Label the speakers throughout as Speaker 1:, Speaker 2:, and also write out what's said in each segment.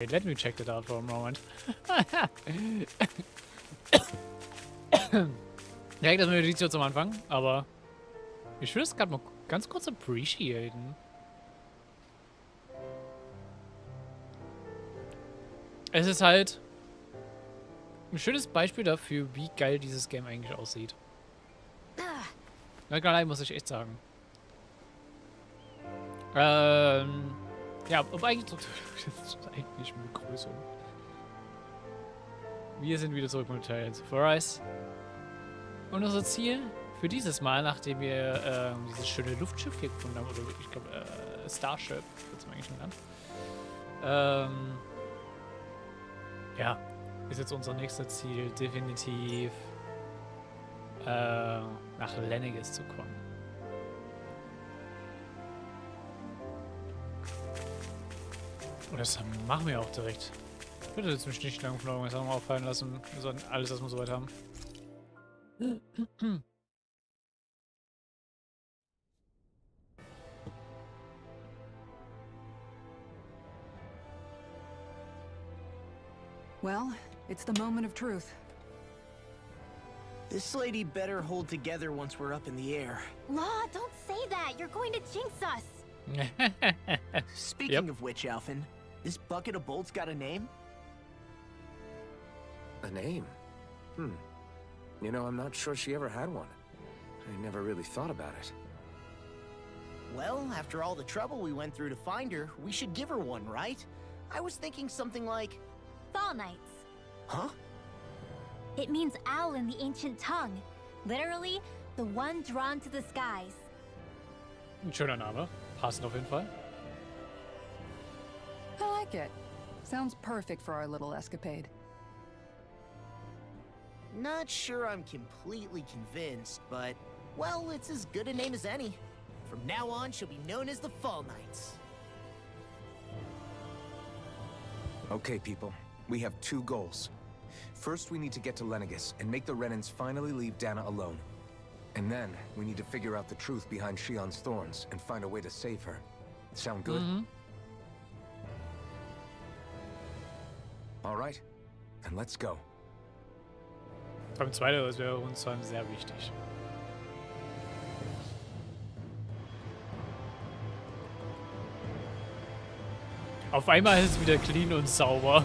Speaker 1: Let me check that out for a moment. Direkt erstmal die Notiz zum Anfang, aber ich will das gerade mal ganz kurz appreciaten. Es ist halt ein schönes Beispiel dafür, wie geil dieses Game eigentlich aussieht. Na, Kanal muss ich echt sagen. Ja, aber eigentlich das ist eigentlich eine Begrüßung. Wir sind wieder zurück mit Teil der Serie. Und unser Ziel für dieses Mal, nachdem wir dieses schöne Luftschiff hier gefunden haben, oder ich glaube, Starship, wird es im Englischen genannt. Ja, ist jetzt unser nächstes Ziel, definitiv nach Lenniges zu kommen. Und das machen wir auch direkt. Ich würde jetzt mich nicht lang von irgendwas anderem auffallen lassen. Wir sollten alles erstmal soweit haben.
Speaker 2: Well, it's the moment of truth.
Speaker 3: This lady better hold together once we're up in the air.
Speaker 4: Law, don't say that. You're going to jinx us.
Speaker 3: Speaking of which, Alphen, this bucket of bolts got a name?
Speaker 5: A name? You know, I'm not sure she ever had one. I never really thought about it.
Speaker 3: Well, after all the trouble we went through to find her, we should give her one, right? I was thinking something like...
Speaker 4: Fall Nights.
Speaker 3: Huh?
Speaker 4: It means owl in the ancient tongue. Literally, the one drawn to the skies.
Speaker 1: Ein schöner Name. Passend auf jeden Fall.
Speaker 2: I like it. Sounds perfect for our little escapade.
Speaker 3: Not sure I'm completely convinced, but... Well, it's as good a name as any. From now on, she'll be known as the Fall Knights.
Speaker 5: Okay, people. We have two goals. First, we need to get to Lennigus and make the Renans finally leave Dana alone. And then, we need to figure out the truth behind Shion's thorns and find a way to save her. Sound good? All right. Then let's go.
Speaker 1: Beim zweiten, das wäre uns dann sehr wichtig. Auf einmal ist es wieder clean und sauber.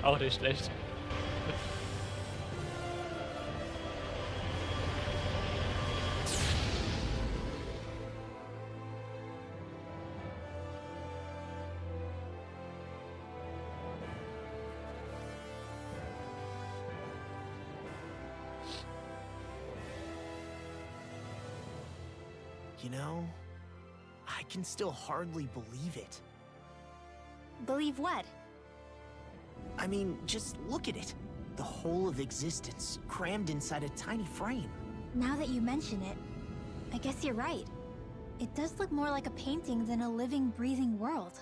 Speaker 1: Auch nicht schlecht.
Speaker 3: You know, I can still hardly believe it.
Speaker 4: Believe what?
Speaker 3: I mean, just look at it. The whole of existence, crammed inside a tiny frame.
Speaker 4: Now that you mention it, I guess you're right. It does look more like a painting than a living, breathing world.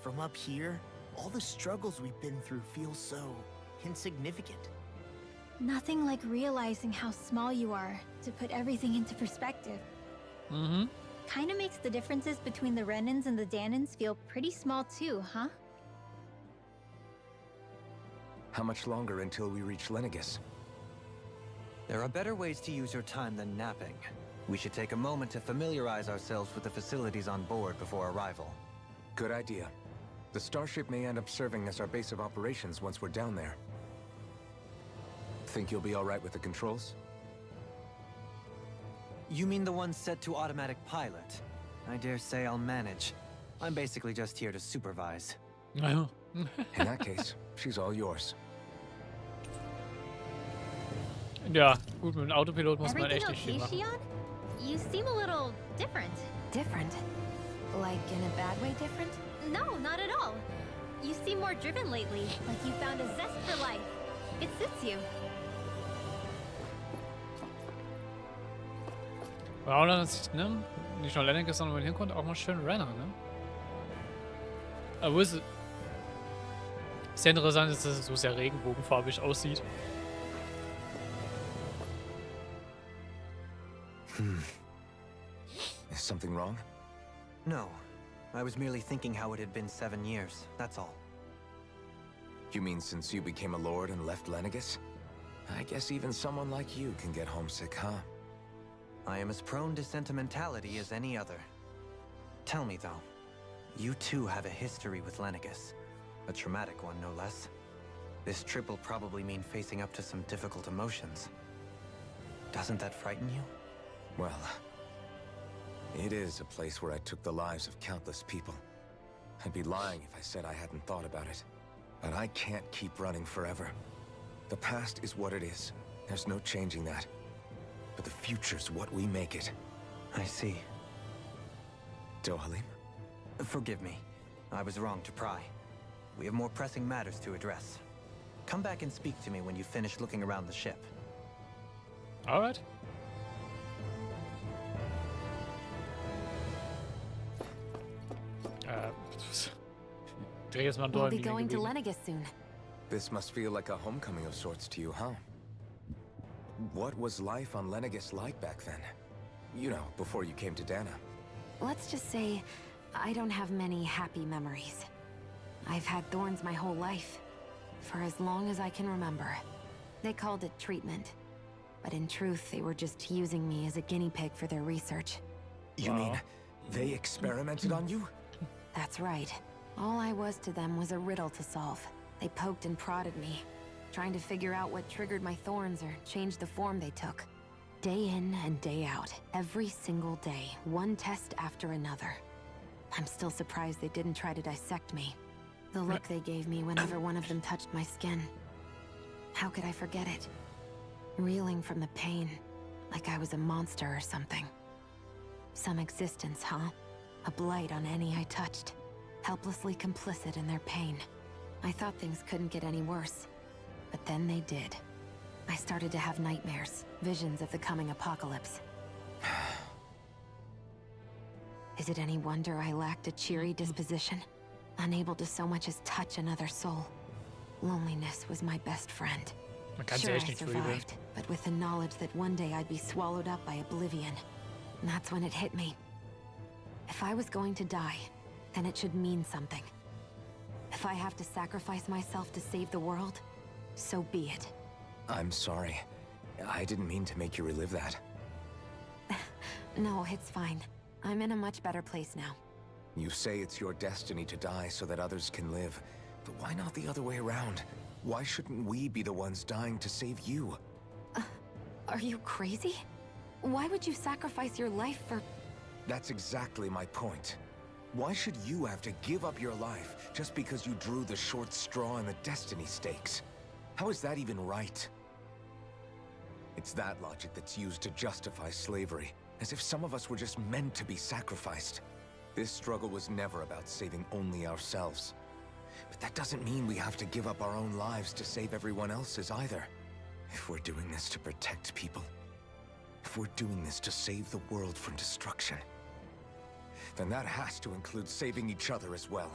Speaker 3: From up here, all the struggles we've been through feel so insignificant.
Speaker 4: Nothing like realizing how small you are to put everything into perspective. Kinda makes the differences between the Renans and the Danans feel pretty small too, huh?
Speaker 5: How much longer until we reach Lennigus?
Speaker 6: There are better ways to use your time than napping. We should take a moment to familiarize ourselves with the facilities on board before arrival.
Speaker 5: Good idea. The starship may end up serving as our base of operations once we're down there. Think you'll be all right with the controls?
Speaker 6: You mean the one set to automatic pilot? I dare say I'll manage. I'm basically just here to supervise.
Speaker 1: Naja.
Speaker 5: In that case, she's all yours.
Speaker 1: Ja, gut, mit dem Autopilot muss man
Speaker 4: Everything
Speaker 1: echt nicht viel
Speaker 4: okay,
Speaker 1: machen.
Speaker 4: Shion? You seem a little different.
Speaker 2: Different? Like in a bad way different?
Speaker 4: No, not at all. You seem more driven lately, like you found a zest for life. It suits you.
Speaker 1: War auch noch, ne? Nicht nur Lennigus, sondern im Hintergrund auch mal schön Renner, ne? Aber ist sehr interessant ist, dass es so sehr regenbogenfarbig aussieht.
Speaker 5: Is something wrong?
Speaker 6: No, I was merely thinking how it had been 7 years, that's all.
Speaker 5: You mean since you became a lord and left Lenegis? I guess even someone like you can get homesick, huh?
Speaker 6: I am as prone to sentimentality as any other. Tell me, though, you too have a history with Lenegis. A traumatic one, no less. This trip will probably mean facing up to some difficult emotions. Doesn't that frighten you?
Speaker 5: Well, it is a place where I took the lives of countless people. I'd be lying if I said I hadn't thought about it. But I can't keep running forever. The past is what it is. There's no changing that. But the future's what we make it.
Speaker 6: I see.
Speaker 5: Dohalim?
Speaker 6: Forgive me. I was wrong to pry. We have more pressing matters to address. Come back and speak to me when you finish looking around the ship.
Speaker 1: Alright. Dreh jetzt mal
Speaker 7: We'll be going to Lenegis soon.
Speaker 5: This must feel like a homecoming of sorts to you, huh? What was life on Lenegis like back then? You know, before you came to Dana.
Speaker 7: Let's just say, I don't have many happy memories. I've had thorns my whole life, for as long as I can remember. They called it treatment, but in truth, they were just using me as a guinea pig for their research.
Speaker 5: You mean, they experimented on you?
Speaker 7: That's right. All I was to them was a riddle to solve. They poked and prodded me, trying to figure out what triggered my thorns or changed the form they took. Day in and day out, every single day, one test after another. I'm still surprised they didn't try to dissect me. The look they gave me whenever one of them touched my skin. How could I forget it? Reeling from the pain, like I was a monster or something. Some existence, huh? A blight on any I touched. Helplessly complicit in their pain. I thought things couldn't get any worse, but then they did. I started to have nightmares, visions of the coming apocalypse. Is it any wonder I lacked a cheery disposition? Unable to so much as touch another soul. Loneliness was my best friend. Sure, I survived, but with the knowledge that one day I'd be swallowed up by oblivion. And that's when it hit me. If I was going to die, then it should mean something. If I have to sacrifice myself to save the world, so be it.
Speaker 5: I'm sorry. I didn't mean to make you relive that.
Speaker 7: No, it's fine. I'm in a much better place now.
Speaker 5: You say it's your destiny to die so that others can live. But why not the other way around? Why shouldn't we be the ones dying to save you?
Speaker 7: Are you crazy? Why would you sacrifice your life for...
Speaker 5: That's exactly my point. Why should you have to give up your life just because you drew the short straw in the destiny stakes? How is that even right? It's that logic that's used to justify slavery, as if some of us were just meant to be sacrificed. This struggle was never about saving only ourselves. But that doesn't mean we have to give up our own lives to save everyone else's either. If we're doing this to protect people, if we're doing this to save the world from destruction, then that has to include saving each other as well.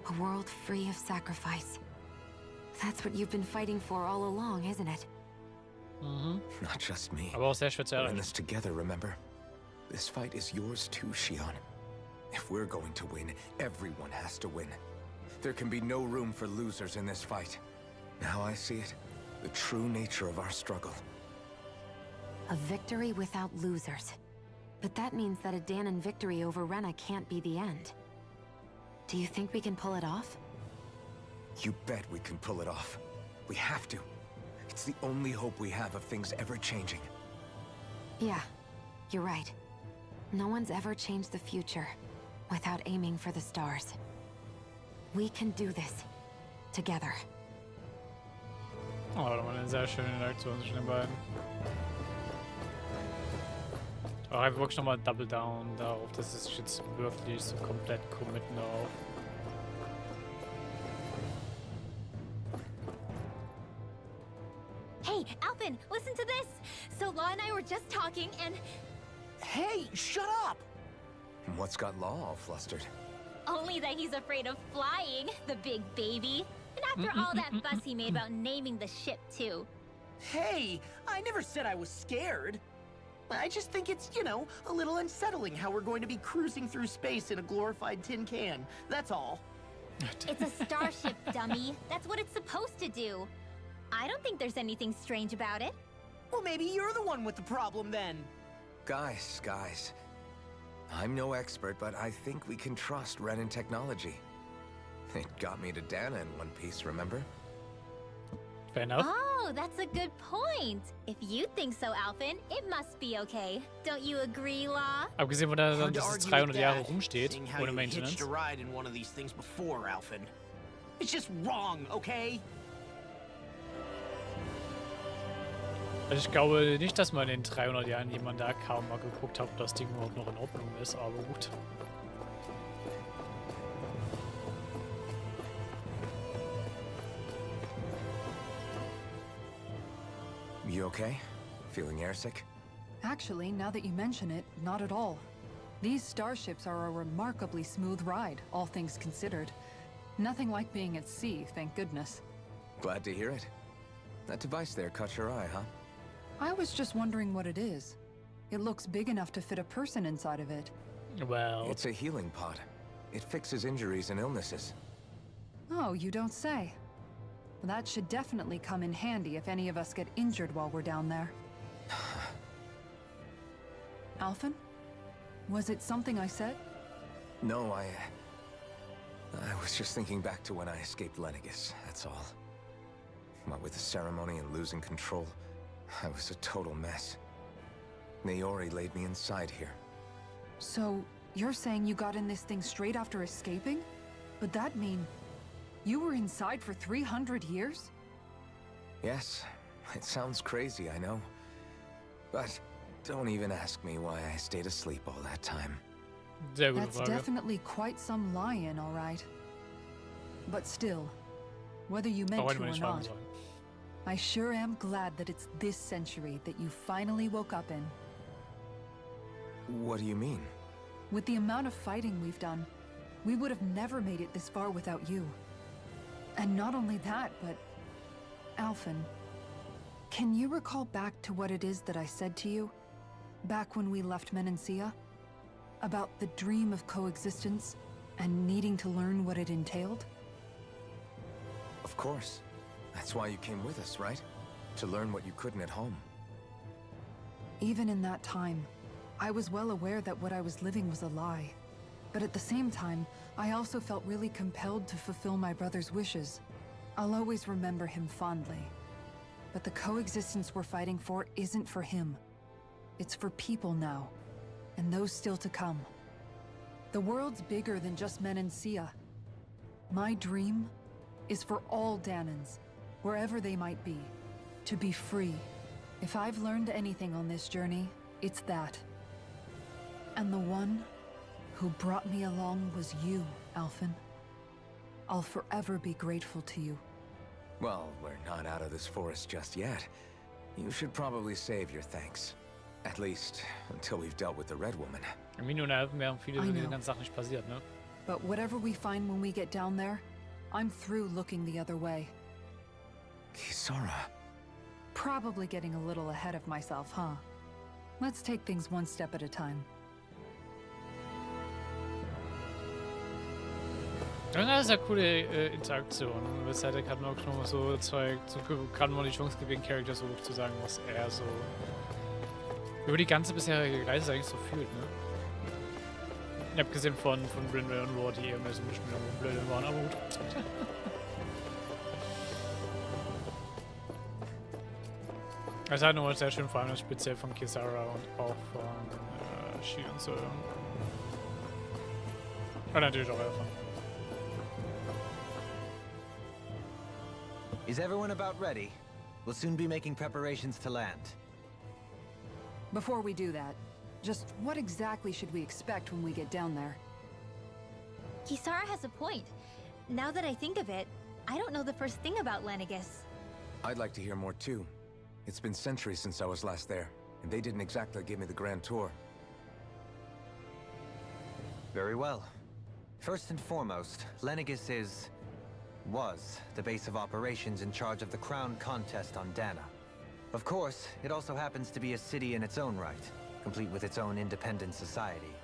Speaker 7: A world free of sacrifice. That's what you've been fighting for all along, isn't it?
Speaker 5: Not just me.
Speaker 1: Aber auch sehr speziell.
Speaker 5: We're in this together, remember? This fight is yours too, Shion. If we're going to win, everyone has to win. There can be no room for losers in this fight. Now I see it, the true nature of our struggle.
Speaker 7: A victory without losers. But that means that a Danon victory over Rena can't be the end. Do you think we can pull it off?
Speaker 5: You bet we can pull it off. We have to. It's the only hope we have of things ever changing.
Speaker 7: Yeah, you're right. No one's ever changed the future without aiming for the stars. We can do this. Together.
Speaker 1: Oh, da war eine sehr schöne Interaktion zwischen den beiden. Auch einfach wirklich nochmal Double Down darauf, dass es sich jetzt wirklich so komplett committen darauf.
Speaker 4: Hey, Alpin, listen to this! So Law and I were just talking and...
Speaker 3: Hey, shut up!
Speaker 5: What's got Law all flustered?
Speaker 4: Only that he's afraid of flying, the big baby. And after all that fuss he made about naming the ship, too.
Speaker 3: Hey, I never said I was scared. I just think it's, you know, a little unsettling how we're going to be cruising through space in a glorified tin can. That's all.
Speaker 4: It's a starship, dummy. That's what it's supposed to do. I don't think there's anything strange about it.
Speaker 3: Well, maybe you're the one with the problem then.
Speaker 5: Guys. I'm no expert, but I think we can trust Renin technology. It got me to Dana in one piece, remember?
Speaker 1: Fair enough.
Speaker 4: Oh, that's a good point. If you think so, Alphen, it must be okay. Don't you agree, Law?
Speaker 1: Abgesehen von der,
Speaker 3: Hard to
Speaker 1: dass es
Speaker 3: argue
Speaker 1: 300
Speaker 3: with
Speaker 1: Jahre
Speaker 3: that,
Speaker 1: rumsteht,
Speaker 3: seeing how
Speaker 1: ohne
Speaker 3: you
Speaker 1: Maintenance.
Speaker 3: hitched a ride in one of these things before, Alphen. It's just wrong, okay?
Speaker 1: Also ich glaube nicht, dass man in 300 Jahren jemand da kaum mal geguckt hat, ob das Ding überhaupt noch in Ordnung ist, aber gut.
Speaker 5: You okay? Feeling airsick?
Speaker 2: Actually, now that you mention it, not at all. These starships are a remarkably smooth ride, all things considered. Nothing like being at sea, thank goodness.
Speaker 5: Glad to hear it. That device there caught your eye, huh?
Speaker 2: I was just wondering what it is. It looks big enough to fit a person inside of it.
Speaker 1: Well,
Speaker 5: It's a healing pod. It fixes injuries and illnesses.
Speaker 2: Oh, you don't say. That should definitely come in handy if any of us get injured while we're down there. Alphen? Was it something I said?
Speaker 5: No, I was just thinking back to when I escaped Lennigus, that's all. What with the ceremony and losing control, I was a total mess. Naori laid me inside here.
Speaker 2: So, you're saying you got in this thing straight after escaping? Would that mean you were inside for 300 years?
Speaker 5: Yes, it sounds crazy, I know. But don't even ask me why I stayed asleep all that time.
Speaker 1: sehr gute
Speaker 2: That's
Speaker 1: Frage.
Speaker 2: definitely quite some lie-in, all right. But still, whether you meant
Speaker 1: Auch wenn
Speaker 2: to
Speaker 1: wir
Speaker 2: or
Speaker 1: nicht schreiben
Speaker 2: not,
Speaker 1: sollen.
Speaker 2: I sure am glad that it's this century that you finally woke up in.
Speaker 5: What do you mean?
Speaker 2: With the amount of fighting we've done, we would have never made it this far without you. And not only that, but... Alphen, can you recall back to what it is that I said to you? Back when we left Menancia? About the dream of coexistence and needing to learn what it entailed?
Speaker 5: Of course. That's why you came with us, right? To learn what you couldn't at home.
Speaker 2: Even in that time, I was well aware that what I was living was a lie. But at the same time, I also felt really compelled to fulfill my brother's wishes. I'll always remember him fondly. But the coexistence we're fighting for isn't for him. It's for people now, and those still to come. The world's bigger than just Menancia. My dream is for all Danans, wherever they might be, to be free. If I've learned anything on this journey, it's that. And the one who brought me along was you, Alphen. I'll forever be grateful to you.
Speaker 5: Well, we're not out of this forest just yet. You should probably save your thanks. At least, until we've dealt with the Red Woman.
Speaker 1: Im Minion wären viele
Speaker 2: I
Speaker 1: von diesen
Speaker 2: know.
Speaker 1: ganzen Sachen nicht passiert, ne?
Speaker 2: But whatever we find when we get down there, I'm through looking the other way.
Speaker 5: Kisara.
Speaker 2: Probably getting a little ahead of myself, huh? Let's take things one step at a time.
Speaker 1: Ja, das ist ja coole Interaktion. Weshalb hat man auch noch so Zeug, so gerade mal die Chance gegeben, Charakter so zu sagen, was er so über die ganze bisherige Reise eigentlich so fühlt, ne? Abgesehen von Brindley und Lore, die eben so ein bisschen blöd waren, aber gut. Es ist halt nochmal sehr schön, vor allem speziell von Kisara und auch von Shi und so. Und natürlich auch davon.
Speaker 6: Is everyone about ready? We'll soon be making preparations to land.
Speaker 2: Before we do that, just what exactly should we expect when we get down there?
Speaker 4: Kisara has a point. Now that I think of it, I don't know the first thing about Lennigus.
Speaker 5: I'd like to hear more too. It's been centuries since I was last there, and they didn't exactly give me the grand tour.
Speaker 6: Very well. First and foremost, Lennigus was the base of operations in charge of the crown contest on Dana. Of course, it also happens to be a city in its own right. complete with its own independent society.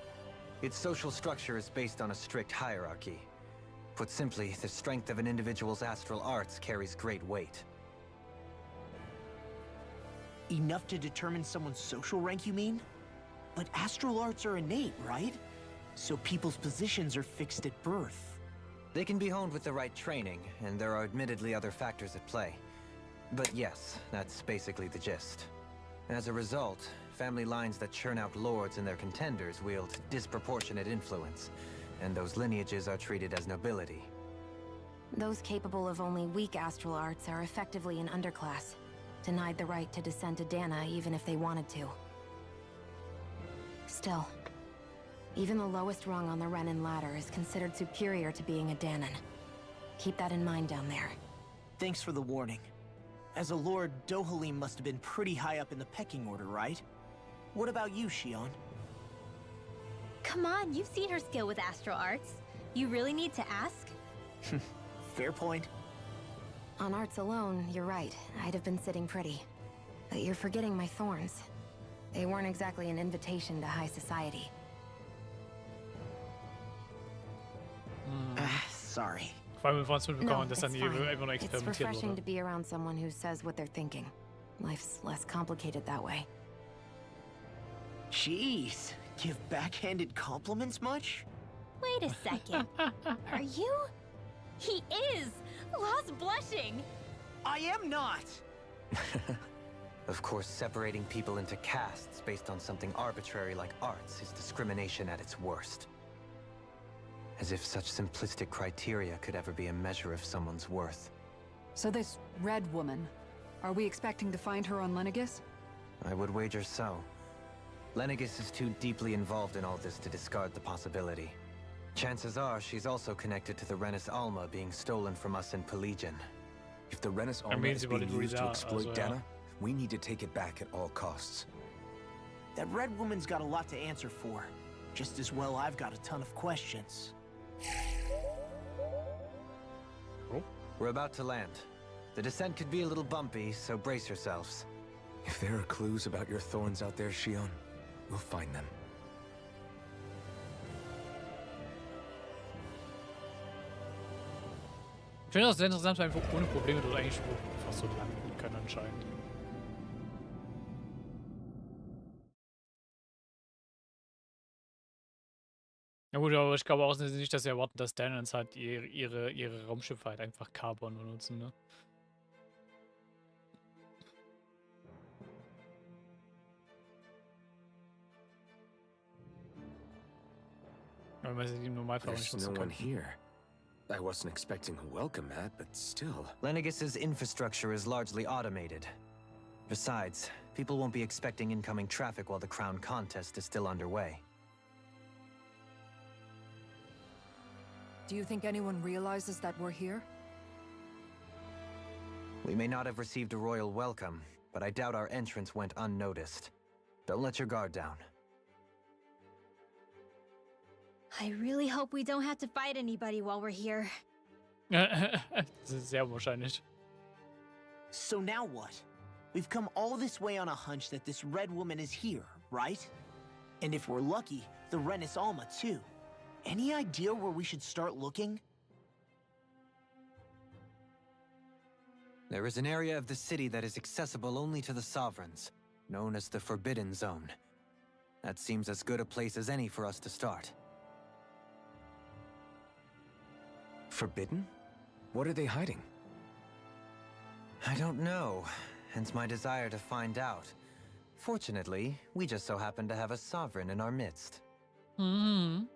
Speaker 6: Its social structure is based on a strict hierarchy. Put simply, the strength of an individual's astral arts carries great weight.
Speaker 3: Enough to determine someone's social rank, you mean? But astral arts are innate, right? So people's positions are fixed at birth.
Speaker 6: They can be honed with the right training, and there are admittedly other factors at play. But yes, that's basically the gist. As a result, family lines that churn out lords and their contenders wield disproportionate influence, and those lineages are treated as nobility.
Speaker 7: Those capable of only weak astral arts are effectively an underclass, denied the right to descend to Dana even if they wanted to. Still, even the lowest rung on the Renin ladder is considered superior to being a Danon. Keep that in mind down there.
Speaker 3: Thanks for the warning. As a lord, Dohalim must have been pretty high up in the pecking order, right? What about you, Shion?
Speaker 4: Come on, you've seen her skill with astral arts. You really need to ask?
Speaker 3: Fair point.
Speaker 7: On arts alone, you're right. I'd have been sitting pretty. But you're forgetting my thorns. They weren't exactly an invitation to high society.
Speaker 3: Sorry.
Speaker 1: Vor allem, wenn wir uns mitbekommen, dass dann
Speaker 7: it's
Speaker 1: die
Speaker 7: fine.
Speaker 1: immer noch
Speaker 7: It's
Speaker 1: experimentiert
Speaker 7: refreshing to
Speaker 1: wurde.
Speaker 7: be around someone who says what they're thinking. Life's less complicated that way.
Speaker 3: Jeez, give backhanded compliments much?
Speaker 4: Wait a second. Are you? He is! Lost blushing!
Speaker 3: I am not!
Speaker 6: Of course, separating people into castes based on something arbitrary like arts is discrimination at its worst. As if such simplistic criteria could ever be a measure of someone's worth.
Speaker 2: So this red woman, are we expecting to find her on Lenegis?
Speaker 6: I would wager so. Lenegis is too deeply involved in all this to discard the possibility. Chances are she's also connected to the Renis Alma being stolen from us in Pelagian.
Speaker 5: If the Renis
Speaker 1: I
Speaker 5: Alma
Speaker 1: mean,
Speaker 5: is
Speaker 1: sie wollte
Speaker 5: being
Speaker 1: nur
Speaker 5: used to
Speaker 1: da,
Speaker 5: exploit
Speaker 1: also, ja.
Speaker 5: Dana, we need to take it back at all costs.
Speaker 3: That red woman's got a lot to answer for. Just as well I've got a ton of questions.
Speaker 6: We're about to land. The descent could be a little bumpy, so brace yourselves.
Speaker 5: If there are clues about your thorns out there, Shion, we'll find them.
Speaker 1: Ich finde das sehr interessant, weil einfach ohne Probleme dort eigentlich einfach so landen können anscheinend. Ja gut, aber ich glaube auch nicht, dass sie erwarten, dass Danons halt ihre Raumschiffe halt einfach Carbon benutzen, ne? Aber weil sie die im Normalfall nicht
Speaker 5: There's
Speaker 1: nutzen
Speaker 5: no one
Speaker 1: können.
Speaker 5: here. I wasn't expecting a welcome mat, but still.
Speaker 6: Lenegis's infrastructure is largely automated. Besides, people won't be expecting incoming traffic while the crown contest is still underway.
Speaker 2: Do you think anyone realizes that we're here?
Speaker 6: We may not have received a royal welcome, but I doubt our entrance went unnoticed. Don't let your guard down.
Speaker 4: I really hope we don't have to fight anybody while we're here.
Speaker 1: Das ist sehr wahrscheinlich.
Speaker 3: So now what? We've come all this way on a hunch that this red woman is here, right? And if we're lucky, the Renis Alma too. Any idea where we should start looking?
Speaker 6: There is an area of the city that is accessible only to the sovereigns, known as the Forbidden Zone. That seems as good a place as any for us to start.
Speaker 5: Forbidden? What are they hiding?
Speaker 6: I don't know, hence my desire to find out. Fortunately, we just so happen to have a sovereign in our midst.
Speaker 1: Mhm.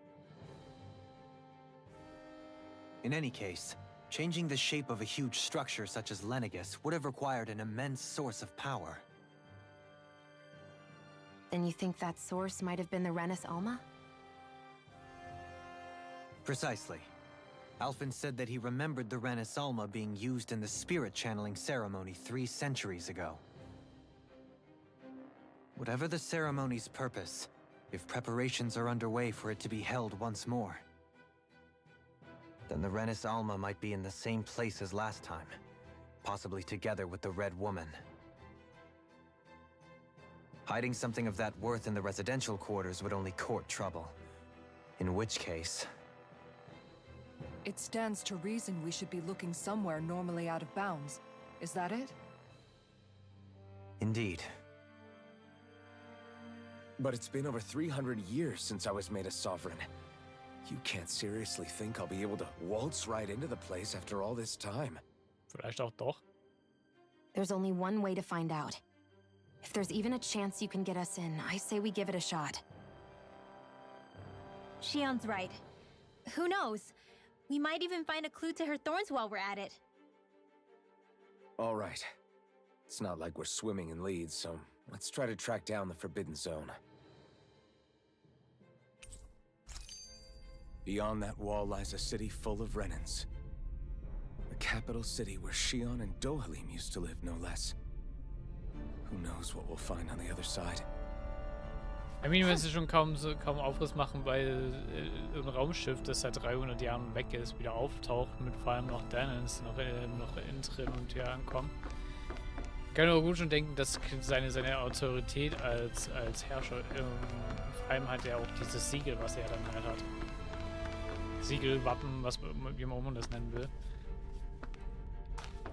Speaker 6: In any case, changing the shape of a huge structure such as Lenegis would have required an immense source of power.
Speaker 7: Then you think that source might have been the Renis Alma?
Speaker 6: Precisely. Alphen said that he remembered the Renis Alma being used in the spirit channeling ceremony 3 centuries ago. Whatever the ceremony's purpose, if preparations are underway for it to be held once more, then the Renis Alma might be in the same place as last time, possibly together with the Red Woman. Hiding something of that worth in the residential quarters would only court trouble. In which case...
Speaker 2: It stands to reason we should be looking somewhere normally out of bounds. Is that it?
Speaker 6: Indeed.
Speaker 5: But it's been over 300 years since I was made a sovereign. You can't seriously think I'll be able to waltz right into the place after all this time.
Speaker 1: Vielleicht auch doch.
Speaker 7: There's only one way to find out. If there's even a chance you can get us in, I say we give it a shot.
Speaker 4: Shion's right. Who knows? We might even find a clue to her thorns while we're at it.
Speaker 5: All right. It's not like we're swimming in leads, so let's try to track down the Forbidden Zone. Beyond that wall lies a city full of Renans. The capital city where Shion and Dohalim used to live, no less. Who knows what we'll find on the other side?
Speaker 1: Ich meine, wenn sie schon kaum Aufriss machen, weil ein Raumschiff, das seit 300 Jahren weg ist, wieder auftaucht, mit vor allem noch Danons, noch Intrin und hier ankommen. Ich kann aber gut schon denken, dass seine Autorität als Herrscher, vor allem hat er auch dieses Siegel, was er dann halt hat. Siegel, Wappen, wie man auch das nennen will.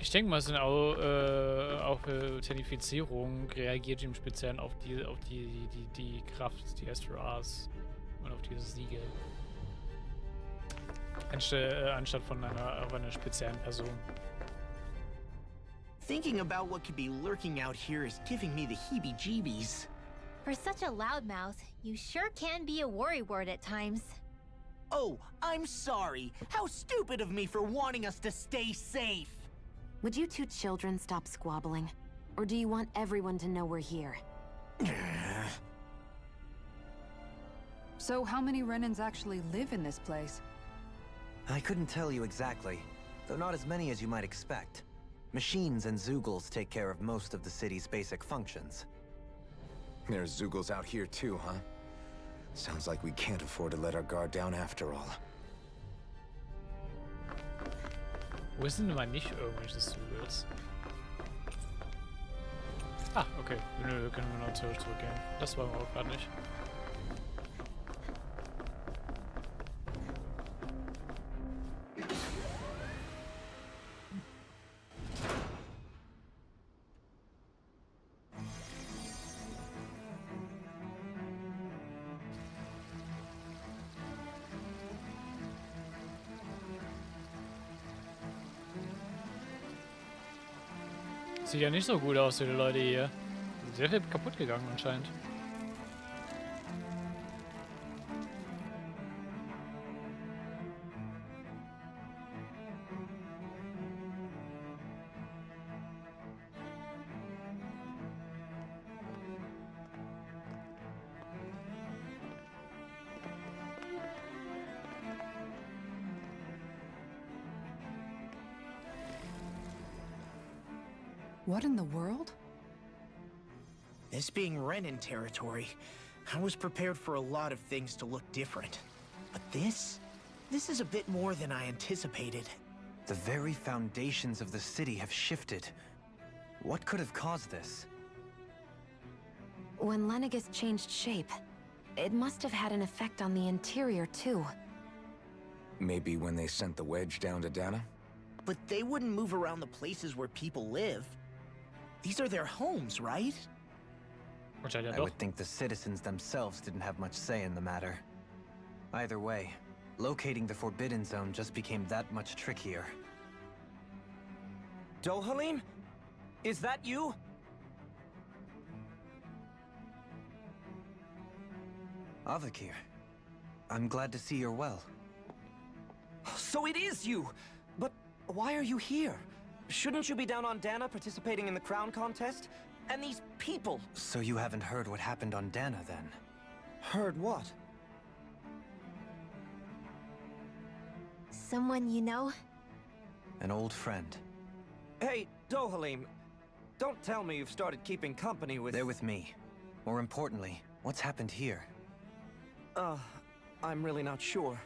Speaker 1: Ich denke mal, es sind auch Zertifizierung reagiert im Speziellen auf die Kraft, die SRAs und auf dieses Siegel. Anstatt von einer speziellen Person.
Speaker 3: Thinking about what could be lurking out here is giving me the heebie-jeebies.
Speaker 4: For such a loudmouth, you sure can be a worrywart at times.
Speaker 3: Oh, I'm sorry. How stupid of me for wanting us to stay safe.
Speaker 7: Would you two children stop squabbling? Or do you want everyone to know we're here?
Speaker 2: So how many Renans actually live in this place?
Speaker 6: I couldn't tell you exactly, though not as many as you might expect. Machines and Zeugles take care of most of the city's basic functions.
Speaker 5: There's Zeugles out here too, huh? Sounds like we can't afford to let our guard down after all.
Speaker 1: Wo ist denn mal nicht irgendwelches Zeugels? Ah, okay. Nö, können wir noch zurückgehen. Das wollen wir auch gerade nicht. Sieht ja nicht so gut aus für die Leute hier. Sehr viel kaputt gegangen anscheinend.
Speaker 2: What in the world?
Speaker 3: This being Renan territory, I was prepared for a lot of things to look different. But this is a bit more than I anticipated.
Speaker 6: The very foundations of the city have shifted. What could have caused this?
Speaker 7: When Lenegis changed shape, it must have had an effect on the interior too.
Speaker 5: Maybe when they sent the wedge down to Dana?
Speaker 3: But they wouldn't move around the places where people live. These are their homes, right?
Speaker 6: I would think the citizens themselves didn't have much say in the matter. Either way, locating the Forbidden Zone just became that much trickier.
Speaker 8: Dohalim? Is that you?
Speaker 6: Avakir, I'm glad to see you're well.
Speaker 8: So it is you! But why are you here? Shouldn't you be down on Dana participating in the crown contest? And these people!
Speaker 6: So you haven't heard what happened on Dana, then?
Speaker 8: Heard what?
Speaker 4: Someone you know?
Speaker 6: An old friend.
Speaker 8: Hey, Dohalim, don't tell me you've started keeping company with...
Speaker 6: They're with me. More importantly, what's happened here?
Speaker 8: I'm really not sure.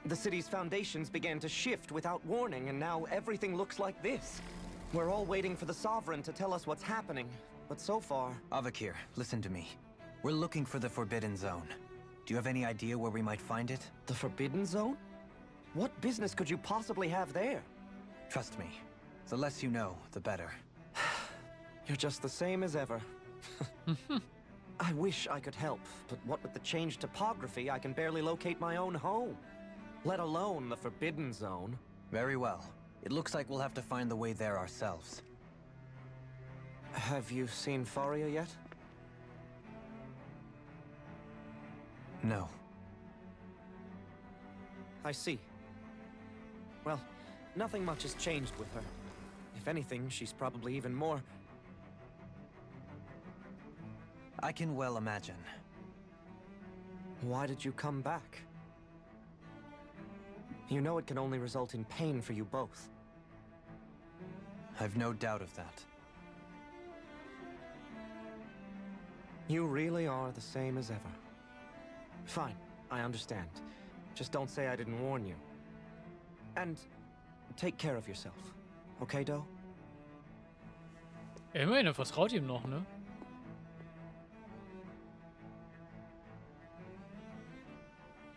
Speaker 8: The city's foundations began to shift without warning, and now everything looks like this. We're all waiting for the Sovereign to tell us what's happening. But so far...
Speaker 6: Avakir, listen to me. We're looking for the Forbidden Zone. Do you have any idea where we might find it?
Speaker 8: The Forbidden Zone? What business could you possibly have there?
Speaker 6: Trust me. The less you know, the better.
Speaker 8: You're just the same as ever. I wish I could help, but what with the changed topography, I can barely locate my own home. Let alone the Forbidden Zone.
Speaker 6: Very well. It looks like we'll have to find the way there ourselves.
Speaker 8: Have you seen Faria yet?
Speaker 6: No.
Speaker 8: I see. Well, nothing much has changed with her. If anything, she's probably even more...
Speaker 6: I can well imagine.
Speaker 8: Why did you come back? You know it can only result in pain for you both.
Speaker 6: I've no doubt of that.
Speaker 8: You really are the same as ever. Fine, I understand. Just don't say I didn't warn you. And take care of yourself. Okay, Doe?
Speaker 1: Immerhin, er vertraut ihm noch, ne?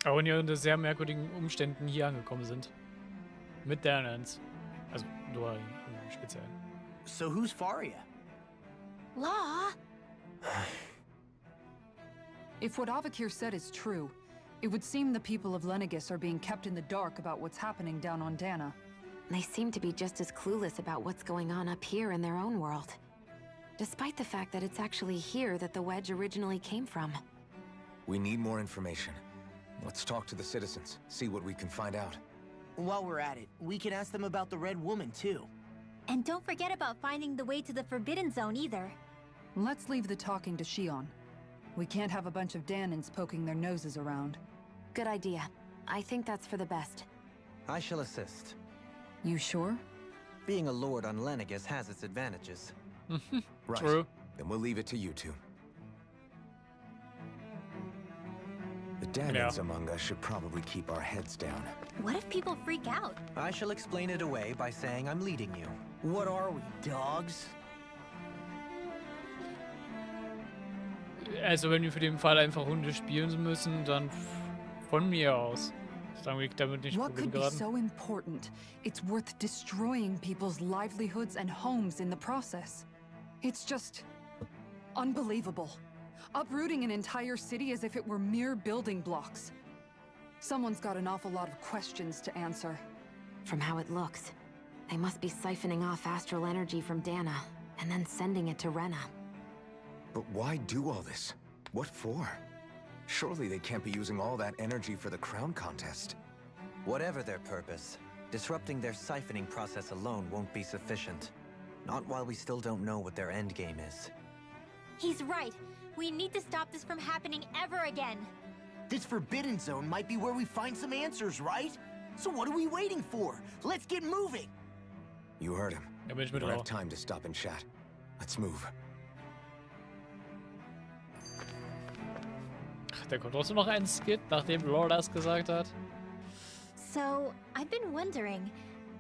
Speaker 1: Auch wenn wir unter sehr merkwürdigen Umständen hier angekommen sind. Mit Danans. Also, nur im Speziellen.
Speaker 3: So who's Faria?
Speaker 4: Law?
Speaker 2: If what Avakir said is true, it would seem the people of Lenegis are being kept in the dark about what's happening down on Dana.
Speaker 7: They seem to be just as clueless about what's going on up here in their own world. Despite the fact that it's actually here that the wedge originally came from.
Speaker 5: We need more information. Let's talk to the citizens, see what we can find out.
Speaker 3: While we're at it, we can ask them about the Red Woman, too.
Speaker 4: And don't forget about finding the way to the Forbidden Zone either.
Speaker 2: Let's leave the talking to Shion. We can't have a bunch of Danans poking their noses around.
Speaker 7: Good idea. I think that's for the best.
Speaker 6: I shall assist.
Speaker 2: You sure?
Speaker 6: Being a lord on Lenegis has its advantages.
Speaker 5: Right.
Speaker 1: True.
Speaker 5: Then we'll leave it to you two. The Danans among us should probably keep our heads down.
Speaker 4: What if people freak out?
Speaker 6: I shall explain it away by saying I'm leading you.
Speaker 3: What are we, dogs?
Speaker 1: Also, wenn wir für den Fall einfach Hunde spielen müssen, dann von mir aus. Sagen wir damit nicht
Speaker 2: What
Speaker 1: Problem
Speaker 2: could be
Speaker 1: geraten.
Speaker 2: so important? It's worth destroying people's livelihoods and homes in the process. It's just unbelievable. Uprooting an entire city as if it were mere building blocks. Someone's got an awful lot of questions to answer.
Speaker 7: From how it looks, they must be siphoning off astral energy from Dana, and then sending it to Rena.
Speaker 5: But why do all this? What for? Surely they can't be using all that energy for the crown contest.
Speaker 6: Whatever their purpose, disrupting their siphoning process alone won't be sufficient. Not while we still don't know what their endgame is.
Speaker 4: He's right. We need to stop this from happening ever again.
Speaker 3: This Forbidden Zone might be where we find some answers, right? So what are we waiting for? Let's get moving!
Speaker 5: You heard him.
Speaker 1: Da bin ich
Speaker 5: We
Speaker 1: mit
Speaker 5: don't have
Speaker 1: drauf.
Speaker 5: time to stop and chat. Let's move.
Speaker 1: Da kommt trotzdem noch ein Skit, nachdem Laura das gesagt hat.
Speaker 4: So, I've been wondering,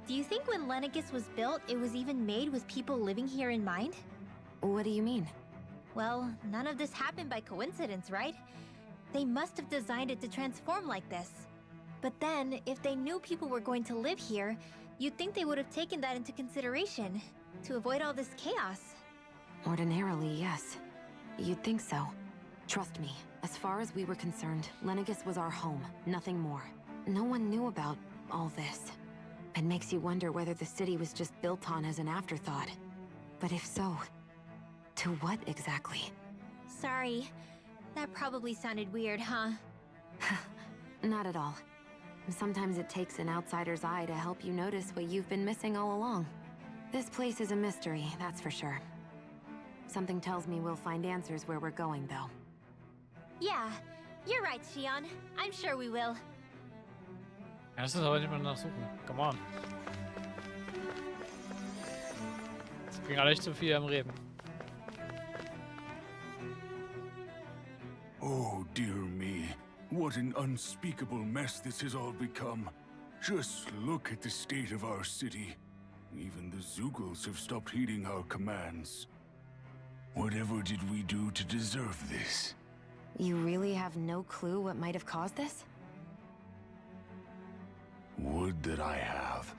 Speaker 4: do you think when Lenegis was built, it was even made with people living here in mind?
Speaker 7: What do you mean?
Speaker 4: Well, none of this happened by coincidence, right? They must have designed it to transform like this. But then, if they knew people were going to live here, you'd think they would have taken that into consideration, to avoid all this chaos.
Speaker 7: Ordinarily, yes. You'd think so. Trust me, as far as we were concerned, Lenegis was our home, nothing more. No one knew about all this. It makes you wonder whether the city was just built on as an afterthought. But if so, to what exactly?
Speaker 4: Sorry, that probably sounded weird, huh?
Speaker 7: Not at all. Sometimes it takes an outsider's eye to help you notice what you've been missing all along. This place is a mystery, that's for sure. Something tells me we'll find answers where we're going, though.
Speaker 4: Yeah, you're right, Shion. I'm sure we will.
Speaker 1: Ja, das ist aber nicht mal nachsuchen. Come on. Das ging alle echt zu viel am Reden.
Speaker 9: Oh, dear me. What an unspeakable mess this has all become. Just look at the state of our city. Even the Zeugles have stopped heeding our commands. Whatever did we do to deserve this?
Speaker 7: You really have no clue what might have caused this?
Speaker 9: Would that I have.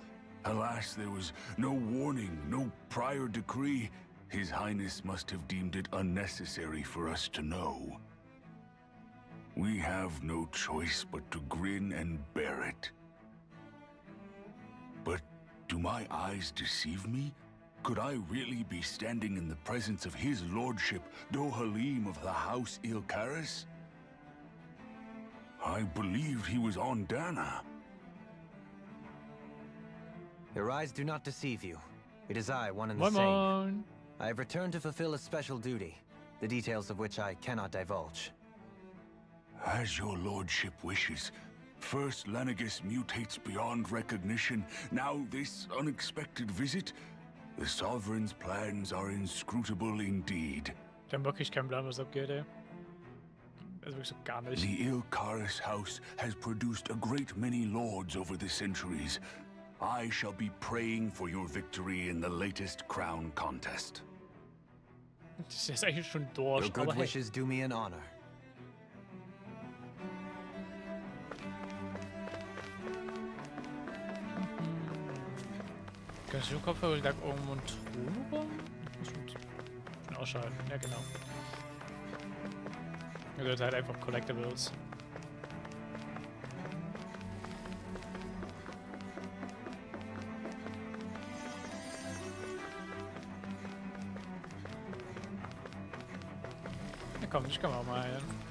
Speaker 9: Alas, there was no warning, no prior decree. His Highness must have deemed it unnecessary for us to know. We have no choice but to grin and bear it. But do my eyes deceive me? Could I really be standing in the presence of his lordship, Dohalim of the House Ilkaris? I believed he was on Dana.
Speaker 6: Your eyes do not deceive you. It is I, one and the same. I have returned to fulfill a special duty, the details of which I cannot divulge.
Speaker 9: As your lordship wishes. First Lenegis mutates beyond recognition, now this unexpected visit. The Sovereign's plans are inscrutable indeed.
Speaker 1: Ich hab wirklich keinen Plan, was abgeht, ey. Also wirklich so gar nicht.
Speaker 9: The Ilkaris house has produced a great many lords over the centuries. I shall be praying for your victory in the latest crown contest.
Speaker 1: Das ist eigentlich schon durch,
Speaker 6: Your good
Speaker 1: aber hey.
Speaker 6: wishes do me an honor.
Speaker 1: Kannst du Kopfhörer lag irgendwo ein Thron rum? Das muss schon ausschalten, ja genau. Ja, das halt einfach Collectibles. Ja komm, ich kann auch mal heilen.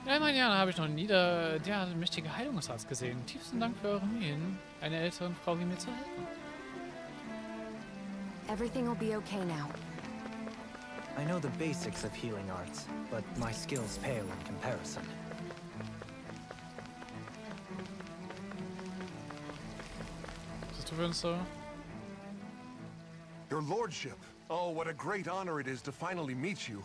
Speaker 1: Ja, meine Jahre habe ich noch nie der mächtige Heilungsarzt gesehen. Tiefsten Dank für eure Mühen, einer älteren Frau wie mir zu helfen.
Speaker 7: Everything will be okay now.
Speaker 6: I know the basics of healing arts, but my skills pale in comparison.
Speaker 1: Was ist du für uns so?
Speaker 10: Your lordship. Oh, what a great honor it is to finally meet you.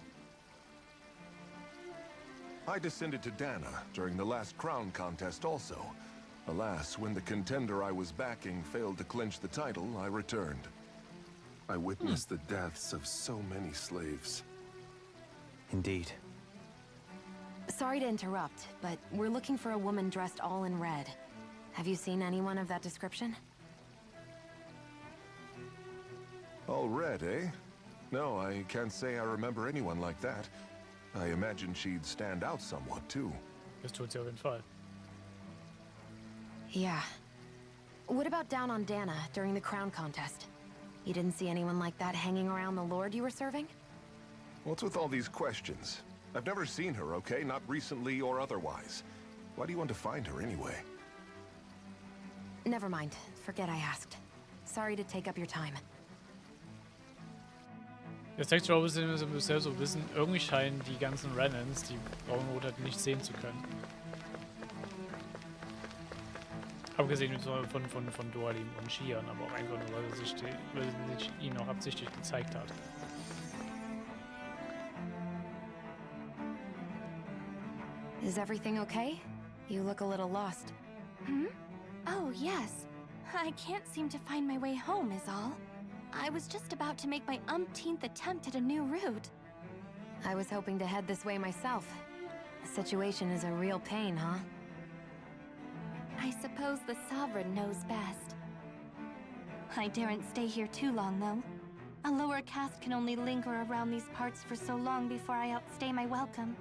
Speaker 10: I descended to Dana during the last crown contest also. Alas, when the contender I was backing failed to clinch the title, I returned. I witnessed the deaths of so many slaves.
Speaker 6: Indeed.
Speaker 7: Sorry to interrupt, but we're looking for a woman dressed all in red. Have you seen anyone of that description?
Speaker 10: All red, eh? No, I can't say I remember anyone like that. I imagine she'd stand out somewhat, too.
Speaker 1: Das tut sie auf jeden Fall.
Speaker 7: Yeah. What about down on Dana during the crown contest? You didn't see anyone like that hanging around the lord you were serving?
Speaker 10: What's with all these questions? I've never seen her, okay? Not recently or otherwise. Why do you want to find her anyway?
Speaker 7: Never mind. Forget I asked. Sorry to take up your time.
Speaker 1: Das zeigt schon, dass wir bisher so wissen, irgendwie scheinen die ganzen Renans, die Braunrot hat, nicht sehen zu können. Abgesehen von Dohalim und Shion, aber auch einfach nur, weil sie sich ihn auch absichtlich gezeigt hat.
Speaker 7: Is everything okay? You look a little lost.
Speaker 11: Hmm? Oh, yes. I can't seem to find my way home is all. I was just about to make my umpteenth attempt at a new route.
Speaker 7: I was hoping to head this way myself. The situation is a real pain, huh?
Speaker 11: I suppose the Sovereign knows best. I daren't stay here too long, though. A lower caste can only linger around these parts for so long before I outstay my welcome.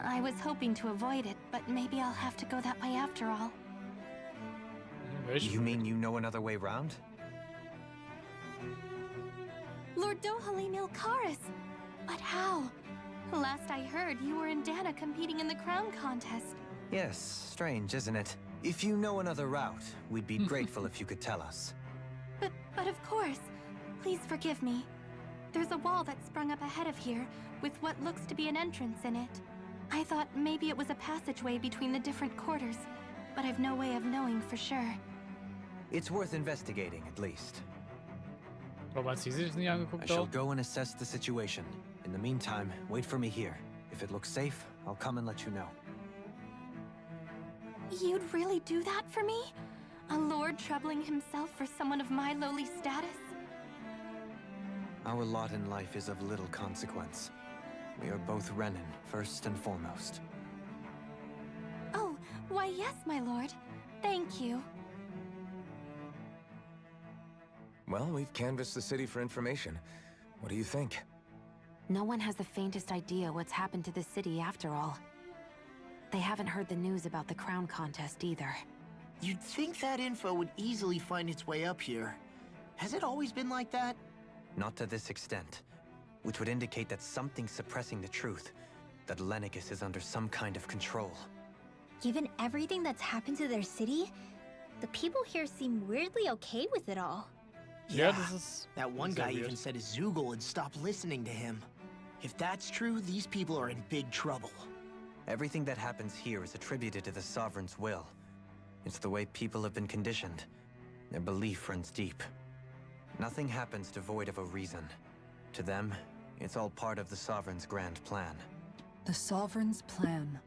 Speaker 11: I was hoping to avoid it, but maybe I'll have to go that way after all.
Speaker 6: You mean you know another way round?
Speaker 11: Lord Dohalim Ilkaris! But how? Last I heard, you were in Dana competing in the crown contest.
Speaker 6: Yes, strange, isn't it? If you know another route, we'd be grateful if you could tell us.
Speaker 11: But of course. Please forgive me. There's a wall that sprung up ahead of here, with what looks to be an entrance in it. I thought maybe it was a passageway between the different quarters, but I've no way of knowing for sure.
Speaker 6: It's worth investigating, at least.
Speaker 1: Warum hat sie sich nicht angeguckt?
Speaker 6: I shall go and assess the situation. In the meantime, wait for me here. If it looks safe, I'll come and let you know.
Speaker 11: You'd really do that for me? A lord troubling himself for someone of my lowly status?
Speaker 6: Our lot in life is of little consequence. We are both Renin, first and foremost.
Speaker 11: Oh, why yes, my lord. Thank you.
Speaker 5: Well, we've canvassed the city for information. What do you think?
Speaker 7: No one has the faintest idea what's happened to the city after all. They haven't heard the news about the crown contest either.
Speaker 3: You'd think that info would easily find its way up here. Has it always been like that?
Speaker 6: Not to this extent, which would indicate that something's suppressing the truth, that Lenegis is under some kind of control.
Speaker 4: Given everything that's happened to their city, the people here seem weirdly okay with it all.
Speaker 1: Yeah, this is...
Speaker 3: That one
Speaker 1: this is
Speaker 3: guy
Speaker 1: weird.
Speaker 3: even said his Zoogle had stopped listening to him. If that's true, these people are in big trouble.
Speaker 6: Everything that happens here is attributed to the Sovereign's will. It's the way people have been conditioned. Their belief runs deep. Nothing happens devoid of a reason. To them, it's all part of the Sovereign's grand plan.
Speaker 2: The Sovereign's plan.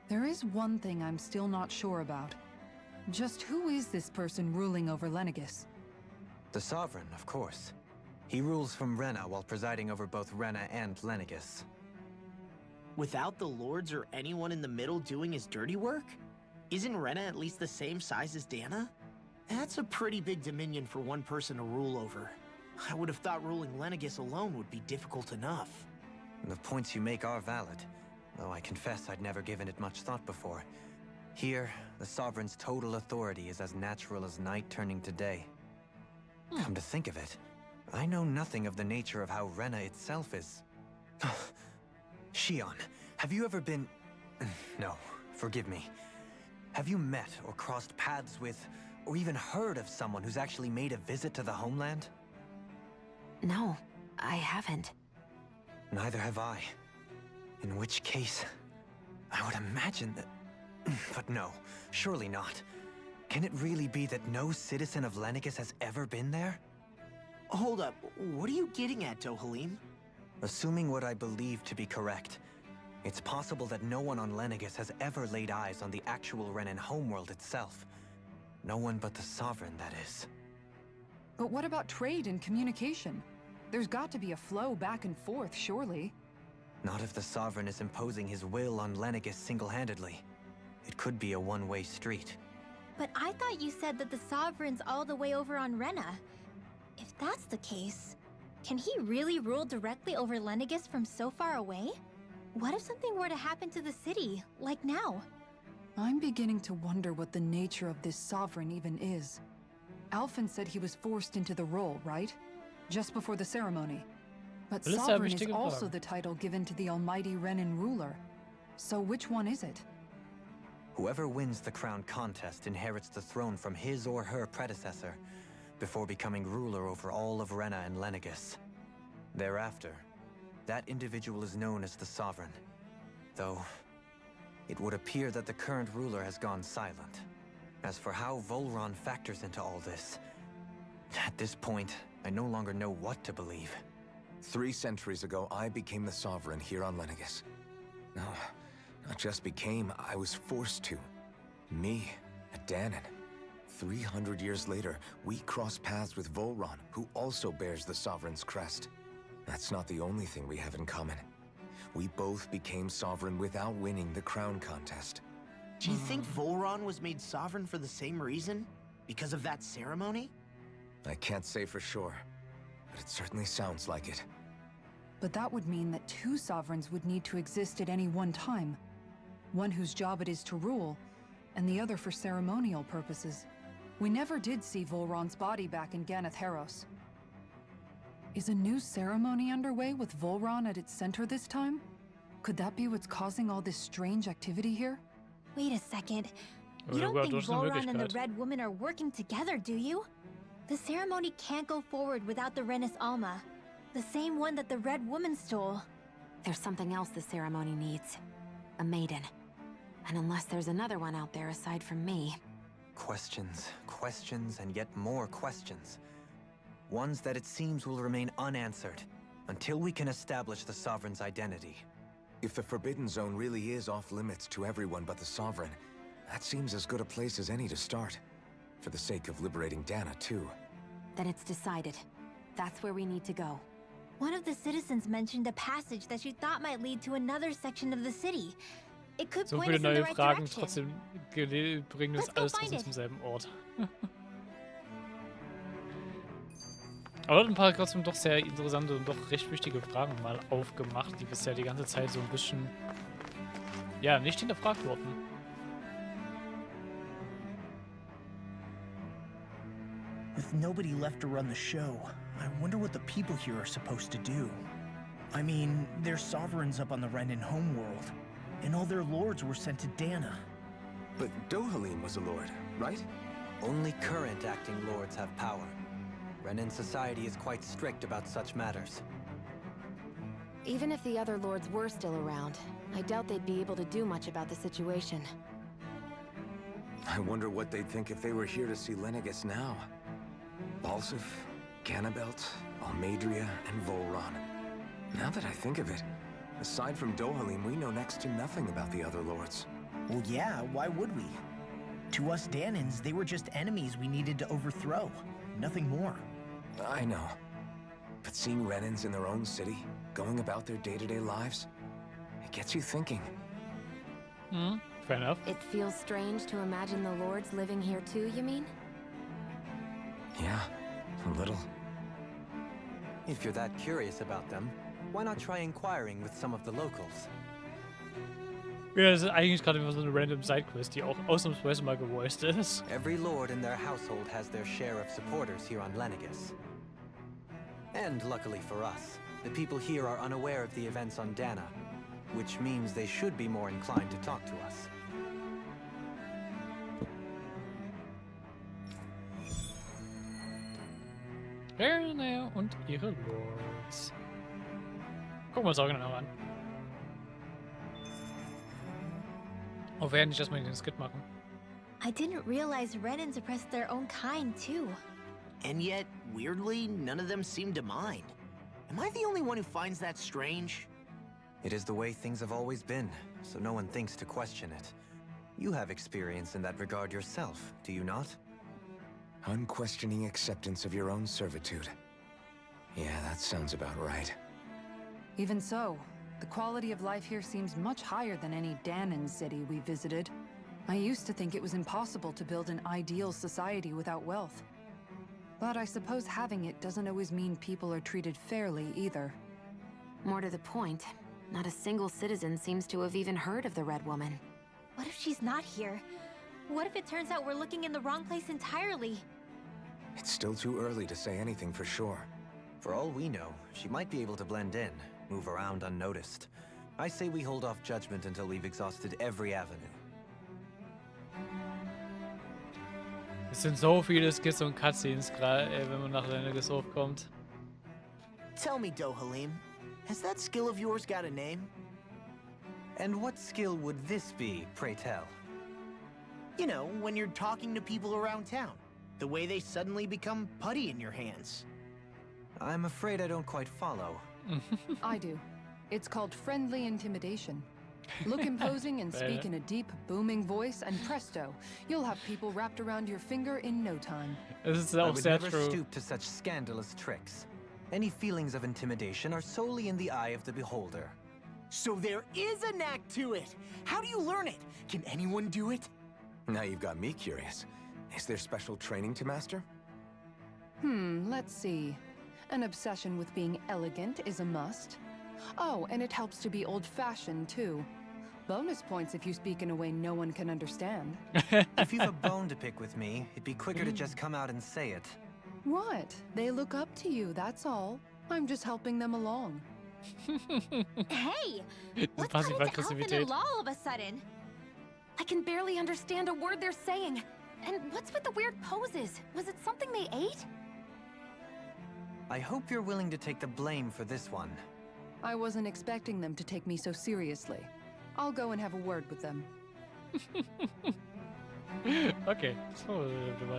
Speaker 2: There is one thing I'm still not sure about. Just who is this person ruling over Lenegis?
Speaker 6: The Sovereign, of course. He rules from Rena while presiding over both Rena and Lenegis.
Speaker 3: Without the lords or anyone in the middle doing his dirty work? Isn't Rena at least the same size as Dana? That's a pretty big dominion for one person to rule over. I would have thought ruling Lenegis alone would be difficult enough.
Speaker 6: The points you make are valid, though I confess I'd never given it much thought before. Here, the Sovereign's total authority is as natural as night turning to day. Come to think of it, I know nothing of the nature of how Rena itself is. Shion, have you ever been... No, forgive me. Have you met or crossed paths with, or even heard of someone who's actually made a visit to the homeland?
Speaker 7: No, I haven't.
Speaker 6: Neither have I. In which case, I would imagine that... But no, surely not. Can it really be that no citizen of Lenegis has ever been there?
Speaker 3: Hold up, what are you getting at, Dohalim?
Speaker 6: Assuming what I believe to be correct, it's possible that no one on Lenegis has ever laid eyes on the actual Renin homeworld itself. No one but the Sovereign, that is.
Speaker 2: But what about trade and communication? There's got to be a flow back and forth, surely.
Speaker 6: Not if the Sovereign is imposing his will on Lenegis single-handedly. It could be a one-way street.
Speaker 4: But I thought you said that the Sovereign's all the way over on Rena. If that's the case, can he really rule directly over Lenegis from so far away? What if something were to happen to the city, like now?
Speaker 2: I'm beginning to wonder what the nature of this Sovereign even is. Alphen said he was forced into the role, right? Just before the ceremony. But
Speaker 1: Das ist ja
Speaker 2: Sovereign is
Speaker 1: wichtige
Speaker 2: also
Speaker 1: Frage.
Speaker 2: the title given to the almighty Renin ruler. So which one is it?
Speaker 6: Whoever wins the crown contest inherits the throne from his or her predecessor, before becoming ruler over all of Rena and Lenegis. Thereafter, that individual is known as the Sovereign, though it would appear that the current ruler has gone silent. As for how Volron factors into all this, at this point, I no longer know what to believe.
Speaker 5: 3 centuries ago, I became the Sovereign here on Lenegis. No, not just became, I was forced to. Me, a Danon. 300 years later, we cross paths with Volron, who also bears the Sovereign's crest. That's not the only thing we have in common. We both became Sovereign without winning the crown contest.
Speaker 3: Do you think Volron was made sovereign for the same reason? Because of that ceremony?
Speaker 5: I can't say for sure, but it certainly sounds like it.
Speaker 2: But that would mean that 2 sovereigns would need to exist at any one time. One whose job it is to rule, and the other for ceremonial purposes. We never did see Volron's body back in Ganath Haros. Is a new ceremony underway with Volron at its center this time? Could that be what's causing all this strange activity here?
Speaker 4: Wait a second.
Speaker 1: Oh,
Speaker 4: You don't
Speaker 1: well,
Speaker 4: think
Speaker 1: das ist eine
Speaker 4: Volron and the
Speaker 1: Möglichkeit.
Speaker 4: Red Woman are working together, do you? The ceremony can't go forward without the Renis Alma, the same one that the Red Woman stole.
Speaker 7: There's something else the ceremony needs. A maiden. And unless there's another one out there aside from me...
Speaker 6: Questions, questions, and yet more questions. Ones that it seems will remain unanswered, until we can establish the Sovereign's identity.
Speaker 5: If the Forbidden Zone really is off limits to everyone but the Sovereign, that seems as good a place as any to start. For the sake of liberating Dana, too.
Speaker 7: Then it's decided. That's where we need to go.
Speaker 4: One of the citizens mentioned a passage that she thought might lead to another section of the city. It could
Speaker 1: So
Speaker 4: point
Speaker 1: viele
Speaker 4: us in the
Speaker 1: neue
Speaker 4: right
Speaker 1: Fragen,
Speaker 4: direction.
Speaker 1: trotzdem bringen uns
Speaker 4: Let's go
Speaker 1: alles
Speaker 4: find
Speaker 1: trotzdem
Speaker 4: it.
Speaker 1: zum selben Ort. Aber ein paar trotzdem doch sehr interessante und doch recht wichtige Fragen mal aufgemacht, die bisher die ganze Zeit so ein bisschen, ja, nicht hinterfragt wurden.
Speaker 3: With nobody left to run the show, I wonder what the people here are supposed to do. I mean, they're sovereigns up on the Renan homeworld, and all their lords were sent to Dana.
Speaker 5: But Dohalim was a lord, right?
Speaker 6: Only current acting lords have power. Renan society is quite strict about such matters.
Speaker 7: Even if the other lords were still around, I doubt they'd be able to do much about the situation.
Speaker 5: I wonder what they'd think if they were here to see Lenegis now. Balsif, Ganabelt, Almadria, and Volron. Now that I think of it, aside from Dohalim, we know next to nothing about the other lords.
Speaker 3: Well, yeah, why would we? To us Danans, they were just enemies we needed to overthrow. Nothing more.
Speaker 5: I know. But seeing Renans in their own city, going about their day-to-day lives, it gets you thinking.
Speaker 1: Fair enough.
Speaker 7: It feels strange to imagine the lords living here too, you mean?
Speaker 5: Yeah, a little.
Speaker 6: If you're that curious about them, why not try inquiring with some of the locals?
Speaker 1: Ja, das ist eigentlich gerade immer so eine random Sidequest, die auch ausnahmsweise mal gevoiced ist.
Speaker 6: Every lord in their household has their share of supporters here on Lenegis. And luckily for us, the people here are unaware of the events on Dana, which means they should be more inclined to talk to us.
Speaker 1: Gerne und ihre Lords. Gucken wir uns auch genau an. Oh, werden nicht erstmal den Skit machen.
Speaker 4: I didn't realize Renans oppressed their own kind, too.
Speaker 3: And yet, weirdly, none of them seem to mind. Am I the only one who finds that strange?
Speaker 6: It is the way things have always been, so no one thinks to question it. You have experience in that regard yourself, do you not?
Speaker 5: Unquestioning acceptance of your own servitude. Yeah, that sounds about right.
Speaker 2: Even so, the quality of life here seems much higher than any Danan city we visited. I used to think it was impossible to build an ideal society without wealth. But I suppose having it doesn't always mean people are treated fairly either.
Speaker 7: More to the point, not a single citizen seems to have even heard of the Red Woman.
Speaker 4: What if she's not here? What if it turns out we're looking in the wrong place entirely?
Speaker 5: It's still too early to say anything for sure.
Speaker 6: For all we know, she might be able to blend in, move around unnoticed. I say we hold off judgment until we've exhausted every avenue.
Speaker 1: Es sind so viele Skits und Cutscenes, gerade wenn man nach Lenegis kommt.
Speaker 3: Tell me, Dohalim, has that skill of yours got a name?
Speaker 6: And what skill would this be, pray tell?
Speaker 3: You know, when you're talking to people around town. The way they suddenly become putty in your hands.
Speaker 6: I'm afraid I don't quite follow.
Speaker 2: I do. It's called friendly intimidation. Look imposing and speak in a deep, booming voice, and presto, you'll have people wrapped around your finger in no time.
Speaker 1: Es ist
Speaker 6: I
Speaker 1: auch
Speaker 6: would
Speaker 1: sehr
Speaker 6: never
Speaker 1: true.
Speaker 6: stoop to such scandalous tricks. Any feelings of intimidation are solely in the eye of the beholder.
Speaker 3: So there is a knack to it! How do you learn it? Can anyone do it?
Speaker 5: Now you've got me curious. Is there special training to master?
Speaker 2: Let's see. An obsession with being elegant is a must. Oh, and it helps to be old-fashioned, too. Bonus points if you speak in a way no one can understand.
Speaker 6: If you've a bone to pick with me, it'd be quicker to just come out and say it.
Speaker 2: What? They look up to you, that's all. I'm just helping them along.
Speaker 4: Hey!
Speaker 1: Das
Speaker 4: What's got into Elfin
Speaker 1: Passiv-Aggressivität.
Speaker 4: and Law all of a sudden?
Speaker 7: I can barely understand a word they're saying. And what's with the weird poses? Was it something they ate?
Speaker 6: I hope you're willing to take the blame for this one.
Speaker 2: I wasn't expecting them to take me so seriously. I'll go and have a word with them.
Speaker 1: Okay, so,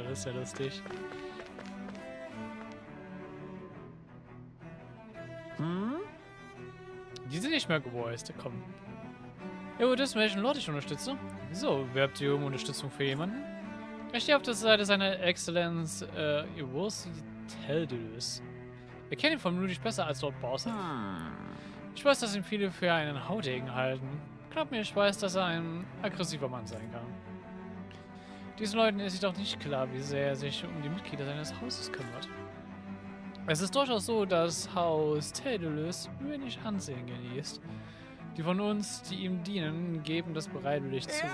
Speaker 1: das ist ja lustig. Die sind nicht mehr gevoiced, komm. Jo, das ist welchen Leute ich unterstütze. So, werbt ihr um Unterstützung für jemanden? Ich stehe auf der Seite seiner Exzellenz, Teil der Serie. Wir kennen ihn vermutlich besser als Lord Bowser. Ich weiß, dass ihn viele für einen Haudegen halten. Glaub mir, ich weiß, dass er ein aggressiver Mann sein kann. Diesen Leuten ist jedoch nicht klar, wie sehr er sich um die Mitglieder seines Hauses kümmert. Es ist durchaus so, dass Haus Teil der Serie wenig Ansehen genießt. Die von uns, die ihm dienen, geben das bereitwillig zu.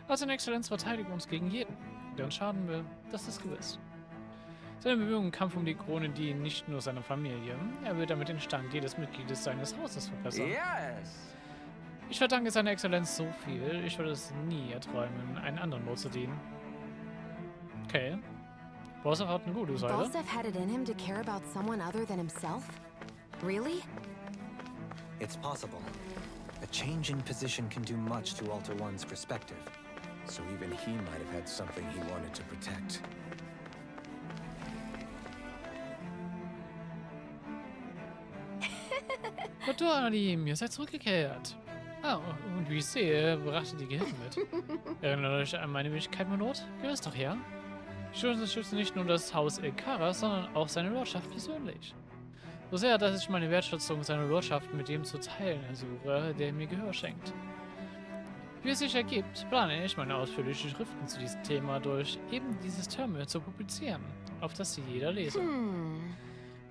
Speaker 1: Also seine Exzellenz verteidigt uns gegen jeden, der uns schaden will, das ist gewiss. Seine Bemühungen im Kampf um die Krone dienen nicht nur seiner Familie, er will damit den Stand jedes Mitgliedes seines Hauses verbessern. Ich verdanke seiner Exzellenz so viel, ich würde es nie erträumen, einen anderen Lord zu dienen. Okay. Bowser hat eine gute Seite.
Speaker 7: Bowser had it in him to care about someone other than himself? Really?
Speaker 6: It's possible. A change in position can do much to alter one's perspective.
Speaker 5: So even he might have had something he wanted to protect.
Speaker 1: Dr. Alim, ihr seid zurückgekehrt. Ah, und wie ich sehe, brachte die Gehilfen mit. Erinnert euch an meine Wenigkeit, mein Lord? Gewiss doch, ja? Ich unterstütze nicht nur das Haus Elkara, sondern auch seine Lordschaft persönlich. So sehr, dass ich meine Wertschätzung seiner Lordschaft mit dem zu teilen ersuche, der mir Gehör schenkt. Wie es sich ergibt, plane ich, meine ausführlichen Schriften zu diesem Thema durch eben dieses Terminal zu publizieren, auf das sie jeder lese.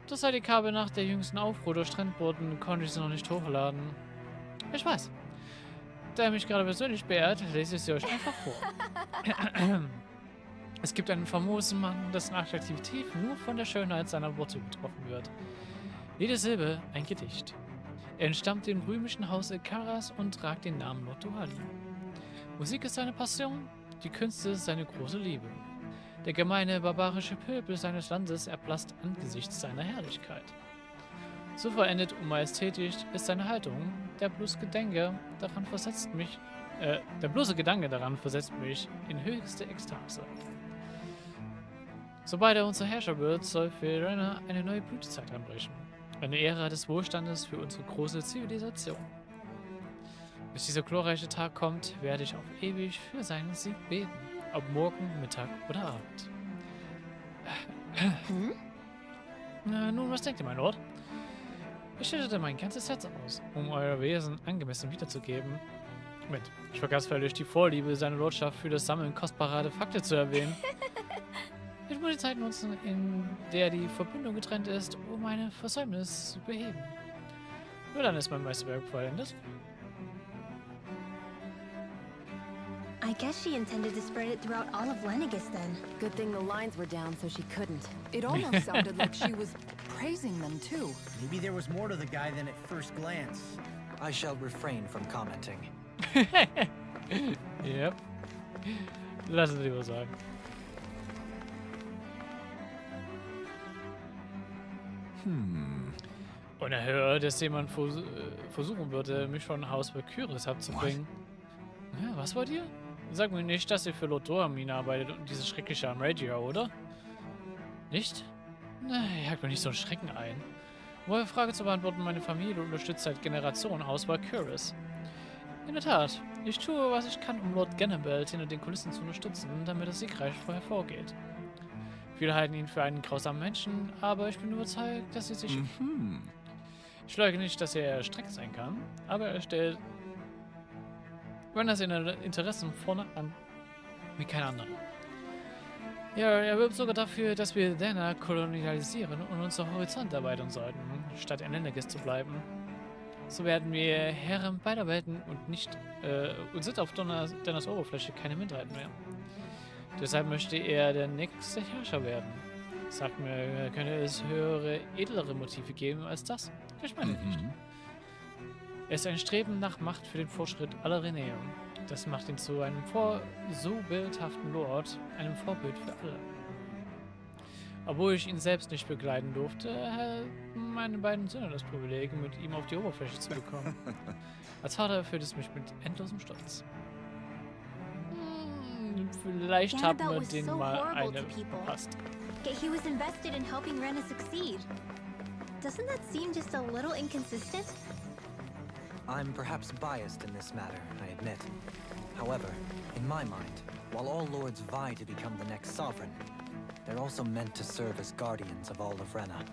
Speaker 1: Das seit ich habe nach der jüngsten Aufruhr durch Trendboten, konnte ich sie noch nicht hochladen. Ich weiß. Da er mich gerade persönlich beehrt, lese ich sie euch einfach vor. Es gibt einen famosen Mann, dessen Attraktivität nur von der Schönheit seiner Worte getroffen wird. Jede Silbe ein Gedicht. Er entstammt dem rühmischen Haus Elkaras und tragt den Namen Lord Duali. Musik ist seine Passion, die Künste ist seine große Liebe. Der gemeine, barbarische Pöbel seines Landes erblasst angesichts seiner Herrlichkeit. So vollendet und majestätisch ist seine Haltung, der bloße Gedanke daran versetzt mich in höchste Ekstase. Sobald er unser Herrscher wird, soll für Renner eine neue Blütezeit anbrechen. Eine Ära des Wohlstandes für unsere große Zivilisation. Bis dieser glorreiche Tag kommt, werde ich auf ewig für seinen Sieg beten. Ob morgen, Mittag oder Abend. Nun, was denkt ihr, mein Lord? Ich schüttete mein ganzes Herz aus, um euer Wesen angemessen wiederzugeben. Moment, ich vergaß völlig die Vorliebe seiner Lordschaft für das Sammeln kostbarer Artefakte zu erwähnen. Ich muss die Zeit nutzen, in der die Verbindung getrennt ist, um meine Versäumnis zu beheben. Nur dann ist mein Meisterwerk vollendet.
Speaker 4: I guess she intended to spread it throughout all of Lenegis then.
Speaker 7: Good thing the lines were down so she couldn't.
Speaker 2: It almost sounded like she was praising them too.
Speaker 3: Maybe there was more to the guy than at first glance.
Speaker 6: I shall refrain from commenting.
Speaker 1: Yep. Lass es lieber sagen. Unerhört, dass jemand versuchen würde, mich von Haus Valkyries abzubringen. Ja, was wollt ihr? Sag mir nicht, dass ihr für Lord Doramin arbeitet und diese schreckliche Amradia, oder? Nicht? Na, ihr hakt mir nicht so einen Schrecken ein. Um eure Frage zu beantworten, meine Familie unterstützt seit Generationen Haus Valkyries. In der Tat, ich tue, was ich kann, um Lord Gennebelt hinter den Kulissen zu unterstützen, damit er siegreich hervorgeht. Viele halten ihn für einen grausamen Menschen, aber ich bin überzeugt, dass sie sich... Ich leugne nicht, dass er streng sein kann, aber er stellt seine Interessen vorne an, wie kein anderer. Ja, er wirbt sogar dafür, dass wir Dana kolonialisieren und unseren Horizont erweitern sollten, statt in Lenegis zu bleiben. So werden wir Herren beider Welten und sind auf Donnas Oberfläche keine Minderheit mehr. Deshalb möchte er der nächste Herrscher werden. Sagt mir, könnte es höhere, edlere Motive geben als das? Ich meine nicht. Er ist ein Streben nach Macht für den Fortschritt aller Reneum. Das macht ihn zu einem so bildhaften Lord, einem Vorbild für alle. Obwohl ich ihn selbst nicht begleiten durfte, hatten meine beiden Söhne das Privileg, mit ihm auf die Oberfläche zu bekommen. Als Vater erfüllt es mich mit endlosem Stolz. Vielleicht haben wir den mal eine verpasst.
Speaker 4: Yet he was invested in helping Rena succeed. Doesn't that seem just a little inconsistent?
Speaker 6: I'm perhaps biased in this matter, I admit. However, in my mind, while all lords vie to become the next sovereign, they're also meant to serve as guardians of all of Rena.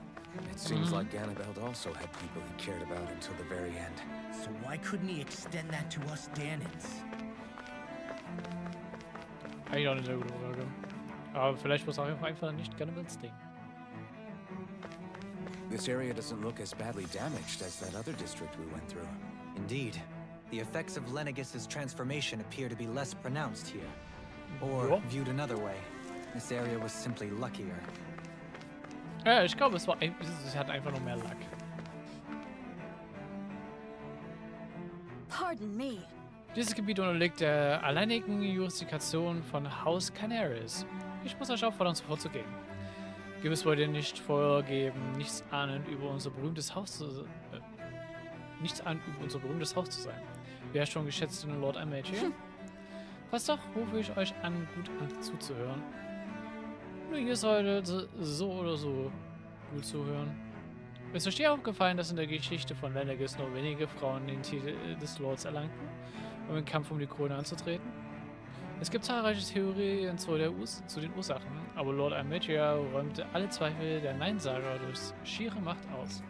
Speaker 5: It seems like Ganabeld also had people he cared about until the very end.
Speaker 3: So why couldn't he extend that to us Danans?
Speaker 1: Eigentlich auch eine sehr gute Frage. Aber vielleicht war es auch einfach nicht Ganabels Ding.
Speaker 5: This area doesn't look as badly damaged as that other district we went through.
Speaker 6: Indeed. The effects of Lenegis' transformation appear to be less pronounced here. Or, viewed another way, this area was simply luckier.
Speaker 1: Ja, ich glaube, es hat einfach nur mehr Lack.
Speaker 11: Pardon me.
Speaker 1: Dieses Gebiet unterliegt der alleinigen Jurisdiktion von Haus Canaris. Ich muss euch auffordern, sofort zu gehen. Gewiss wollt ihr nicht vorgeben, nichts ahnend über unser berühmtes Haus zu sein. Wer schon geschätzte Lord Amateur? Fast doch, rufe ich euch an, gut zuzuhören. Nur ihr solltet so oder so gut zuhören. Ist euch dir aufgefallen, dass in der Geschichte von Lenegis nur wenige Frauen den Titel des Lords erlangten, um im Kampf um die Krone anzutreten? Es gibt zahlreiche Theorien zu den Ursachen, aber Lord Amateur räumte alle Zweifel der Neinsager durch schiere Macht aus.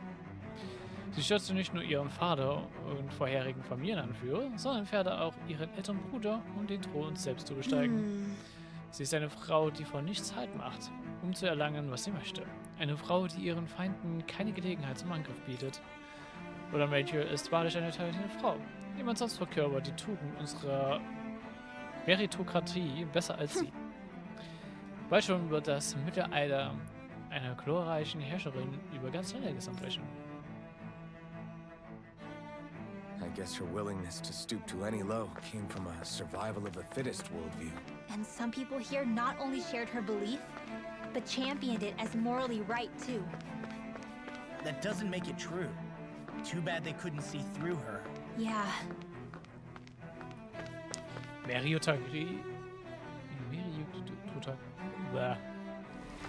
Speaker 1: Sie stürzte nicht nur ihren Vater und vorherigen Familienanführer, sondern fährte auch ihren älteren Bruder, um den Thron selbst zu besteigen. Sie ist eine Frau, die vor nichts Halt macht, um zu erlangen, was sie möchte. Eine Frau, die ihren Feinden keine Gelegenheit zum Angriff bietet. Lord Amateur ist wahrlich eine talentierte Frau. Niemand sonst verkörpert die Tugend unserer Meritokratie besser als sie. Bald schon wird das Mittelalter einer glorreichen Herrscherin über ganz Lenegis anbrechen.
Speaker 5: I guess her willingness to stoop to any low came from a survival of the fittest worldview.
Speaker 4: And some people here not only shared her belief, but championed it as morally right too.
Speaker 3: That doesn't make it true. Too bad they couldn't see through her.
Speaker 4: Yeah.
Speaker 1: Meritokratie.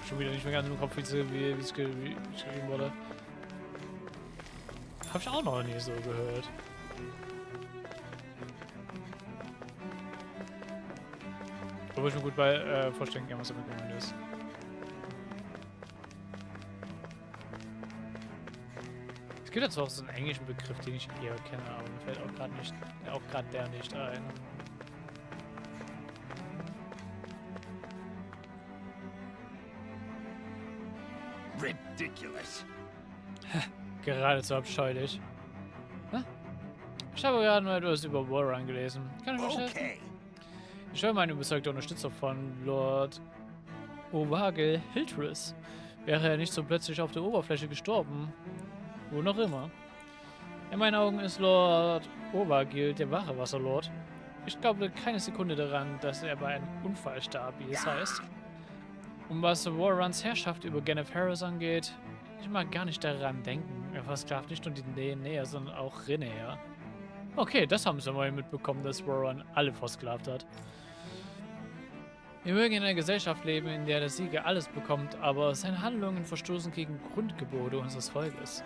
Speaker 1: Schon wieder nicht mehr ganz im Kopf, wie es geschrieben wurde. Hab ich auch noch nie so gehört. Aber ich mir gut bei vorstellen kann, was damit gemeint ist. Es gibt jetzt auch so einen englischen Begriff, den ich eher kenne, aber mir fällt auch gerade der nicht ein.
Speaker 9: Ridiculous.
Speaker 1: Geradezu abscheulich. Hä? Ich habe gerade nur etwas über Warren gelesen. Kann ich euch helfen? Ich höre meine überzeugte Unterstützer von Lord Ovagel Hildris. Wäre er nicht so plötzlich auf der Oberfläche gestorben. Wo noch immer. In meinen Augen ist Lord Ovagil der wahre Wasserlord. Ich glaube keine Sekunde daran, dass er bei einem Unfall starb, wie es heißt. Und was Warruns Herrschaft über Ganef Harris angeht, ich mag gar nicht daran denken. Er versklavt nicht nur die Nähe, sondern auch Renäer. Okay, das haben sie mal mitbekommen, dass Warrun alle versklavt hat. Wir mögen in einer Gesellschaft leben, in der der Sieger alles bekommt, aber seine Handlungen verstoßen gegen Grundgebote unseres Volkes.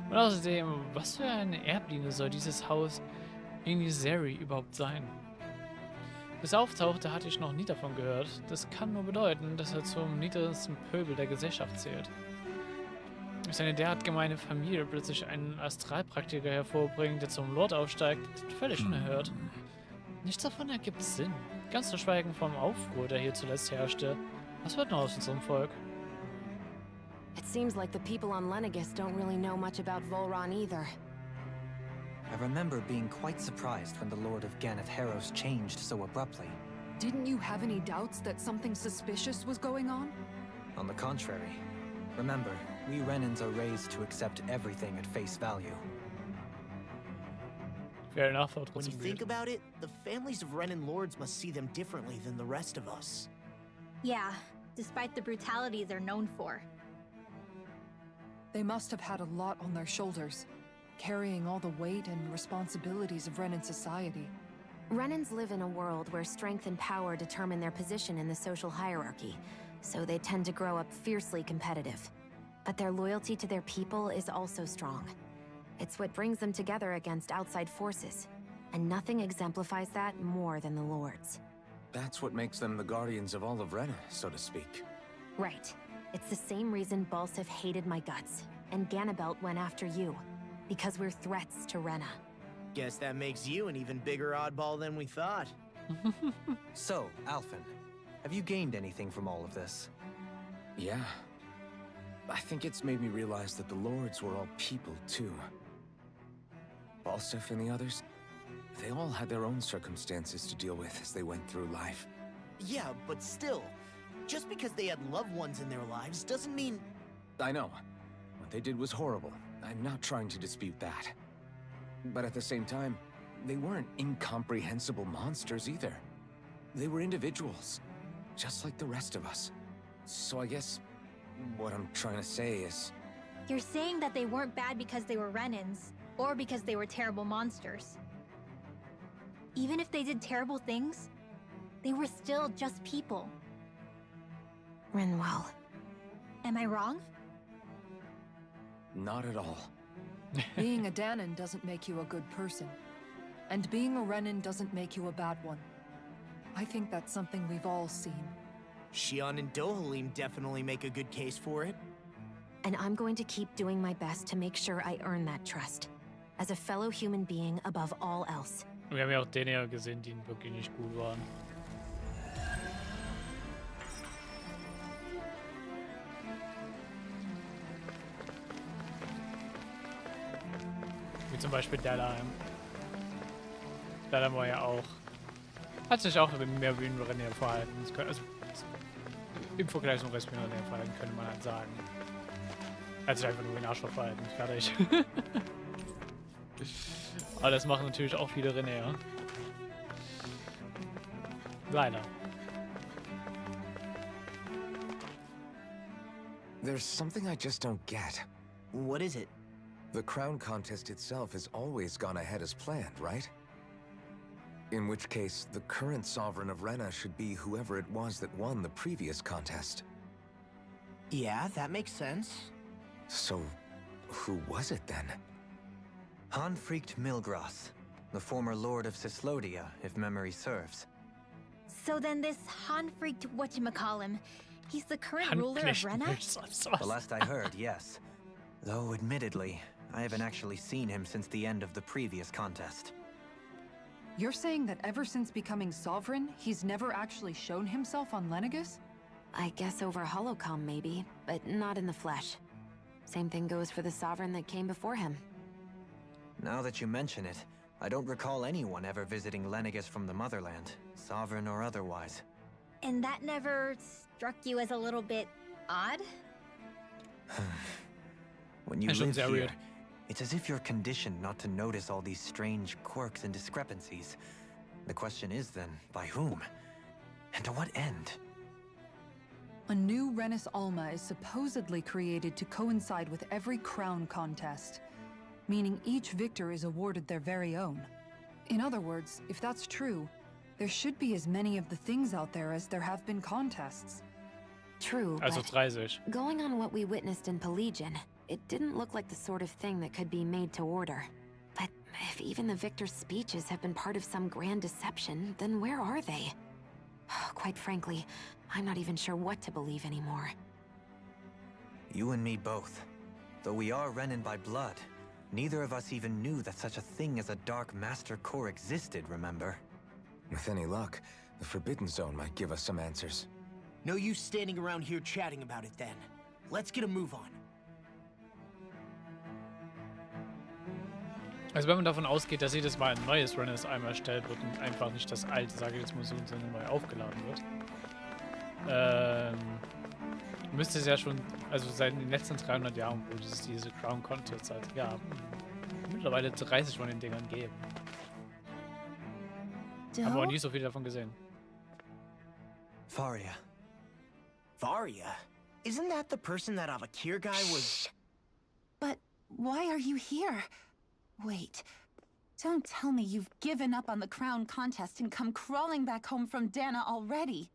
Speaker 1: Und außerdem, was für eine Erblinie soll dieses Haus NG Serie überhaupt sein? Bis er auftauchte, hatte ich noch nie davon gehört. Das kann nur bedeuten, dass er zum niedrigsten Pöbel der Gesellschaft zählt. Dass eine derart gemeine Familie plötzlich einen Astralpraktiker hervorbringt, der zum Lord aufsteigt, ist völlig unerhört. Nichts davon ergibt Sinn. Ganz zu schweigen vom Aufruhr, der hier zuletzt herrschte. Was wird noch aus unserem Volk?
Speaker 7: It seems like the people on Lenegis don't really know much about Volron either.
Speaker 6: I remember being quite surprised when the Lord of Ganeth Harros changed so abruptly.
Speaker 2: Didn't you have any doubts that something suspicious was going on?
Speaker 6: On the contrary. Remember, we Renans are raised to accept everything at face value.
Speaker 1: Fair enough, aber
Speaker 3: When you
Speaker 1: trotzdem
Speaker 3: think
Speaker 1: weird.
Speaker 3: about it, the families of Renan lords must see them differently than the rest of us.
Speaker 4: Yeah, despite the brutality they're known for.
Speaker 2: They must have had a lot on their shoulders, carrying all the weight and responsibilities of Renan society.
Speaker 7: Renans live in a world where strength and power determine their position in the social hierarchy, so they tend to grow up fiercely competitive. But their loyalty to their people is also strong. It's what brings them together against outside forces. and nothing exemplifies that more than the Lords.
Speaker 5: That's what makes them the guardians of all of Rena, so to speak.
Speaker 7: Right. It's the same reason Balsif hated my guts, and Ganabelt went after you. Because we're threats to Rena.
Speaker 3: Guess that makes you an even bigger oddball than we thought.
Speaker 6: So, Alphen, have you gained anything from all of this?
Speaker 5: Yeah. I think it's made me realize that the Lords were all people, too. Balsif and the others, they all had their own circumstances to deal with as they went through life.
Speaker 3: Yeah, but still, just because they had loved ones in their lives doesn't mean...
Speaker 5: I know. What they did was horrible. I'm not trying to dispute that. But at the same time, they weren't incomprehensible monsters either. They were individuals, just like the rest of us. So I guess what I'm trying to say is...
Speaker 4: You're saying that they weren't bad because they were Renans, or because they were terrible monsters. Even if they did terrible things, they were still just people.
Speaker 7: Rinwell.
Speaker 4: Am I wrong?
Speaker 5: Not at all.
Speaker 2: Being a Danon doesn't make you a good person. And being a Renan doesn't make you a bad one. I think that's something we've all seen.
Speaker 3: Xion and Dohalim definitely make a good case for it.
Speaker 7: And I'm going to keep doing my best to make sure I earn that trust. As a fellow human being above all else.
Speaker 1: Wir haben ja auch den ja gesehen, die wirklich nicht gut waren. Wie zum Beispiel Dalheim. Dalheim war ja auch... Hat sich auch mehr wie ein René verhalten. Also, im Vergleich zum Rest wie ein René verhalten, könnte man halt sagen. Er hat sich einfach nur wie ein Arschloch verhalten. Fertig. Aber das machen natürlich auch viele René, ja. Leider.
Speaker 5: There's something I just don't get.
Speaker 3: What is it?
Speaker 5: The crown contest itself has always gone ahead as planned, right? In which case, the current sovereign of Rena should be whoever it was that won the previous contest.
Speaker 3: Yeah, that makes sense.
Speaker 5: So, who was it then?
Speaker 6: Hanfried Milgras, the former lord of Cislodia, if memory serves.
Speaker 4: So then this Hanfried whatchamacallem, he's the current ruler of Rena?
Speaker 6: The last I heard, yes. Though, admittedly, I haven't actually seen him since the end of the previous contest.
Speaker 2: You're saying that ever since becoming sovereign, he's never actually shown himself on Lenegis?
Speaker 7: I guess over holocom maybe, but not in the flesh. Same thing goes for the sovereign that came before him.
Speaker 6: Now that you mention it, I don't recall anyone ever visiting Lenegis from the motherland, sovereign or otherwise.
Speaker 4: And that never struck you as a little bit odd?
Speaker 6: When you live here, it's as if you're conditioned not to notice all these strange quirks and discrepancies. The question is then, by whom? And to what end?
Speaker 2: A new Renis Alma is supposedly created to coincide with every crown contest, meaning each victor is awarded their very own. In other words, if that's true, there should be as many of the things out there as there have been contests.
Speaker 7: True,
Speaker 1: Also
Speaker 7: but
Speaker 1: 30.
Speaker 7: going on what we witnessed in Pelagian, it didn't look like the sort of thing that could be made to order. But if even the victor's speeches have been part of some grand deception, then where are they? Quite frankly, I'm not even sure what to believe anymore.
Speaker 6: You and me both. Though we are Renan by blood, neither of us even knew that such a thing as a Dark Master Corps existed, remember?
Speaker 5: With any luck, the Forbidden Zone might give us some answers.
Speaker 3: No use standing around here chatting about it then. Let's get a move on.
Speaker 1: Also wenn man davon ausgeht, dass jedes Mal ein neues Runners einmal erstellt wird und einfach nicht das alte, sage ich jetzt mal so, sondern neu aufgeladen wird, müsste es ja schon, also seit den letzten 300 Jahren, wo es diese Crown Contest halt gab, mittlerweile 30 von den Dingern geben. Haben wir auch nie so viel davon gesehen.
Speaker 6: Faria.
Speaker 3: Varia? Isn't that the person that Avakir guy was...
Speaker 12: But why are you here? Wait, don't tell me you've given up on the crown contest and come crawling back home from Dana already.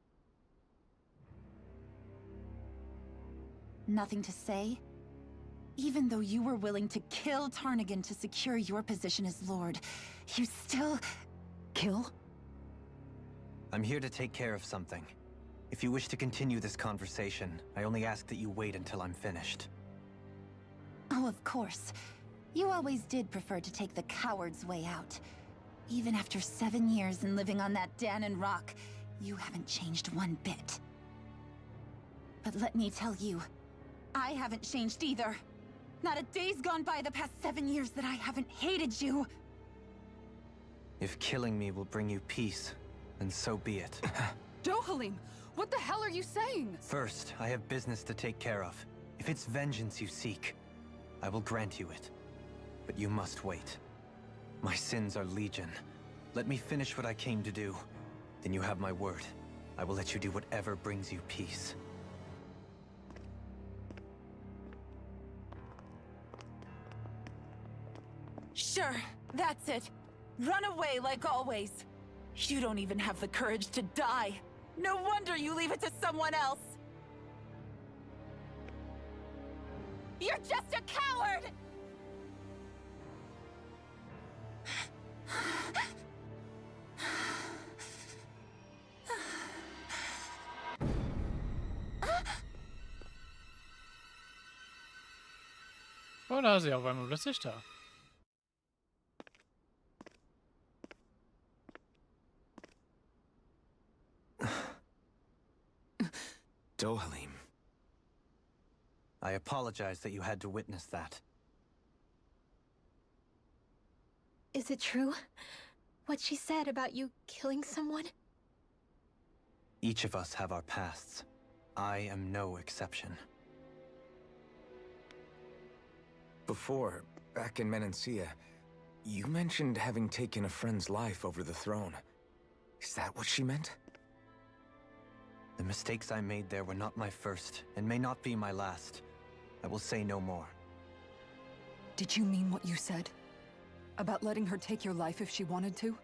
Speaker 12: Nothing to say? Even though you were willing to kill Tarnigan to secure your position as Lord, you still...
Speaker 2: Kill?
Speaker 6: I'm here to take care of something. If you wish to continue this conversation, I only ask that you wait until I'm finished.
Speaker 12: Oh, of course. You always did prefer to take the coward's way out. Even after 7 years and living on that Danon rock, you haven't changed one bit. But let me tell you, I haven't changed either. Not a day's gone by the past 7 years that I haven't hated you.
Speaker 6: If killing me will bring you peace, then so be it.
Speaker 2: Dohalim, what the hell are you saying?
Speaker 6: First, I have business to take care of. If it's vengeance you seek, I will grant you it. But you must wait. My sins are legion. Let me finish what I came to do. Then you have my word. I will let you do whatever brings you peace.
Speaker 12: Sure, that's it. Run away like always. You don't even have the courage to die. No wonder you leave it to someone else. You're just a coward!
Speaker 1: Und da ist sie auf einmal plötzlich da.
Speaker 5: Dohalim.
Speaker 6: I apologize that you had to witness that.
Speaker 4: Is it true? What she said about you killing someone?
Speaker 6: Each of us have our pasts. I am no exception.
Speaker 5: Before, back in Menancia, you mentioned having taken a friend's life over the throne. Is that what she meant?
Speaker 6: The mistakes I made there were not my first, and may not be my last. I will say no more.
Speaker 2: Did you mean what you said? About letting her take your life if she wanted to?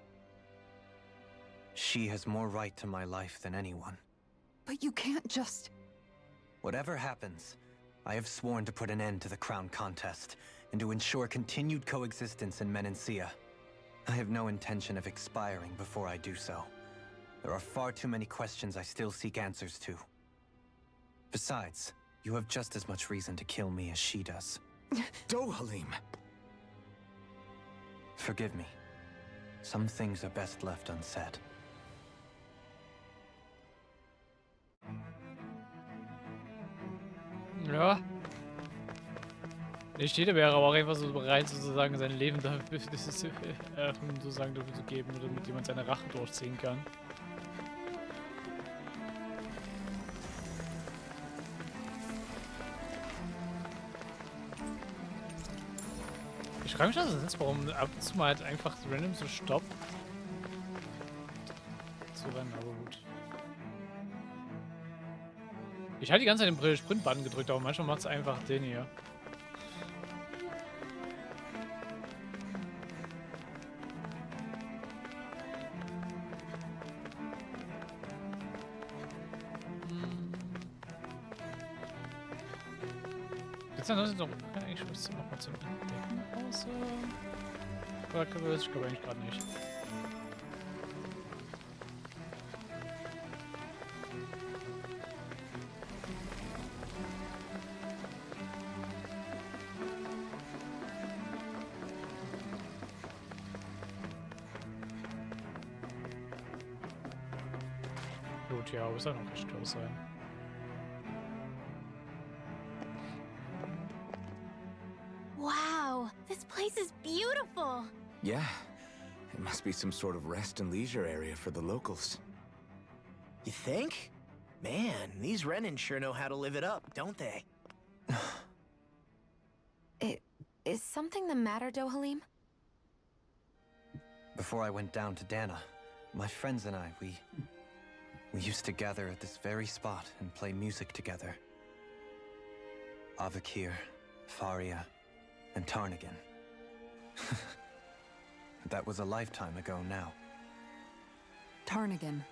Speaker 6: She has more right to my life than anyone.
Speaker 2: But you can't just...
Speaker 6: Whatever happens, I have sworn to put an end to the crown contest, and to ensure continued coexistence in Menancia. I have no intention of expiring before I do so. There are far too many questions I still seek answers to. Besides, you have just as much reason to kill me as she does.
Speaker 5: Dohalim!
Speaker 6: Forgive me. Some things are best left unsaid.
Speaker 1: Ja. Nicht jeder wäre aber auch einfach so bereit, sozusagen sein Leben dafür, sozusagen dafür zu geben, damit jemand seine Rache durchziehen kann. Ich frage mich also jetzt, warum ab und zu mal halt einfach random so stoppt. Zu rennen, aber gut. Ich halte die ganze Zeit den Sprint-Button gedrückt, aber manchmal macht es einfach den hier. Jetzt noch eigentlich was noch mal zum Entdecken außer. Oder ich glaube eigentlich gerade nicht. Gut, ja, aber es soll noch recht close sein.
Speaker 4: Wow, this place is beautiful.
Speaker 5: Yeah. It must be some sort of rest and leisure area for the locals.
Speaker 3: You think? Man, these Renans sure know how to live it up, don't they?
Speaker 7: Is something the matter, Dohalim?
Speaker 6: Before I went down to Dana, my friends and I, we used to gather at this very spot and play music together. Avakir, Faria, and Tarnigan. That was a lifetime ago now.
Speaker 2: Tarnigan.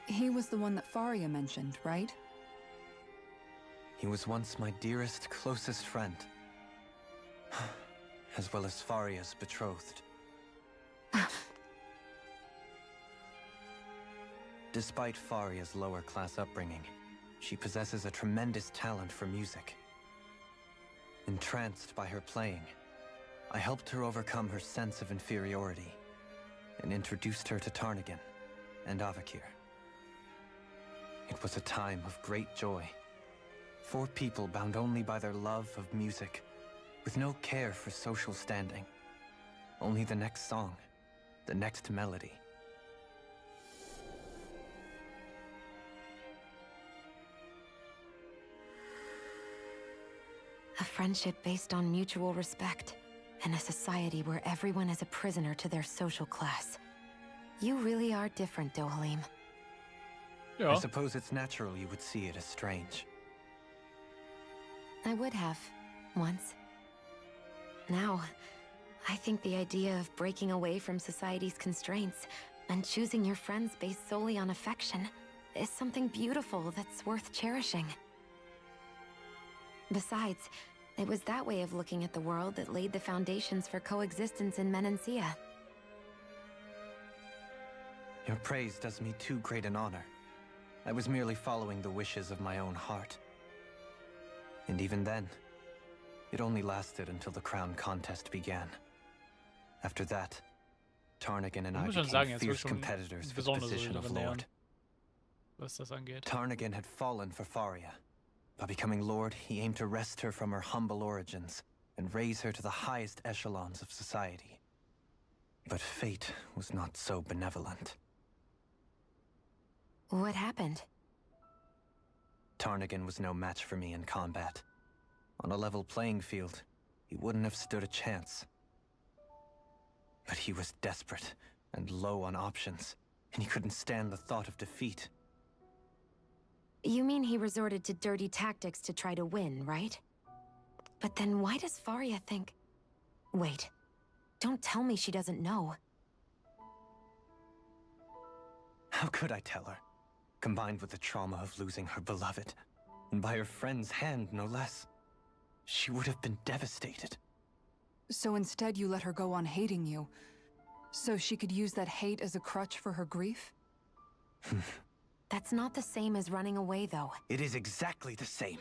Speaker 2: He was the one that Faria mentioned, right?
Speaker 6: He was once my dearest, closest friend. As well as Faria's betrothed. Despite Faria's lower-class upbringing, she possesses a tremendous talent for music. Entranced by her playing, I helped her overcome her sense of inferiority and introduced her to Tarnagin and Avakir. It was a time of great joy. 4 people bound only by their love of music, with no care for social standing. Only the next song, the next melody.
Speaker 7: A friendship based on mutual respect, and a society where everyone is a prisoner to their social class. You really are different, Dohalim.
Speaker 6: I suppose it's natural you would see it as strange.
Speaker 7: I would have, once. Now, I think the idea of breaking away from society's constraints and choosing your friends based solely on affection is something beautiful that's worth cherishing. Besides, it was that way of looking at the world that laid the foundations for coexistence in Menancia.
Speaker 6: Your praise does me too great an honor. I was merely following the wishes of my own heart. And even then, it only lasted until the crown contest began. After that, Tarnagin and I became fierce competitors for the position of Lord.
Speaker 1: Was das angeht.
Speaker 6: Tarnagin had fallen for Faria. By becoming Lord, he aimed to wrest her from her humble origins and raise her to the highest echelons of society. But fate was not so benevolent.
Speaker 7: What happened?
Speaker 6: Tarnagin was no match for me in combat. On a level playing field, he wouldn't have stood a chance. But he was desperate and low on options, and he couldn't stand the thought of defeat.
Speaker 7: You mean he resorted to dirty tactics to try to win, right? But then why does Faria think... Wait, don't tell me she doesn't know.
Speaker 6: How could I tell her? Combined with the trauma of losing her beloved, and by her friend's hand, no less, she would have been devastated.
Speaker 2: So instead you let her go on hating you, so she could use that hate as a crutch for her grief?
Speaker 7: That's not the same as running away, though.
Speaker 6: It is exactly the same.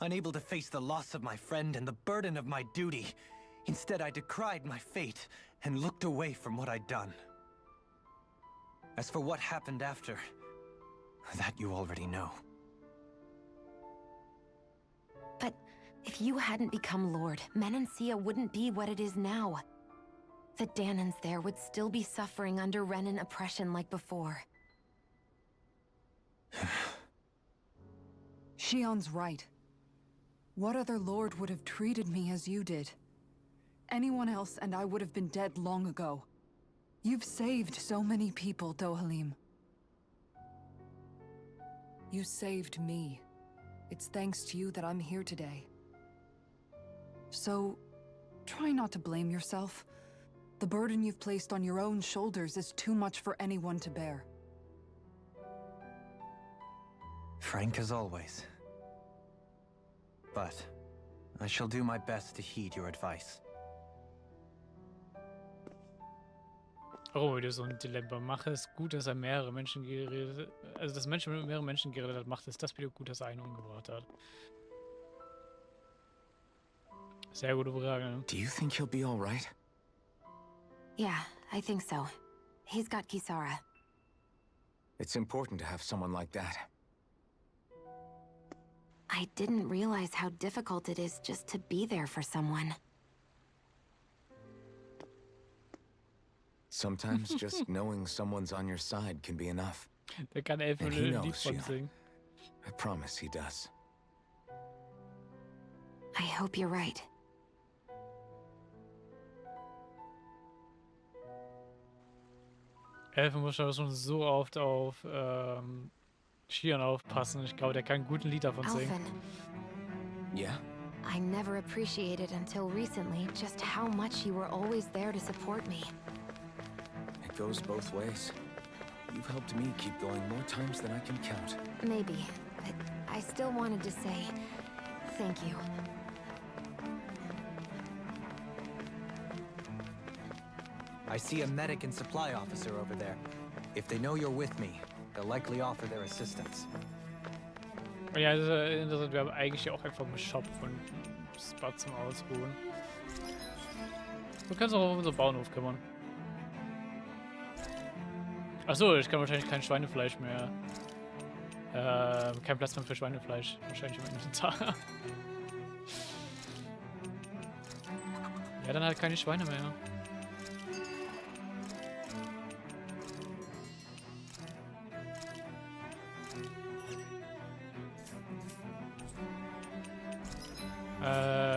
Speaker 6: Unable to face the loss of my friend and the burden of my duty, instead I decried my fate and looked away from what I'd done. As for what happened after, that you already know.
Speaker 7: But if you hadn't become Lord, Menancia wouldn't be what it is now. The Danans there would still be suffering under Renan oppression like before.
Speaker 2: Shion's right. What other lord would have treated me as you did? Anyone else and I would have been dead long ago. You've saved so many people, Dohalim. You saved me. It's thanks to you that I'm here today. So, try not to blame yourself. The burden you've placed on your own shoulders is too much for anyone to bear.
Speaker 6: Frank as always. But I shall do my best to heed your advice.
Speaker 1: Oh, wieder so ein Dilemma. Mache es gut, dass er mehrere Menschen geredet hat. Also, dass Menschen mit mehreren Menschen geredet hat, macht es das wieder gut, dass er einen umgebracht hat. Sehr gute Frage, ne?
Speaker 5: Do you think he'll be all right?
Speaker 7: Yeah, I think so. He's got Kisara.
Speaker 5: It's important to have someone like that.
Speaker 7: I didn't realize how difficult it is just to be there for someone.
Speaker 5: Sometimes just knowing someone's on your side can be enough.
Speaker 1: Der kann Elfen
Speaker 5: And
Speaker 1: und
Speaker 5: he
Speaker 1: ein Lied
Speaker 5: knows,
Speaker 1: von
Speaker 5: Shion.
Speaker 1: singen.
Speaker 5: I promise he does.
Speaker 7: I hope you're right.
Speaker 1: Elfen muss aber schon so oft auf Shion aufpassen. Ich glaube, der kann gut ein Lied davon singen.
Speaker 7: Alphen,
Speaker 5: Yeah?
Speaker 7: I never appreciated until recently just how much you were always there to support me.
Speaker 5: It goes both ways. You've helped me keep going more times than I can count.
Speaker 7: Maybe, but I still wanted to say thank you.
Speaker 6: I see a medic and supply officer over there. If they know you're with me, they'll likely offer their assistance.
Speaker 1: Ja, das ist interessant. Wir haben eigentlich auch einfach einen Shop und Spot zum Ausruhen. Du kannst auch auf unseren Bauernhof kümmern. Achso, ich kann wahrscheinlich kein Schweinefleisch mehr. Kein Platz mehr für Schweinefleisch. Wahrscheinlich im Inventar. Ja, dann halt keine Schweine mehr.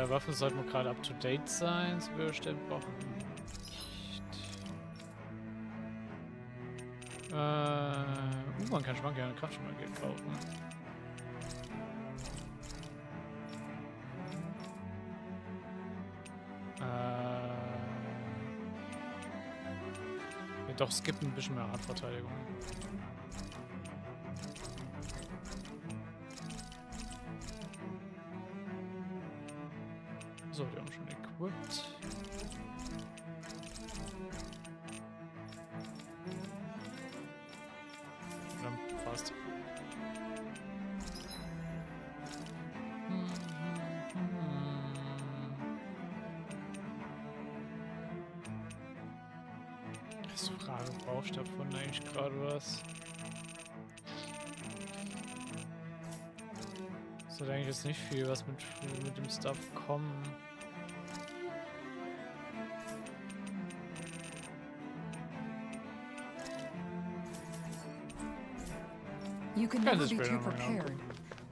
Speaker 1: Waffen sollten wir gerade up to date sein, so wir bestimmt brauchen nicht. Man kann schon gerne Kraft schon mal Geld kaufen. Ja, doch, es gibt ein bisschen mehr Artverteidigung. So, die haben schon equipped. Dann passt. Das ist die Frage, brauchst du davon eigentlich gerade was? Das hat eigentlich jetzt nicht viel, was mit dem Stuff kommen.
Speaker 2: You could never be too prepared.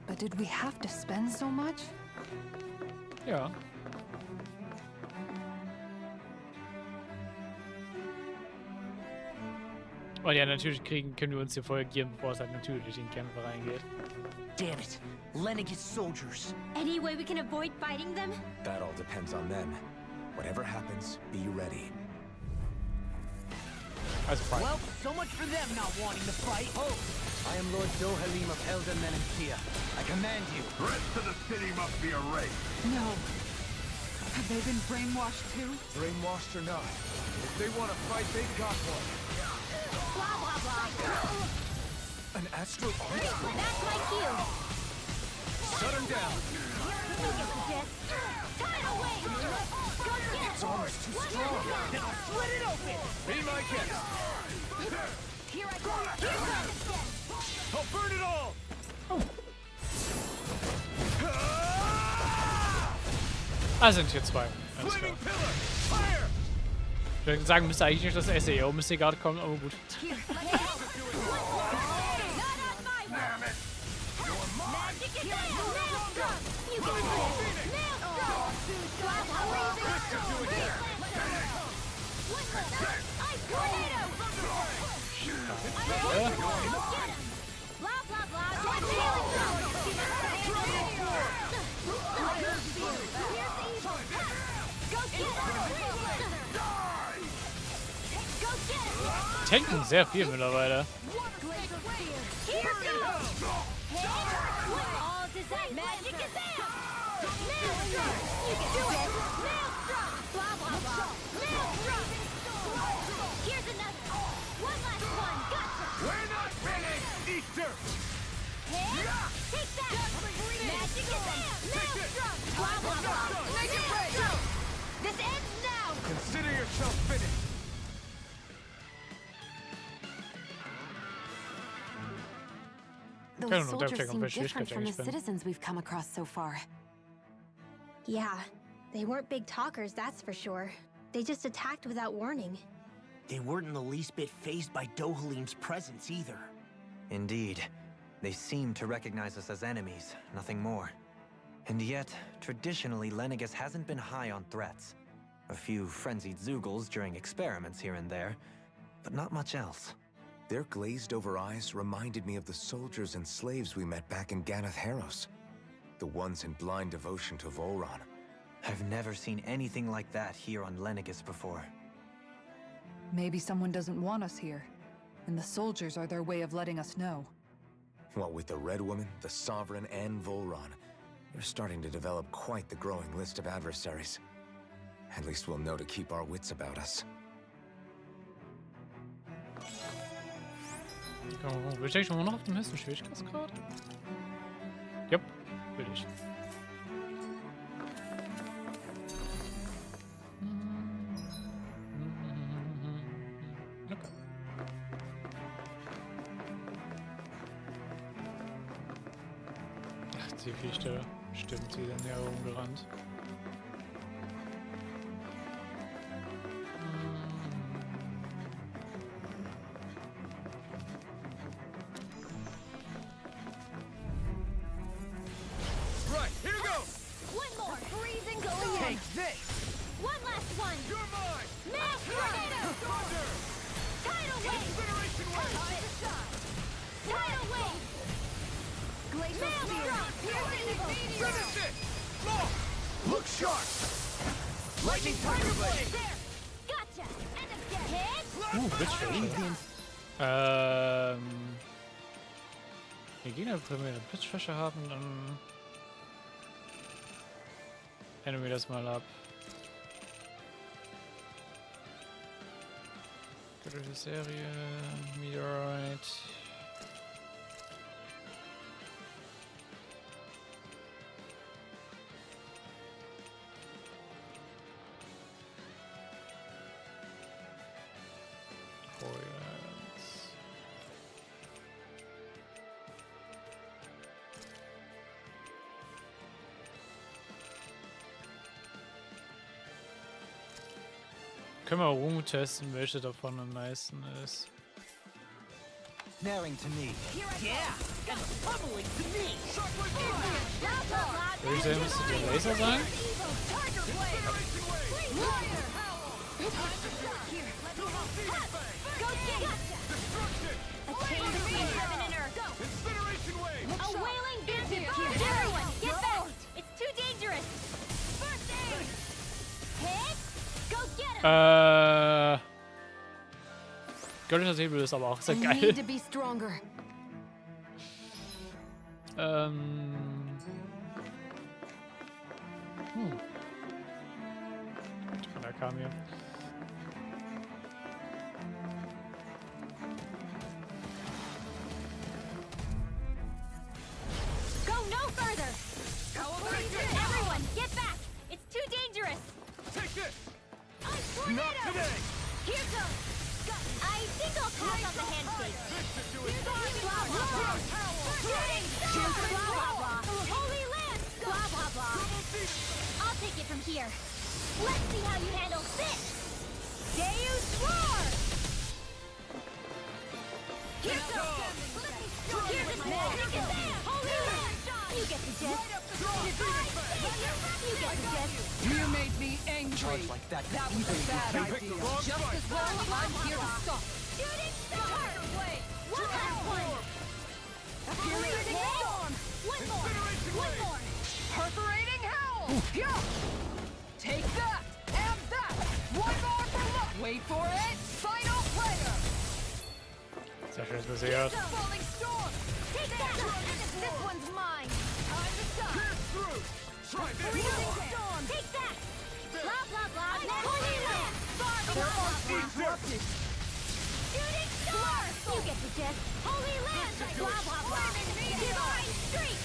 Speaker 2: But did we have to spend so much?
Speaker 1: Ja. Und ja, natürlich können wir uns hier vorher gieren, bevor es halt natürlich in Kämpfe reingeht.
Speaker 3: Damn it. Lennigus soldiers.
Speaker 4: Any way we can avoid fighting them?
Speaker 5: That all depends on them. Whatever happens, be ready.
Speaker 3: Well, so much for them not wanting to fight.
Speaker 6: Oh! I am Lord Dohalim of Elden Menencia. I command you.
Speaker 9: The rest of the city must be erased.
Speaker 2: No. Have they been brainwashed too?
Speaker 5: Brainwashed or not, if they want to fight, they've got one.
Speaker 4: Blah, blah, blah.
Speaker 5: An astral army?
Speaker 4: That's my cue.
Speaker 5: Shut him down.
Speaker 4: You'll get the gist. Tidal wave. Go get it.
Speaker 5: His armor's too strong.
Speaker 3: Then I'll split it open.
Speaker 5: Be my guest.
Speaker 4: Here I go.
Speaker 5: I'll burn it all.
Speaker 1: Ah, sind hier zwei. Alles klar. Ich würde sagen, müsste eigentlich nicht das SEO müsste gerade kommen, aber gut. Tanken sehr viel mittlerweile.
Speaker 5: Consider yourself finished.
Speaker 7: Those soldiers seem different from the citizens we've come across so far.
Speaker 4: Yeah, they weren't big talkers, that's for sure. They just attacked without warning.
Speaker 3: They weren't in the least bit fazed by Dohalim's presence either.
Speaker 6: Indeed. They seem to recognize us as enemies, nothing more. And yet, traditionally, Lennigus hasn't been high on threats. A few frenzied Zoogles during experiments here and there, but not much else.
Speaker 5: Their glazed-over eyes reminded me of the soldiers and slaves we met back in Ganath Harros. The ones in blind devotion to Volron.
Speaker 6: I've never seen anything like that here on Lennigus before.
Speaker 2: Maybe someone doesn't want us here, and the soldiers are their way of letting us know.
Speaker 5: What with the Red Woman, the Sovereign, and Volron, we're starting to develop quite the growing list of adversaries. At least we'll know to keep our wits about us.
Speaker 1: Will ich eigentlich immer noch auf dem höchsten Schwierigkeitsgrad? Jupp, will ich. Okay. Ach, die Viecher. Stimmt, die sind ja rumgerannt. Die Gegner können wir eine Blitzschwäche haben, dann ändern wir das mal ab. Teil der Serie, Meteorite. Können wir rumtesten, welche davon am meisten ist.
Speaker 3: Naring to me. Yeah, and pummeling to me.
Speaker 1: Würde ich sagen, müsste der Laser sein? Göttlicher Säbel ist aber auch sehr geil. Da kam hier.
Speaker 4: Go no further. Everyone, get back. It's too dangerous.
Speaker 9: Take this.
Speaker 4: Not today. Here goes. I think I'll pass on the handshake. Blah, blah, blah. Blah, blah, blah. Holy land. Blah, blah, blah. I'll take it from here. Let's see how you handle this. Deus Roar. Here goes. Here's the magic is there. Holy land. You get the gist. You get the gist.
Speaker 2: You made me angry.
Speaker 3: Like that
Speaker 2: was a bad idea. Just as well, I'm here to stop.
Speaker 4: Shooting star. One last one.
Speaker 2: Perforating storm.
Speaker 4: One more.
Speaker 2: Perforating hell. Yeah. Take that and that. One more for luck. Wait for it. Final player.
Speaker 1: Sehr schön besiegt.
Speaker 2: Falling storm.
Speaker 4: Take that. This one's mine.
Speaker 2: Time to shine.
Speaker 4: Freezing storm. Take that. Blah blah blah. Holy land.
Speaker 2: Interrupted.
Speaker 4: Shooting star. You get the gist. Holy land. Blah blah blah. Divine streak.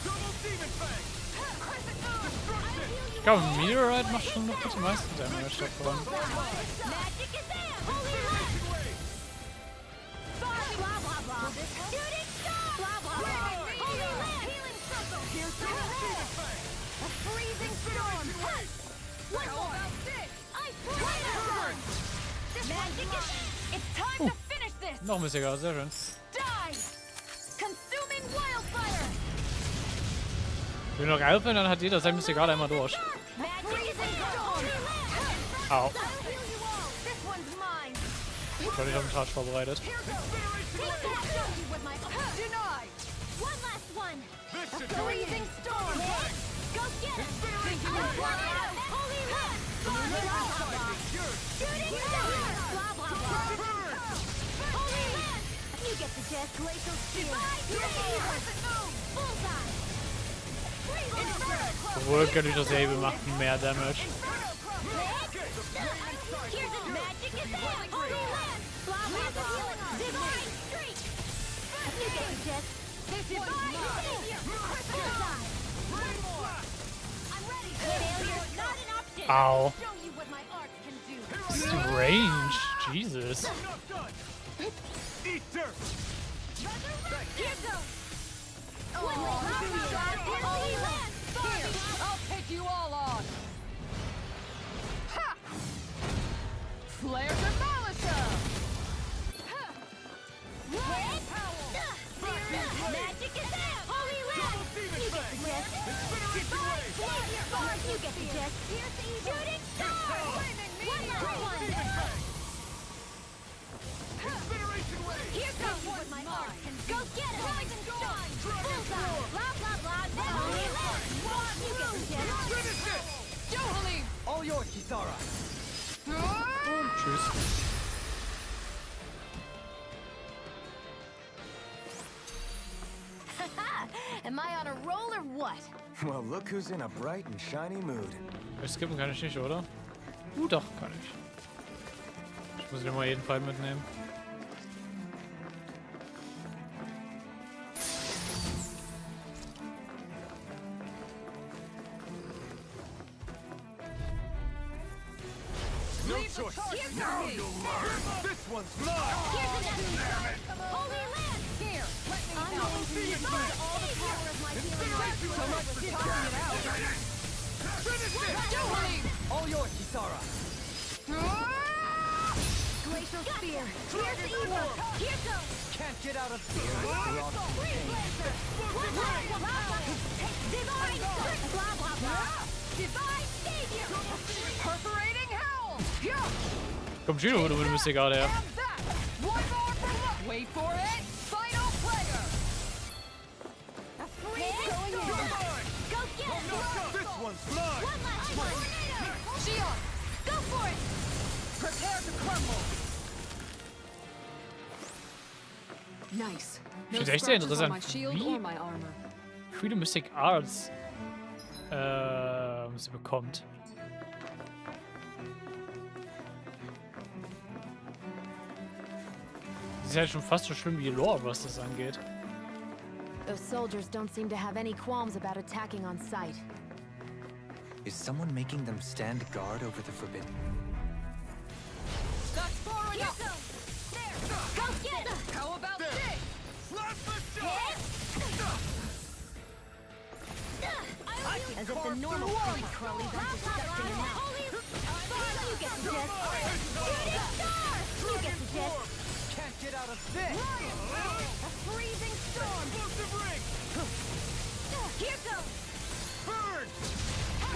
Speaker 9: Double demon fang.
Speaker 1: Ich glaube, Meteorite macht schon noch die meisten Damage davon.
Speaker 4: Magic is there. Holy land. Blah blah blah. Shooting star. Blah blah blah. Holy land. Healing circle. Here's the a freezing storm. One more. I burn. Magic is there.
Speaker 2: It's time to finish this.
Speaker 1: Noch ein bisschen, sehr schön.
Speaker 2: Die. Consuming wildfire.
Speaker 1: Wenn wir noch helfen, dann hat jeder sein Mystik gerade einmal durch. Au. Ich war nicht auf den Touch vorbereitet. Obwohl, göttlicher Säbel macht mehr Damage.
Speaker 4: gist. Divine savior! Bullseye! I'm ready! Failure's not an option!
Speaker 1: Ow.
Speaker 4: Show you what my art can do!
Speaker 1: Strange. Jesus.
Speaker 9: Eat dirt!
Speaker 4: Here goes! Holy land!
Speaker 13: I'll take you all on! Ha! Flares and Malisa!
Speaker 4: Magic is out! Holy land! You get the gist! Divine savior! You get the gist! Shooting star! One last one! Here goes what my art can do! Go get it! Rise and shine! Bullseye! Blah blah blah! Then holy land! You get the gist!
Speaker 13: Finish it! Johali!
Speaker 8: All yours, Kisara.
Speaker 1: Tschüss.
Speaker 7: Am I on a roll or what?
Speaker 5: Well, look who's in a bright and shiny mood.
Speaker 1: Skippen kann ich nicht, oder? Doch, kann ich. Ich muss den mal jeden Fall mitnehmen.
Speaker 9: No choice. Now you'll learn. This one's mine.
Speaker 4: Holy land!
Speaker 13: Here, let me
Speaker 4: I'm
Speaker 13: know.
Speaker 4: going to use all the power of my healing art.
Speaker 13: So much for talking it out.
Speaker 9: Finish it.
Speaker 13: Johali!
Speaker 8: All yours, Kisara.
Speaker 4: Glacial spear. Here's the evil. Here goes.
Speaker 8: Can't get out of fear.
Speaker 4: Freeze blazer. Divine blah blah blah. Divine savior.
Speaker 13: Perforating howl! Yeah!
Speaker 1: Komm, Gino, du bist hier gerade her.
Speaker 13: And that! One more for luck! Wait for it! Final player!
Speaker 4: A freeze going in. Go get it.
Speaker 9: This one's mine.
Speaker 4: One last one.
Speaker 13: Shion!
Speaker 4: Go for it.
Speaker 13: Prepare to crumble!
Speaker 2: Nice.
Speaker 1: Steht echt sehr
Speaker 2: scratches on my
Speaker 1: interessant,
Speaker 2: shield
Speaker 1: wie
Speaker 2: or my armor.
Speaker 1: viele Mystic Arts sie bekommt. Das ist halt schon fast so schlimm wie Lore, was das angeht.
Speaker 7: Those soldiers don't seem to have any qualms about attacking on sight.
Speaker 6: Is someone making them stand guard over the forbidden?
Speaker 13: That's far enough!
Speaker 4: There. Go get it.
Speaker 13: How about this?
Speaker 7: As if the normal creep crawlies aren't disgusting enough.
Speaker 4: You get the gist. Shooting star. You get the gist.
Speaker 8: Can't get out of this.
Speaker 4: A freezing storm. Here goes.
Speaker 9: Burn.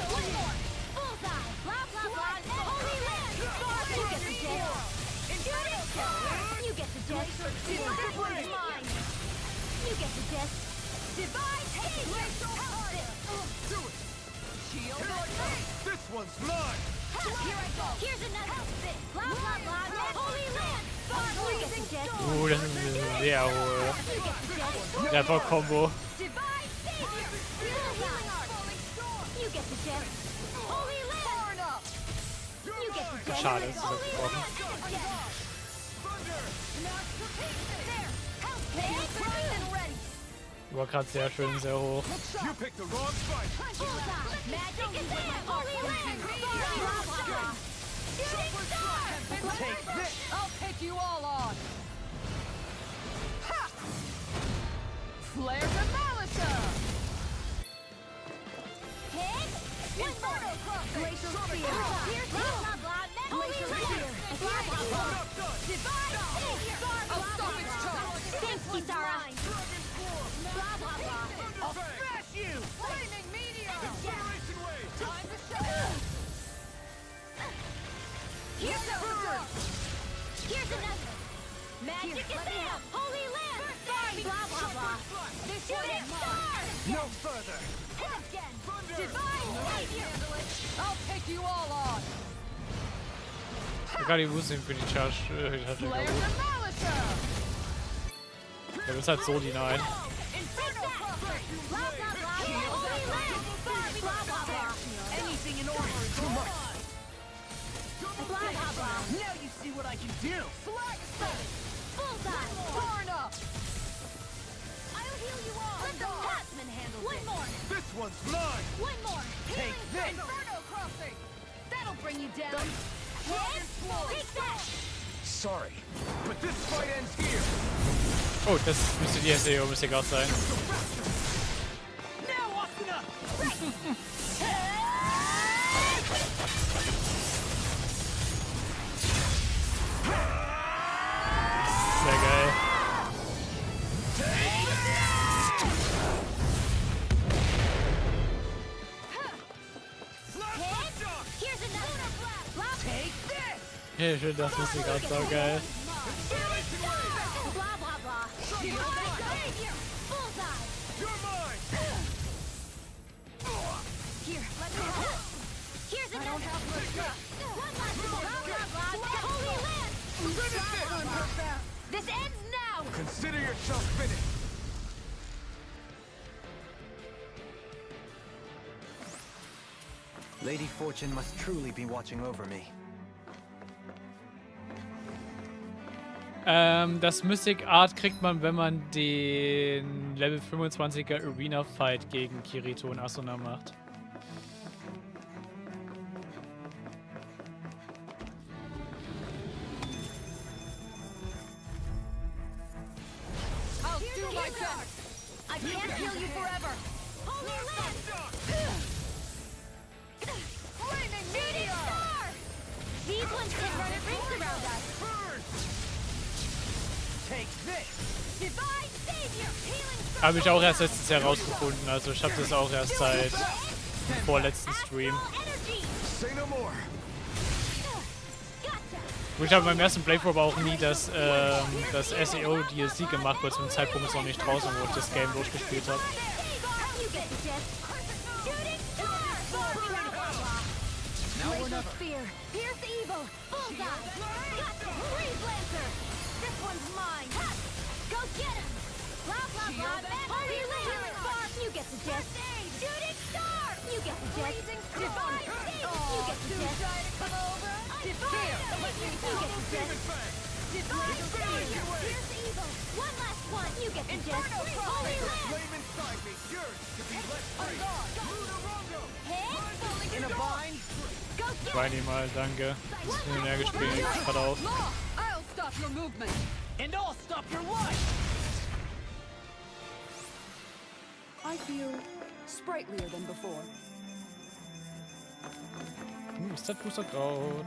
Speaker 4: One more. Bullseye. Blah blah blah. Holy land. You get the gist. Shooting star. You get the gist. Divine one's mine. You get the gist. Divine savior.
Speaker 9: Do it.
Speaker 13: Shield
Speaker 9: This one's mine.
Speaker 4: Here I go. Here's another. Blah blah blah. Holy land. You get the gist.
Speaker 1: Das ist eine sehr hohe
Speaker 4: You get the gist.
Speaker 1: Treffer-Kombo.
Speaker 4: Divine savior. You get the gist. Holy land. You get the gist.
Speaker 1: Schade, es ist
Speaker 4: Holy
Speaker 1: abgebrochen.
Speaker 4: land. There. Help me. Primed and ready.
Speaker 1: War gerade sehr schön, sehr hoch.
Speaker 9: You picked the wrong fight.
Speaker 4: Bullseye. Magic is there. Holy land. Blah blah blah. Shooting star.
Speaker 8: Take this.
Speaker 13: I'll take you all on! Ha! Flares and Malisa!
Speaker 4: Hit. Inferno cross. Glacial spear. Here's blah blah blah. Glacial spear. Blah blah blah. Divine savior.
Speaker 13: I'll stop its charge!
Speaker 4: Thanks, Kisara. Blah blah blah.
Speaker 13: I'll smash you! Flaming meteor! Time to show!
Speaker 4: Here's another. Here's another. Magic is there. Holy land. Blah blah blah. Shooting star.
Speaker 8: No further.
Speaker 4: Hit again. Divine savior.
Speaker 13: I'll take you all on!
Speaker 1: Ich kann die Wurzeln für die Charge. Ich hatte
Speaker 13: Flares
Speaker 1: gut.
Speaker 13: and Malisa!
Speaker 1: Der ist halt so denied.
Speaker 4: Inferno cross. Blah blah blah. Holy land. Blah blah blah.
Speaker 8: Anything in order is too much.
Speaker 4: Blah blah blah.
Speaker 8: Now you see what I can do.
Speaker 13: Flag set!
Speaker 4: Bullseye.
Speaker 13: Far enough! one's mine.
Speaker 11: One more.
Speaker 13: Take this.
Speaker 11: Inferno crossing. That'll bring you down. Take that.
Speaker 5: Sorry, but this fight ends here.
Speaker 1: Oh, das müsste die SEO-Musik auch sein.
Speaker 13: Now, Asuna.
Speaker 1: Sehr geil.
Speaker 11: Here's another. Take this.
Speaker 1: Ja, ich finde das Musik auch so geil.
Speaker 11: Blah blah blah. Bullseye.
Speaker 13: You're mine.
Speaker 11: Here, let me help. Here's another. One last blah blah blah. Holy land. This ends now.
Speaker 5: Consider yourself finished.
Speaker 6: Lady Fortune must truly be watching over me.
Speaker 1: Das Mystic Art kriegt man, wenn man den Level 25er Arena Fight gegen Kirito und Asuna macht.
Speaker 11: I'll do my best. I can't heal you forever. Holy land. Flaming meteor. These ones can run in rings around us.
Speaker 13: Take this.
Speaker 11: Divine savior. Healing.
Speaker 1: Habe ich auch erst letztes Jahr rausgefunden, also ich habe das auch erst seit dem vorletzten Stream.
Speaker 11: Energy.
Speaker 5: Say no more.
Speaker 1: Und ich habe beim ersten Playthrough aber auch nie das SEO DLC gemacht, weil zu dem Zeitpunkt ist noch nicht draußen, wo ich das Game durchgespielt habe.
Speaker 11: Glacial spear. Pierce evil. Bullseye. Gotcha. Freeze lancer. This one's mine. Go get him. Blah blah blah. Holy land. Spark. You get the gist. Shooting star. You get the gist. Divine savior. You get the gist. Come over. Divine savior. You get the gist. Divine savior. Pierce evil. One last one. You get the gist. Holy land.
Speaker 13: Flame inside me. Yours to be left free.
Speaker 11: In a bind. Go get
Speaker 1: Weine mal, danke. Das ist näher gespielt. Pass auf.
Speaker 13: I'll stop your movement. And I'll stop your life.
Speaker 2: I feel sprightlier than before.
Speaker 1: Ist das Pusterkraut?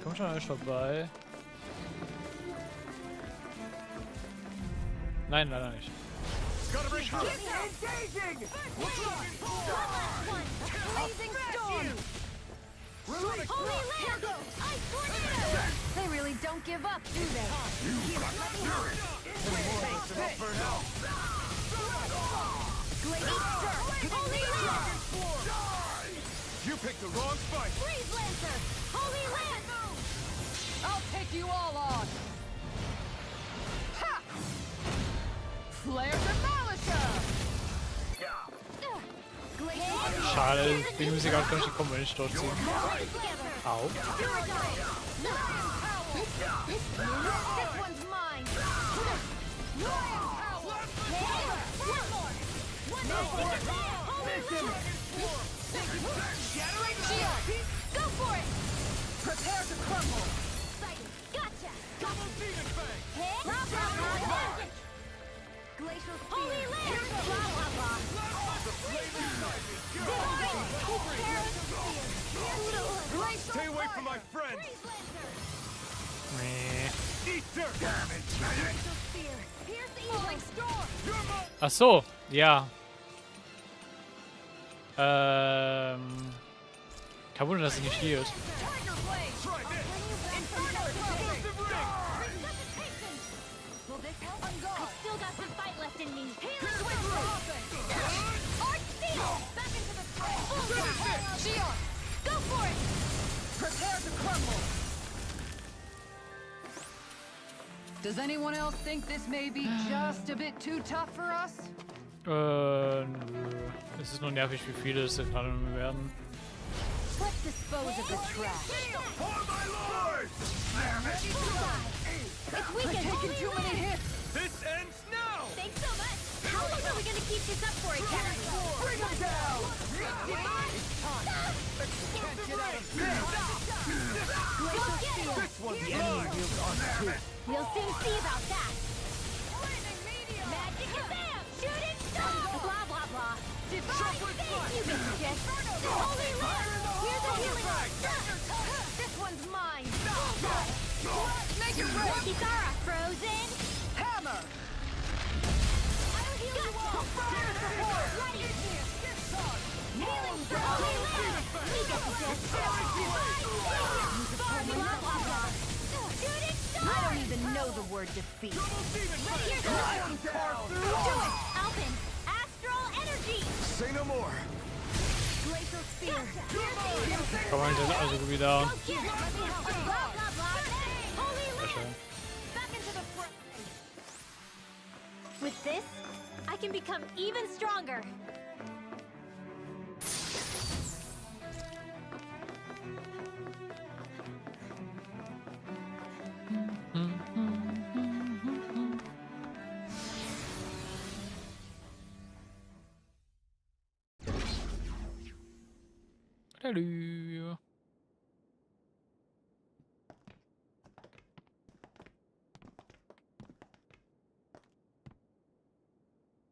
Speaker 1: Komm schon alles vorbei. Nein, leider nicht.
Speaker 13: Engaging.
Speaker 11: blazing storm. Holy land. Ice tornado. They really don't give up, do they? Glacier. Holy land.
Speaker 13: You picked the wrong fight.
Speaker 11: Freeze lancer. Holy land.
Speaker 13: I'll take you all on. Ha! Flare Demolisher.
Speaker 1: Schade, die Musik auch gar nicht kommen, wenn ich dort ziehe. Au.
Speaker 11: This one's mine. Go for it.
Speaker 13: Prepare to crumble.
Speaker 11: Gotcha.
Speaker 13: Double demon fang.
Speaker 11: Glacial spear. Holy land. Blah blah blah.
Speaker 13: Stay away from my friends. Eat dirt. Damn it.
Speaker 1: Ach so, ja. Kein Wunder, dass sie nicht healt.
Speaker 2: Prepare to crumble. Does anyone else think this may be just a bit too tough for us?
Speaker 1: Nö. Es ist nur nervig, wie viele es gerade werden.
Speaker 13: Let's dispose of the trash.
Speaker 9: For my lord!
Speaker 13: It's weakened. Taking too many hits.
Speaker 9: This ends now!
Speaker 4: Thanks so much. How long are we gonna keep this up for again?
Speaker 13: Bring them down. Can't get out of this.
Speaker 3: This one's the enemy wields on too.
Speaker 4: We'll soon see about that. Magic Kazam! Shooting star! Blah, blah, blah. Divine faith, you mischief! Holy Lord! Here's a healing art!
Speaker 13: This one's mine.
Speaker 4: Make it rain! Kisara, frozen!
Speaker 13: Hammer.
Speaker 4: I'll heal you all!
Speaker 13: Fire support.
Speaker 4: Ready!
Speaker 13: Healing
Speaker 4: for Holy Lord! We get this! Blah, blah, blah. Shooting star!
Speaker 13: I don't even know the word defeat.
Speaker 4: Here's a do it! Alpin! Astral energy!
Speaker 5: Say no more.
Speaker 13: Glacial spear.
Speaker 1: Komm mal, also wieder.
Speaker 4: Blah, blah, blah. Holy Land! Back into the fray! With this, I can become even stronger.
Speaker 1: Hallo.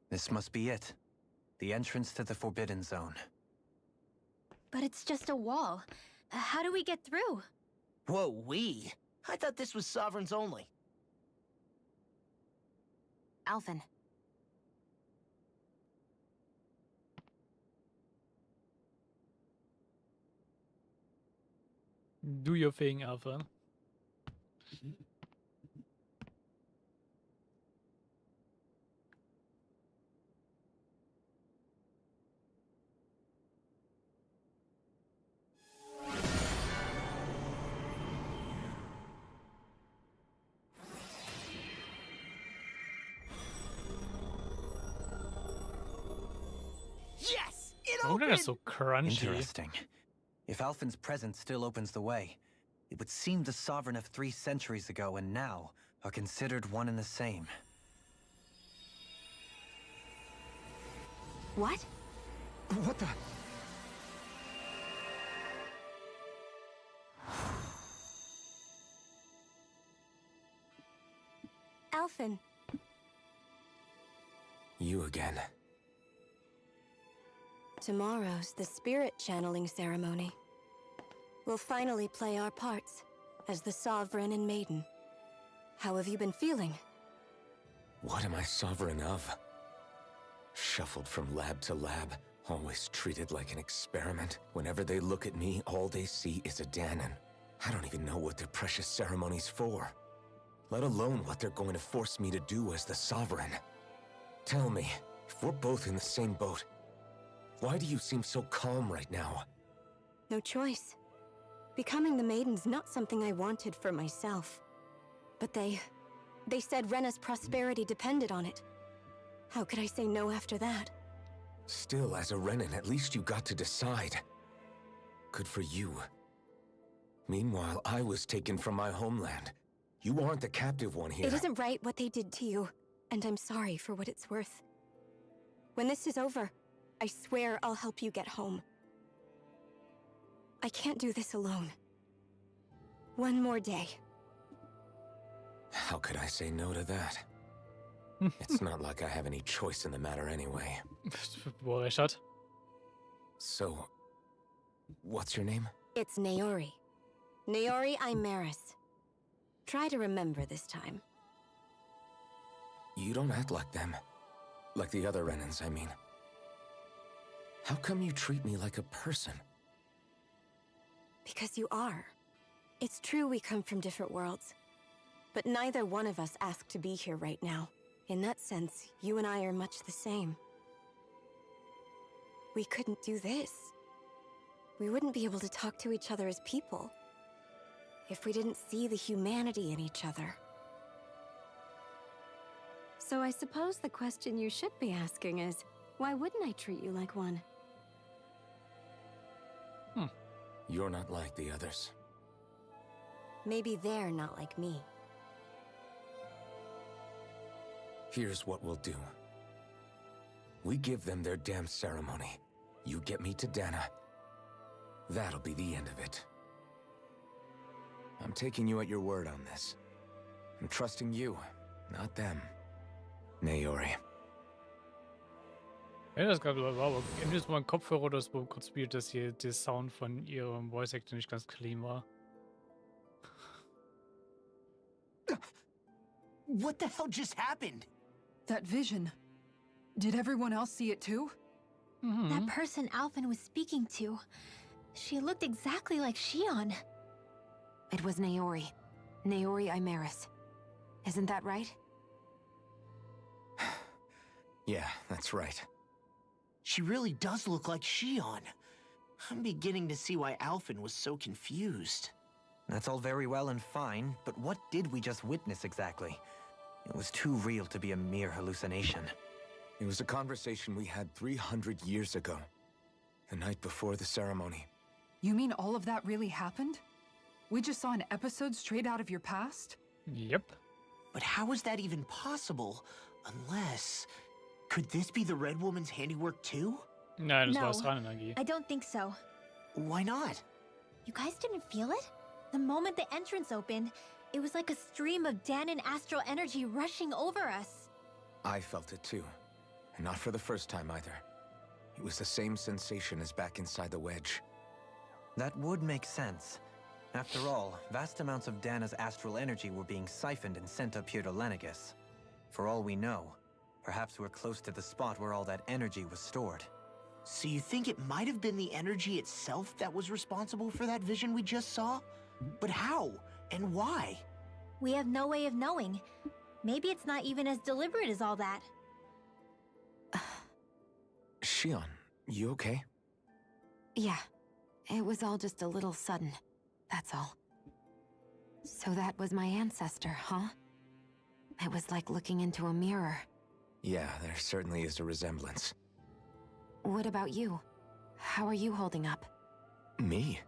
Speaker 6: This must be it. The entrance to the Forbidden Zone.
Speaker 4: But it's just a wall. How do we get through?
Speaker 3: Whoa, we? I thought this was sovereigns only.
Speaker 7: Alphen.
Speaker 1: Do your thing, Alpha.
Speaker 3: Yes! It
Speaker 1: Warum denn
Speaker 3: opened!
Speaker 1: das so crunchy?
Speaker 6: Interesting. If Alphen's presence still opens the way, it would seem the sovereign of 3 centuries ago and now are considered one and the same.
Speaker 7: What?
Speaker 5: What the?
Speaker 11: Alphen.
Speaker 5: You again.
Speaker 11: Tomorrow's the spirit channeling ceremony. We'll finally play our parts as the Sovereign and Maiden. How have you been feeling?
Speaker 5: What am I sovereign of? Shuffled from lab to lab, always treated like an experiment. Whenever they look at me, all they see is a Danon. I don't even know what their precious ceremony's for, let alone what they're going to force me to do as the Sovereign. Tell me, if we're both in the same boat, why do you seem so calm right now?
Speaker 11: No choice. Becoming the Maiden's not something I wanted for myself. But they said Rena's prosperity depended on it. How could I say no after that?
Speaker 5: Still, as a Renan, at least you got to decide. Good for you. Meanwhile, I was taken from my homeland. You aren't the captive one here.
Speaker 11: It isn't right what they did to you, and I'm sorry for what it's worth. When this is over, I swear I'll help you get home. I can't do this alone. One more day.
Speaker 5: How could I say no to that? It's not like I have any choice in the matter anyway.
Speaker 1: Wo er recht hat.
Speaker 5: So, what's your name?
Speaker 11: It's Naori. Naori Imaris. Try to remember this time.
Speaker 5: You don't act like them. Like the other Renans, I mean. How come you treat me like a person?
Speaker 11: Because you are. It's true we come from different worlds. But neither one of us asked to be here right now. In that sense, you and I are much the same. We couldn't do this. We wouldn't be able to talk to each other as people if we didn't see the humanity in each other. So I suppose the question you should be asking is, Why wouldn't I treat you like one?
Speaker 5: You're not like the others.
Speaker 7: Maybe they're not like me.
Speaker 5: Here's what we'll do. We give them their damn ceremony. You get me to Dana. That'll be the end of it. I'm taking you at your word on this. I'm trusting you, not them. Naori.
Speaker 1: Ja, das gerade war aber entweder mal ein Kopfhörer oder das war kurz spielt, dass hier der Sound von ihrem Voice Actor nicht ganz clean war.
Speaker 3: What the hell just happened?
Speaker 2: That vision. Did everyone else see it too?
Speaker 4: That person Alphen was speaking to, she looked exactly like Shion.
Speaker 7: It was Naori. Naori Imeris. Isn't that right?
Speaker 5: Yeah, that's right.
Speaker 3: She really does look like Shion. I'm beginning to see why Alphen was so confused.
Speaker 6: That's all very well and fine, but what did we just witness exactly? It was too real to be a mere hallucination.
Speaker 5: It was a conversation we had 300 years ago. The night before the ceremony.
Speaker 2: You mean all of that really happened? We just saw an episode straight out of your past?
Speaker 1: Yep.
Speaker 3: But how is that even possible? Unless... Could this be the Red Woman's handiwork too?
Speaker 1: Nein, das
Speaker 4: No,
Speaker 1: war Strahlungsenergie.
Speaker 4: I don't think so.
Speaker 3: Why not?
Speaker 4: You guys didn't feel it? The moment the entrance opened, it was like a stream of Danon astral energy rushing over us.
Speaker 5: I felt it too. And not for the first time either. It was the same sensation as back inside the wedge.
Speaker 6: That would make sense. After all, vast amounts of Dana's astral energy were being siphoned and sent up here to Lenegis. For all we know, perhaps we're close to the spot where all that energy was stored.
Speaker 3: So you think it might have been the energy itself that was responsible for that vision we just saw? But how? And why?
Speaker 4: We have no way of knowing. Maybe it's not even as deliberate as all that.
Speaker 5: Shion, you okay?
Speaker 7: Yeah. It was all just a little sudden. That's all. So that was my ancestor, huh? It was like looking into a mirror.
Speaker 5: Yeah, there certainly is a resemblance.
Speaker 7: What about you? How are you holding up?
Speaker 5: Me?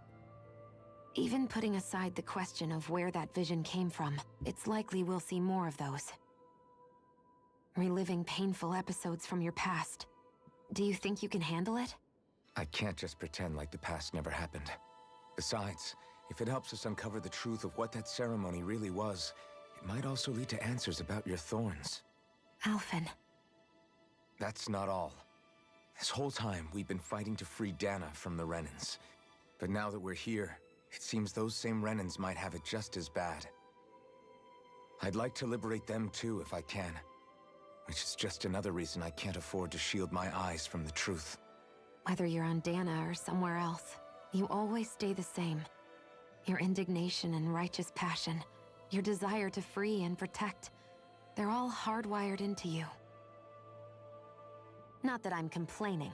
Speaker 7: Even putting aside the question of where that vision came from, it's likely we'll see more of those. Reliving painful episodes from your past. Do you think you can handle it?
Speaker 5: I can't just pretend like the past never happened. Besides, if it helps us uncover the truth of what that ceremony really was, it might also lead to answers about your thorns.
Speaker 7: Alphen.
Speaker 5: That's not all. This whole time, we've been fighting to free Dana from the Renans. But now that we're here, it seems those same Renans might have it just as bad. I'd like to liberate them too if I can. Which is just another reason I can't afford to shield my eyes from the truth.
Speaker 7: Whether you're on Dana or somewhere else, you always stay the same. Your indignation and righteous passion, your desire to free and protect, they're all hardwired into you. Not that I'm complaining.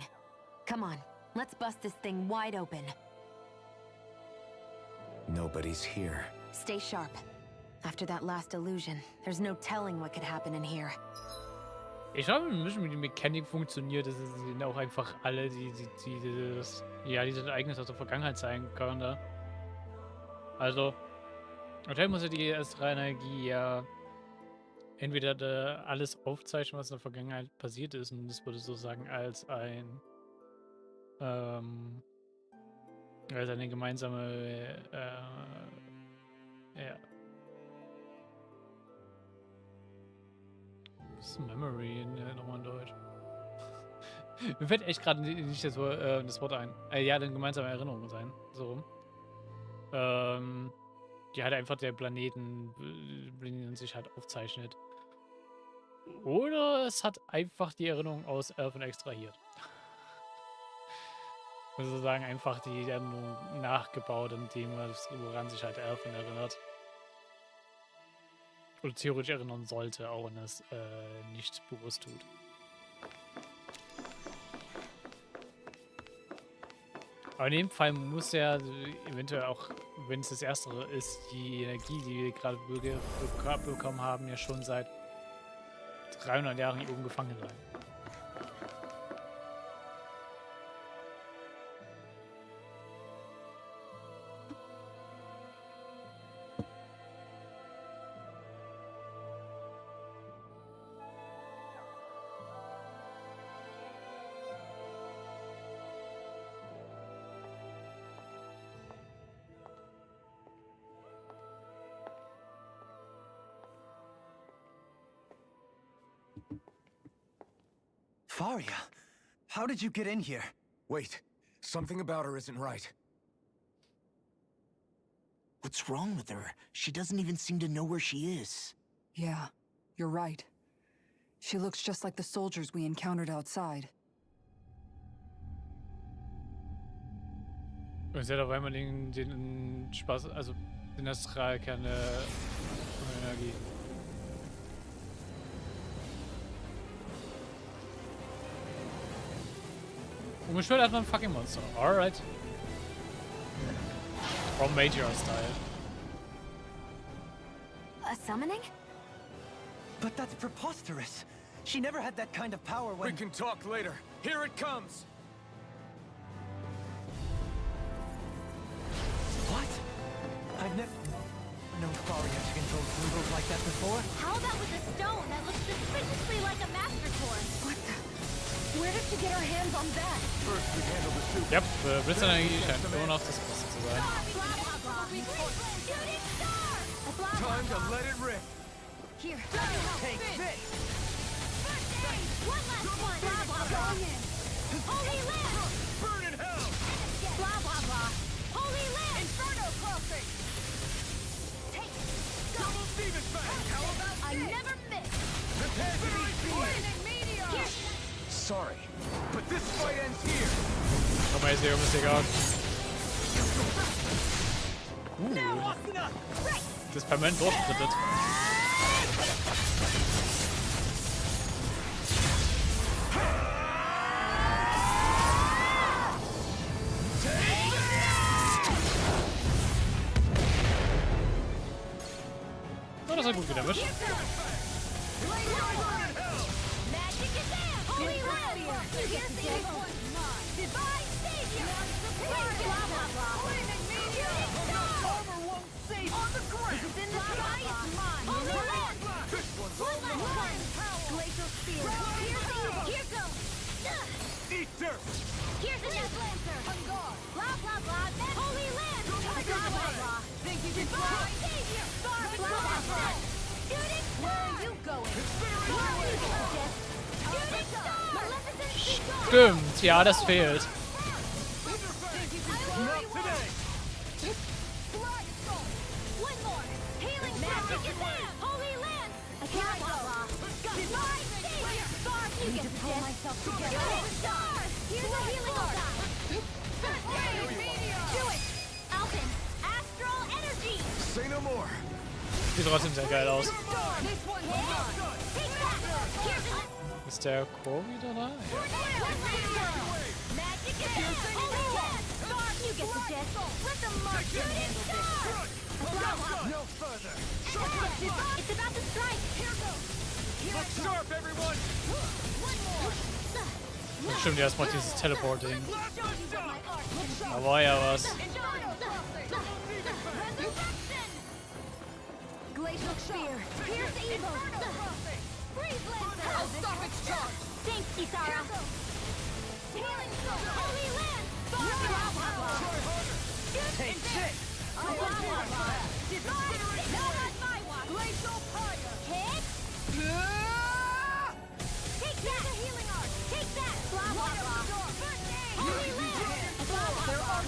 Speaker 7: Come on, let's bust this thing wide open.
Speaker 5: Nobody's here.
Speaker 7: Stay sharp. After that last illusion, there's no telling what could happen in here.
Speaker 1: Ich glaube, ein bisschen wie die Mechanik funktioniert, dass es ihnen auch einfach alle dieses Ereignis aus der Vergangenheit zeigen können. Da. Also, natürlich muss ja die Astral-Energie ja entweder da alles aufzeichnen, was in der Vergangenheit passiert ist, und das würde sozusagen als eine gemeinsame, ja. Was ist Memory nochmal in Deutsch? Mir fällt echt gerade nicht das Wort ein. Ja, eine gemeinsame Erinnerung sein. So rum. Die halt einfach der Planeten sich halt aufzeichnet. Oder es hat einfach die Erinnerung aus Elfen extrahiert. Also sozusagen einfach die Erinnerung nachgebaut, indem woran sich halt Elfen erinnert. Oder theoretisch erinnern sollte, auch wenn es nicht bewusst tut. Aber in dem Fall muss ja eventuell auch, wenn es das Erstere ist, die Energie, die wir gerade bekommen haben, ja schon seit 300 Jahren hier oben gefangen sein.
Speaker 6: Faria, how did you get in here?
Speaker 5: Wait, something about her isn't right.
Speaker 3: What's wrong with her? She doesn't even seem to know where she is.
Speaker 2: Yeah, you're right. She looks just like the soldiers we encountered outside.
Speaker 1: Und sie hat auf einmal den Spaß, also den Astralkern von Energie. Umgeschwört hat man ein fucking Monster. Alright. From Major style.
Speaker 7: A summoning?
Speaker 6: But that's preposterous. She never had that kind of power when...
Speaker 5: We can talk later. Here it comes!
Speaker 6: What? I've never known Faria to control symbols like that before.
Speaker 4: How about with a stone that looks suspiciously like a master sword?
Speaker 12: What the? Where did she get her hands on that?
Speaker 10: First we handle the suit.
Speaker 1: Yep, Blitzenergie scheint immer noch das Beste zu sein.
Speaker 6: Time to let it rip.
Speaker 12: Here.
Speaker 6: Take this.
Speaker 4: One last one. Blah, blah, blah. Holy land.
Speaker 6: Burn in hell.
Speaker 4: Blah, blah, blah. Holy land.
Speaker 13: Inferno crossing.
Speaker 6: Double Steven's back. How about
Speaker 4: I never miss.
Speaker 6: prepare to be seen?
Speaker 13: Lightning meteor.
Speaker 5: Sorry, but this fight ends here.
Speaker 1: Komm mal, ist egal. Das permanent durchgetritt. Oh, das hat gut gedammt.
Speaker 6: Eat dirt.
Speaker 4: Here's a new lancer. Blah blah blah. Holy land. Blah blah blah.
Speaker 13: Think you can
Speaker 4: Divine
Speaker 13: fly?
Speaker 4: savior. Blah blah blah. Shooting star.
Speaker 13: Where are you going?
Speaker 4: Shooting star. Maleficent star.
Speaker 1: Stimmt, ja, das fehlt.
Speaker 6: Not today.
Speaker 4: One more. Healing magic is there. Holy land. Blah blah blah. Divine savior. Star. You get the pull myself together. Shooting star. Here's a healing star. Do it. Alpin. Astral energy.
Speaker 5: Say no more.
Speaker 1: Sieht trotzdem sehr geil aus.
Speaker 13: This one's mine.
Speaker 4: Take that. Here's a
Speaker 1: Ist der Chor wieder da? Ja.
Speaker 4: magic is there. Holy land. Star. You get the gist. Let the Martian handle this.
Speaker 6: No further.
Speaker 4: It's about to strike. Here goes.
Speaker 6: Look sharp, everyone.
Speaker 4: One more.
Speaker 1: Stimmt, erstmal dieses Teleporting. Da war ja was.
Speaker 4: Glacial spear. Here's evil. Freeze lancer.
Speaker 13: I'll stop its charge.
Speaker 4: Thanks, Kisara. Healing soul. Holy land. Blah blah blah.
Speaker 6: Take this.
Speaker 4: Blah blah blah. Divine. Not on my watch.
Speaker 13: Glacial fire.
Speaker 4: Hit. Take that. Healing art. Take that. Blah blah blah. Holy land. Blah blah blah.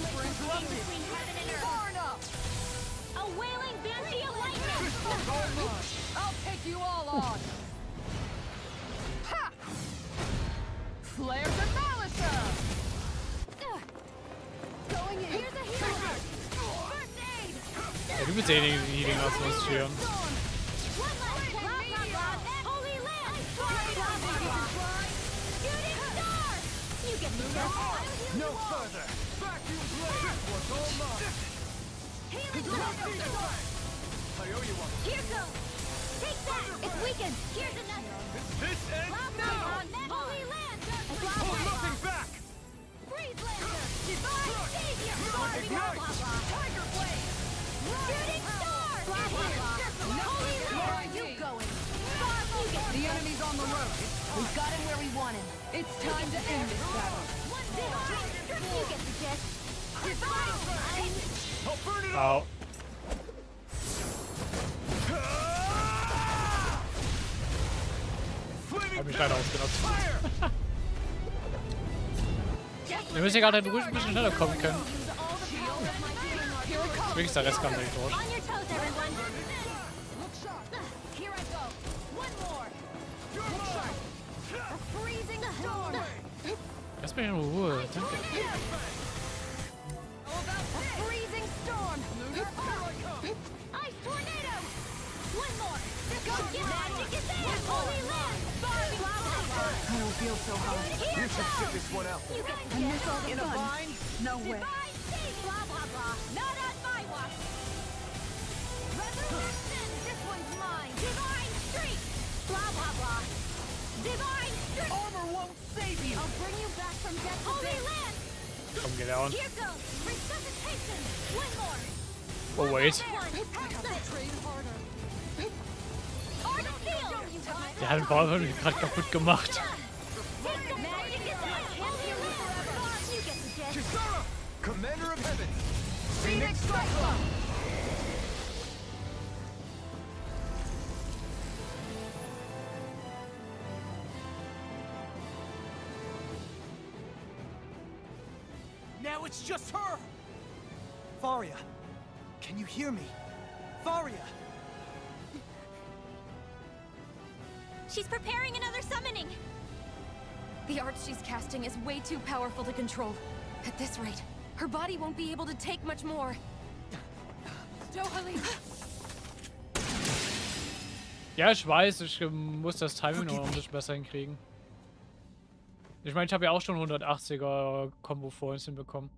Speaker 4: Between heaven and earth.
Speaker 13: Far enough.
Speaker 4: A wailing banshee of lightning.
Speaker 13: I'll take you all on. Ha! Flare the Malicer. Going in. Here's a healing art. First aid.
Speaker 1: Ja, du bist derjenige, die Healing Arts ausführen.
Speaker 4: One last blah blah blah. Holy land. Blah blah blah. Shooting star. You get the gist.
Speaker 6: No further. Vacuum blade. What's all mine?
Speaker 4: Healing soul.
Speaker 6: I owe you one.
Speaker 4: Here goes. Take that. It's weakened. Here's another.
Speaker 6: This ends
Speaker 4: Blah blah
Speaker 6: now.
Speaker 4: blah. Holy land. Blah
Speaker 6: Hold
Speaker 4: blah
Speaker 6: nothing
Speaker 4: blah.
Speaker 6: back.
Speaker 4: Freeze lancer. Divine savior. Blah blah blah.
Speaker 13: Tiger blade.
Speaker 4: Shooting star. Blah blah blah. Holy land.
Speaker 13: Where are you going?
Speaker 4: Star focus.
Speaker 13: The enemy's on the road. We've got him where we want him. It's time to end this battle.
Speaker 4: One divine. You get the gist. Divine.
Speaker 6: I'll burn it
Speaker 1: Au.
Speaker 6: Flaming
Speaker 1: Hab mich leider ausgenutzt.
Speaker 6: fire.
Speaker 1: Wir müssen ja gerade ruhig ein bisschen schneller kommen können. Wirklich ist der Rest ganz durch. Lass mich in Ruhe, danke.
Speaker 2: I don't feel so hot.
Speaker 5: You should sit this one out.
Speaker 2: I miss all the fun. No way.
Speaker 13: Blah, blah, blah. Not on my watch. Revolution. This one's mine. Divine streak. Blah, blah, blah. Divine streak. Armor won't save you. I'll bring you back from death. Holy land.
Speaker 1: Komm, geh down.
Speaker 13: Here goes. Resuscitation. One more.
Speaker 1: Oh, wait. Der hat den Ball gerade kaputt gemacht.
Speaker 5: Commander of Heaven.
Speaker 13: Phoenix Cyclone.
Speaker 3: Now it's just her! Faria, can you hear me? Faria!
Speaker 4: She's preparing another summoning.
Speaker 11: The art she's casting is way too powerful to control. At this rate, her body won't be able to take much more. Dohalim!
Speaker 1: Ja, ich weiß, ich muss das Timing noch ein bisschen besser hinkriegen. Ich meine, ich habe ja auch schon 180er Combo vorhin hinbekommen.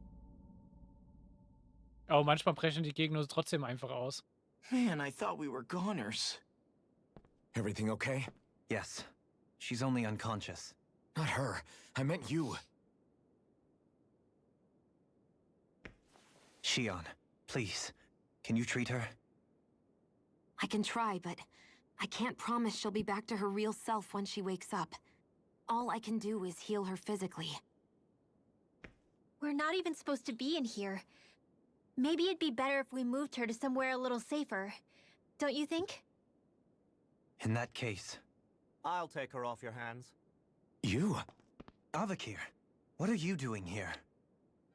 Speaker 1: Aber manchmal brechen die Gegner trotzdem einfach aus.
Speaker 3: Man, I thought we were goners.
Speaker 5: Everything okay?
Speaker 6: Yes. She's only unconscious.
Speaker 5: Not her. I meant you.
Speaker 6: Shion, please. Can you treat her?
Speaker 7: I can try, but I can't promise she'll be back to her real self when she wakes up. All I can do is heal her physically.
Speaker 4: We're not even supposed to be in here. Maybe it'd be better if we moved her to somewhere a little safer. Don't you think?
Speaker 6: In that case...
Speaker 8: I'll take her off your hands.
Speaker 6: You? Avakir, what are you doing here?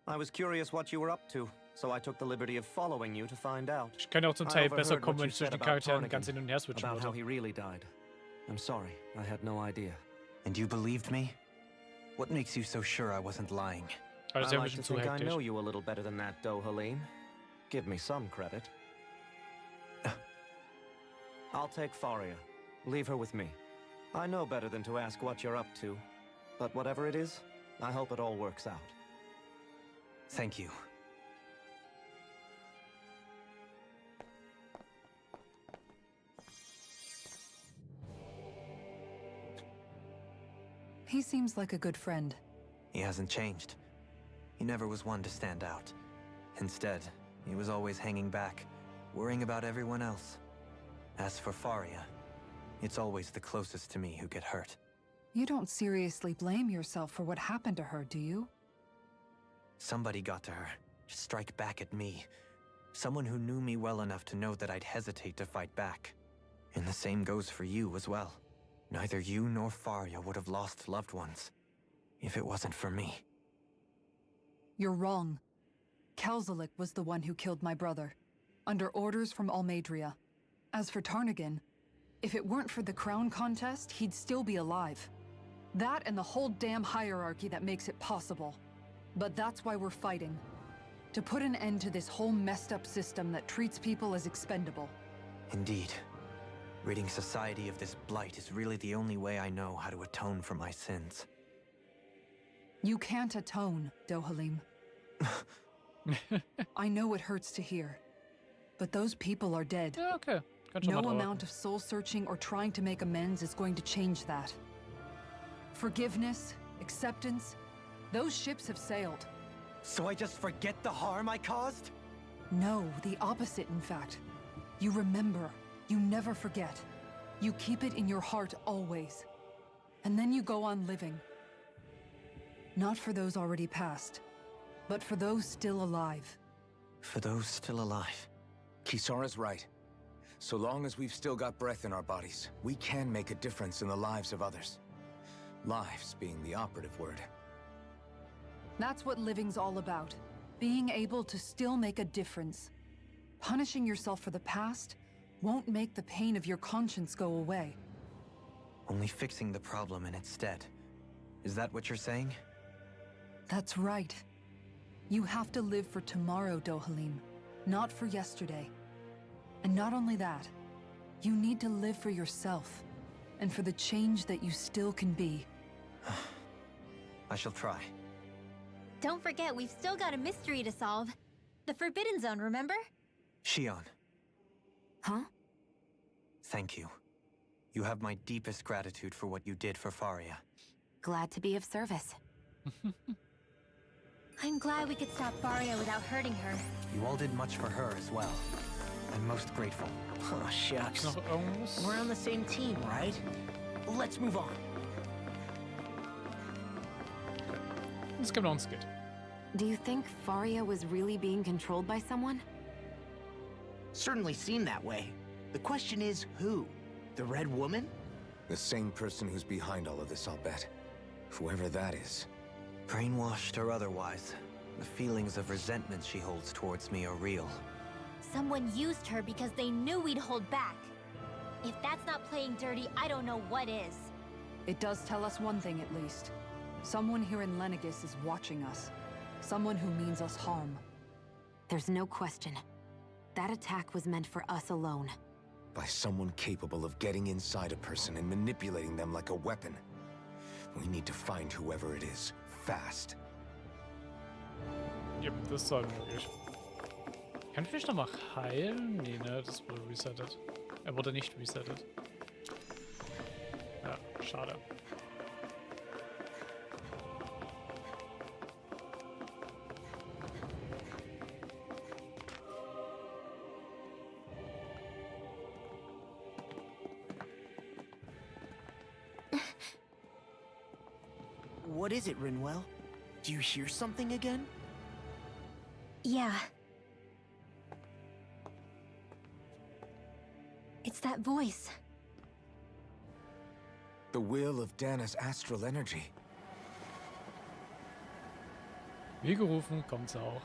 Speaker 8: I was curious what you were up to, so I took the liberty of following you to find out.
Speaker 1: Ich kann ja auch zum Teil besser kommen, wenn ich zwischen den Charakteren ganz hin und her switchen
Speaker 8: about how
Speaker 1: würde.
Speaker 8: he really died. I'm sorry, I had no idea.
Speaker 6: And you believed me? What makes you so sure I wasn't lying?
Speaker 1: Aber das ist ja ein
Speaker 8: I like
Speaker 1: bisschen
Speaker 8: to
Speaker 1: zu
Speaker 8: think I know
Speaker 1: hektisch.
Speaker 8: you a little better than that, Dohalim. Give me some credit. I'll take Faria. Leave her with me. I know better than to ask what you're up to. But whatever it is, I hope it all works out.
Speaker 6: Thank you.
Speaker 2: He seems like a good friend.
Speaker 6: He hasn't changed. He never was one to stand out. Instead, he was always hanging back, worrying about everyone else. As for Faria, it's always the closest to me who get hurt.
Speaker 2: You don't seriously blame yourself for what happened to her, do you?
Speaker 6: Somebody got to her, to strike back at me. Someone who knew me well enough to know that I'd hesitate to fight back. And the same goes for you as well. Neither you nor Faria would have lost loved ones, if it wasn't for me.
Speaker 2: You're wrong. Kelzelik was the one who killed my brother, under orders from Almadria. As for Tarnagan, if it weren't for the crown contest, he'd still be alive. That and the whole damn hierarchy that makes it possible. But that's why we're fighting. To put an end to this whole messed up system that treats people as expendable.
Speaker 6: Indeed. Ridding society of this blight is really the only way I know how to atone for my sins.
Speaker 2: You can't atone, Dohalim. I know it hurts to hear, but those people are dead.
Speaker 1: Ja, okay. Kann schon
Speaker 2: No
Speaker 1: mal drauf.
Speaker 2: amount of soul-searching or trying to make amends is going to change that. Forgiveness, acceptance, those ships have sailed.
Speaker 6: So I just forget the harm I caused?
Speaker 2: No, the opposite, in fact. You remember. You never forget. You keep it in your heart always. And then you go on living. Not for those already past, but for those still alive.
Speaker 6: For those still alive.
Speaker 5: Kisara's right. So long as we've still got breath in our bodies, we can make a difference in the lives of others. Lives being the operative word.
Speaker 2: That's what living's all about. Being able to still make a difference. Punishing yourself for the past won't make the pain of your conscience go away.
Speaker 6: Only fixing the problem in its stead. Is that what you're saying?
Speaker 2: That's right. You have to live for tomorrow, Dohalim, not for yesterday. And not only that, you need to live for yourself, and for the change that you still can be.
Speaker 6: I shall try.
Speaker 4: Don't forget, we've still got a mystery to solve. The Forbidden Zone, remember?
Speaker 6: Shion.
Speaker 7: Huh?
Speaker 6: Thank you. You have my deepest gratitude for what you did for Faria.
Speaker 7: Glad to be of service.
Speaker 4: I'm glad we could stop Faria without hurting her.
Speaker 6: You all did much for her as well. I'm most grateful.
Speaker 3: Oh, shucks.
Speaker 1: Noch irgendwas?
Speaker 3: We're on the same team, right? Let's move on.
Speaker 1: Es gibt noch ein Skit.
Speaker 7: Do you think Faria was really being controlled by someone?
Speaker 3: Certainly seemed that way. The question is, who? The Red Woman?
Speaker 5: The same person who's behind all of this, I'll bet. Whoever that is.
Speaker 6: Brainwashed or otherwise, the feelings of resentment she holds towards me are real.
Speaker 4: Someone used her because they knew we'd hold back. If that's not playing dirty, I don't know what is.
Speaker 2: It does tell us one thing at least. Someone here in Lenegis is watching us. Someone who means us harm.
Speaker 7: There's no question. That attack was meant for us alone.
Speaker 5: By someone capable of getting inside a person and manipulating them like a weapon. We need to find whoever it is, fast.
Speaker 1: Ja, das soll möglich. Kann ich mich nochmal heilen? Nee, ne, das wurde resettet. Er wurde nicht resettet. Ja, schade.
Speaker 3: What is it, Rinwell? Do you hear something again?
Speaker 4: Yeah. It's that voice.
Speaker 5: The will of Dana's astral energy.
Speaker 1: Wie gerufen, kommt's auch.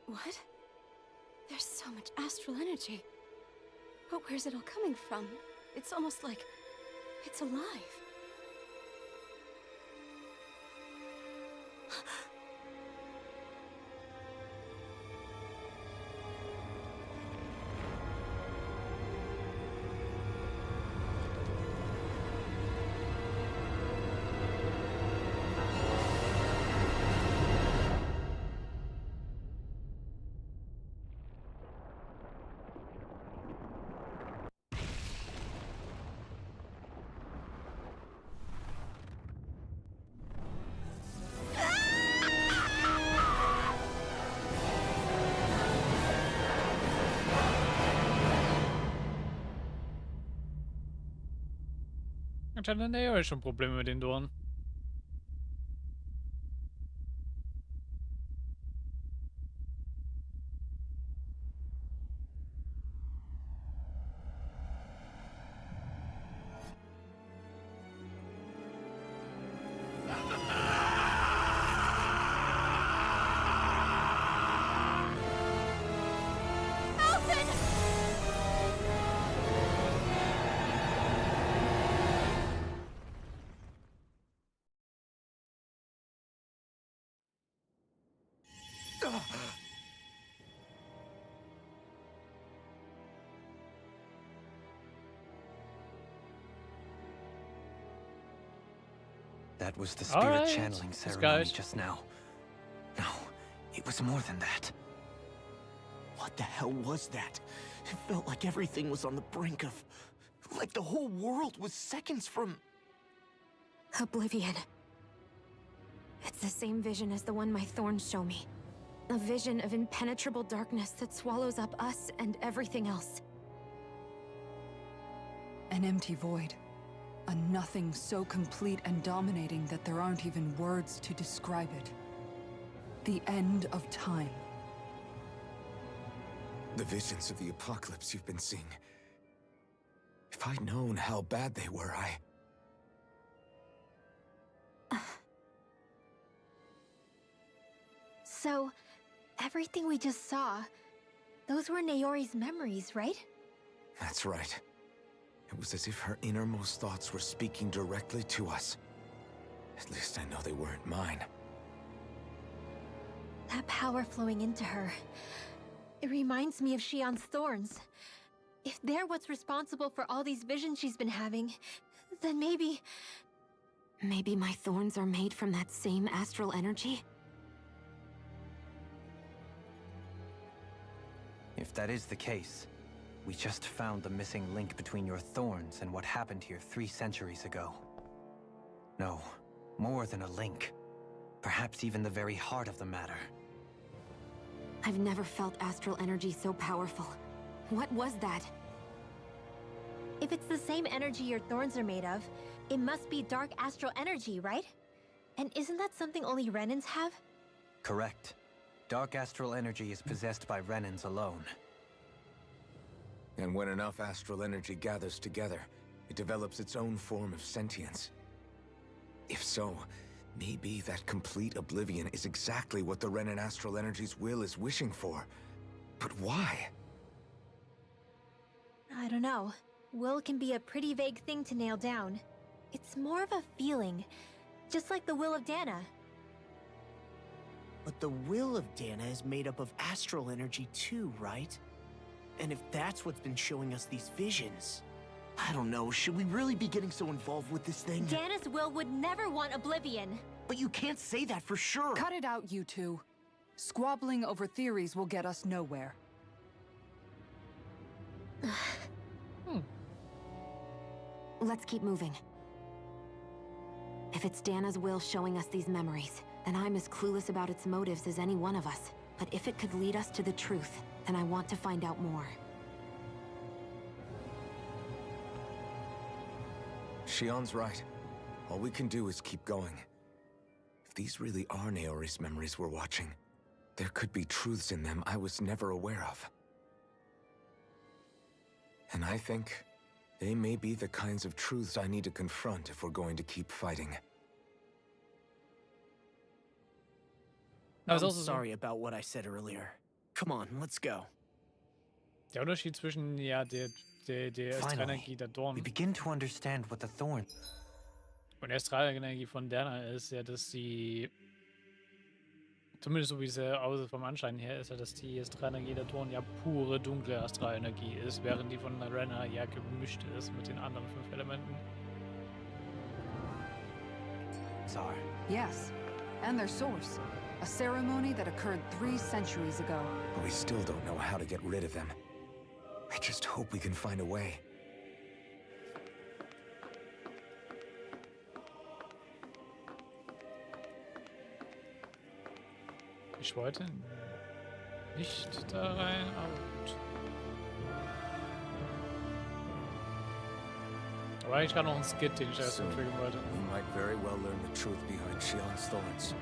Speaker 11: What? There's so much astral energy. But where's it all coming from? It's almost like it's alive.
Speaker 1: Anscheinend hat er schon Probleme mit den Dornen.
Speaker 6: That was the spirit
Speaker 1: Alright,
Speaker 6: channeling ceremony
Speaker 1: guys.
Speaker 6: just now. No, it was more than that.
Speaker 3: What the hell was that? It felt like everything was on the brink of... like the whole world was seconds from...
Speaker 7: Oblivion. It's the same vision as the one my thorns show me. A vision of impenetrable darkness that swallows up us and everything else.
Speaker 2: An empty void. A nothing so complete and dominating that there aren't even words to describe it. The end of time.
Speaker 5: The visions of the apocalypse you've been seeing. If I'd known how bad they were,
Speaker 4: So, everything we just saw, those were Naori's memories, right?
Speaker 5: That's right. It was as if her innermost thoughts were speaking directly to us. At least I know they weren't mine.
Speaker 4: That power flowing into her, it reminds me of Shion's thorns. If they're what's responsible for all these visions she's been having, then maybe...
Speaker 7: Maybe my thorns are made from that same astral energy?
Speaker 6: If that is the case, we just found the missing link between your thorns and what happened here 3 centuries ago. No, more than a link. Perhaps even the very heart of the matter.
Speaker 7: I've never felt astral energy so powerful. What was that?
Speaker 4: If it's the same energy your thorns are made of, it must be dark astral energy, right? And isn't that something only Renans have?
Speaker 6: Correct. Dark astral energy is possessed by Renans alone.
Speaker 5: And when enough astral energy gathers together, it develops its own form of sentience. If so, maybe that complete oblivion is exactly what the Renan astral energy's will is wishing for. But why?
Speaker 4: I don't know. Will can be a pretty vague thing to nail down. It's more of a feeling, just like the will of Dana.
Speaker 3: But the will of Dana is made up of astral energy too, right? And if that's what's been showing us these visions... I don't know, should we really be getting so involved with this thing?
Speaker 4: Dana's will would never want oblivion.
Speaker 3: But you can't say that for sure.
Speaker 2: Cut it out, you two. Squabbling over theories will get us nowhere.
Speaker 7: Let's keep moving. If it's Dana's will showing us these memories, then I'm as clueless about its motives as any one of us. But if it could lead us to the truth, then I want to find out more.
Speaker 5: Shion's right. All we can do is keep going. If these really are Naori's memories we're watching, there could be truths in them I was never aware of. And I think they may be the kinds of truths I need to confront if we're going to keep fighting.
Speaker 1: Aber es ist
Speaker 3: I'm
Speaker 1: auch so,
Speaker 3: sorry about what I said earlier. Come on, let's go.
Speaker 1: der Unterschied zwischen ja, der Astralenergie der Dorn
Speaker 6: We begin to understand what the thorn...
Speaker 1: und der Astralenergie von Dana ist ja, dass sie, zumindest so wie es ja aus vom Anschein her ist, ja, dass die Astralenergie der Dorn ja pure dunkle Astralenergie ist, während die von Renna ja gemischt ist mit den anderen 5 Elementen.
Speaker 6: Tsar.
Speaker 2: Yes, and their source. A ceremony that occurred 3 centuries ago.
Speaker 5: But we still don't know how to get rid of them. I just hope we can find a way.
Speaker 1: Ich wollte nicht da rein, aber gut. Aber eigentlich gerade noch ein Skit, den ich erst entwickeln wollte.
Speaker 5: We might very well learn the truth behind Shion's thorns,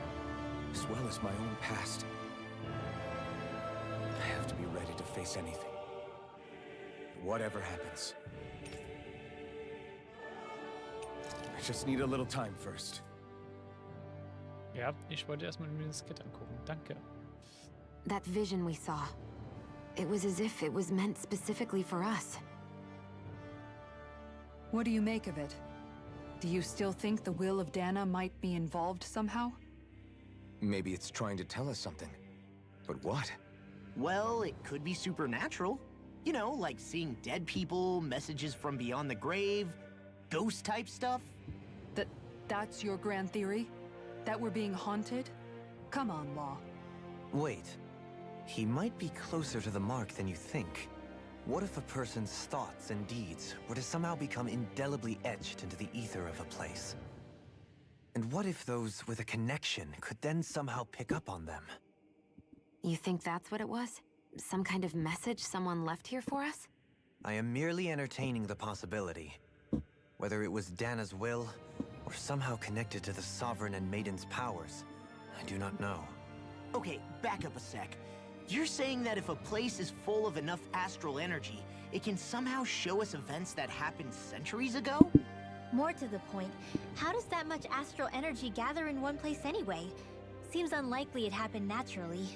Speaker 5: as well as my own past. I have to be ready to face anything. Whatever happens. I just need a little time first.
Speaker 1: Ja, ich wollte erstmal mir den Skit angucken. Danke.
Speaker 7: That vision we saw. It was as if it was meant specifically for us.
Speaker 2: What do you make of it? Do you still think the will of Dana might be involved somehow?
Speaker 5: Maybe it's trying to tell us something. But what?
Speaker 3: Well, it could be supernatural. You know, like seeing dead people, messages from beyond the grave, ghost-type stuff.
Speaker 2: That's your grand theory? That we're being haunted? Come on, Law.
Speaker 6: Wait. He might be closer to the mark than you think. What if a person's thoughts and deeds were to somehow become indelibly etched into the ether of a place? And what if those with a connection could then somehow pick up on them?
Speaker 7: You think that's what it was? Some kind of message someone left here for us?
Speaker 6: I am merely entertaining the possibility. Whether it was Dana's will, or somehow connected to the Sovereign and Maiden's powers, I do not know.
Speaker 3: Okay, back up a sec. You're saying that if a place is full of enough astral energy, it can somehow show us events that happened centuries ago?
Speaker 4: More to the point, how does that much astral energy gather in one place anyway? Seems unlikely it happened naturally.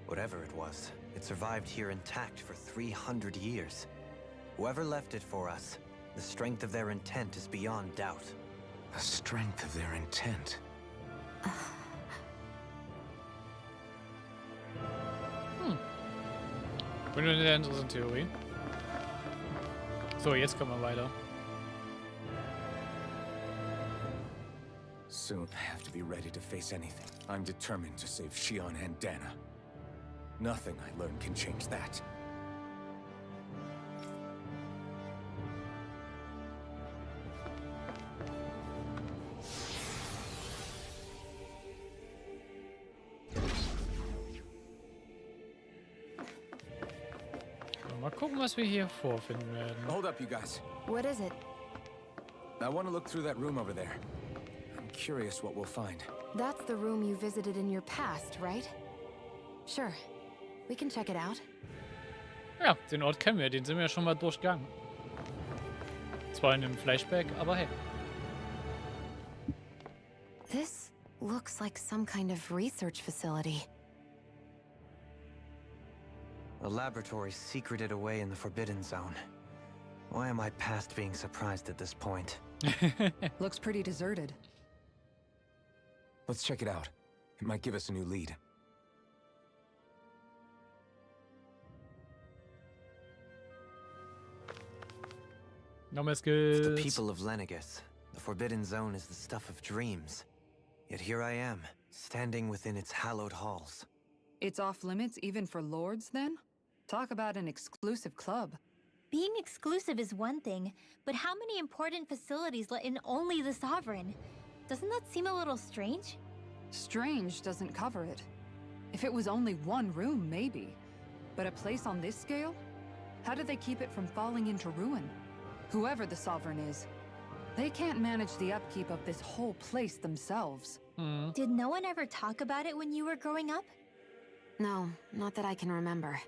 Speaker 6: Whatever it was, it survived here intact for 300 years. Whoever left it for us, the strength of their intent is beyond doubt.
Speaker 5: The strength of their intent.
Speaker 1: Bin eine sehr interessante Theorie. So, jetzt kommen wir weiter.
Speaker 5: Soon I have to be ready to face anything. I'm determined to save Shion and Dana. Nothing I learn can change that.
Speaker 1: Mal gucken, was wir hier vorfinden werden.
Speaker 5: Hold up, you guys.
Speaker 7: What is it?
Speaker 5: I want to look through that room over there. I'm curious what we'll find.
Speaker 7: That's the room you visited in your past, right? Sure. We can check it out.
Speaker 1: Ja, den Ort kennen wir, den sind wir ja schon mal durchgegangen. Zwar in einem Flashback, aber hey.
Speaker 7: This looks like some kind of research facility.
Speaker 6: A laboratory secreted away in the Forbidden Zone. Why am I past being surprised at this point?
Speaker 2: Looks pretty deserted.
Speaker 5: Let's check it out. It might give us a new lead.
Speaker 1: No mehr
Speaker 6: To
Speaker 1: Skills.
Speaker 6: the people of Lenegis, the Forbidden Zone is the stuff of dreams. Yet here I am, standing within its hallowed halls.
Speaker 2: It's off limits even for lords, then? Talk about an exclusive club.
Speaker 4: Being exclusive is one thing, but how many important facilities let in only the Sovereign? Doesn't that seem a little strange?
Speaker 2: Strange doesn't cover it. If it was only one room, maybe. But a place on this scale? How do they keep it from falling into ruin? Whoever the Sovereign is, they can't manage the upkeep of this whole place themselves.
Speaker 4: Did no one ever talk about it when you were growing up?
Speaker 7: No, not that I can remember.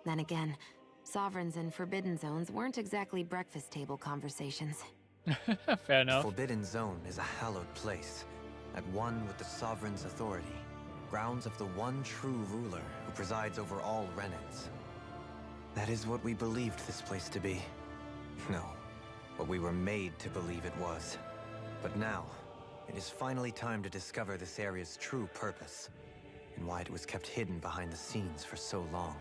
Speaker 7: Then again, Sovereigns and Forbidden Zones weren't exactly breakfast table conversations.
Speaker 1: Fair enough.
Speaker 6: Forbidden Zone is a hallowed place, at one with the Sovereign's authority, grounds of the one true ruler who presides over all Renans. That is what we believed this place to be. No, what we were made to believe it was. But now, it is finally time to discover this area's true purpose, and why it was kept hidden behind the scenes for so long.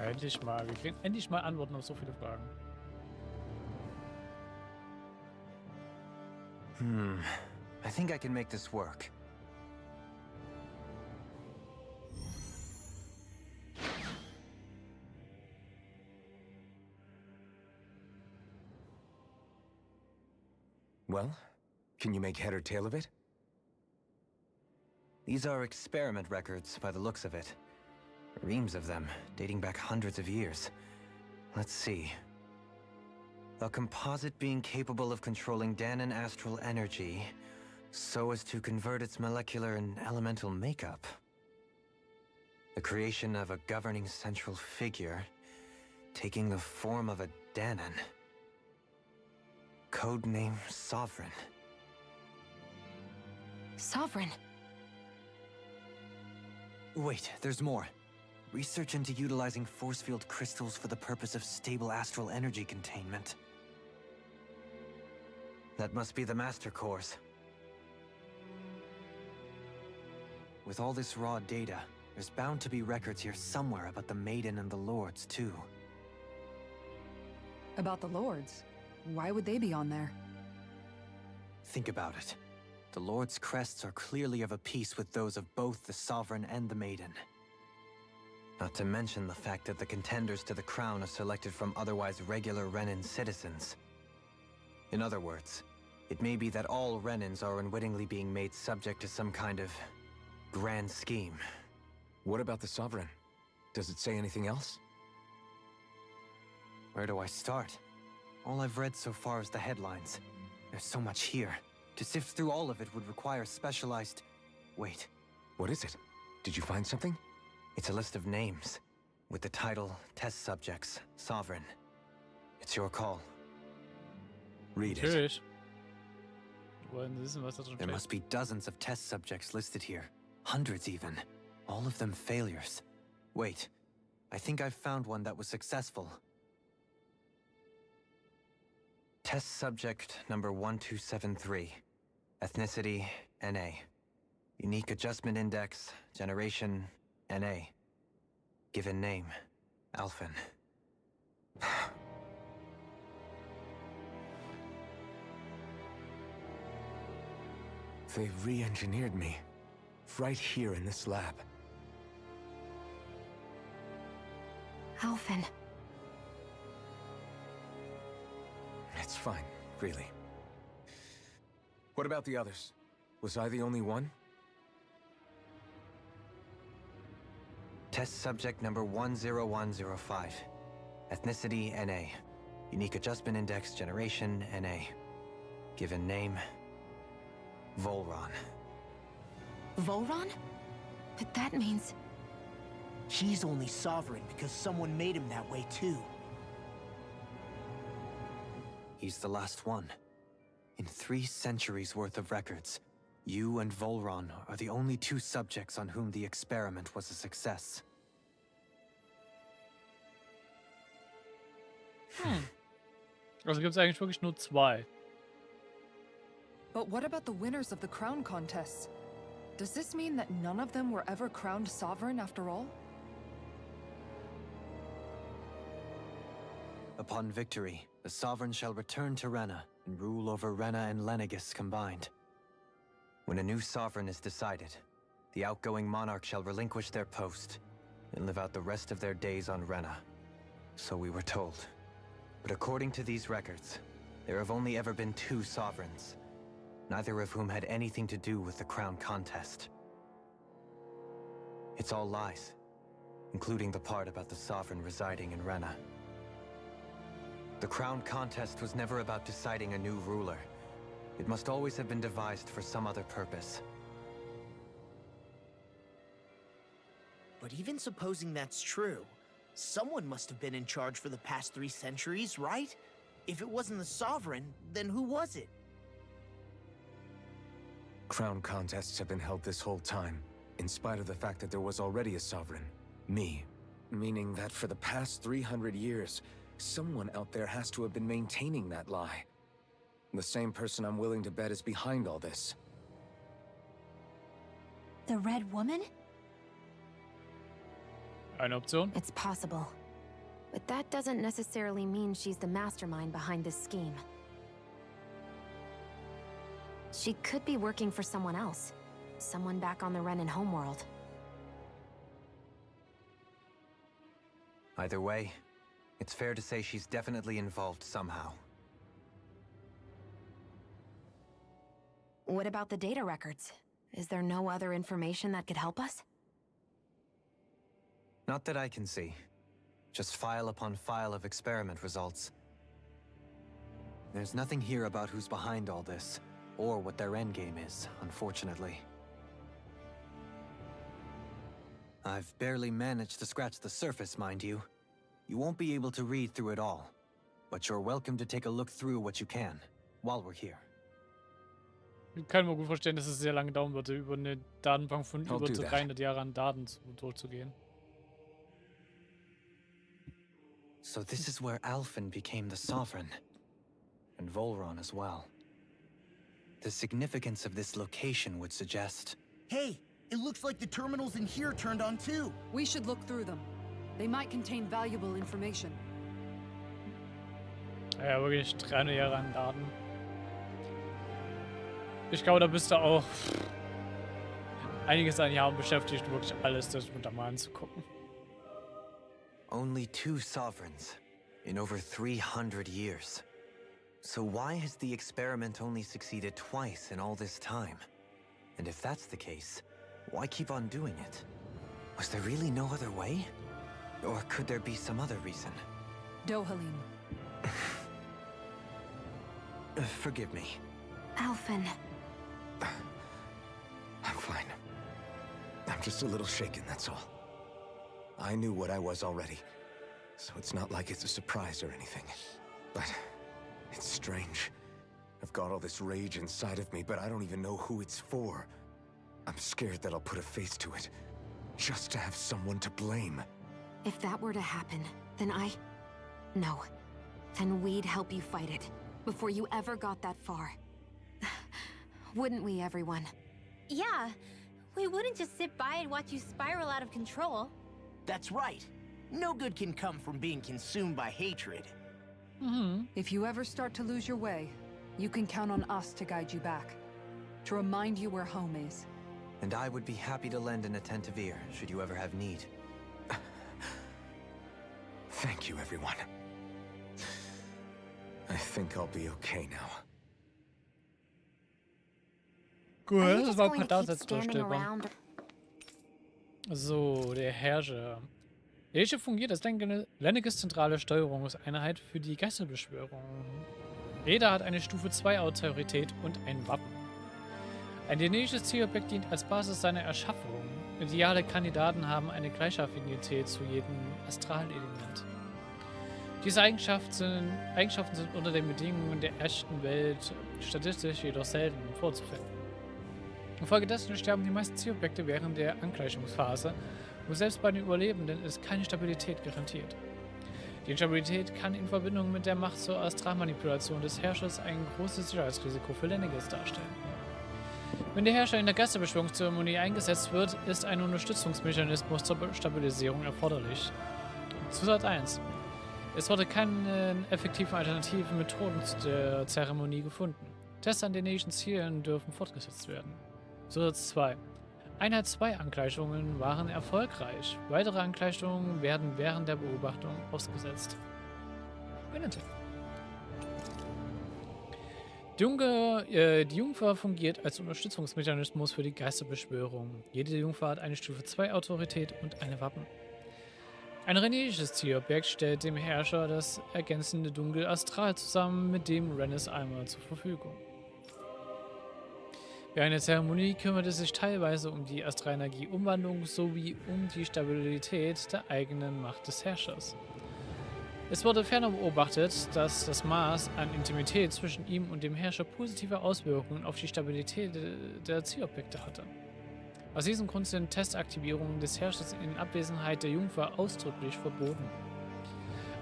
Speaker 1: Endlich mal. Wir kriegen endlich mal Antworten auf so viele Fragen.
Speaker 6: I think I can make this work.
Speaker 5: Well, can you make head or tail of it?
Speaker 6: These are experiment records by the looks of it. Reams of them, dating back hundreds of years. Let's see. A composite being capable of controlling Danan astral energy so as to convert its molecular and elemental makeup. The creation of a governing central figure, taking the form of a Danan. Codename Sovereign.
Speaker 7: Sovereign?
Speaker 6: Wait, there's more. Research into utilizing force field crystals for the purpose of stable astral energy containment. That must be the master cores. With all this raw data, there's bound to be records here somewhere about the Maiden and the Lords, too.
Speaker 2: About the lords? Why would they be on there?
Speaker 6: Think about it. The Lord's crests are clearly of a piece with those of both the Sovereign and the Maiden. Not to mention the fact that the contenders to the crown are selected from otherwise regular Renan citizens. In other words, it may be that all Renans are unwittingly being made subject to some kind of grand scheme.
Speaker 5: What about the Sovereign? Does it say anything else?
Speaker 6: Where do I start? All I've read so far is the headlines. There's so much here. To sift through all of it would require specialized... Wait.
Speaker 5: What is it? Did you find something?
Speaker 6: It's a list of names, with the title, Test Subjects, Sovereign. It's your call.
Speaker 5: Read it.
Speaker 1: Natürlich. Wir wollen wissen, was da drin
Speaker 6: There
Speaker 1: steht.
Speaker 6: must be dozens of test subjects listed here. Hundreds even. All of them failures. Wait, I think I've found one that was successful. Test subject number 1273. Ethnicity, NA. Unique adjustment index, generation, NA. Given name, Alphen.
Speaker 5: They re-engineered me. Right here in this lab.
Speaker 7: Alphen.
Speaker 5: It's fine, really. What about the others? Was I the only one?
Speaker 6: Test subject number 10105. Ethnicity, NA. Unique adjustment index, generation, NA. Given name, Volron.
Speaker 7: Volron? But that means...
Speaker 3: He's only sovereign because someone made him that way too.
Speaker 6: He's the last one. In 3 centuries worth of records, you and Volron are the only 2 subjects on whom the experiment was a success.
Speaker 1: Also gibt es eigentlich wirklich nur 2.
Speaker 2: But what about the winners of the crown contests? Does this mean that none of them were ever crowned sovereign after all?
Speaker 6: Upon victory, the Sovereign shall return to Rena and rule over Rena and Lenegis combined. When a new Sovereign is decided, the outgoing monarch shall relinquish their post and live out the rest of their days on Rena. So we were told. But according to these records, there have only ever been 2 Sovereigns, neither of whom had anything to do with the crown contest. It's all lies, including the part about the Sovereign residing in Rena. The crown contest was never about deciding a new ruler. It must always have been devised for some other purpose.
Speaker 3: But even supposing that's true, someone must have been in charge for the past 3 centuries, right? If it wasn't the Sovereign, then who was it?
Speaker 5: Crown contests have been held this whole time, in spite of the fact that there was already a Sovereign. Me. Meaning that for the past 300 years, someone out there has to have been maintaining that lie. The same person I'm willing to bet is behind all this.
Speaker 11: The Red Woman?
Speaker 1: Eine Option.
Speaker 7: It's possible. But that doesn't necessarily mean she's the mastermind behind this scheme. She could be working for someone else. Someone back on the Renan homeworld.
Speaker 6: Either way, it's fair to say she's definitely involved somehow.
Speaker 7: What about the data records? Is there no other information that could help us?
Speaker 6: Not that I can see. Just file upon file of experiment results. There's nothing here about who's behind all this, or what their endgame is, unfortunately. I've barely managed to scratch the surface, mind you. You won't be able to read through it all, but you're welcome to take a look through what you can, while we're here.
Speaker 1: Ich kann mir gut vorstellen, dass es sehr lange dauern würde, über eine Datenbank von
Speaker 5: I'll
Speaker 1: über
Speaker 5: do
Speaker 1: zu
Speaker 5: that.
Speaker 1: 300 Jahre an Daten durchzugehen.
Speaker 6: So this is where Alphen became the Sovereign, and Volron as well. The significance of this location would suggest...
Speaker 3: Hey, it looks like the terminals in here turned on too.
Speaker 2: We should look through them. They might contain valuable information.
Speaker 1: Ja, wirklich 300 Jahre an Daten. Ich glaube, da bist du auch einiges an Jahren beschäftigt, wirklich alles das unter mal anzugucken.
Speaker 6: Only 2 sovereigns in over 300 years. So why has the experiment only succeeded twice in all this time? And if that's the case, why keep on doing it? Was there really no other way? Or could there be some other reason?
Speaker 2: Dohalim.
Speaker 6: Forgive me.
Speaker 7: Alphen.
Speaker 5: I'm fine. I'm just a little shaken, that's all. I knew what I was already, so it's not like it's a surprise or anything. But it's strange. I've got all this rage inside of me, but I don't even know who it's for. I'm scared that I'll put a face to it, just to have someone to blame.
Speaker 7: If that were to happen, then No. Then we'd help you fight it, before you ever got that far. Wouldn't we, everyone?
Speaker 4: Yeah, we wouldn't just sit by and watch you spiral out of control.
Speaker 3: That's right. No good can come from being consumed by hatred.
Speaker 2: If you ever start to lose your way, you can count on us to guide you back. To remind you where home is.
Speaker 6: And I would be happy to lend an attentive ear, should you ever have need.
Speaker 5: Thank you, everyone. I think I'll be okay now.
Speaker 1: Gut,
Speaker 7: Are you
Speaker 1: das
Speaker 7: just
Speaker 1: war ein
Speaker 7: going
Speaker 1: paar
Speaker 7: to keep standing
Speaker 1: Dassatzstöbern.
Speaker 7: around?
Speaker 1: So, der Herrscher. Der Herrscher fungiert als Lenniges zentrale Steuerungseinheit für die Geisterbeschwörung. Jeder hat eine Stufe 2 Autorität und ein Wappen. Ein dänisches Zielobjekt dient als Basis seiner Erschaffung. Ideale Kandidaten haben eine gleiche Affinität zu jedem Astralelement. Diese Eigenschaften sind unter den Bedingungen der echten Welt statistisch jedoch selten vorzufinden. Infolgedessen sterben die meisten Zielobjekte während der Angleichungsphase und selbst bei den Überlebenden ist keine Stabilität garantiert. Die Instabilität kann in Verbindung mit der Macht zur Astralmanipulation des Herrschers ein großes Sicherheitsrisiko für Lenniges darstellen. Wenn der Herrscher in der Geisterbeschwörungszeremonie eingesetzt wird, ist ein Unterstützungsmechanismus zur Stabilisierung erforderlich. Zusatz 1. Es wurde keine effektiven alternativen Methoden der Zeremonie gefunden. Tests an dänischen Zielen dürfen fortgesetzt werden. Zusatz 2. Einheit 2 Angleichungen waren erfolgreich. Weitere Angleichungen werden während der Beobachtung ausgesetzt. Bitte. Die Jungfer fungiert als Unterstützungsmechanismus für die Geisterbeschwörung. Jede Jungfer hat eine Stufe 2 Autorität und eine Wappen. Ein renetisches Zielobjekt stellt dem Herrscher das ergänzende Dunkel Astral zusammen mit dem Rennes Eimer zur Verfügung. Während der Zeremonie kümmert es sich teilweise um die Astralenergie-Umwandlung sowie um die Stabilität der eigenen Macht des Herrschers. Es wurde ferner beobachtet, dass das Maß an Intimität zwischen ihm und dem Herrscher positive Auswirkungen auf die Stabilität der Zielobjekte hatte. Aus diesem Grund sind Testaktivierungen des Herrschers in Abwesenheit der Jungfer ausdrücklich verboten.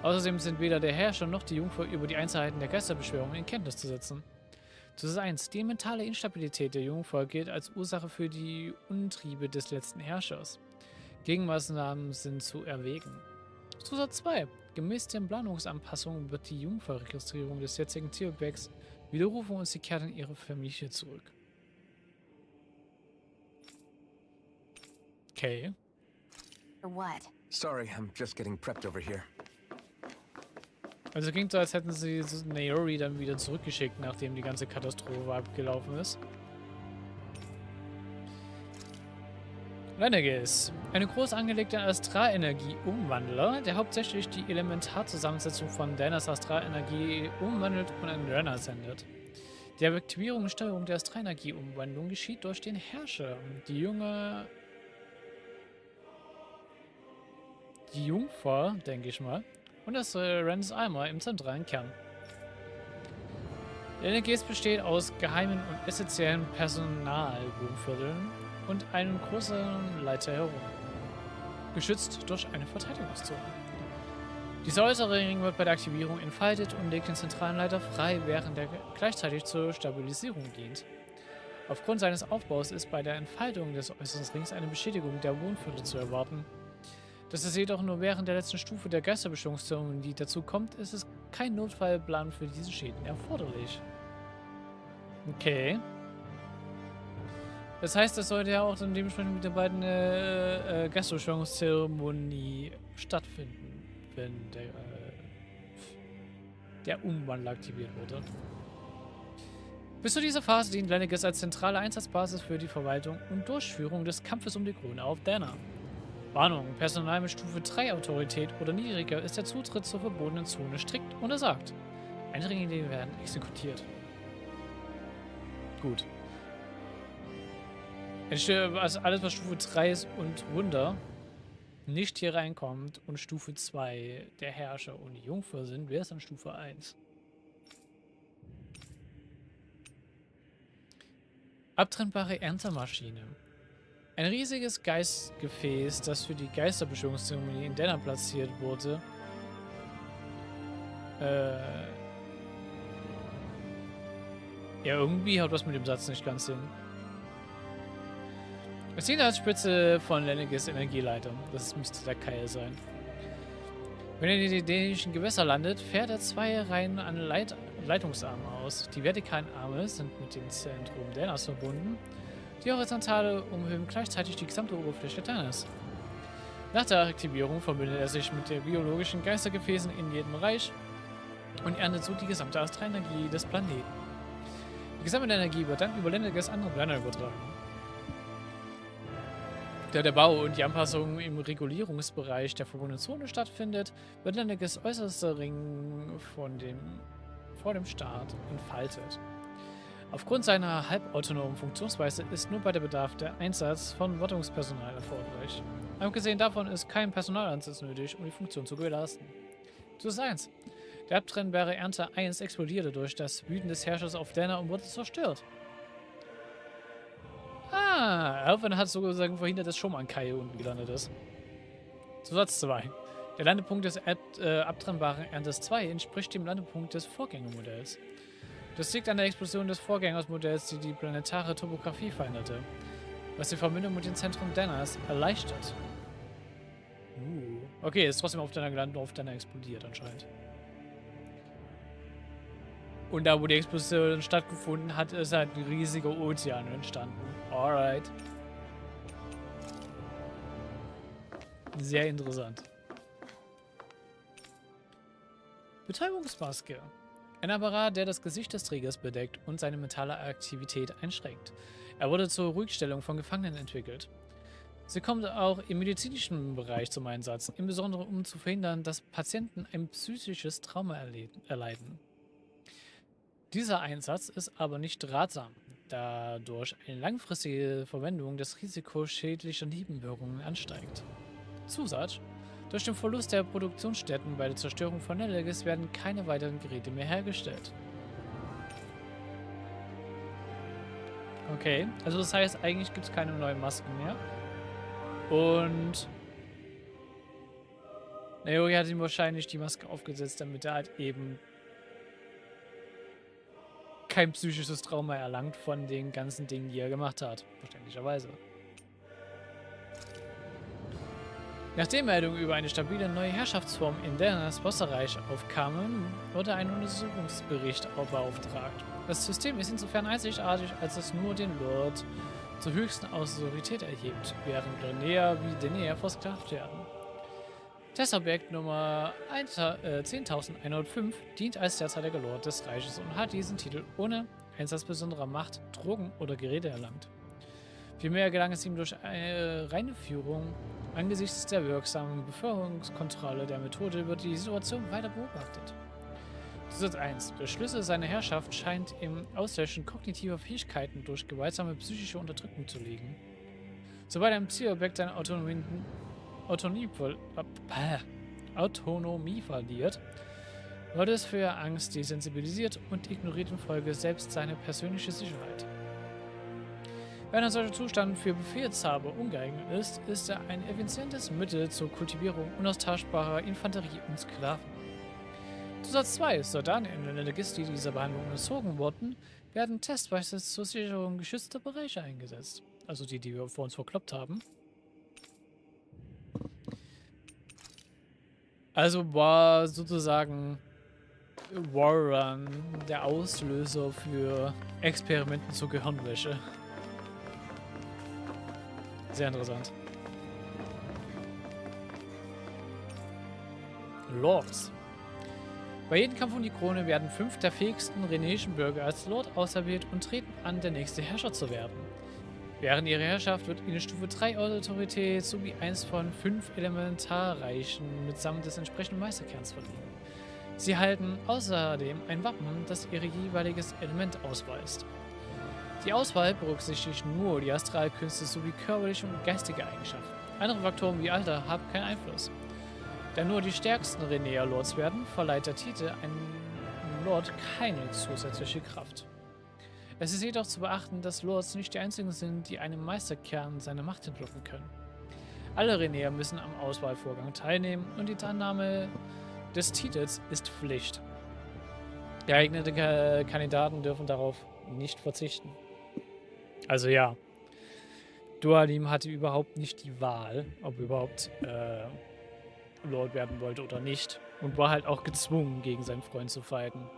Speaker 1: Außerdem sind weder der Herrscher noch die Jungfer über die Einzelheiten der Geisterbeschwörung in Kenntnis zu setzen. Zusatz 1. Die mentale Instabilität der Jungfer gilt als Ursache für die Untriebe des letzten Herrschers. Gegenmaßnahmen sind zu erwägen. Zusatz 2. Gemäß den Planungsanpassungen wird die Jungfer-Registrierung des jetzigen Zielobjekts widerrufen und sie kehrt in ihre Familie zurück. Okay.
Speaker 7: What?
Speaker 5: Sorry, I'm just getting prepped over here.
Speaker 1: Also klingt so, als hätten sie Naori dann wieder zurückgeschickt, nachdem die ganze Katastrophe abgelaufen ist. Lenniges. Eine groß angelegte Astralenergie-Umwandler, der hauptsächlich die Elementarzusammensetzung von Danas Astralenergie umwandelt und an Renner sendet. Die Aktivierung und Steuerung der Astralenergie-Umwandlung geschieht durch den Herrscher. Die Jungfer, denke ich mal, und das Rennes Eimer im zentralen Kern. Lenniges besteht aus geheimen und essentiellen Personalwohnvierteln und einem großen Leiter herum, geschützt durch eine Verteidigungszone. Dieser äußere Ring wird bei der Aktivierung entfaltet und legt den zentralen Leiter frei, während er gleichzeitig zur Stabilisierung dient. Aufgrund seines Aufbaus ist bei der Entfaltung des äußeren Rings eine Beschädigung der Wohnviertel zu erwarten. Das ist jedoch nur während der letzten Stufe der Geisterbeschwörungszeremonie dazu kommt, ist es kein Notfallplan für diese Schäden erforderlich. Okay. Das heißt, das sollte ja auch dann dementsprechend mit der beiden Geisterbeschwörungszeremonie stattfinden, wenn der der Umwandler aktiviert wurde. Bis zu dieser Phase dient Lenniges als zentrale Einsatzbasis für die Verwaltung und Durchführung des Kampfes um die Krone auf Dana. Warnung: Personal mit Stufe 3 Autorität oder niedriger ist der Zutritt zur verbotenen Zone strikt untersagt. Eindringlinge werden exekutiert. Gut. Also alles, was Stufe 3 ist und runter, nicht hier reinkommt und Stufe 2 der Herrscher und die Jungfer sind, wäre es dann Stufe 1. Abtrennbare Erntemaschine. Ein riesiges Geistgefäß, das für die Geisterbeschwörungszeremonie in Dana platziert wurde. Ja, irgendwie haut was mit dem Satz nicht ganz hin. Es dient als Spitze von Lenniges Energieleiter. Das müsste der Keil sein. Wenn er in den dänischen Gewässer landet, fährt er 2 Reihen an Leitungsarmen aus. Die vertikalen Arme sind mit dem Zentrum Danas verbunden. Die horizontale umhüllen gleichzeitig die gesamte Oberfläche Danas. Nach der Aktivierung verbindet er sich mit den biologischen Geistergefäßen in jedem Reich und erntet so die gesamte Astralenergie des Planeten. Die gesamte Energie wird dann über Lenniges andere Planer übertragen. Da der Bau und die Anpassung im Regulierungsbereich der verbundenen Zone stattfindet, wird Lenniges äußerster Ring vor dem Start entfaltet. Aufgrund seiner halbautonomen Funktionsweise ist nur bei der Bedarf der Einsatz von Wartungspersonal erforderlich. Abgesehen davon ist kein Personaleinsatz nötig, um die Funktion zu gewährleisten. Zusatz 1. Der abtrennbare Ernte 1 explodierte durch das Wüten des Herrschers auf Dana und wurde zerstört. Alvin hat sozusagen verhindert, dass schon mal ein Kai unten gelandet ist. Zusatz 2. Der Landepunkt des abtrennbaren Erntes 2 entspricht dem Landepunkt des Vorgängermodells. Das liegt an der Explosion des Vorgängermodells, die die planetare Topographie veränderte, was die Verbindung mit dem Zentrum Danas erleichtert. Okay, ist trotzdem auf Dana gelandet und auf Dana explodiert anscheinend. Und da, wo die Explosion stattgefunden hat, ist halt ein riesiger Ozean entstanden. Alright. Sehr interessant. Betäubungsmaske. Ein Apparat, der das Gesicht des Trägers bedeckt und seine mentale Aktivität einschränkt. Er wurde zur Ruhigstellung von Gefangenen entwickelt. Sie kommt auch im medizinischen Bereich zum Einsatz, insbesondere um zu verhindern, dass Patienten ein psychisches Trauma erleiden. Dieser Einsatz ist aber nicht ratsam, da durch eine langfristige Verwendung das Risiko schädlicher Nebenwirkungen ansteigt. Zusatz: Durch den Verlust der Produktionsstätten bei der Zerstörung von Lenniges werden keine weiteren Geräte mehr hergestellt. Okay, also das heißt, eigentlich gibt es keine neuen Masken mehr. Und Naomi hat ihm wahrscheinlich die Maske aufgesetzt, damit er halt eben kein psychisches Trauma erlangt von den ganzen Dingen, die er gemacht hat. Verständlicherweise. Nachdem Meldungen über eine stabile neue Herrschaftsform in Danas Wasserreich aufkamen, wurde ein Untersuchungsbericht beauftragt. Das System ist insofern einzigartig, als es nur den Lord zur höchsten Autorität erhebt, während näher wie Denea versklavt werden. Testobjekt Nummer 10.105 dient als derzeitiger Lord des Reiches und hat diesen Titel ohne Einsatz besonderer Macht, Drogen oder Geräte erlangt. Vielmehr gelang es ihm durch eine reine Führung. Angesichts der wirksamen Bevölkerungskontrolle der Methode wird die Situation weiter beobachtet. Zusatz 1. Der Schlüssel seiner Herrschaft scheint im Auslöschen kognitiver Fähigkeiten durch gewaltsame psychische Unterdrückung zu liegen. Sobald ein Zielobjekt seine Autonomie verliert, wird es für Angst desensibilisiert und ignoriert in Folge selbst seine persönliche Sicherheit. Wenn ein solcher Zustand für Befehlshaber ungeeignet ist, ist er ein effizientes Mittel zur Kultivierung unaustauschbarer Infanterie und Sklaven. Zusatz 2. Soldaten in Lenniges, die dieser Behandlung unterzogen wurden, werden testweise zur Sicherung geschützter Bereiche eingesetzt. Also die wir vor uns verkloppt haben. Also war sozusagen Warrun der Auslöser für Experimenten zur Gehirnwäsche. Sehr interessant. Lords. Bei jedem Kampf um die Krone werden 5 der fähigsten renäischen Bürger als Lord auserwählt und treten an, der nächste Herrscher zu werden. Während ihrer Herrschaft wird ihnen Stufe 3 Autorität sowie 1 von 5 Elementarreichen mitsamt des entsprechenden Meisterkerns verliehen. Sie halten außerdem ein Wappen, das ihr jeweiliges Element ausweist. Die Auswahl berücksichtigt nur die Astralkünste sowie körperliche und geistige Eigenschaften. Andere Faktoren wie Alter haben keinen Einfluss. Da nur die stärksten Renäer-Lords werden, verleiht der Titel einem Lord keine zusätzliche Kraft. Es ist jedoch zu beachten, dass Lords nicht die einzigen sind, die einem Meisterkern seine Macht entlocken können. Alle Renäer müssen am Auswahlvorgang teilnehmen und die Annahme des Titels ist Pflicht. Geeignete Kandidaten dürfen darauf nicht verzichten. Also ja, Dualim hatte überhaupt nicht die Wahl, ob er überhaupt Lord werden wollte oder nicht. Und war halt auch gezwungen, gegen seinen Freund zu fighten.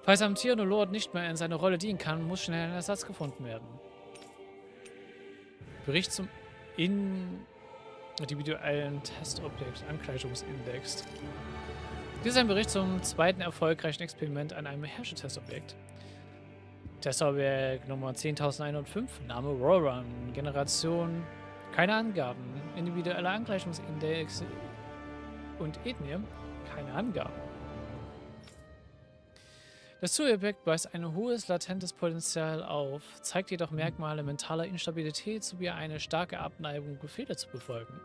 Speaker 1: Falls ein amtierender Lord nicht mehr in seiner Rolle dienen kann, muss schnell ein Ersatz gefunden werden. Bericht zum individuellen Testobjekt, Angleichungsindex. Dies ist ein Bericht zum zweiten erfolgreichen Experiment an einem Herrscher-Testobjekt. Testobjekt Nummer 10.105, Name Rollrun, Generation, keine Angaben, individueller Angleichungsindex und Ethnie, keine Angaben. Das Zielobjekt weist ein hohes latentes Potenzial auf, zeigt jedoch Merkmale mentaler Instabilität sowie eine starke Abneigung, Befehle zu befolgen.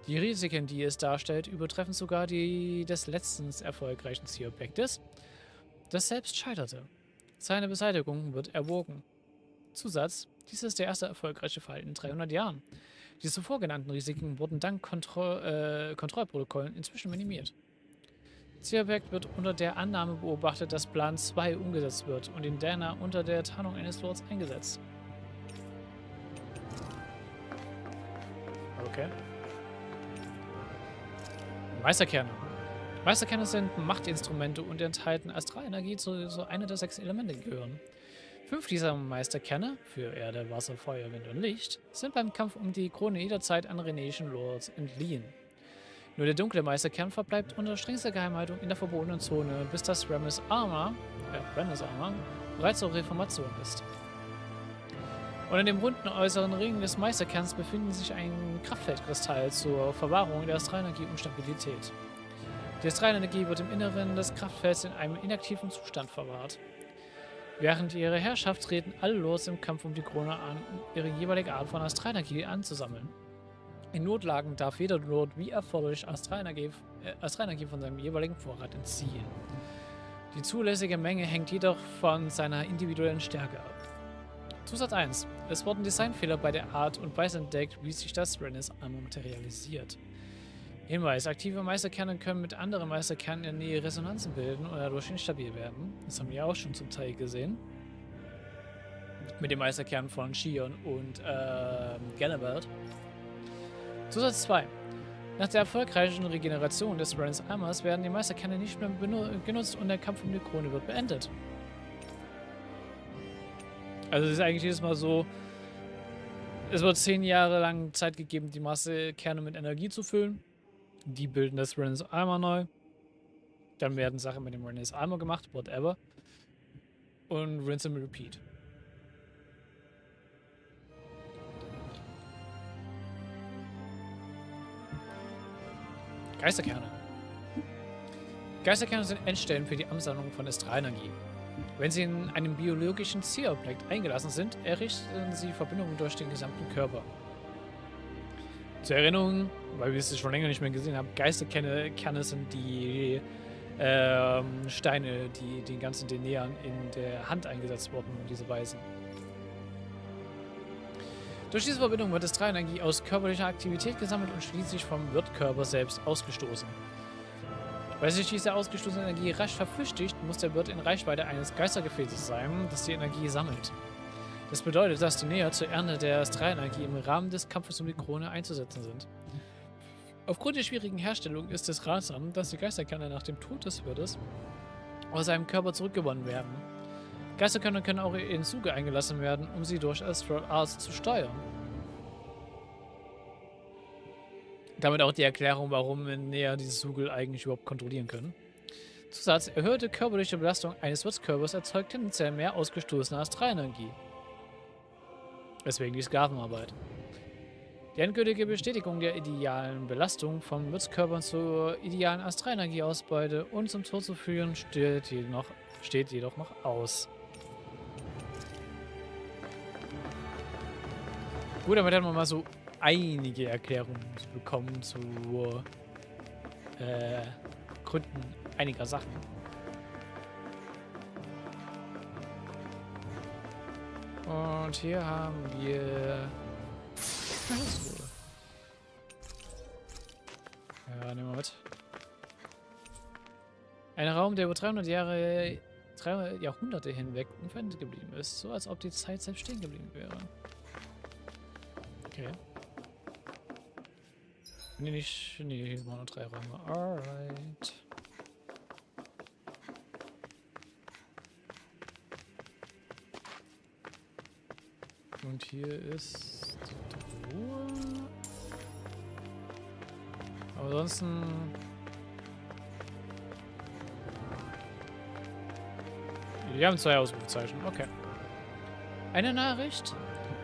Speaker 1: Die Risiken, die es darstellt, übertreffen sogar die des letzten erfolgreichen Zielobjektes, das selbst scheiterte. Seine Beseitigung wird erwogen. Zusatz: Dies ist der erste erfolgreiche Fall in 300 Jahren. Die zuvor genannten Risiken wurden dank Kontrollprotokollen inzwischen minimiert. Zielobjekt wird unter der Annahme beobachtet, dass Plan 2 umgesetzt wird und in Dana unter der Tarnung eines Lords eingesetzt. Okay. Meisterkerne. Meisterkerne sind Machtinstrumente und enthalten Astralenergie zu einer der 6 Elemente gehören. 5 dieser Meisterkerne, für Erde, Wasser, Feuer, Wind und Licht, sind beim Kampf um die Krone jederzeit an renäischen Lords entliehen. Nur der dunkle Meisterkern verbleibt unter strengster Geheimhaltung in der verbotenen Zone, bis das Renes Armor bereits zur Reformation ist. Unter dem runden äußeren Ring des Meisterkerns befindet sich ein Kraftfeldkristall zur Verwahrung der Astralenergie und Stabilität. Die Astralenergie wird im Inneren des Kraftfelds in einem inaktiven Zustand verwahrt. Während ihrer Herrschaft treten alle Lords im Kampf um die Krone an, um ihre jeweilige Art von Astralenergie anzusammeln. In Notlagen darf jeder Lord wie erforderlich Astralenergie von seinem jeweiligen Vorrat entziehen. Die zulässige Menge hängt jedoch von seiner individuellen Stärke ab. Zusatz 1. Es wurden Designfehler bei der Art und Weise entdeckt, wie sich das Renes Armor materialisiert. Hinweis: Aktive Meisterkerne können mit anderen Meisterkernen in der Nähe Resonanzen bilden und dadurch instabil werden. Das haben wir auch schon zum Teil gesehen. Mit den Meisterkernen von Shion und Gallivert. Zusatz 2. Nach der erfolgreichen Regeneration des Renes Armors werden die Meisterkerne nicht mehr genutzt und der Kampf um die Krone wird beendet. Also es ist eigentlich jedes Mal so, es wird 10 Jahre lang Zeit gegeben, die Meisterkerne mit Energie zu füllen. Die bilden das Renes Armor neu. Dann werden Sachen mit dem Renes Armor gemacht, whatever. Und rinse and repeat. Geisterkerne. Geisterkerne sind Endstellen für die Ansammlung von Astralenergie. Wenn sie in einem biologischen Zielobjekt eingelassen sind, errichten sie Verbindungen durch den gesamten Körper. Zur Erinnerung, weil wir es schon länger nicht mehr gesehen haben, Geisterkerne sind die Steine, die den ganzen Denäern in der Hand eingesetzt wurden, diese Weisen. Durch diese Verbindung wird Astralenergie aus körperlicher Aktivität gesammelt und schließlich vom Wirtkörper selbst ausgestoßen. Weil sich diese ausgestoßene Energie rasch verflüchtigt, muss der Wirt in Reichweite eines Geistergefäßes sein, das die Energie sammelt. Das bedeutet, dass die Näher zur Ernte der Astralenergie im Rahmen des Kampfes um die Krone einzusetzen sind. Aufgrund der schwierigen Herstellung ist es ratsam, dass die Geisterkerne nach dem Tod des Wirtes aus seinem Körper zurückgewonnen werden. Geisterkerne können auch in Zuge eingelassen werden, um sie durch Astral Arts zu steuern. Damit auch die Erklärung, warum wir näher dieses Sugel eigentlich überhaupt kontrollieren können. Zusatz: Erhöhte körperliche Belastung eines Wirtskörpers erzeugt tendenziell mehr ausgestoßene Astralenergie. Deswegen die Sklavenarbeit. Die endgültige Bestätigung der idealen Belastung von Wirtskörpern zur idealen Astralenergieausbeute und zum Tod zu führen, steht jedoch noch aus. Gut, damit haben wir mal so einige Erklärungen bekommen zu Gründen einiger Sachen. Und hier haben wir... Ja, nehmen wir mit. Ein Raum, der über 300 Jahrhunderte hinweg unverändert geblieben ist. So, als ob die Zeit selbst stehen geblieben wäre. Okay. Nee, hier waren nur 3 Räume. Alright. Und hier ist die Truhe. Aber ansonsten... Wir haben 2 Ausrufezeichen. Okay. Eine Nachricht.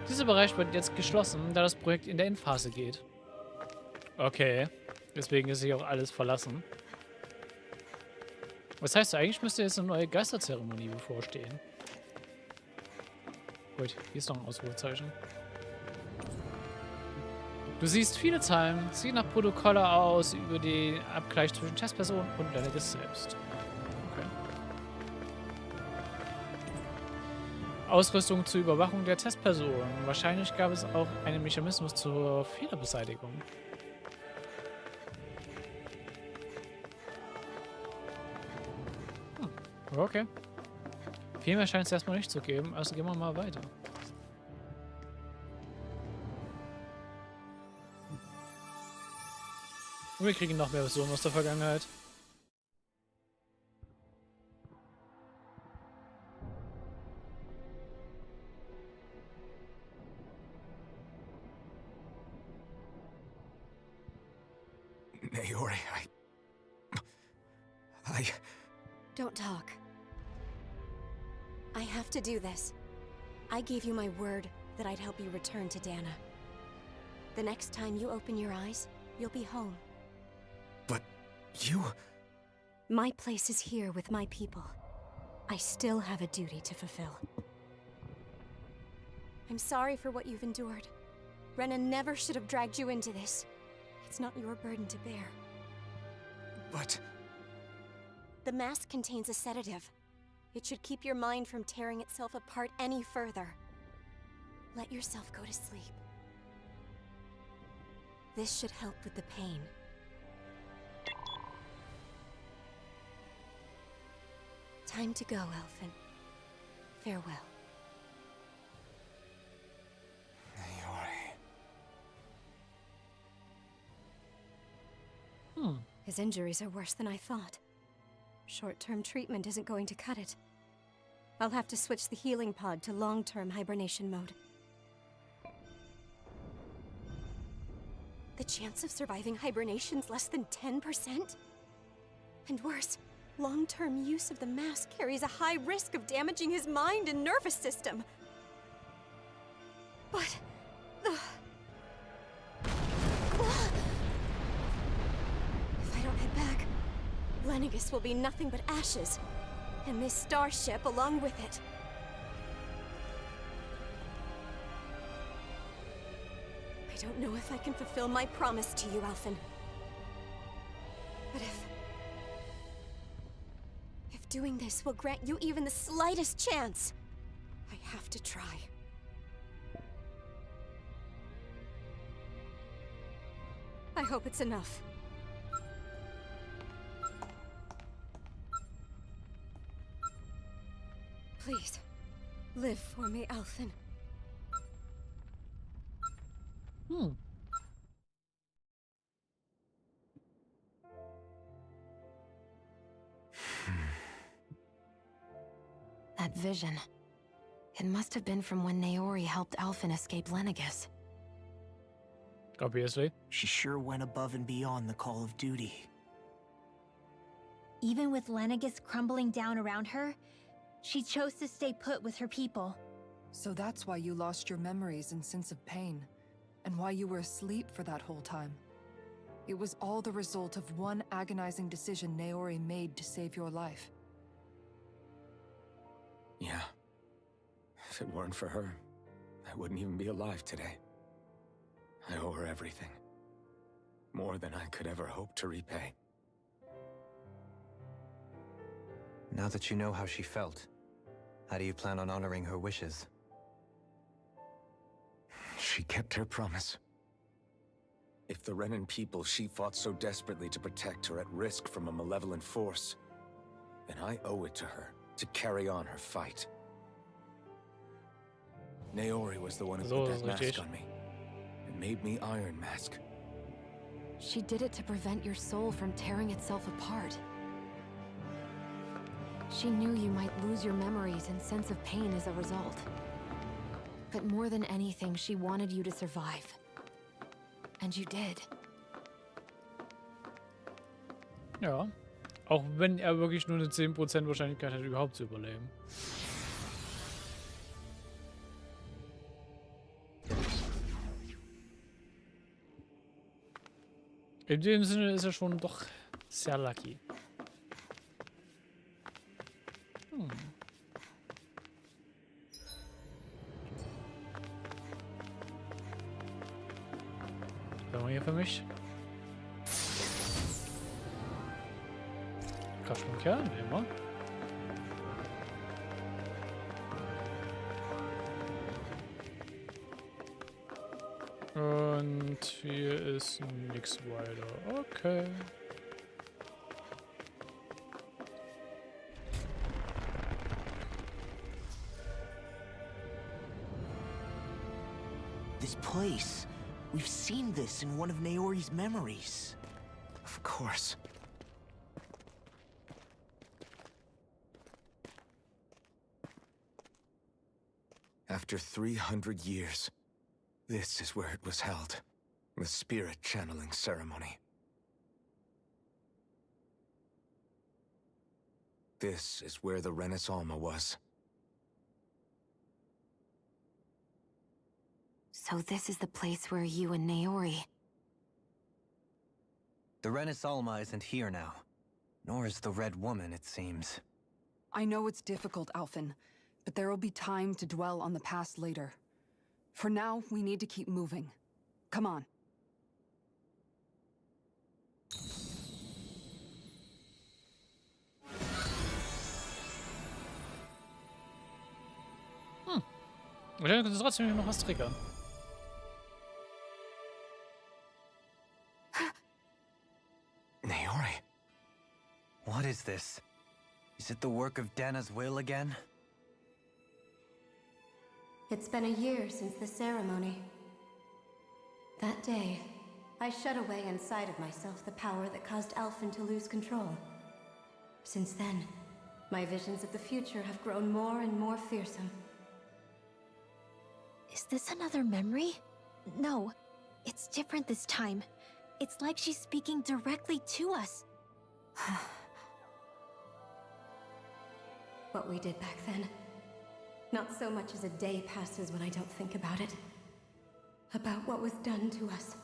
Speaker 1: Dieser Bereich wird jetzt geschlossen, da das Projekt in der Endphase geht. Okay. Deswegen ist hier auch alles verlassen. Was heißt, eigentlich müsste jetzt eine neue Geisterzeremonie bevorstehen. Gut, hier ist noch ein Ausrufezeichen. Du siehst viele Zahlen, zieh nach Protokolle aus über den Abgleich zwischen Testperson und Lenniges selbst. Okay. Ausrüstung zur Überwachung der Testperson. Wahrscheinlich gab es auch einen Mechanismus zur Fehlerbeseitigung. Okay. Viel mehr scheint es erstmal nicht zu geben, also gehen wir mal weiter. Und wir kriegen noch mehr Versionen aus der Vergangenheit.
Speaker 5: Naori,
Speaker 11: Don't talk. I have to do this. I gave you my word that I'd help you return to Dana. The next time you open your eyes, you'll be home.
Speaker 5: But you...
Speaker 11: My place is here with my people. I still have a duty to fulfill. I'm sorry for what you've endured. Renan never should have dragged you into this. It's not your burden to bear.
Speaker 5: But...
Speaker 11: The mask contains a sedative. It should keep your mind from tearing itself apart any further. Let yourself go to sleep. This should help with the pain. Time to go, Elfin. Farewell.
Speaker 5: Naori.
Speaker 11: His injuries are worse than I thought. Short-term treatment isn't going to cut it. I'll have to switch the healing pod to long-term hibernation mode. The chance of surviving hibernation's less than 10%? And worse, long-term use of the mask carries a high risk of damaging his mind and nervous system. But... If I don't head back, Lennigus will be nothing but ashes, and this starship along with it. I don't know if I can fulfill my promise to you, Alphen. But if doing this will grant you even the slightest chance, I have to try. I hope it's enough. Please, live for me, Alphen.
Speaker 7: That vision. It must have been from when Naori helped Alphen escape Lennigus.
Speaker 1: Obviously.
Speaker 3: She sure went above and beyond the call of duty.
Speaker 4: Even with Lenegis crumbling down around her, she chose to stay put with her people.
Speaker 2: So that's why you lost your memories and sense of pain, and why you were asleep for that whole time. It was all the result of one agonizing decision Naori made to save your life.
Speaker 5: Yeah. If it weren't for her, I wouldn't even be alive today. I owe her everything. More than I could ever hope to repay.
Speaker 6: Now that you know how she felt, how do you plan on honoring her wishes?
Speaker 5: She kept her promise. If the Renan people she fought so desperately to protect are at risk from a malevolent force, then I owe it to her to carry on her fight. Naori was the one who put that mask on me, and made me Iron Mask.
Speaker 7: She did it to prevent your soul from tearing itself apart. She knew you might lose your memories and sense of pain as a result. But more than anything, she wanted you to survive. And you did.
Speaker 1: Ja. Auch wenn er wirklich nur eine 10% Wahrscheinlichkeit hat, überhaupt zu überleben. In dem Sinne ist er schon doch sehr lucky. Was haben wir hier für mich? Kraftschmunker, nehmen wir. Und hier ist nichts weiter. Okay.
Speaker 3: This place. We've seen this in one of Naori's memories.
Speaker 5: Of course. After 300 years, this is where it was held. The spirit channeling ceremony. This is where the Renis Alma was.
Speaker 7: So this is the place where you and Naori...
Speaker 6: The Renis Alma isn't here now. Nor is the Red Woman, it seems.
Speaker 2: I know it's difficult, Alphen, but there will be time to dwell on the past later. For now, we need to keep moving. Come on.
Speaker 1: Und dann könnte trotzdem noch was triggern.
Speaker 5: Naori.
Speaker 6: What is this? Is it the work of Dana's will again?
Speaker 11: It's been a year since the ceremony. That day, I shut away inside of myself the power that caused Alphen to lose control. Since then, my visions of the future have grown more and more fearsome.
Speaker 4: Is this another memory? No, it's different this time. It's like she's speaking directly to us.
Speaker 11: What we did back then. Not so much as a day passes when I don't think about it. About what was done to us.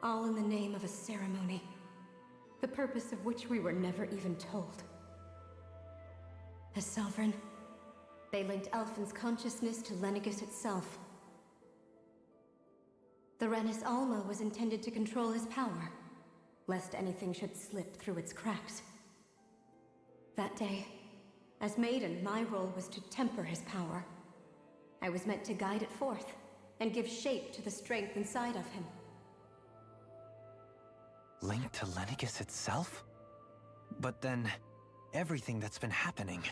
Speaker 11: All in the name of a ceremony. The purpose of which we were never even told. As Sovereign, they linked Alphen's consciousness to Lenegis itself. The Renis Alma was intended to control his power, lest anything should slip through its cracks. That day, as Maiden, my role was to temper his power. I was meant to guide it forth, and give shape to the strength inside of him.
Speaker 6: Linked to Lenegis itself? But then, everything that's been happening...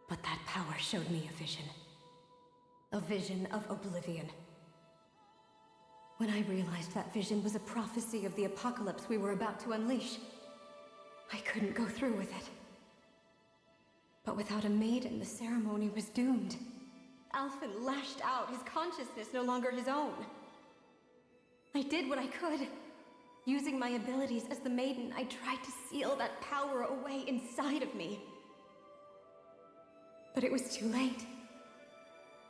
Speaker 11: But that power showed me a vision. A vision of oblivion. When I realized that vision was a prophecy of the apocalypse we were about to unleash, I couldn't go through with it. But
Speaker 14: But without a maiden, the ceremony was doomed. Alphen lashed out, his consciousness no longer his own. I did what I could. Using my abilities as the maiden, I tried to seal that power away inside of me. But it was too late.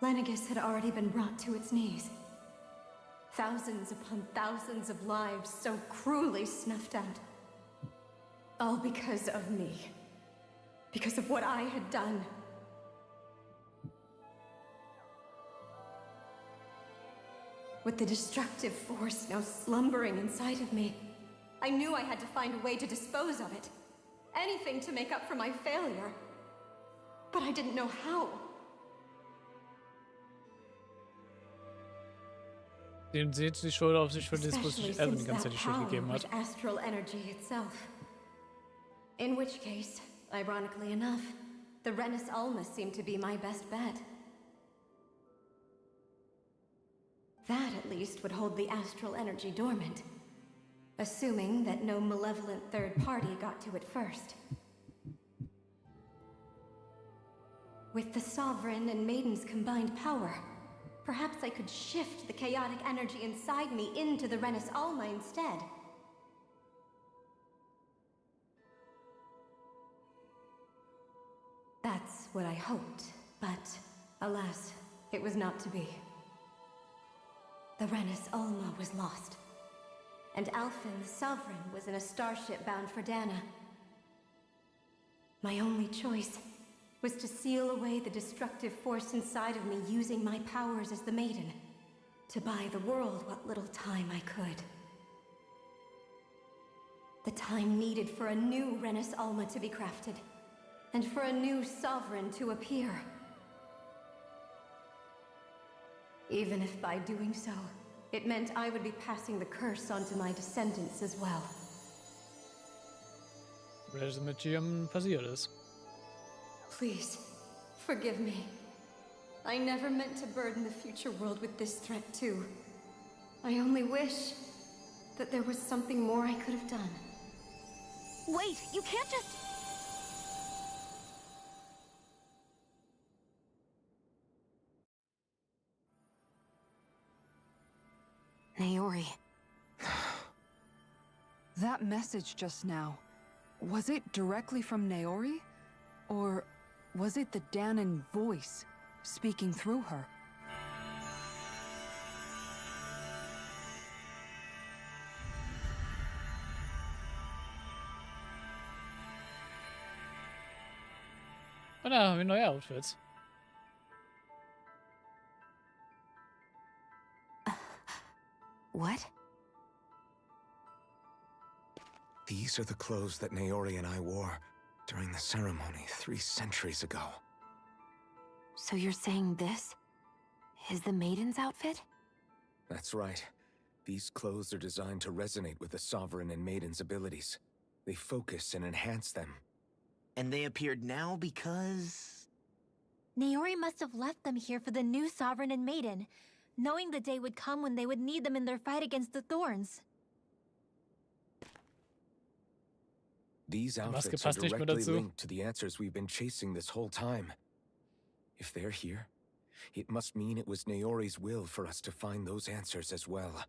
Speaker 14: Lenegis had already been brought to its knees. Thousands upon thousands of lives so cruelly snuffed out. All because of me. Because of what I had done. With the destructive force now slumbering inside of me, I knew I had to find a way to dispose of it. Anything to make up for my failure. But I didn't know how.
Speaker 1: Den seht die Schuld auf sich für das, was sich Evan die ganze Zeit die Schuld gegeben hat.
Speaker 14: Astral energy itself. In which case, ironically enough, the Renus Alma seemed to be my best bet. That, at least, would hold the astral energy dormant. Assuming that no malevolent third party got to it first. With the Sovereign and Maiden's combined power, perhaps I could shift the chaotic energy inside me into the Renus Alma instead. That's what I hoped, but alas, it was not to be. The Renus Alma was lost, and Alphen, the Sovereign, was in a starship bound for Dana. My only choice was to seal away the destructive force inside of me using my powers as the Maiden, to buy the world what little time I could. The time needed for a new Renus Alma to be crafted, and for a new Sovereign to appear. Even if by doing so, it meant I would be passing the curse on to my descendants as well.
Speaker 1: Was mit Jim passiert ist.
Speaker 14: Please, forgive me. I never meant to burden the future world with this threat too. I only wish that there was something more I could have done.
Speaker 11: Wait, you can't just...
Speaker 7: Naori.
Speaker 2: That message just now, was it directly from Naori? Or was it the Danon voice speaking through her?
Speaker 1: Und da haben wir neue Outfits.
Speaker 7: What?
Speaker 5: These are the clothes that Naori and I wore during the ceremony 3 centuries ago.
Speaker 7: So you're saying this is the Maiden's outfit?
Speaker 5: That's right. These clothes are designed to resonate with the Sovereign and Maiden's abilities. They focus and enhance them.
Speaker 3: And they appeared now because...
Speaker 4: Naori must have left them here for the new Sovereign and Maiden, knowing the day would come when they would need them in their fight against the Thorns.
Speaker 5: These outfits are directly linked to the answers we've been chasing this whole time. If they're here, it must mean it was Naori's will for us to find those answers as well.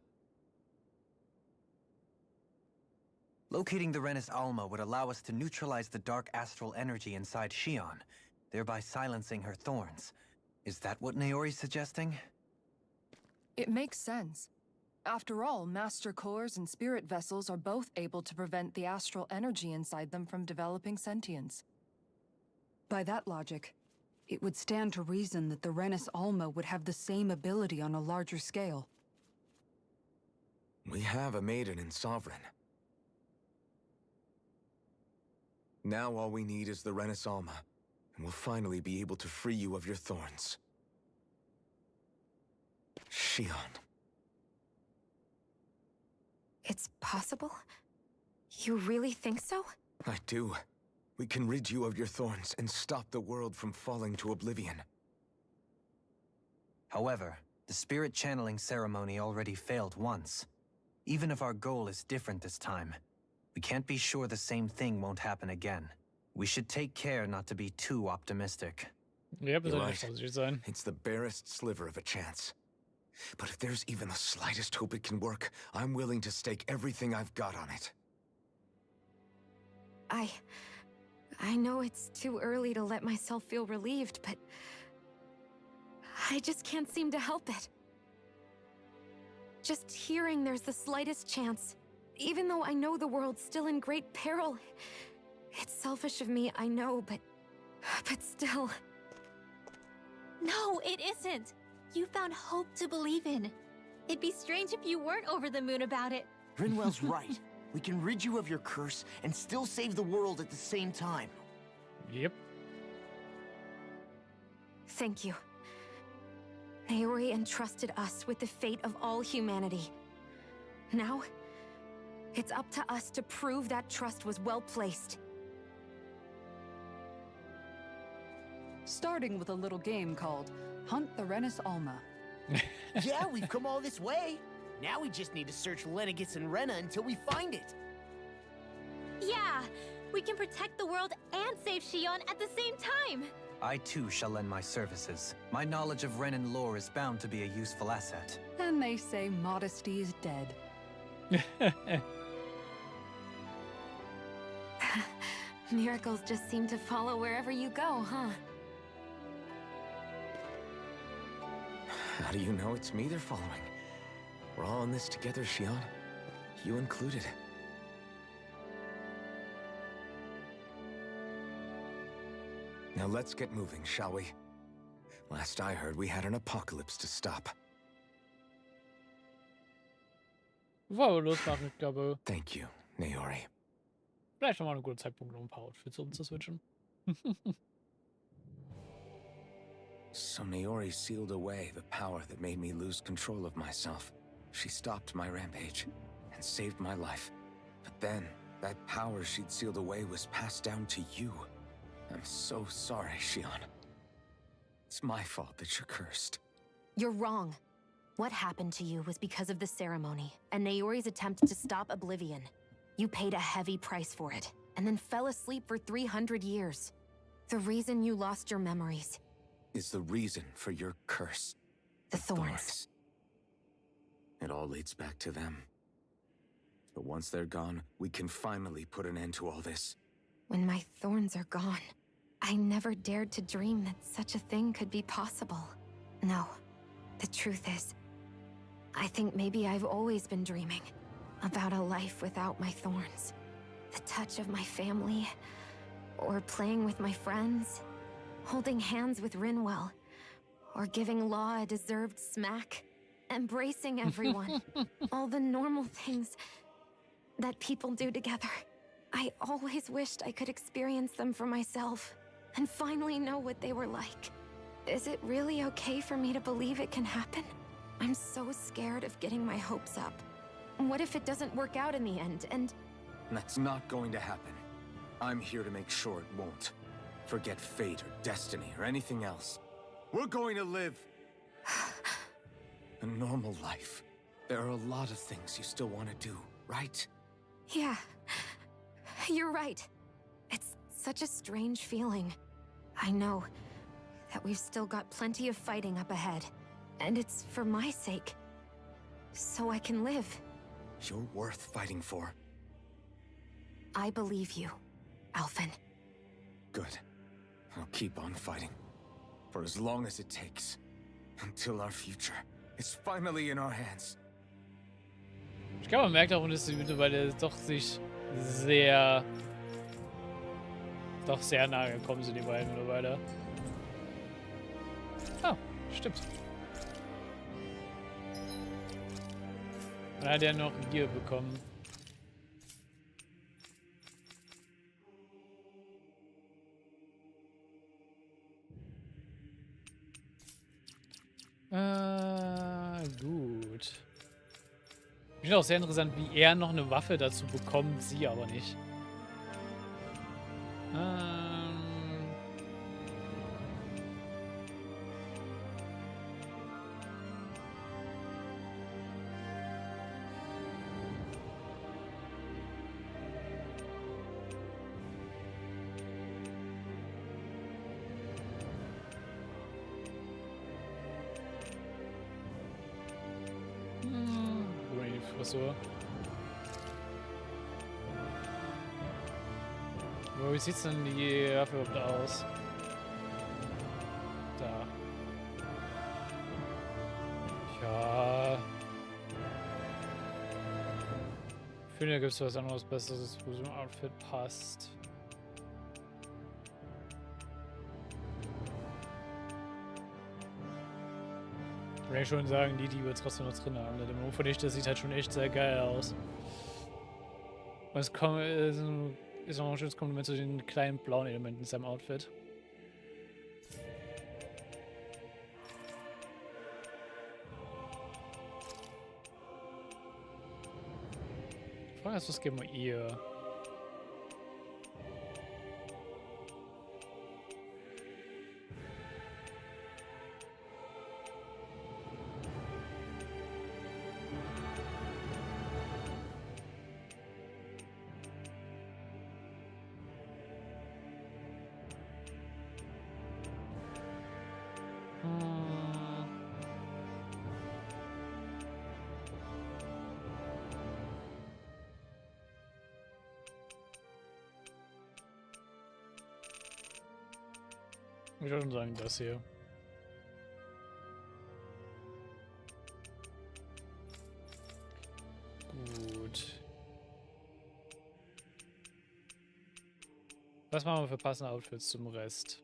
Speaker 6: Locating the Renus Alma would allow us to neutralize the dark astral energy inside Shion, thereby silencing her thorns. Is that what Naori's suggesting?
Speaker 2: It makes sense. After all, Master Cores and Spirit Vessels are both able to prevent the astral energy inside them from developing sentience. By that logic, it would stand to reason that the Renus Alma would have the same ability on a larger scale.
Speaker 5: We have a Maiden and Sovereign. Now all we need is the Renus Alma, and we'll finally be able to free you of your thorns. Shion.
Speaker 7: It's possible? You really think so?
Speaker 5: I do. We can rid you of your thorns and stop the world from falling to oblivion.
Speaker 6: However, the spirit channeling ceremony already failed once. Even if our goal is different this time, we can't be sure the same thing won't happen again. We should take care not to be too optimistic.
Speaker 1: Ja, wir
Speaker 5: You're
Speaker 1: sollen
Speaker 5: right.
Speaker 1: nicht vorsichtig sein.
Speaker 5: It's the barest sliver of a chance. But if there's even the slightest hope it can work, I'm willing to stake everything I've got on it.
Speaker 7: I know it's too early to let myself feel relieved, but I just can't seem to help it. Just hearing there's the slightest chance, even though I know the world's still in great peril. It's selfish of me, I know, but still.
Speaker 4: No, it isn't. You found hope to believe in. It'd be strange if you weren't over the moon about it.
Speaker 3: Grinwell's right. We can rid you of your curse and still save the world at the same time.
Speaker 1: Yep.
Speaker 7: Thank you. Naori entrusted us with the fate of all humanity. Now, it's up to us to prove that trust was well placed.
Speaker 2: Starting with a little game called Hunt the Rennis Alma.
Speaker 3: Yeah, we've come all this way. Now we just need to search Lenegis and Rena until we find it.
Speaker 4: Yeah, we can protect the world and save Shion at the same time.
Speaker 6: I too shall lend my services. My knowledge of Renan lore is bound to be a useful asset.
Speaker 2: And they say modesty is dead.
Speaker 7: Miracles just seem to follow wherever you go, huh?
Speaker 5: How do you know it's me they're following? We're all in this together, Shion. You included. Now let's get moving, shall we? Last I heard, we had an apocalypse to stop.
Speaker 1: Wollen wir losmachen, ich glaube.
Speaker 5: Thank you, Naori.
Speaker 1: Vielleicht nochmal ein guter Zeitpunkt, um ein paar Outfits umzuswitchen.
Speaker 5: So Naori sealed away the power that made me lose control of myself. She stopped my rampage and saved my life. But then, that power she'd sealed away was passed down to you. I'm so sorry, Shion. It's my fault that you're cursed.
Speaker 7: You're wrong. What happened to you was because of the ceremony, and Naori's attempt to stop Oblivion. You paid a heavy price for it, and then fell asleep for 300 years. The reason you lost your memories
Speaker 5: is the reason for your curse.
Speaker 7: The thorns.
Speaker 5: It all leads back to them. But once they're gone, we can finally put an end to all this.
Speaker 7: When my thorns are gone, I never dared to dream that such a thing could be possible. No, the truth is, I think maybe I've always been dreaming about a life without my thorns. The touch of my family, or playing with my friends, holding hands with Rinwell, or giving Law a deserved smack, embracing everyone. All the normal things that people do together. I always wished I could experience them for myself, and finally know what they were like. Is it really okay for me to believe it can happen? I'm so scared of getting my hopes up. What if it doesn't work out in the end, and...
Speaker 5: That's not going to happen. I'm here to make sure it won't. Forget fate or destiny or anything else. We're going to live a normal life. There are a lot of things you still want to do, right?
Speaker 7: Yeah, you're right. It's such a strange feeling. I know that we've still got plenty of fighting up ahead, and it's for my sake, so I can live.
Speaker 5: You're worth fighting for.
Speaker 7: I believe you, Alphen.
Speaker 5: Good. I'll keep on fighting. For as long as it takes. Until our future is finally in our hands.
Speaker 1: Ich glaube, man merkt auch, dass sie mittlerweile doch sehr nahe gekommen sind, die beiden mittlerweile. Ah, stimmt. Dann hat er noch hier bekommen. Gut. Ich finde auch sehr interessant, wie er noch eine Waffe dazu bekommt, sie aber nicht. Frisur. Aber wie sieht's denn die Waffe überhaupt aus? Da. Ja. Ich finde, da gibt es was anderes Besseres, wo so ein Outfit passt. Ich will schon sagen, die wir trotzdem noch drin haben. Der Dämon von ich, das sieht halt schon echt sehr geil aus. Und es ist auch ein schönes Kompliment zu den kleinen blauen Elementen in seinem Outfit. Die Frage ist, was geben wir ihr? Ich würde sagen, das hier. Gut. Was machen wir für passende Outfits zum Rest?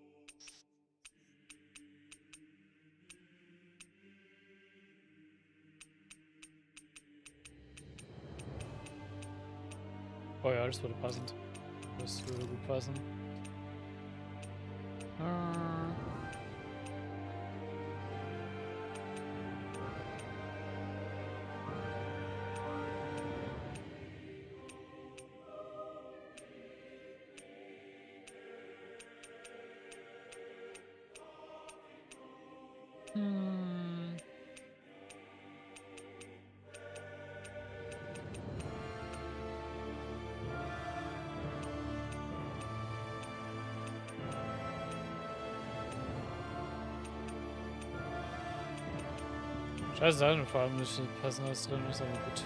Speaker 1: Oh ja, das würde passend. Das würde gut passen. Scheiße, Seiten vor allem nicht passen, was drin ist, aber gut.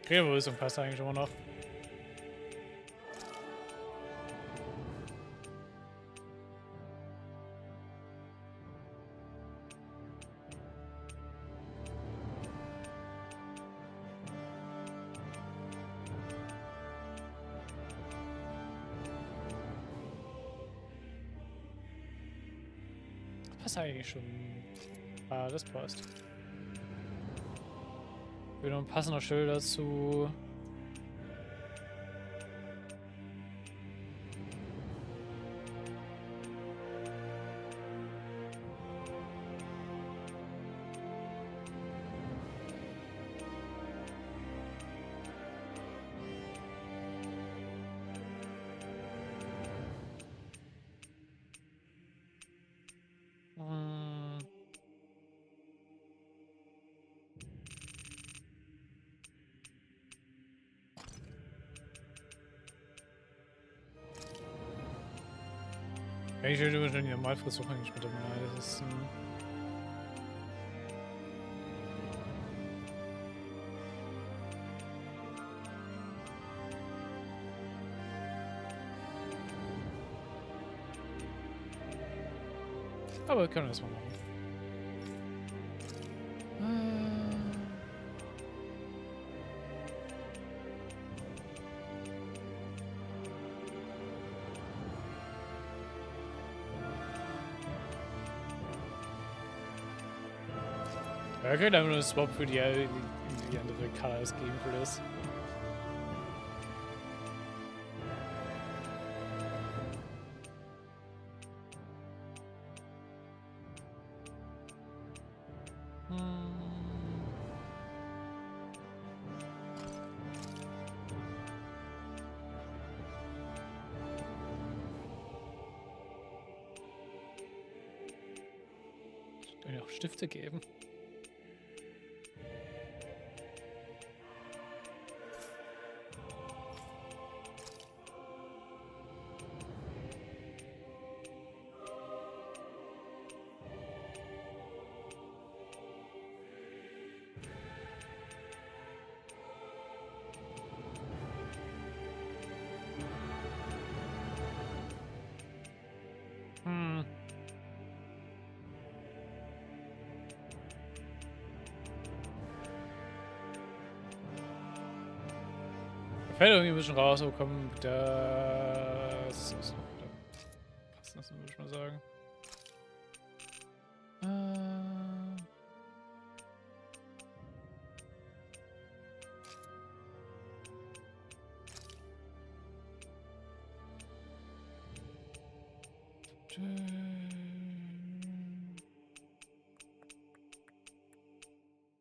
Speaker 1: Rüstung passt eigentlich immer noch. Passt eigentlich schon. Ah, das passt. Wieder ein passender Schild dazu. Ja, ich würde wahrscheinlich normal versuchen, eigentlich mit dabei. Das ist aber wir können das mal machen. Ja, wir können einfach nur einen Swap für die andere Kanals geben für das. Können ja auch Stifte geben. Fällt irgendwie ein bisschen raus, aber komm, das ist noch passt das, würde ich mal sagen.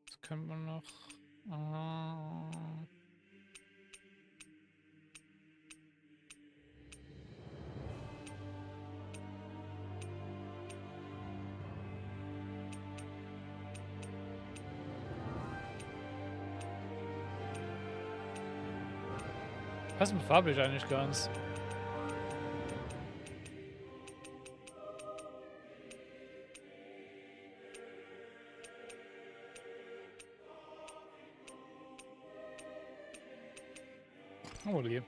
Speaker 1: Das können wir noch. Passt mit farblich eigentlich ganz. Oh, je.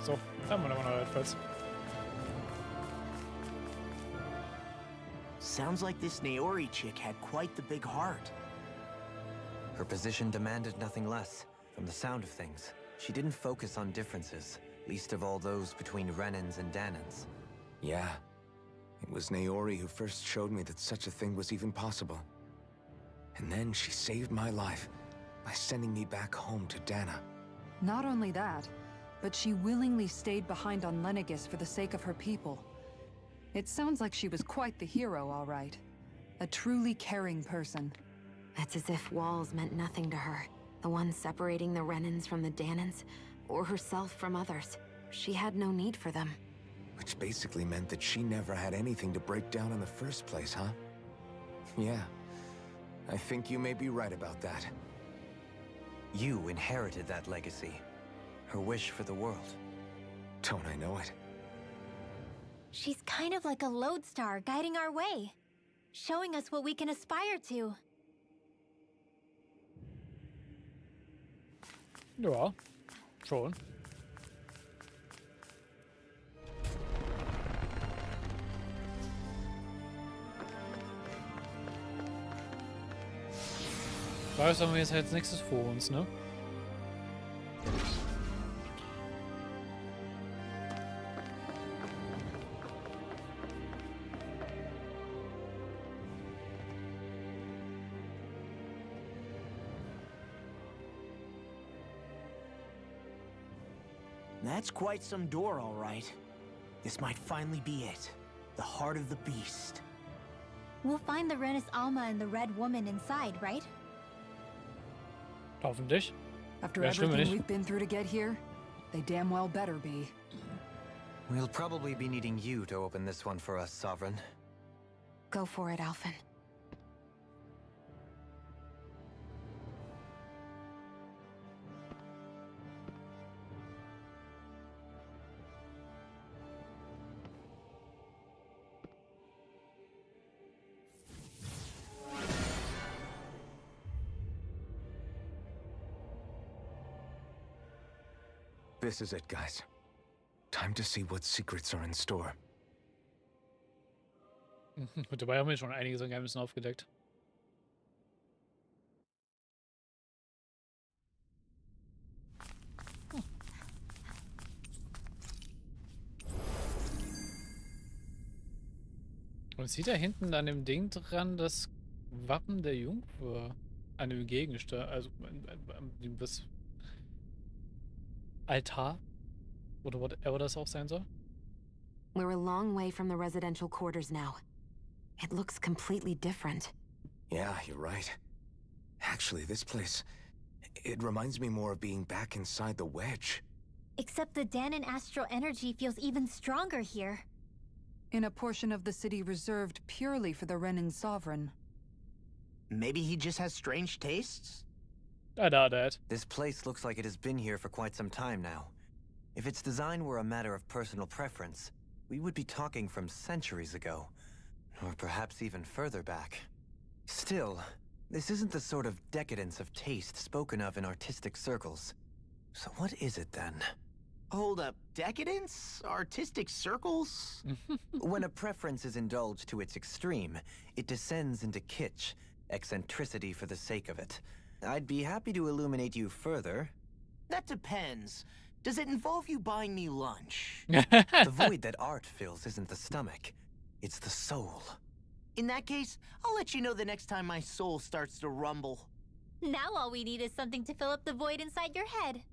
Speaker 1: So, haben wir nochmal jedenfalls.
Speaker 3: Sounds like this Naori chick had quite the big heart.
Speaker 6: Her position demanded nothing less. From the sound of things, she didn't focus on differences, least of all those between Renans and Danans.
Speaker 5: Yeah. It was Naori who first showed me that such a thing was even possible. And then she saved my life by sending me back home to Dana.
Speaker 2: Not only that, but she willingly stayed behind on Lenegis for the sake of her people. It sounds like she was quite the hero, all right. A truly caring person.
Speaker 7: It's as if walls meant nothing to her. The ones separating the Renans from the Danans, or herself from others. She had no need for them.
Speaker 5: Which basically meant that she never had anything to break down in the first place, huh? Yeah. I think you may be right about that.
Speaker 6: You inherited that legacy. Her wish for the world.
Speaker 5: Don't I know it?
Speaker 4: She's kind of like a lodestar guiding our way, showing us what we can aspire to.
Speaker 1: Ja, schon. Was haben wir jetzt als nächstes vor uns, ne?
Speaker 3: That's quite some door, all right. This might finally be it. The heart of the beast.
Speaker 4: We'll find the Renis Alma and the Red Woman inside, right?
Speaker 1: Hoffentlich.
Speaker 2: After everything we've been through to get here, they damn well better be.
Speaker 6: We'll probably be needing you to open this one for us, Sovereign.
Speaker 7: Go for it, Alphen.
Speaker 5: This is it, guys. Time to see what secrets are in store.
Speaker 1: Und dabei haben wir schon einiges an Geheimnissen aufgedeckt. Und sieht da hinten an dem Ding dran das Wappen der Jungfrau an dem Gegenstand, also was Altar oder whatever das auch sein soll?
Speaker 7: We're a long way from the residential quarters now. It looks completely different.
Speaker 5: Yeah, you're right. Actually, this place, it reminds me more of being back inside the wedge.
Speaker 4: Except the Danan astral energy feels even stronger here.
Speaker 2: In a portion of the city reserved purely for the Renin sovereign.
Speaker 3: Maybe he just has strange tastes?
Speaker 1: I doubt that.
Speaker 6: This place looks like it has been here for quite some time now. If its design were a matter of personal preference, we would be talking from centuries ago. Or perhaps even further back. Still, this isn't the sort of decadence of taste spoken of in artistic circles. So what is it then?
Speaker 3: Hold up, decadence? Artistic circles?
Speaker 6: When a preference is indulged to its extreme, it descends into kitsch, eccentricity for the sake of it. I'd be happy to illuminate you further.
Speaker 3: That depends. Does it involve you buying me lunch?
Speaker 6: The void that art fills isn't the stomach, it's the soul.
Speaker 3: In that case, I'll let you know the next time my soul starts to rumble.
Speaker 4: Now all we need is something to fill up the void inside your head.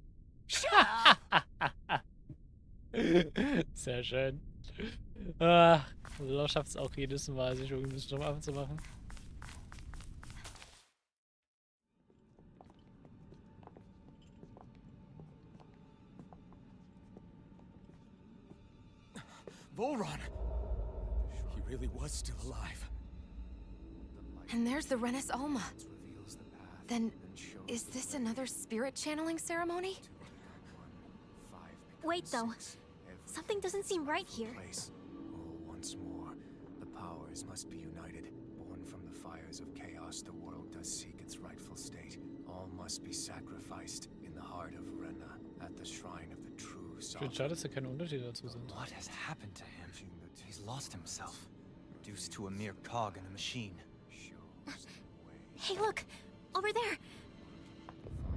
Speaker 3: Shut up!
Speaker 1: Sehr schön. Lo schafft es auch jedes Mal, sich irgendwie ein bisschen drauf abzumachen.
Speaker 5: Volron! He really was still alive.
Speaker 7: And there's the Renis Alma. Then, is this another spirit channeling ceremony?
Speaker 4: Wait, though. Something doesn't seem right here.
Speaker 15: Oh, once more, the powers must be united. Born from the fires of chaos, the world does seek its rightful state. All must be sacrificed in the heart of Rena, at the shrine of the true
Speaker 1: Ich finde schade, dass da keine Unterschiede dazu sind.
Speaker 6: What has happened to him? He's lost himself, reduced to a mere cog in the machine.
Speaker 4: Hey, look! Over there!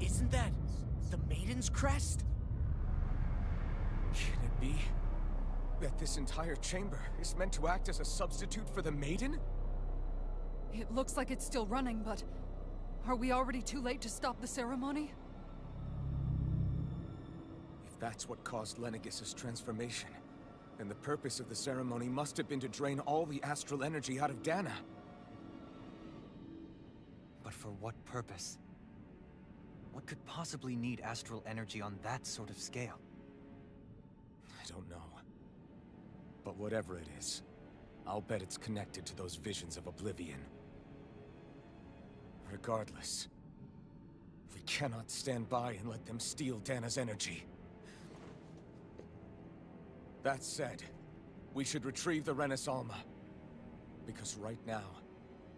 Speaker 3: Isn't that the Maiden's crest?
Speaker 5: Can it be that this entire chamber is meant to act as a substitute for the Maiden?
Speaker 2: It looks like it's still running, but are we already too late to stop the ceremony?
Speaker 5: If that's what caused Lenegis' transformation, then the purpose of the ceremony must have been to drain all the astral energy out of Dana.
Speaker 6: But for what purpose? What could possibly need astral energy on that sort of scale?
Speaker 5: I don't know. But whatever it is, I'll bet it's connected to those visions of oblivion. Regardless, we cannot stand by and let them steal Dana's energy. That said, we should retrieve the Renis Alma. Because right now,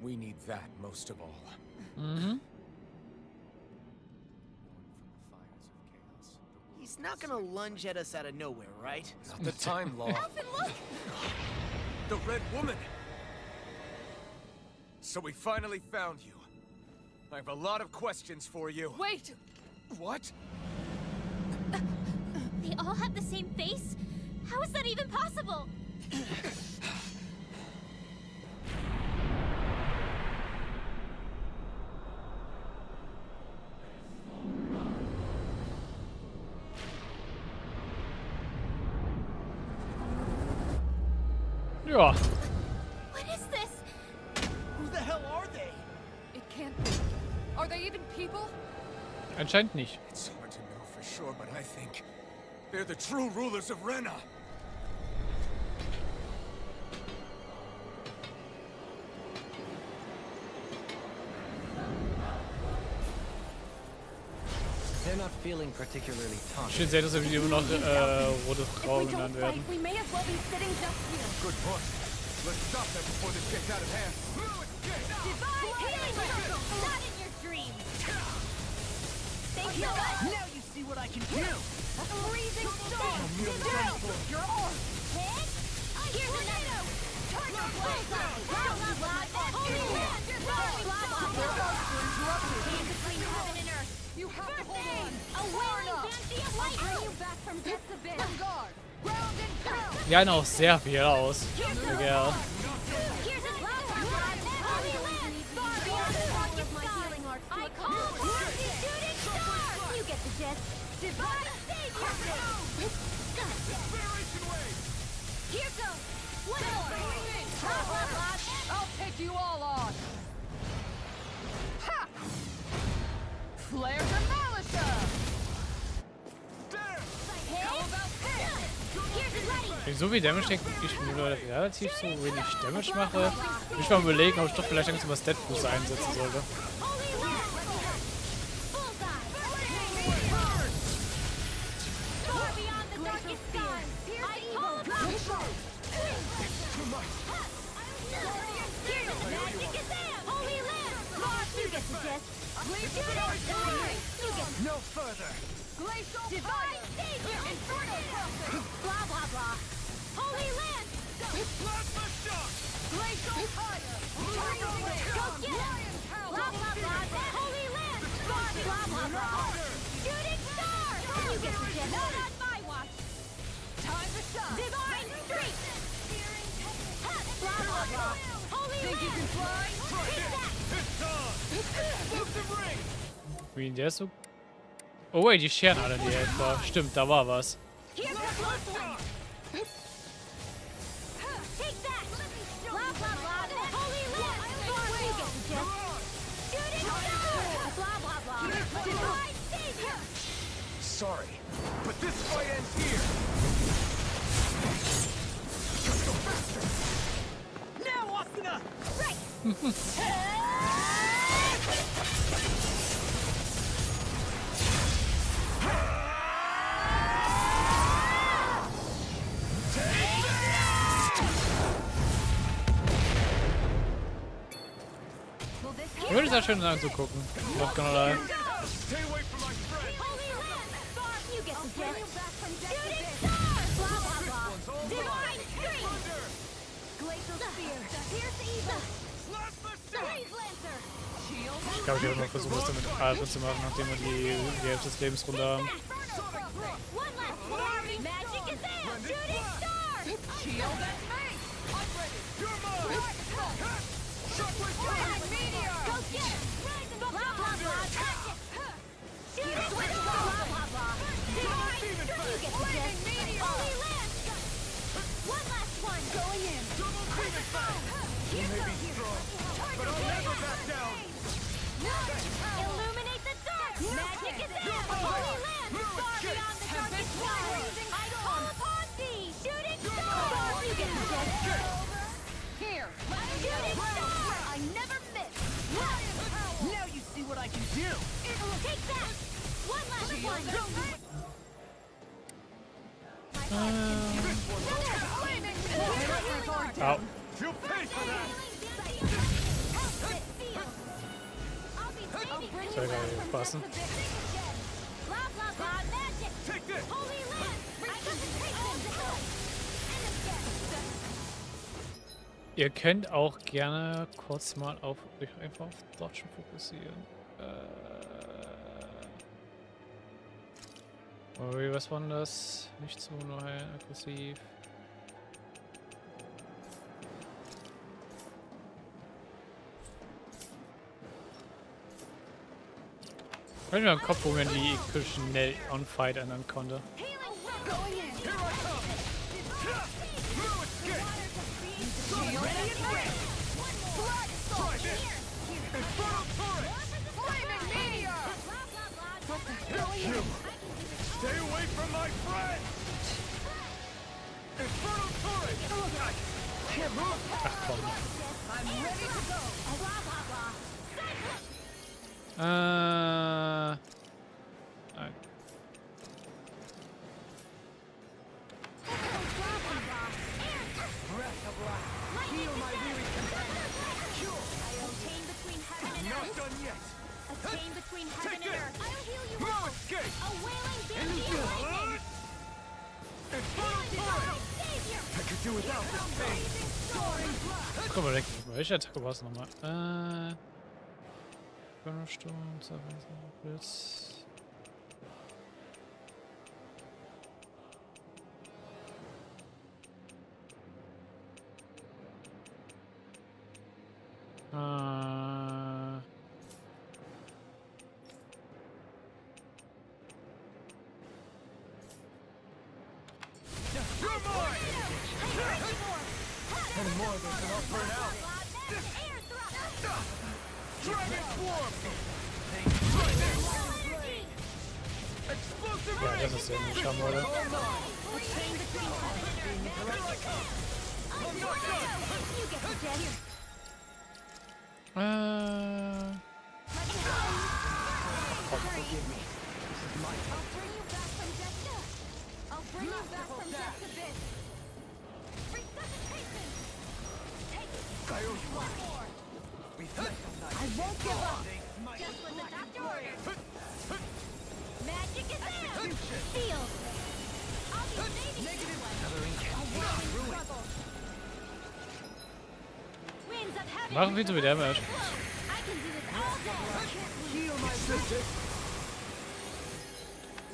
Speaker 5: we need that most of all.
Speaker 1: Mhm.
Speaker 3: He's not gonna lunge at us out of nowhere, right?
Speaker 5: Not the time, Law.
Speaker 3: Alvin, look!
Speaker 5: The Red Woman! So we finally found you. I have a lot of questions for you.
Speaker 2: Wait!
Speaker 5: What?
Speaker 4: They all have the same face? How is that even possible?
Speaker 1: Ja.
Speaker 4: What is this?
Speaker 3: Who the hell are they?
Speaker 2: It can't be. Are they even people?
Speaker 1: Anscheinend nicht.
Speaker 5: It's hard to know for sure, but I think they're the true rulers of Rena.
Speaker 6: They're not feeling particularly
Speaker 1: Ich
Speaker 6: tough.
Speaker 1: finde sehr, dass wir immer noch rote Frau genannt werden.
Speaker 11: We may as well be sitting just here.
Speaker 5: Good point. Let's stop them before this gets out of hand.
Speaker 4: Divine healing circle! Not in your dreams! Thank you!
Speaker 3: Now you see what I can do!
Speaker 4: Freezing storm! Divine!
Speaker 3: Your arm!
Speaker 4: Hit! Here's another! Target bullseye! Blah blah blah! Holy land! Blah blah blah! In between heaven and earth!
Speaker 2: You have
Speaker 4: First
Speaker 2: to hold
Speaker 4: aid!
Speaker 2: on.
Speaker 4: A wailing banshee of light!
Speaker 11: Bring you back from death's abyss.
Speaker 2: On guard. Ground and pound.
Speaker 1: Die halten auch sehr viel aus.
Speaker 4: Here's
Speaker 1: Der
Speaker 4: a
Speaker 1: Kerl.
Speaker 4: Here's a blah blah blah! Holy land! Far beyond the rocket sky! I call forth the shooting star! You get the gist. Divine savior! Here goes! One more! Blah blah blah!
Speaker 2: I'll take you all on. Ha! Flare the Malisha!
Speaker 1: Wenn ich so viel Damage denke, ich nur relativ so wenig Damage mache, will ich mal überlegen, ob ich doch vielleicht langsam mal Stat Booster einsetzen sollte.
Speaker 3: No further!
Speaker 13: Divine Savior! Infernal Prophet! Blah blah blah! Holy Land! Plasma Shock! Glacial Fire! Go get him! Blah blah blah! Holy Land! Blah blah blah! Shooting Star! You get the gist! Not on my watch! Time to shine! Divine Streak! Blah blah blah! Holy Land! Think you can fly? Take that! It's on! Explosive ring!
Speaker 1: Wie der ist so. Oh wait, die scheren alle die Hälfte. Stimmt, da war was.
Speaker 13: Take that! Blah blah blah! Holy Land! You get the gist! Shooting Star! Blah blah blah! Divine Savior!
Speaker 5: Sorry, but this fight ends here. Go faster.
Speaker 13: Now, Asuna! Right!
Speaker 1: Ich würde es ja schön anzugucken. Not gonna lie.
Speaker 13: Stay away from my friend! Holy Land! You get the gist! Shooting Star! Blah blah blah! Divine Streak! Glacial Spear! Pierce Evil! Freeze Lancer! Shield!
Speaker 1: Ich glaube, ich habe noch versucht, das mit Alpha zu machen, nachdem wir die Hälfte des Lebens runter haben.
Speaker 13: One last one! Magic is in! Shooting Star! Shield and me! I'm ready! You're mine! Shockwave Meteor! Go get it! Blah blah blah! Touch it! Shooting Switch! Blah blah blah! Divine Streak! You get the gist! Holy Land! One last one! Going in! Double Phoenix Bound! You may be strong, but I'll never back down! Illuminate the dark! Magic is in! Holy Land! Far beyond the darkest power! I call upon thee! Shooting Star! You get the gist! Here! Shooting Star! I never miss! Now you see what I can do! Take that! One last one!
Speaker 1: Au.
Speaker 13: You'll pay for that!
Speaker 1: Soll ich aufpassen?
Speaker 13: Blah blah blah magic! Take this! Holy Land!
Speaker 1: Ihr könnt auch gerne kurz mal auf euch einfach auf Dodgen fokussieren. Was war denn das? Nicht zu neu, aggressiv. Ich habe mir im Kopf, wo man die schnell on Fight ändern konnte.
Speaker 13: Stay away from my friend! Infernal turret! Can't move!
Speaker 1: Ach komm.
Speaker 13: I'm ready to go!
Speaker 1: Nein.
Speaker 13: Breath of life! Heal my weary companion! Cure! I obtain between heaven and earth! Not done yet! A chain between heaven and earth! I'll heal you all! Escape! A wailing banshee of lightning! Infernal turret! I could do without this pain! Soaring blast!
Speaker 1: Guck mal, weg. Welche Attacke war es nochmal? Sturm, Blitz.
Speaker 13: You're mine! And more of this and I'll burn out! Dragon Swarm! Explosive
Speaker 1: Ja, das ist ja nicht schauen, oder?
Speaker 13: I won't give up! Just what the doctor ordered! Magic is there! Feel! I'll be saving you! Winds of heaven!
Speaker 1: Machen wir so wie Damage.
Speaker 13: I can do this all day!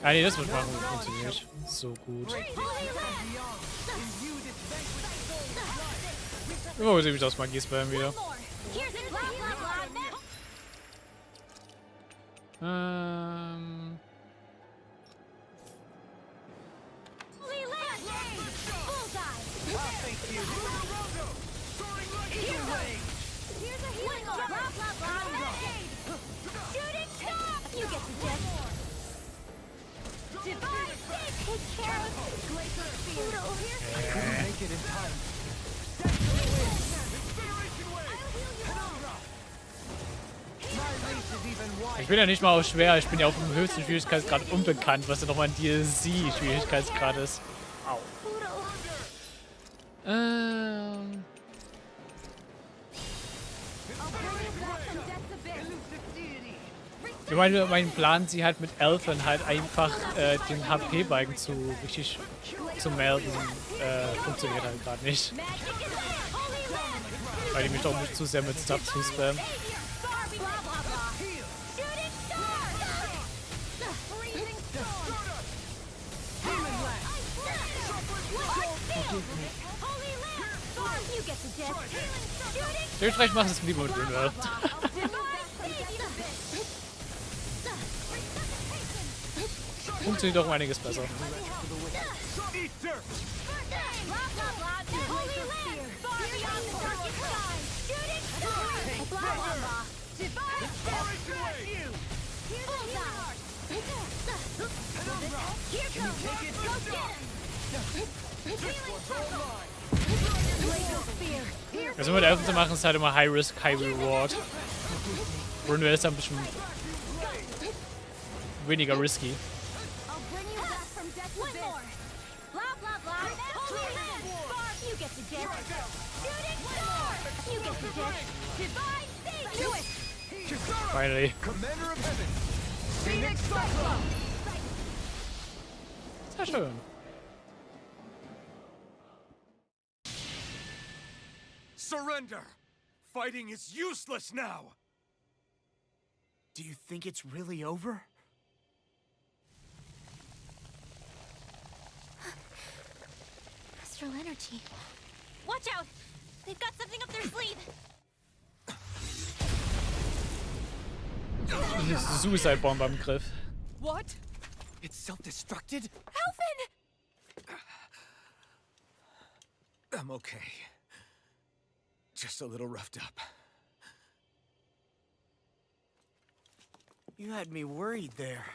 Speaker 1: Ah nee, das wird machen, funktioniert nicht so gut. Oh, sehe ich das Magie-Spam wieder. Ich bin ja nicht mal auf schwer, ich bin ja auf dem höchsten Schwierigkeitsgrad unbekannt, was ja nochmal ein DLC-Schwierigkeitsgrad ist. Au. Ich meine, mein Plan, sie halt mit Elfen halt einfach den HP-Balken zu richtig zu melden, funktioniert halt gerade nicht. Weil die mich doch nicht zu sehr mit Stuff zu spammen. Dementsprechend macht es lieber mit Ringwell. Funktioniert doch um einiges besser. Also mit Elfen zu machen ist halt immer High Risk, High Reward. Ringwell ist ein bisschen weniger risky. Finally. Sehr schön.
Speaker 15: Surrender! Fighting is useless now!
Speaker 3: Do you think it's really over?
Speaker 4: Astral energy. Watch out! They've got something up their sleeve!
Speaker 1: Suicide Bomb am Griff.
Speaker 8: What? It's self-destructed?
Speaker 4: Elfin!
Speaker 8: I'm okay. Just a little roughed up.
Speaker 3: You had me worried there.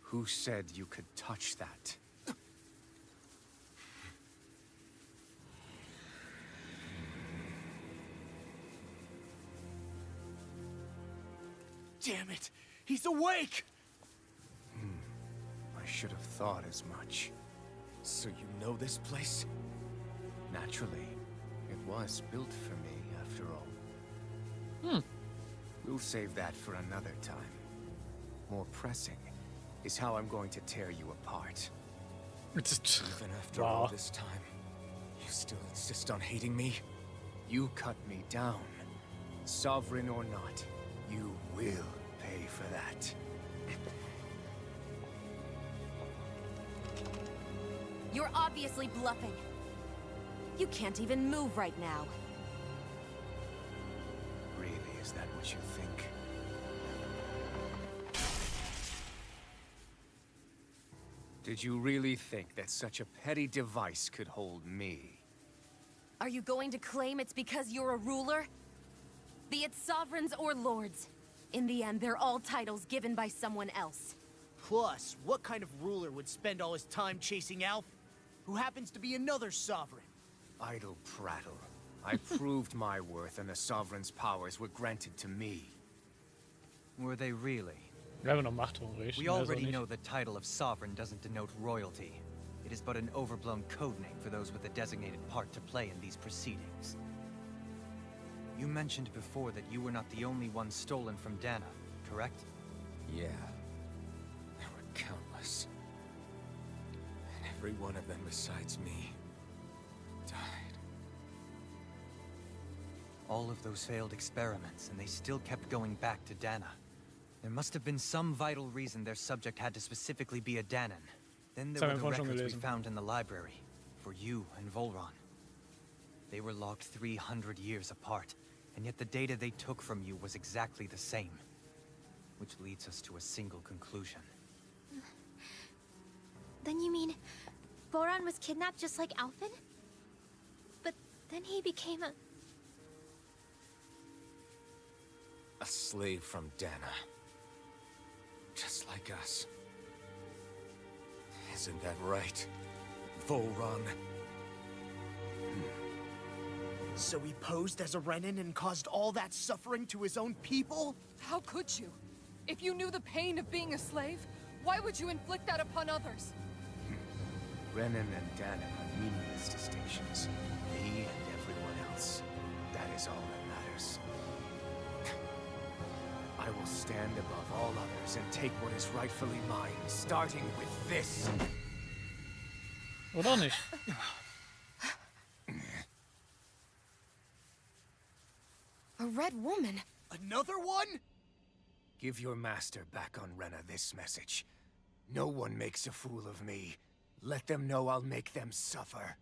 Speaker 15: Who said you could touch that?
Speaker 3: Damn it! He's awake!
Speaker 15: I should have thought as much.
Speaker 8: So you know this place?
Speaker 15: Naturally, it was built for me, after all. We'll save that for another time. More pressing is how I'm going to tear you apart. Even after all this time, you still insist on hating me? You cut me down. Sovereign or not, you will pay for that.
Speaker 7: You're obviously bluffing. You can't even move right now.
Speaker 15: Really, is that what you think? Did you really think that such a petty device could hold me?
Speaker 7: Are you going to claim it's because you're a ruler? Be it sovereigns or lords. In the end, they're all titles given by someone else.
Speaker 3: Plus, what kind of ruler would spend all his time chasing Alf, who happens to be another sovereign?
Speaker 15: Idle prattle. I proved my worth and the sovereign's powers were granted to me.
Speaker 6: Were they really?
Speaker 1: Wir haben noch Macht hungrig.
Speaker 6: We already know the title of sovereign doesn't denote royalty. It is but an overblown codename for those with a designated part to play in these proceedings. You mentioned before that you were not the only one stolen from Dana, correct?
Speaker 15: Yeah. There were countless. And every one of them besides me died.
Speaker 6: All of those failed experiments, and they still kept going back to Dana. There must have been some vital reason their subject had to specifically be a Danan. Then there were the records we found in the library, for you and Volron. They were logged 300 years apart, and yet the data they took from you was exactly the same. Which leads us to a single conclusion.
Speaker 4: Then you mean Voron was kidnapped just like Alphen? But then he became a
Speaker 15: slave from Dana. Just like us. Isn't that right, Volron?
Speaker 3: So he posed as a Renin and caused all that suffering to his own people?
Speaker 2: How could you? If you knew the pain of being a slave, why would you inflict that upon others?
Speaker 15: Renin and Dana are meaningless distinctions. Me and everyone else. That is all that matters. I will stand above all others and take what is rightfully mine, starting with this.
Speaker 1: Oder nicht?
Speaker 7: A red woman.
Speaker 3: Another one?
Speaker 15: Give your master back on Rena this message. No one makes a fool of me. Let them know I'll make them suffer.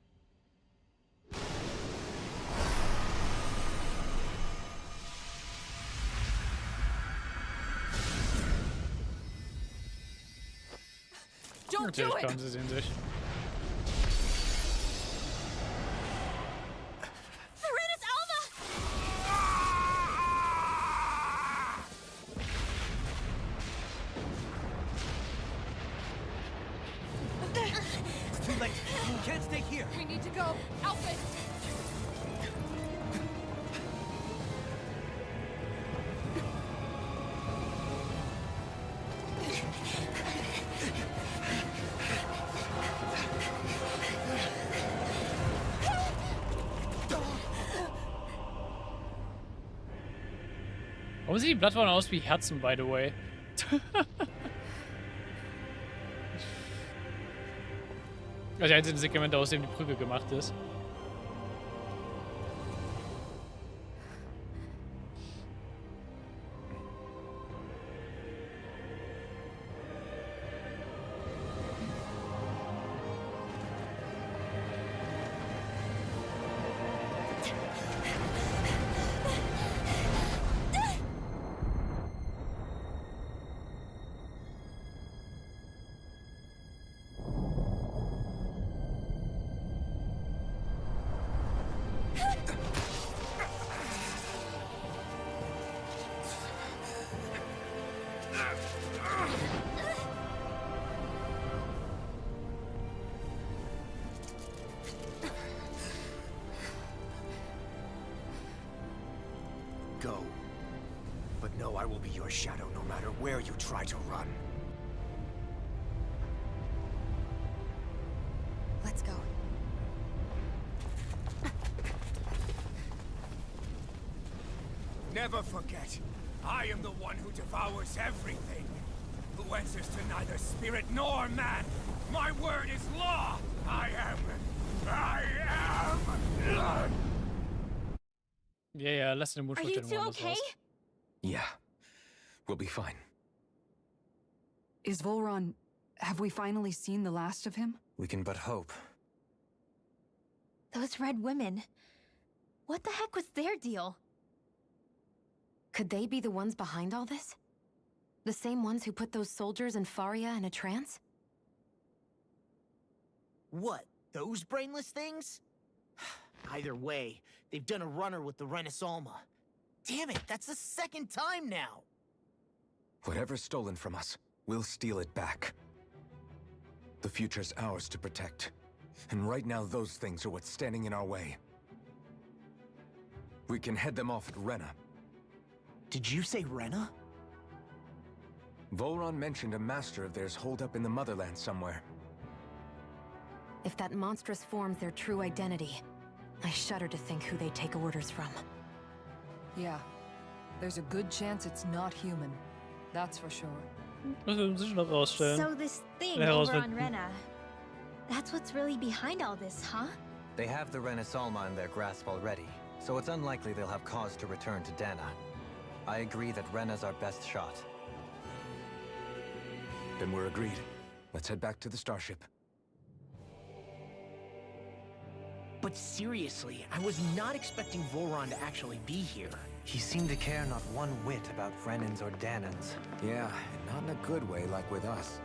Speaker 2: Don't do
Speaker 1: Natürlich
Speaker 2: it!
Speaker 1: kommen sie sehen sich.
Speaker 6: It's too late. You can't stay here.
Speaker 2: We need to go. Alphen!
Speaker 1: Warum sieht die Plattform aus wie Herzen, by the way? Also die einzelnen Segmente, aus denen die Brücke gemacht ist.
Speaker 15: Go. But know I will be your shadow no matter where you try to run.
Speaker 7: Let's go.
Speaker 15: Never forget, I am the one who devours everything. Who answers to neither spirit nor man. My word is law. I am.
Speaker 1: Ja, lass den Mund
Speaker 4: Are you two okay?
Speaker 5: Yeah. We'll be fine.
Speaker 2: Is Volron... have we finally seen the last of him?
Speaker 6: We can but hope.
Speaker 4: Those red women. What the heck was their deal?
Speaker 7: Could they be the ones behind all this? The same ones who put those soldiers in Faria in a trance?
Speaker 3: What? Those brainless things? Either way, they've done a runner with the Renis Alma. Damn it, that's the second time now!
Speaker 5: Whatever's stolen from us, we'll steal it back. The future's ours to protect. And right now, those things are what's standing in our way. We can head them off at Rena.
Speaker 3: Did you say Rena?
Speaker 5: Volron mentioned a master of theirs holed up in the motherland somewhere.
Speaker 7: If that monstrous form's their true identity, I shudder to think who they take orders from.
Speaker 2: Yeah. There's a good chance it's not human. That's for sure.
Speaker 1: Das werden sich noch rausstellen.
Speaker 4: So this thing over on Rena, that's what's really behind all this, huh?
Speaker 6: They have the Renis Alma in their grasp already, so it's unlikely they'll have cause to return to Dana. I agree that Rena's our best shot.
Speaker 5: Then we're agreed. Let's head back to the starship.
Speaker 3: But seriously, I was not expecting Voron to actually be here.
Speaker 6: He seemed to care not one whit about Renans or Danans.
Speaker 5: Yeah, and not in a good way like with us.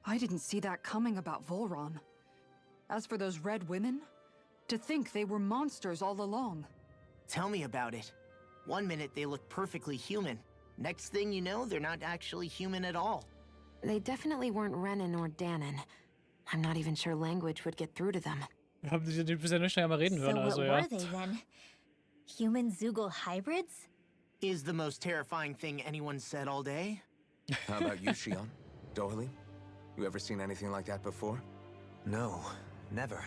Speaker 2: I didn't see that coming about Voron. As for those red women, to think they were monsters all along.
Speaker 3: Tell me about it. One minute they look perfectly human. Next thing you know, they're not actually human at all.
Speaker 7: They definitely weren't Renan or Danan. I'm not even sure language would get through to them.
Speaker 1: Ich habe die bisher nicht einmal reden hören,
Speaker 4: So
Speaker 1: also
Speaker 4: what
Speaker 1: ja.
Speaker 4: were they then? Human Zoogle hybrids?
Speaker 3: Is the most terrifying thing anyone said all day.
Speaker 5: How about you, Shion? Dohalie? You ever seen anything like that before?
Speaker 6: No, never.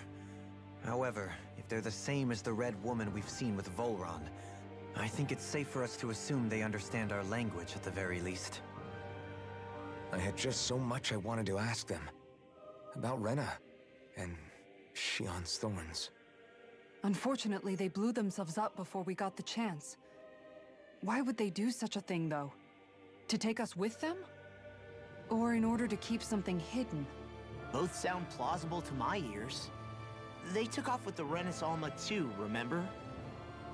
Speaker 6: However, if they're the same as the Red Woman we've seen with Volron, I think it's safe for us to assume they understand our language at the very least.
Speaker 5: I had just so much I wanted to ask them. About Rena and Shion's thorns.
Speaker 2: Unfortunately, they blew themselves up before we got the chance. Why would they do such a thing, though? To take us with them? Or in order to keep something hidden?
Speaker 3: Both sound plausible to my ears. They took off with the Renis Alma too, remember?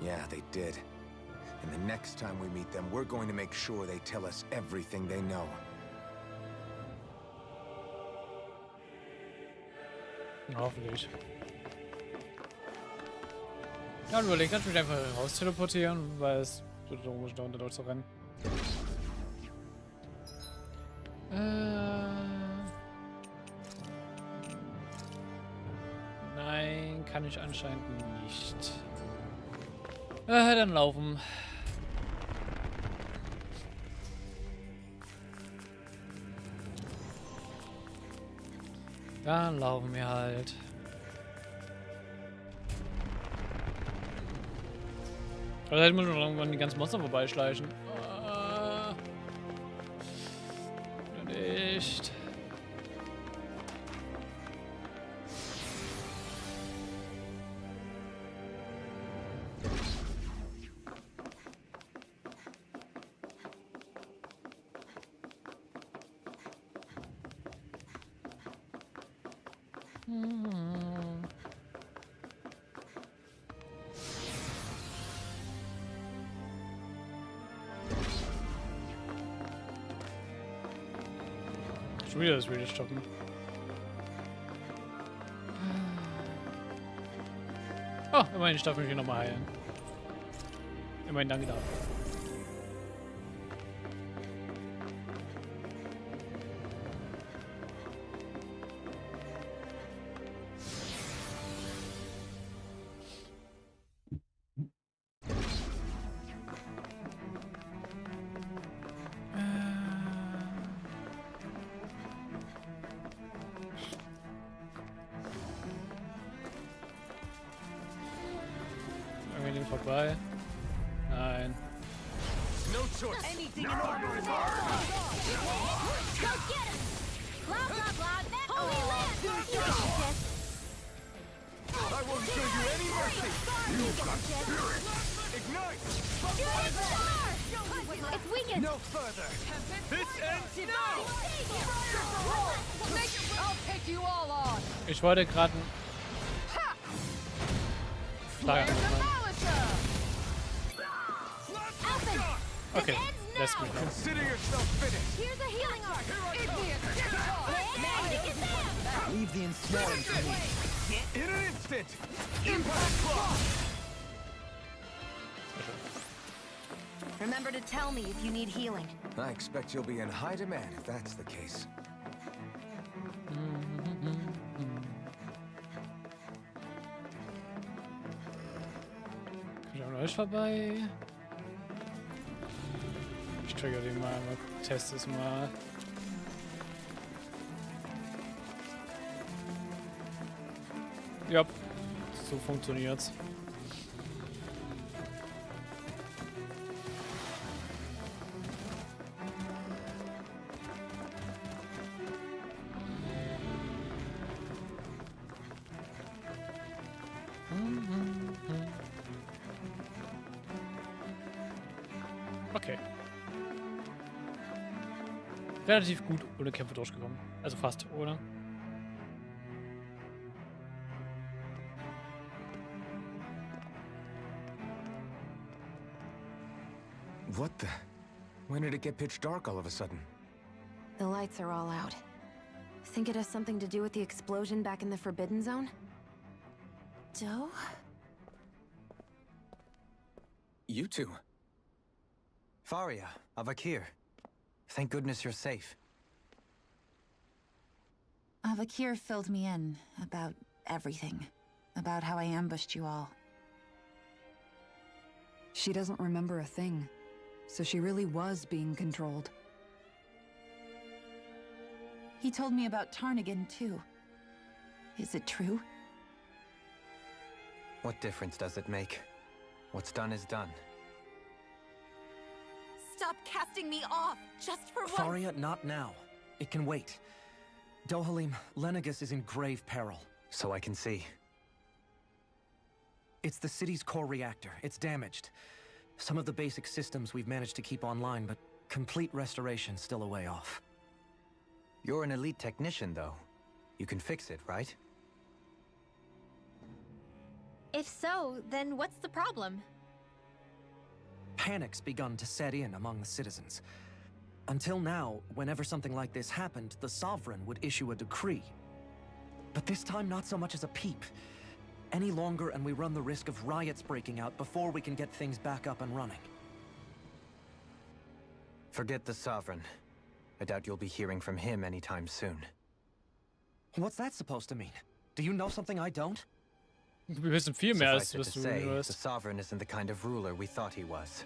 Speaker 5: Yeah, they did. And the next time we meet them, we're going to make sure they tell us everything they know.
Speaker 1: Hoffentlich. Ja, überlegt, kannst du mich einfach raus teleportieren, weil es wird komisch, da unter durchzurennen. Nein, kann ich anscheinend nicht. Dann laufen. Dann laufen wir halt. Aber da muss man irgendwann die ganzen Monster vorbeischleichen. Nicht. Schon wieder das Video stoppen. Oh, immerhin, ich darf mich hier nochmal heilen. Immerhin, danke dafür. Vorbei. Nein.
Speaker 13: No choice. Anything in order.
Speaker 4: Go get him! Blah blah blah! Holy land!
Speaker 13: I won't show you any mercy. You've got spirit. Ignite.
Speaker 4: It's weakened.
Speaker 13: No further. This ends now. I'll take you all on.
Speaker 1: Ich wollte gerade ein Flagge machen. Okay, lässt mich noch.
Speaker 13: Consider yourself finished.
Speaker 4: Here's a healing arm.
Speaker 6: Leave the ensnaring to me.
Speaker 13: In an instant. Impact clock.
Speaker 7: Remember to tell me if you need healing.
Speaker 5: I expect you'll be in high demand if that's the case.
Speaker 1: Bin ich an euch vorbei? Ich trigger den mal, teste es mal. Ja, so funktioniert's. Okay. Relativ gut ohne Kämpfe durchgekommen. Also fast, oder?
Speaker 5: What the? When did it get pitch dark all of a sudden?
Speaker 7: The lights are all out. Think it has something to do with the explosion back in the Forbidden Zone?
Speaker 12: Joe?
Speaker 5: You two.
Speaker 6: Faria, Avakir. Thank goodness you're safe.
Speaker 12: Avakir filled me in about everything. About how I ambushed you all.
Speaker 2: She doesn't remember a thing, so she really was being controlled.
Speaker 12: He told me about Tarnigan, too. Is it true?
Speaker 6: What difference does it make? What's done is done.
Speaker 12: Stop casting me off, just for once!
Speaker 8: Faria, not now. It can wait. Dohalim, Lenegis is in grave peril.
Speaker 6: So I can see.
Speaker 8: It's the city's core reactor. It's damaged. Some of the basic systems we've managed to keep online, but complete restoration's still a way off.
Speaker 6: You're an elite technician, though. You can fix it, right?
Speaker 4: If so, then what's the problem?
Speaker 8: Panic's begun to set in among the citizens. Until now, whenever something like this happened, the Sovereign would issue a decree. But this time, not so much as a peep. Any longer, and we run the risk of riots breaking out before we can get things back up and running.
Speaker 6: Forget the Sovereign. I doubt you'll be hearing from him anytime soon.
Speaker 8: What's that supposed to mean? Do you know something I don't?
Speaker 1: Wir wissen viel mehr, als
Speaker 6: Suffice
Speaker 1: was
Speaker 6: it to
Speaker 1: du
Speaker 6: say, the
Speaker 1: hörst.
Speaker 6: Sovereign isn't the kind of ruler we thought he was.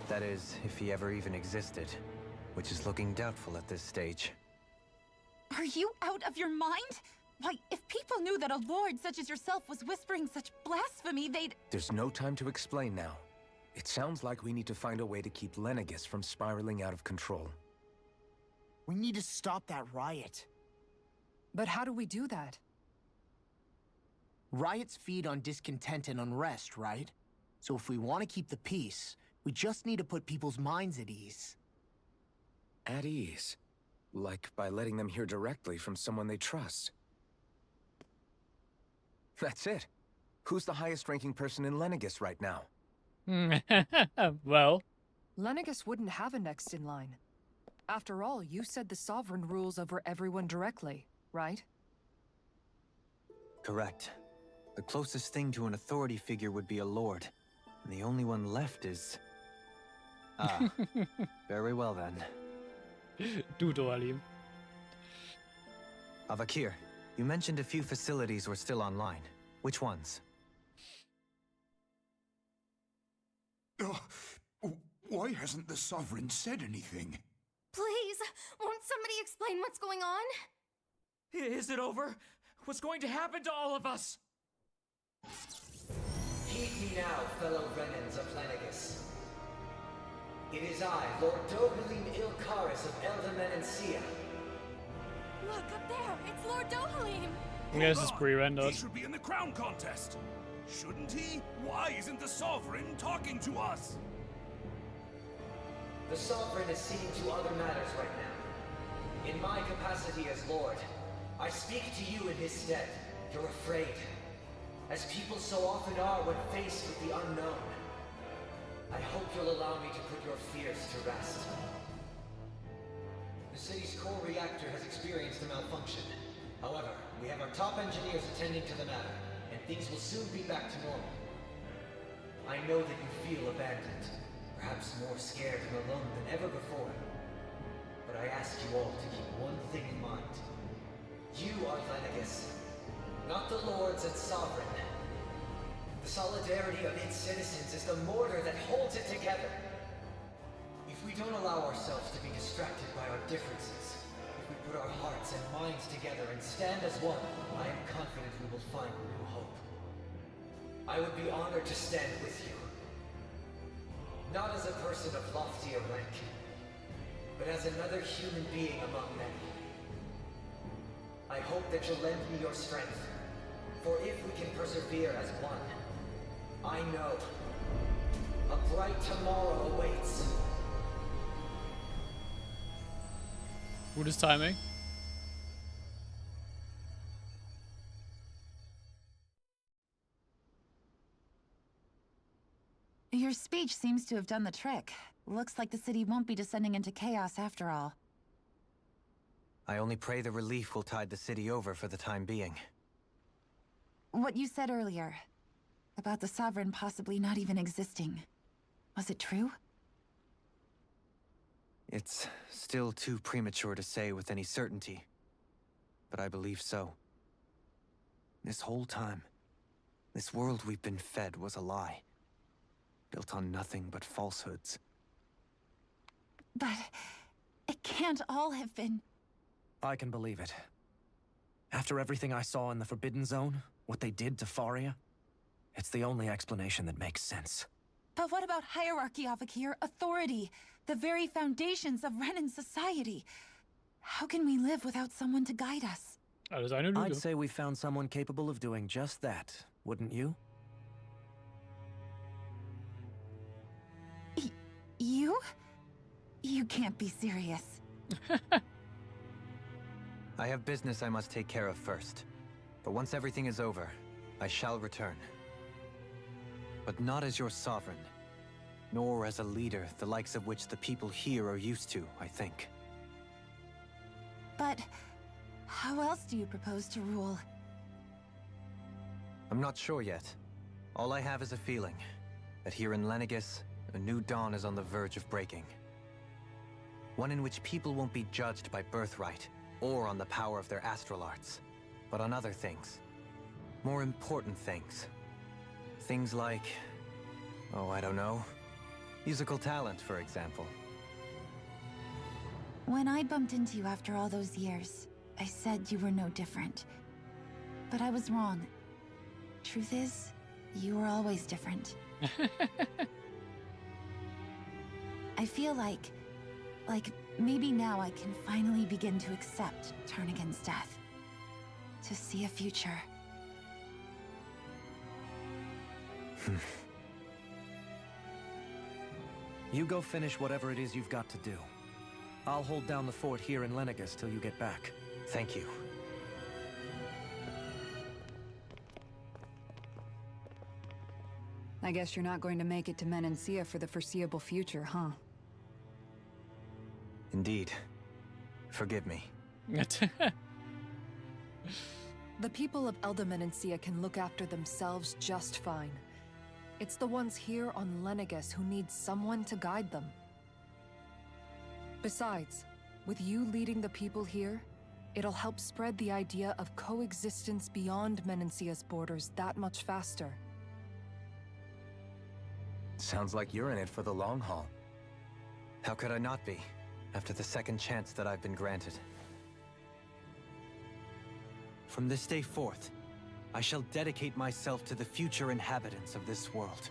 Speaker 6: That is, if he ever even existed, which is looking doubtful at this stage.
Speaker 12: Are you out of your mind? Why, if people knew that a lord such as yourself was whispering such blasphemy, they'd...
Speaker 5: There's no time to explain now. It sounds like we need to find a way to keep Lenegis from spiraling out of control.
Speaker 3: We need to stop that riot.
Speaker 2: But how do we do that?
Speaker 3: Riots feed on discontent and unrest, right? So if we want to keep the peace, we just need to put people's minds at ease.
Speaker 5: At ease? Like by letting them hear directly from someone they trust. That's it. Who's the highest-ranking person in Lenegis right now?
Speaker 1: Well.
Speaker 2: Lenegis wouldn't have a next in line. After all, you said the Sovereign rules over everyone directly, right?
Speaker 6: Correct. The closest thing to an authority figure would be a lord. And the only one left is... Ah, very well then.
Speaker 1: Du, Dohalim.
Speaker 6: Avakir, you mentioned a few facilities were still online. Which ones?
Speaker 9: Why hasn't the Sovereign said anything?
Speaker 14: Please, won't somebody explain what's going on?
Speaker 16: Is it over? What's going to happen to all of us?
Speaker 17: Heed me now, fellow Renans of Lenegis. It is I, Lord Dohalim Ilkaris of Eldaman and Sia.
Speaker 14: Look up there, it's Lord Dohalim!
Speaker 1: Yeah, this is pre-rendered.
Speaker 9: He should be in the crown contest. Shouldn't he? Why isn't the Sovereign talking to us?
Speaker 17: The Sovereign is seeing to other matters right now. In my capacity as Lord, I speak to you in his stead. You're afraid, as people so often are when faced with the unknown. I hope you'll allow me to put your fears to rest. The city's core reactor has experienced a malfunction. However, we have our top engineers attending to the matter, and things will soon be back to normal. I know that you feel abandoned, perhaps more scared and alone than ever before. But I ask you all to keep one thing in mind. You are Lenegis, not the lords and sovereign. The solidarity of its citizens is the mortar that holds it together. If we don't allow ourselves to be distracted by our differences, if we put our hearts and minds together and stand as one, I am confident we will find new hope. I would be honored to stand with you. Not as a person of loftier rank, but as another human being among many. I hope that you'll lend me your strength, for if we can persevere as one, I know a bright tomorrow awaits.
Speaker 1: Gutes Timing.
Speaker 12: Your speech seems to have done the trick. Looks like the city won't be descending into chaos after all.
Speaker 6: I only pray the relief will tide the city over for the time being.
Speaker 12: What you said earlier, about the Sovereign possibly not even existing, was it true?
Speaker 6: It's still too premature to say with any certainty, but I believe so. This whole time, this world we've been fed was a lie, built on nothing but falsehoods.
Speaker 12: But it can't all have been...
Speaker 8: I can believe it. After everything I saw in the Forbidden Zone, what they did to Faria, it's the only explanation that makes sense.
Speaker 12: But what about hierarchy, Avakir? Authority? The very foundations of Renan society? How can we live without someone to guide us?
Speaker 8: I'd say we found someone capable of doing just that, wouldn't you?
Speaker 12: You? You can't be serious.
Speaker 6: I have business I must take care of first. But once everything is over, I shall return. But not as your sovereign, nor as a leader the likes of which the people here are used to, I think.
Speaker 12: But how else do you propose to rule?
Speaker 6: I'm not sure yet. All I have is a feeling that here in Lenegis, a new dawn is on the verge of breaking. One in which people won't be judged by birthright or on the power of their astral arts, but on other things. More important things. Things like, oh, I don't know, musical talent, for example.
Speaker 12: When I bumped into you after all those years, I said you were no different. But I was wrong. Truth is, you were always different. I feel like maybe now I can finally begin to accept Turnagain's death. To see a future.
Speaker 8: You go finish whatever it is you've got to do. I'll hold down the fort here in Lenegis till you get back.
Speaker 6: Thank you.
Speaker 2: I guess you're not going to make it to Menancia for the foreseeable future, huh?
Speaker 6: Indeed. Forgive me.
Speaker 18: The people of Elda Menancia can look after themselves just fine. It's the ones here on Lenegis who need someone to guide them. Besides, with you leading the people here, it'll help spread the idea of coexistence beyond Menancia's borders that much faster.
Speaker 5: Sounds like you're in it for the long haul.
Speaker 6: How could I not be, after the second chance that I've been granted? From this day forth, I shall dedicate myself to the future inhabitants of this world.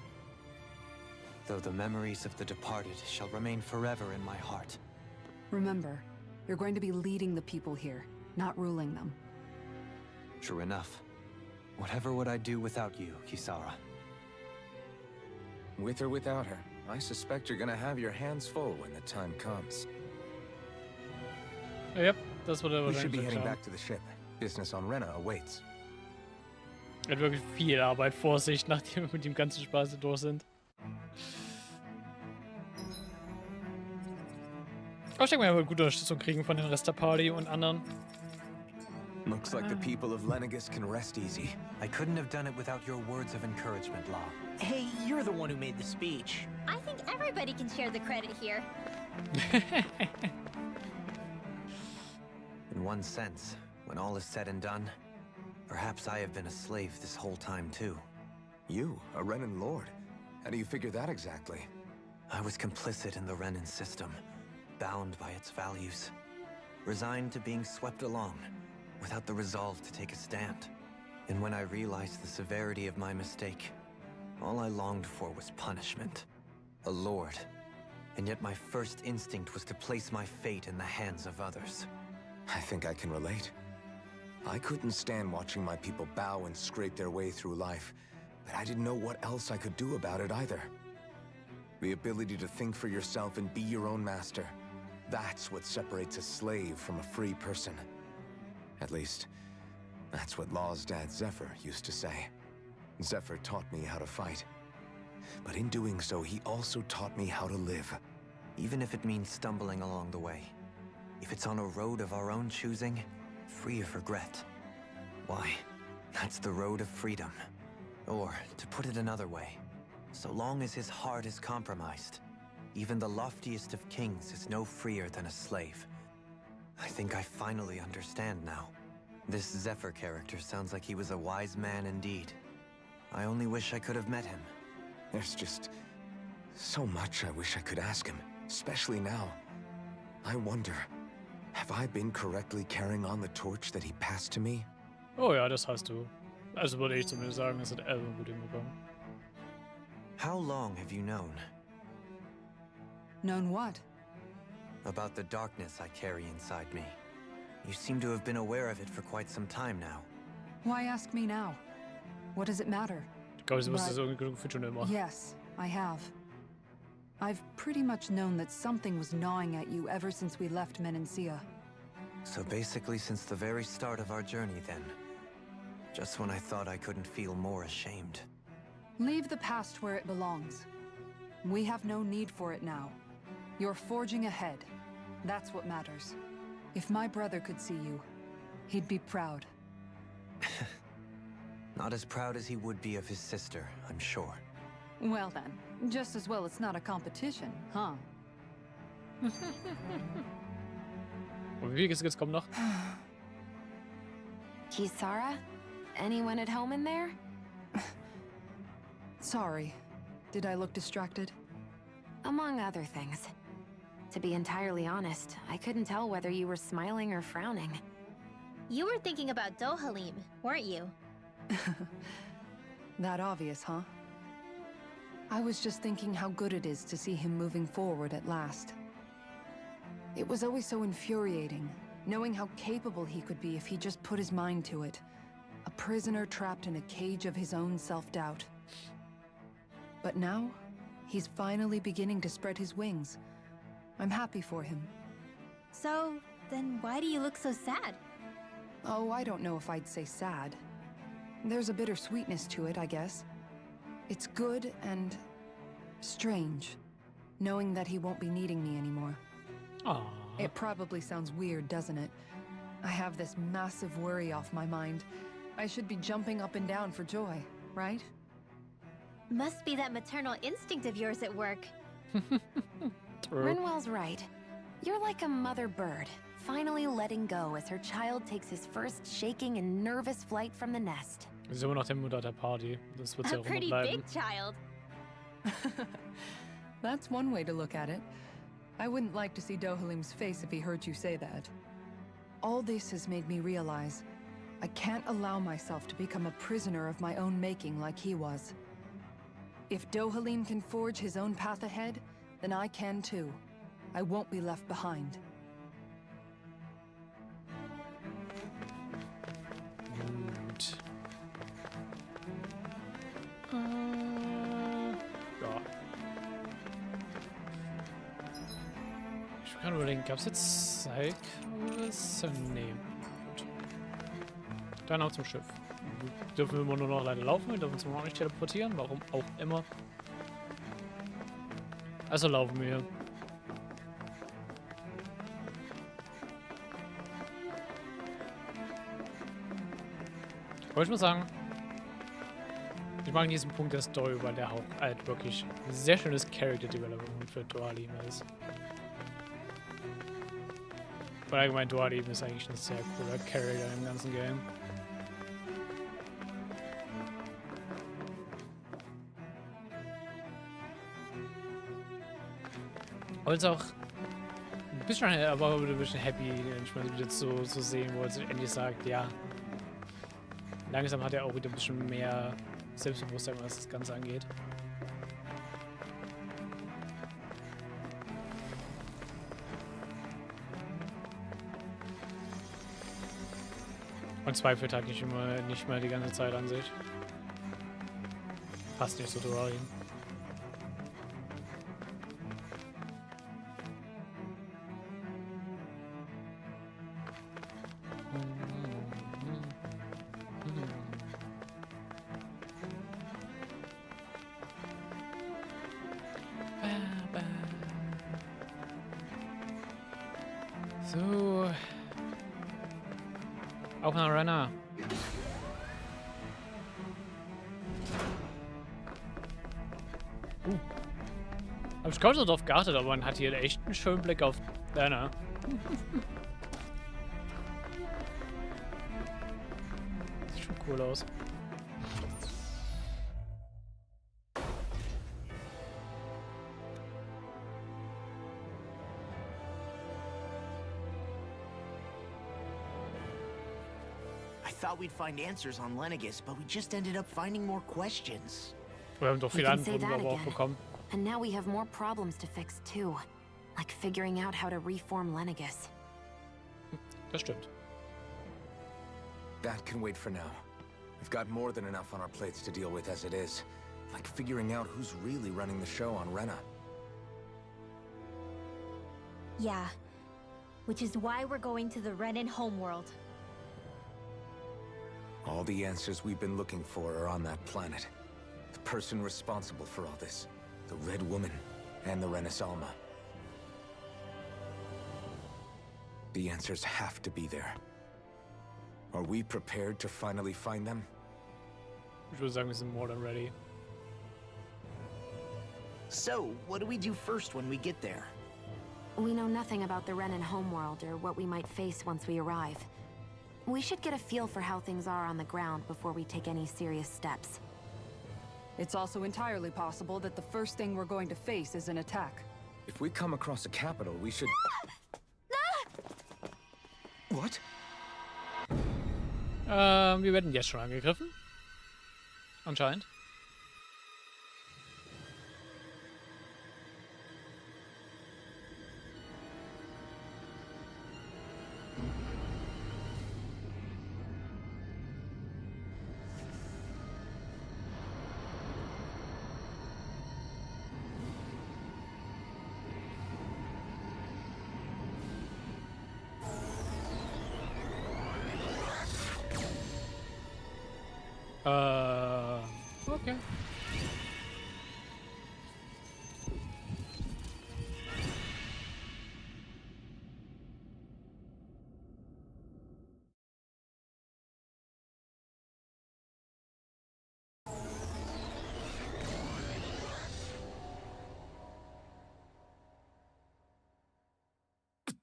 Speaker 6: Though the memories of the departed shall remain forever in my heart.
Speaker 2: Remember, you're going to be leading the people here, not ruling them.
Speaker 6: True enough. Whatever would I do without you, Kisara?
Speaker 5: With or without her, I suspect you're gonna have your hands full when the time comes.
Speaker 1: Yep, das wurde
Speaker 5: We should be
Speaker 1: wahrscheinlich
Speaker 5: heading
Speaker 1: schauen.
Speaker 5: back to the ship. Business on Rena awaits.
Speaker 1: Er hat wirklich viel Arbeit vor sich, nachdem wir mit dem ganzen Spaß durch sind. Aber ich denke mal, wir gute Unterstützung kriegen von den Rest der Party und anderen.
Speaker 5: Looks like the people of Lenegis can rest easy.
Speaker 6: I couldn't have done it without your words of encouragement, Law.
Speaker 3: Hey, you're the one who made the speech.
Speaker 4: I think everybody can share the credit here.
Speaker 6: In one sense, when all is said and done, perhaps I have been a slave this whole time too.
Speaker 5: You, a Renan lord? How do you figure that exactly?
Speaker 6: I was complicit in the Renan system, bound by its values. resigned to being swept along, without the resolve to take a stand. And when I realized the severity of my mistake, all I longed for was punishment. A lord. And yet my first instinct was to place my fate in the hands of others.
Speaker 5: I think I can relate. I couldn't stand watching my people bow and scrape their way through life, but I didn't know what else I could do about it either. The ability to think for yourself and be your own master. That's what separates a slave from a free person. At least, that's what Law's dad Zephyr used to say. Zephyr taught me how to fight. But in doing so, he also taught me how to live.
Speaker 6: Even if it means stumbling along the way. If it's on a road of our own choosing, free of regret. Why, that's the road of freedom. Or, to put it another way, so long as his heart is compromised, even the loftiest of kings is no freer than a slave. I think I finally understand now. This Zephyr character sounds like he was a wise man indeed. I only wish I could have met him.
Speaker 5: There's just so much I wish I could ask him, especially now. I wonder, have I been correctly carrying on the torch that he passed to me?
Speaker 1: Oh ja, das hast du. Also würde ich zumindest sagen, das hat Elvin gut hinbekommen.
Speaker 6: How long have you known?
Speaker 2: Known what?
Speaker 6: About the darkness I carry inside me. You seem to have been aware of it for quite some time now.
Speaker 2: Why ask me now? What does it matter?
Speaker 1: Ich glaube, sie wusste es irgendwie schon immer.
Speaker 2: Yes, I have. I've pretty much known that something was gnawing at you ever since we left Menancia.
Speaker 6: So basically since the very start of our journey then. Just when I thought I couldn't feel more ashamed.
Speaker 2: Leave the past where it belongs. We have no need for it now. You're forging ahead. That's what matters. If my brother could see you, he'd be proud.
Speaker 6: Not as proud as he would be of his sister, I'm sure.
Speaker 2: Well then, just as well it's not a competition, huh?
Speaker 1: Und wie geht's kommt noch?
Speaker 7: Kisara? Anyone at home in there?
Speaker 2: Sorry. Did I look distracted?
Speaker 7: Among other things. To be entirely honest, I couldn't tell whether you were smiling or frowning.
Speaker 4: You were thinking about Dohalim, weren't you?
Speaker 2: That obvious, huh? I was just thinking how good it is to see him moving forward at last. It was always so infuriating, knowing how capable he could be if he just put his mind to it. A prisoner trapped in a cage of his own self-doubt. But now, he's finally beginning to spread his wings. I'm happy for him.
Speaker 4: So, then why do you look so sad?
Speaker 2: Oh, I don't know if I'd say sad. There's a bittersweetness to it, I guess. It's good and strange, knowing that he won't be needing me anymore.
Speaker 1: Aww.
Speaker 2: It probably sounds weird, doesn't it? I have this massive worry off my mind. I should be jumping up and down for joy, right?
Speaker 4: Must be that maternal instinct of yours at work.
Speaker 7: Rinwell's right. You're like a mother bird, finally letting go as her child takes his first shaking and nervous flight from the nest.
Speaker 1: So nach dem Mutter der Party. Das wird ja
Speaker 4: A
Speaker 1: auch
Speaker 4: pretty
Speaker 1: immer bleiben.
Speaker 4: big child.
Speaker 2: That's one way to look at it. I wouldn't like to see Dohalim's face if he heard you say that. All this has made me realize I can't allow myself to become a prisoner of my own making like he was. If Dohalim can forge his own path ahead, then I can too. I won't be left behind.
Speaker 1: Gut. Ja. Ich kann überlegen, gab es jetzt Cycles? Nee. Gut. Dann auch zum Schiff. Dürfen wir immer nur noch leider laufen, wir dürfen uns noch nicht teleportieren, warum auch immer. Also laufen wir. Aber ich muss sagen, ich mag diesen Punkt der Story, weil der auch halt wirklich ein sehr schönes Character Development für Dohalim ist. Und allgemein Dohalim ist eigentlich ein sehr cooler Character im ganzen Game. Und es ist auch ein Bist schon aber ein bisschen happy, ich mal wieder zu sehen, wo er sich endlich sagt, ja. Langsam hat er auch wieder ein bisschen mehr Selbstbewusstsein, was das Ganze angeht. Und zweifelt halt nicht mal die ganze Zeit an sich. Passt nicht so zu Ryan. So. Auch nach Renner. Hab ich kaum so drauf geachtet, aber man hat hier echt einen schönen Blick auf Renner. Sieht schon cool aus.
Speaker 3: I thought we'd find answers on Lenegis, but we just ended up finding more questions.
Speaker 1: Wir haben doch viele Antworten aber auch bekommen.
Speaker 7: And now we have more problems to fix too. Like figuring out how to reform Lenegis.
Speaker 1: Das stimmt.
Speaker 5: That can wait for now. We've got more than enough on our plates to deal with as it is. Like figuring out who's really running the show on Renna.
Speaker 4: Yeah. Which is why we're going to the Renan homeworld.
Speaker 5: All the answers we've been looking for are on that planet. The person responsible for all this. The Red Woman and the Renis Alma. The answers have to be there. Are we prepared to finally find them?
Speaker 1: Ich würde sagen, wir sind more than ready.
Speaker 3: So, what do we do first when we get there?
Speaker 7: We know nothing about the Renan homeworld or what we might face once we arrive. We should get a feel for how things are on the ground before we take any serious steps.
Speaker 18: It's also entirely possible that the first thing we're going to face is an attack.
Speaker 5: If we come across a capital, we should... What?
Speaker 1: Wir werden jetzt schon angegriffen. Anscheinend. Okay.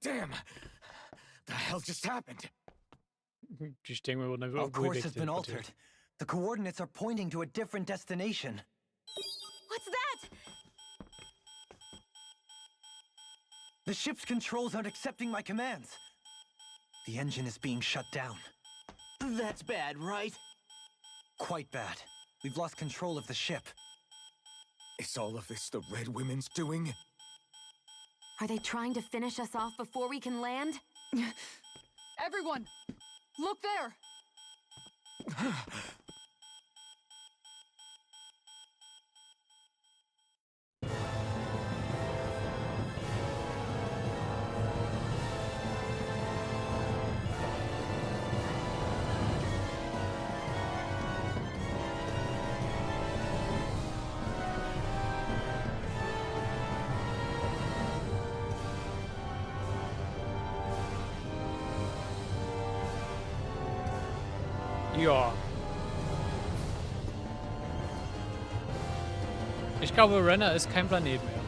Speaker 6: Damn! The hell just happened?
Speaker 1: Ich denke, wir wurden einfach
Speaker 6: Our course has been altered. The coordinates are pointing to a different destination.
Speaker 4: What's that?
Speaker 6: The ship's controls aren't accepting my commands. The engine is being shut down.
Speaker 3: That's bad, right?
Speaker 6: Quite bad. We've lost control of the ship.
Speaker 5: Is all of this the Red Women's doing?
Speaker 7: Are they trying to finish us off before we can land?
Speaker 18: Everyone! Look there!
Speaker 1: Ja. Ich glaube, Renner ist kein Planet mehr.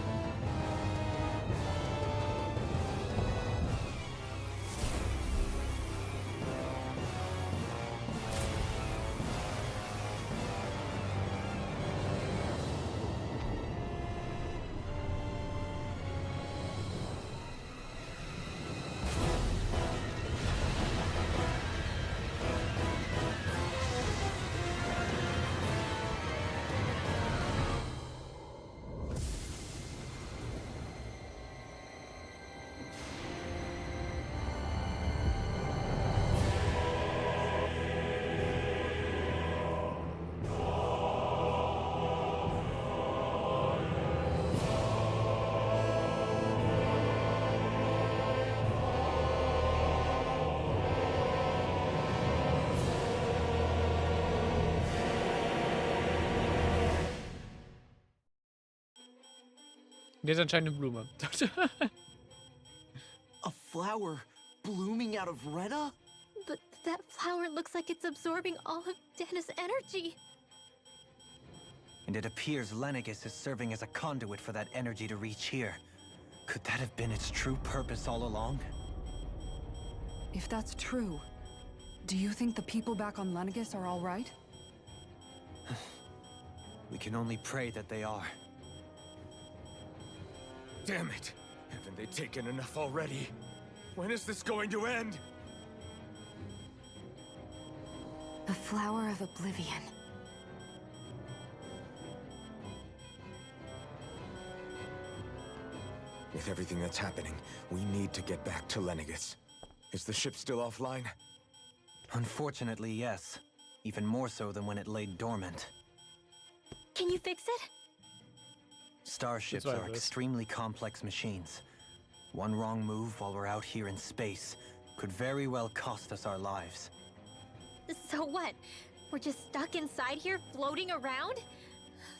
Speaker 1: Der ist anscheinend eine Blume.
Speaker 3: A flower blooming out of Rena?
Speaker 4: But that flower looks like it's absorbing all of Dana's energy.
Speaker 6: And it appears Lenegis is serving as a conduit for that energy to reach here. Could that have been its true purpose all along?
Speaker 2: If that's true, do you think the people back on Lenegis are all right?
Speaker 6: We can only pray that they are.
Speaker 15: Damn it! Haven't they taken enough already? When is this going to end?
Speaker 7: The Flower of Oblivion.
Speaker 15: With everything that's happening, we need to get back to Lenegis. Is the ship still offline?
Speaker 6: Unfortunately, yes. Even more so than when it lay dormant.
Speaker 4: Can you fix it?
Speaker 6: Starships are extremely complex machines. One wrong move while we're out here in space could very well cost us our lives.
Speaker 4: So what? We're just stuck inside here, floating around?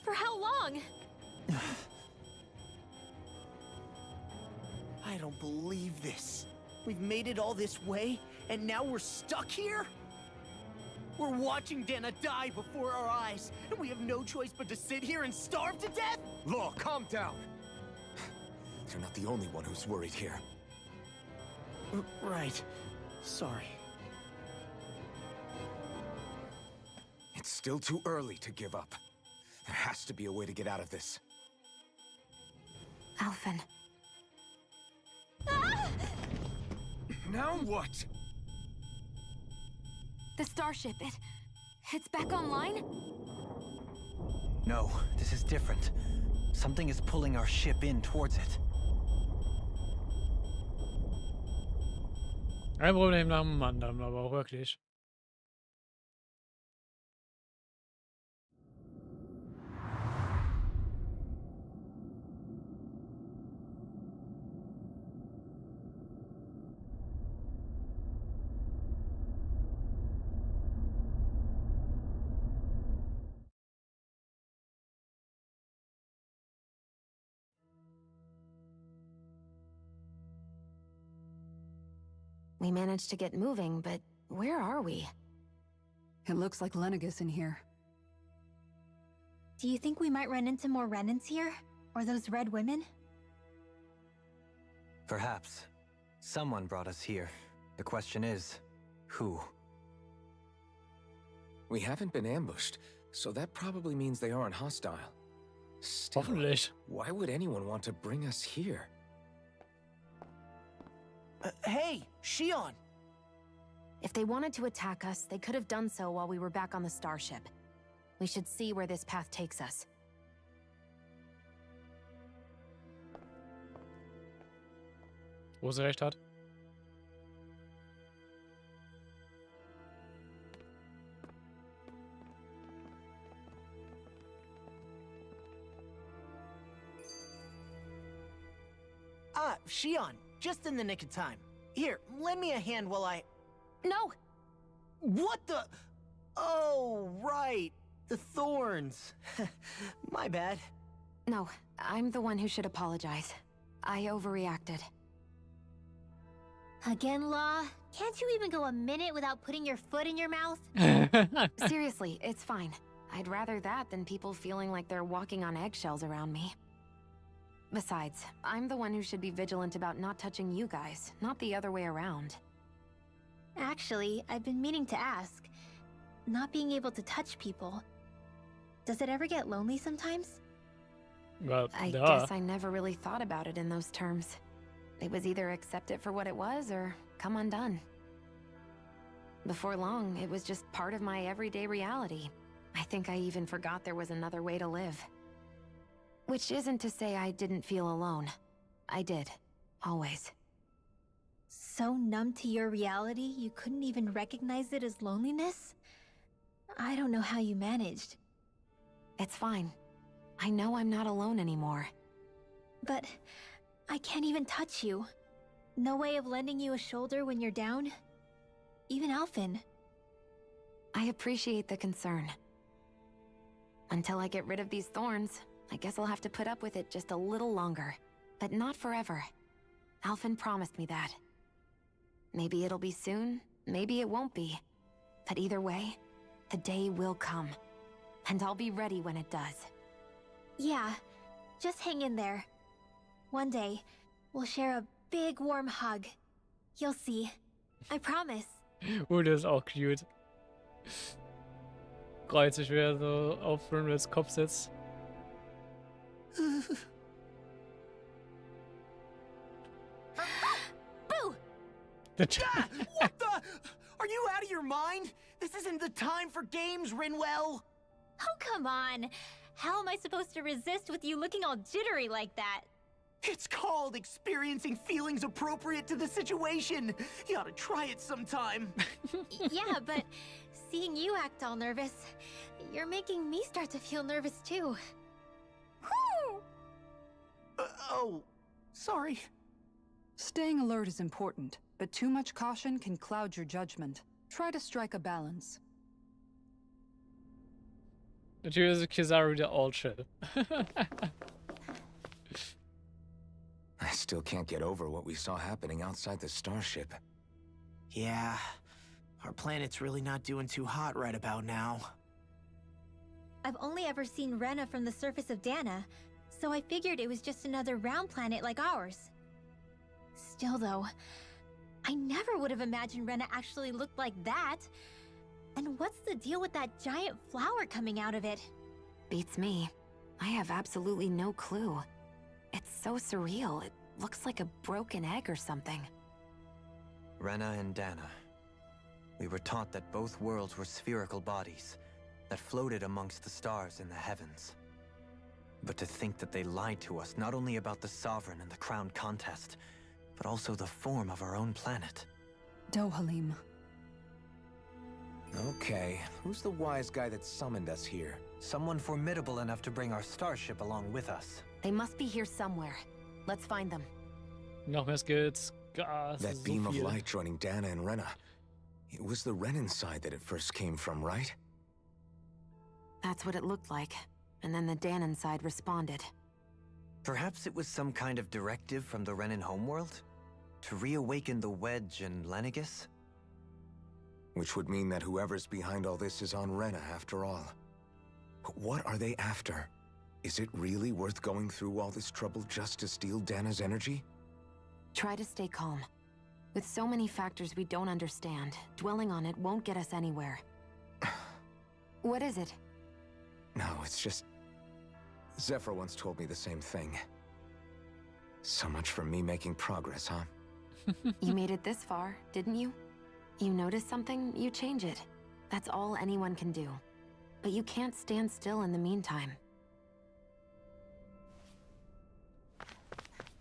Speaker 4: For how long?
Speaker 3: I don't believe this. We've made it all this way, and now we're stuck here? We're watching Dana die before our eyes, and we have no choice but to sit here and starve to death?
Speaker 15: Law, calm down! You're not the only one who's worried here.
Speaker 3: Right. Sorry.
Speaker 15: It's still too early to give up. There has to be a way to get out of this.
Speaker 7: Alphen.
Speaker 15: Now what?
Speaker 7: The starship, it's back online?
Speaker 6: No, this is different. Something is pulling our ship in towards it.
Speaker 1: Ein Problem nach dem anderen, aber auch wirklich.
Speaker 7: We managed to get moving, but where are we?
Speaker 2: It looks like Lenegis in here.
Speaker 4: Do you think we might run into more Renans here? Or those red women?
Speaker 6: Perhaps. Someone brought us here. The question is, who?
Speaker 15: We haven't been ambushed, so that probably means they aren't hostile. Still,
Speaker 1: Hoffentlich.
Speaker 15: Why would anyone want to bring us here?
Speaker 3: Hey, Shion!
Speaker 7: If they wanted to attack us, they could have done so while we were back on the starship. We should see where this path takes us.
Speaker 1: Wo sie recht hat.
Speaker 3: Ah, Shion, just in the nick of time. Here, lend me a hand while I...
Speaker 7: No!
Speaker 3: What the... Oh, right. The thorns. My bad.
Speaker 7: No, I'm the one who should apologize. I overreacted.
Speaker 4: Again, Law? Can't you even go a minute without putting your foot in your mouth?
Speaker 7: Seriously, it's fine. I'd rather that than people feeling like they're walking on eggshells around me. Besides, I'm the one who should be vigilant about not touching you guys, not the other way around.
Speaker 4: Actually, I've been meaning to ask. Not being able to touch people, does it ever get lonely sometimes?
Speaker 1: Well,
Speaker 7: I guess I never really thought about it in those terms. It was either accept it for what it was or come undone. Before long, it was just part of my everyday reality. I think I even forgot there was another way to live. Which isn't to say I didn't feel alone. I did. Always.
Speaker 4: So numb to your reality, you couldn't even recognize it as loneliness? I don't know how you managed.
Speaker 7: It's fine. I know I'm not alone anymore.
Speaker 4: But I can't even touch you. No way of lending you a shoulder when you're down? Even Alphen.
Speaker 7: I appreciate the concern. Until I get rid of these thorns, I guess I'll have to put up with it just a little longer. But not forever. Alphen promised me that. Maybe it'll be soon, maybe it won't be. But either way, the day will come. And I'll be ready when it does.
Speaker 4: Yeah, just hang in there. One day, we'll share a big warm hug. You'll see. I promise.
Speaker 1: Oh, der ist auch cute. Freut sich, wer so auf Rinwells Kopf sitzt.
Speaker 3: Boo! What the? Are you out of your mind? This isn't the time for games, Rinwell.
Speaker 4: Oh, come on. How am I supposed to resist with you looking all jittery like that?
Speaker 3: It's called experiencing feelings appropriate to the situation. You ought to try it sometime.
Speaker 4: Yeah, but seeing you act all nervous, you're making me start to feel nervous too.
Speaker 3: Oh, sorry.
Speaker 2: Staying alert is important, but too much caution can cloud your judgment. Try to strike a balance.
Speaker 1: Natürlich ist Kizaru wieder all chill.
Speaker 5: I still can't get over what we saw happening outside the starship.
Speaker 3: Yeah, our planet's really not doing too hot right about now.
Speaker 4: I've only ever seen Rena from the surface of Dana, so I figured it was just another round planet like ours. Still though, I never would have imagined Rena actually looked like that. And what's the deal with that giant flower coming out of it?
Speaker 7: Beats me. I have absolutely no clue. It's so surreal. It looks like a broken egg or something.
Speaker 6: Rena and Dana. We were taught that both worlds were spherical bodies that floated amongst the stars in the heavens. But to think that they lied to us not only about the Sovereign and the Crown contest, but also the form of our own planet.
Speaker 2: Dohalim.
Speaker 5: Okay, who's the wise guy that summoned us here?
Speaker 6: Someone formidable enough to bring our starship along with us.
Speaker 7: They must be here somewhere. Let's find them.
Speaker 1: Noch mehr Skills. Gas.
Speaker 5: That beam of light joining Dana and Rena. It was the Renan side that it first came from, right?
Speaker 7: That's what it looked like. And then the Danon side responded.
Speaker 6: Perhaps it was some kind of directive from the Renan homeworld? To reawaken the Wedge and Lenegis?
Speaker 5: Which would mean that whoever's behind all this is on Rena after all. But what are they after? Is it really worth going through all this trouble just to steal Dana's energy?
Speaker 7: Try to stay calm. With so many factors we don't understand, dwelling on it won't get us anywhere. What is it?
Speaker 5: No, it's just... Zephyr once told me the same thing. So much for me making progress, huh?
Speaker 7: You made it this far, didn't you? You notice something, you change it. That's all anyone can do. But you can't stand still in the meantime.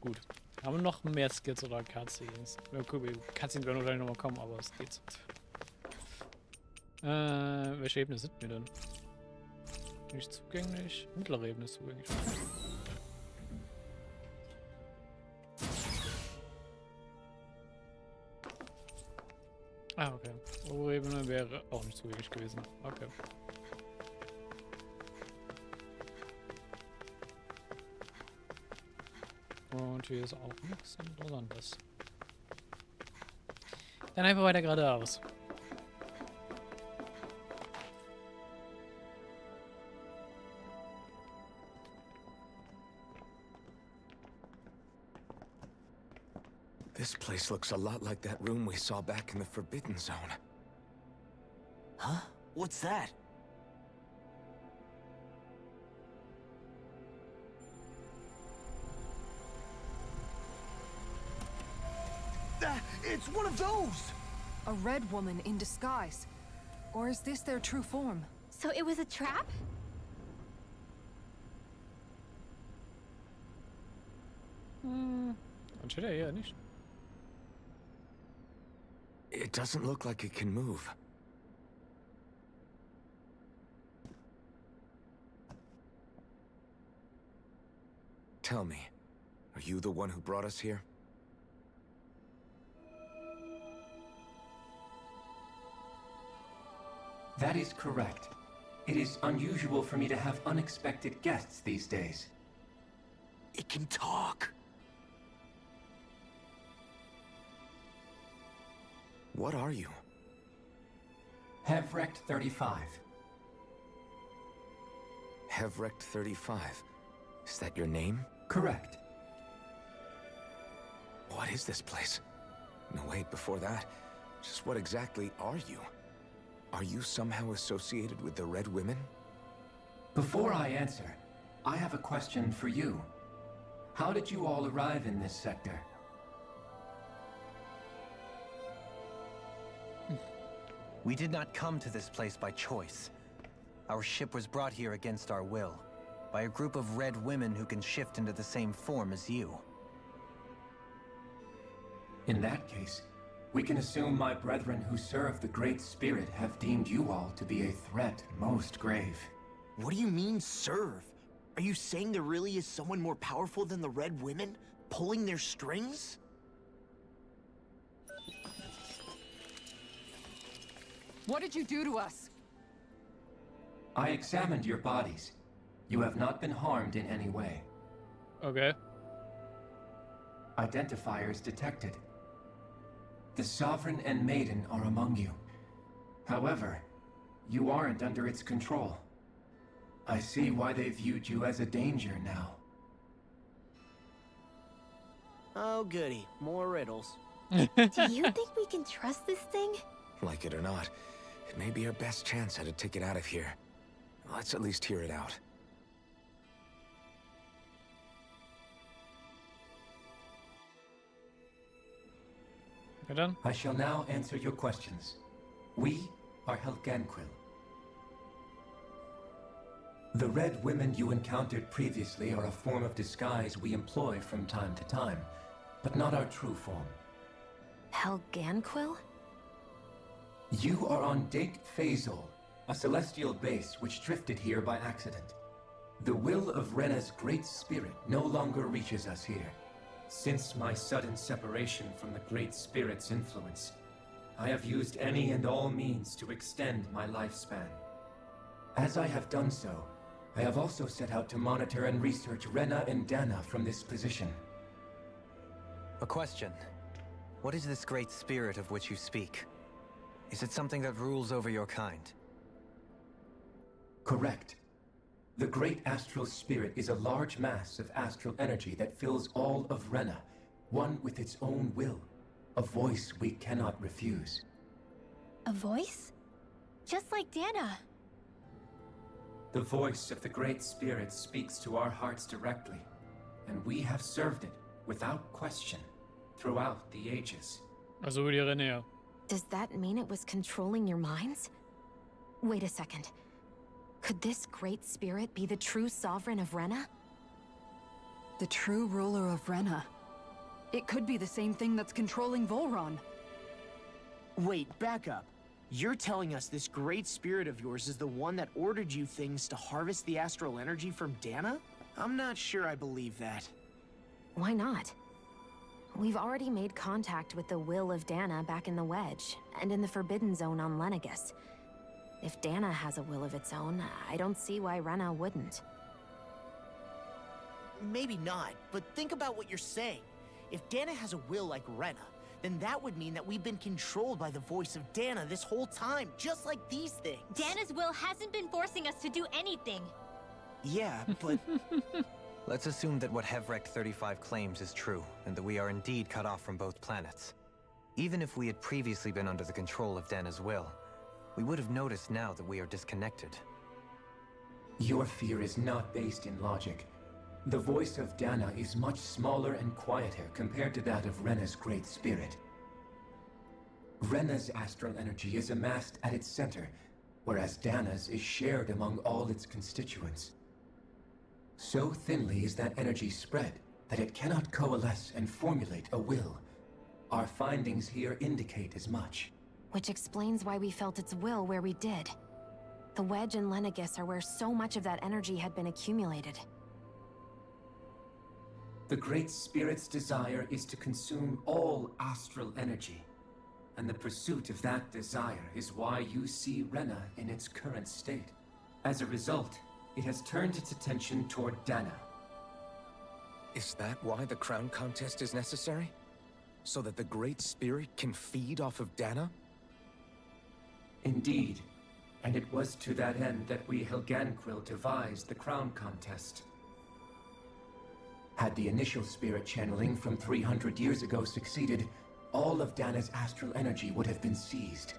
Speaker 1: Gut. Haben wir noch mehr Skills oder Cutscenes? Ja, cool, Cutscenes werden wahrscheinlich nochmal kommen, aber es geht. Welche Ebene sind wir denn? Nicht zugänglich. Mittlere Ebene ist zugänglich. Ah, okay. Obere Ebene wäre auch nicht zugänglich gewesen. Okay. Und hier ist auch nichts Interessantes. Dann einfach weiter geradeaus.
Speaker 5: This place looks a lot like that room we saw back in the Forbidden Zone.
Speaker 3: Huh? What's that? It's one of those!
Speaker 2: A red woman in disguise. Or is this their true form?
Speaker 4: So it was a trap?
Speaker 1: Anscheinend eher nicht.
Speaker 5: It doesn't look like it can move. Tell me, are you the one who brought us here?
Speaker 19: That is correct. It is unusual for me to have unexpected guests these days.
Speaker 3: It can talk.
Speaker 5: What are you?
Speaker 19: Hevrect 35.
Speaker 5: Hevrect 35. Is that your name?
Speaker 19: Correct.
Speaker 5: What is this place? No, wait, before that, just what exactly are you? Are you somehow associated with the Red Women?
Speaker 19: Before I answer, I have a question for you. How did you all arrive in this sector?
Speaker 6: We did not come to this place by choice. Our ship was brought here against our will, by a group of red women who can shift into the same form as you.
Speaker 19: In that case, we can assume my brethren who serve the Great Spirit have deemed you all to be a threat most grave.
Speaker 3: What do you mean, serve? Are you saying there really is someone more powerful than the Red Women, pulling their strings?
Speaker 18: What did you do to us?
Speaker 19: I examined your bodies. You have not been harmed in any way.
Speaker 1: Okay.
Speaker 19: Identifiers detected. The Sovereign and Maiden are among you. However, you aren't under its control. I see why they viewed you as a danger now.
Speaker 3: Oh, goody. More riddles.
Speaker 4: Do you think we can trust this thing?
Speaker 5: Like it or not, it may be our best chance at a ticket out of here. Let's at least hear it out.
Speaker 1: Okay, done.
Speaker 19: I shall now answer your questions. We are Helganquil. The red women you encountered previously are a form of disguise we employ from time to time, but not our true form.
Speaker 7: Helganquil?
Speaker 19: You are on Dake Phasol, a celestial base which drifted here by accident. The will of Rena's great spirit no longer reaches us here. Since my sudden separation from the Great Spirit's influence, I have used any and all means to extend my lifespan. As I have done so, I have also set out to monitor and research Rena and Dana from this position.
Speaker 6: A question. What is this great spirit of which you speak? Is it something that rules over your kind?
Speaker 19: Correct. The Great Astral Spirit is a large mass of astral energy that fills all of Rena, one with its own will, a voice we cannot refuse.
Speaker 4: A voice? Just like Dana.
Speaker 19: The voice of the Great Spirit speaks to our hearts directly, and we have served it without question throughout the ages.
Speaker 1: Also wie die Renne, ja.
Speaker 7: Does that mean it was controlling your minds? Wait a second. Could this Great Spirit be the true sovereign of Rena?
Speaker 2: The true ruler of Rena. It could be the same thing that's controlling Volron.
Speaker 3: Wait, back up. You're telling us this great spirit of yours is the one that ordered you things to harvest the astral energy from Dana? I'm not sure I believe that.
Speaker 7: Why not? We've already made contact with the will of Dana back in the Wedge, and in the Forbidden Zone on Lenegus. If Dana has a will of its own, I don't see why Rena wouldn't.
Speaker 3: Maybe not, but think about what you're saying. If Dana has a will like Rena, then that would mean that we've been controlled by the voice of Dana this whole time, just like these things.
Speaker 4: Dana's will hasn't been forcing us to do anything.
Speaker 3: Yeah, but...
Speaker 6: Let's assume that what Hevrect 35 claims is true, and that we are indeed cut off from both planets. Even if we had previously been under the control of Dana's will, we would have noticed now that we are disconnected.
Speaker 19: Your fear is not based in logic. The voice of Dana is much smaller and quieter compared to that of Rena's great spirit. Rena's astral energy is amassed at its center, whereas Dana's is shared among all its constituents. So thinly is that energy spread that it cannot coalesce and formulate a will. Our findings here indicate as much.
Speaker 7: Which explains why we felt its will where we did. The Wedge and Lenegus are where so much of that energy had been accumulated.
Speaker 19: The Great Spirit's desire is to consume all astral energy, and the pursuit of that desire is why you see Rena in its current state. As a result, it has turned its attention toward Dana.
Speaker 5: Is that why the crown contest is necessary? So that the Great Spirit can feed off of Dana?
Speaker 19: Indeed. And it was to that end that we Helganquil devised the crown contest. Had the initial spirit channeling from 300 years ago succeeded, all of Dana's astral energy would have been seized.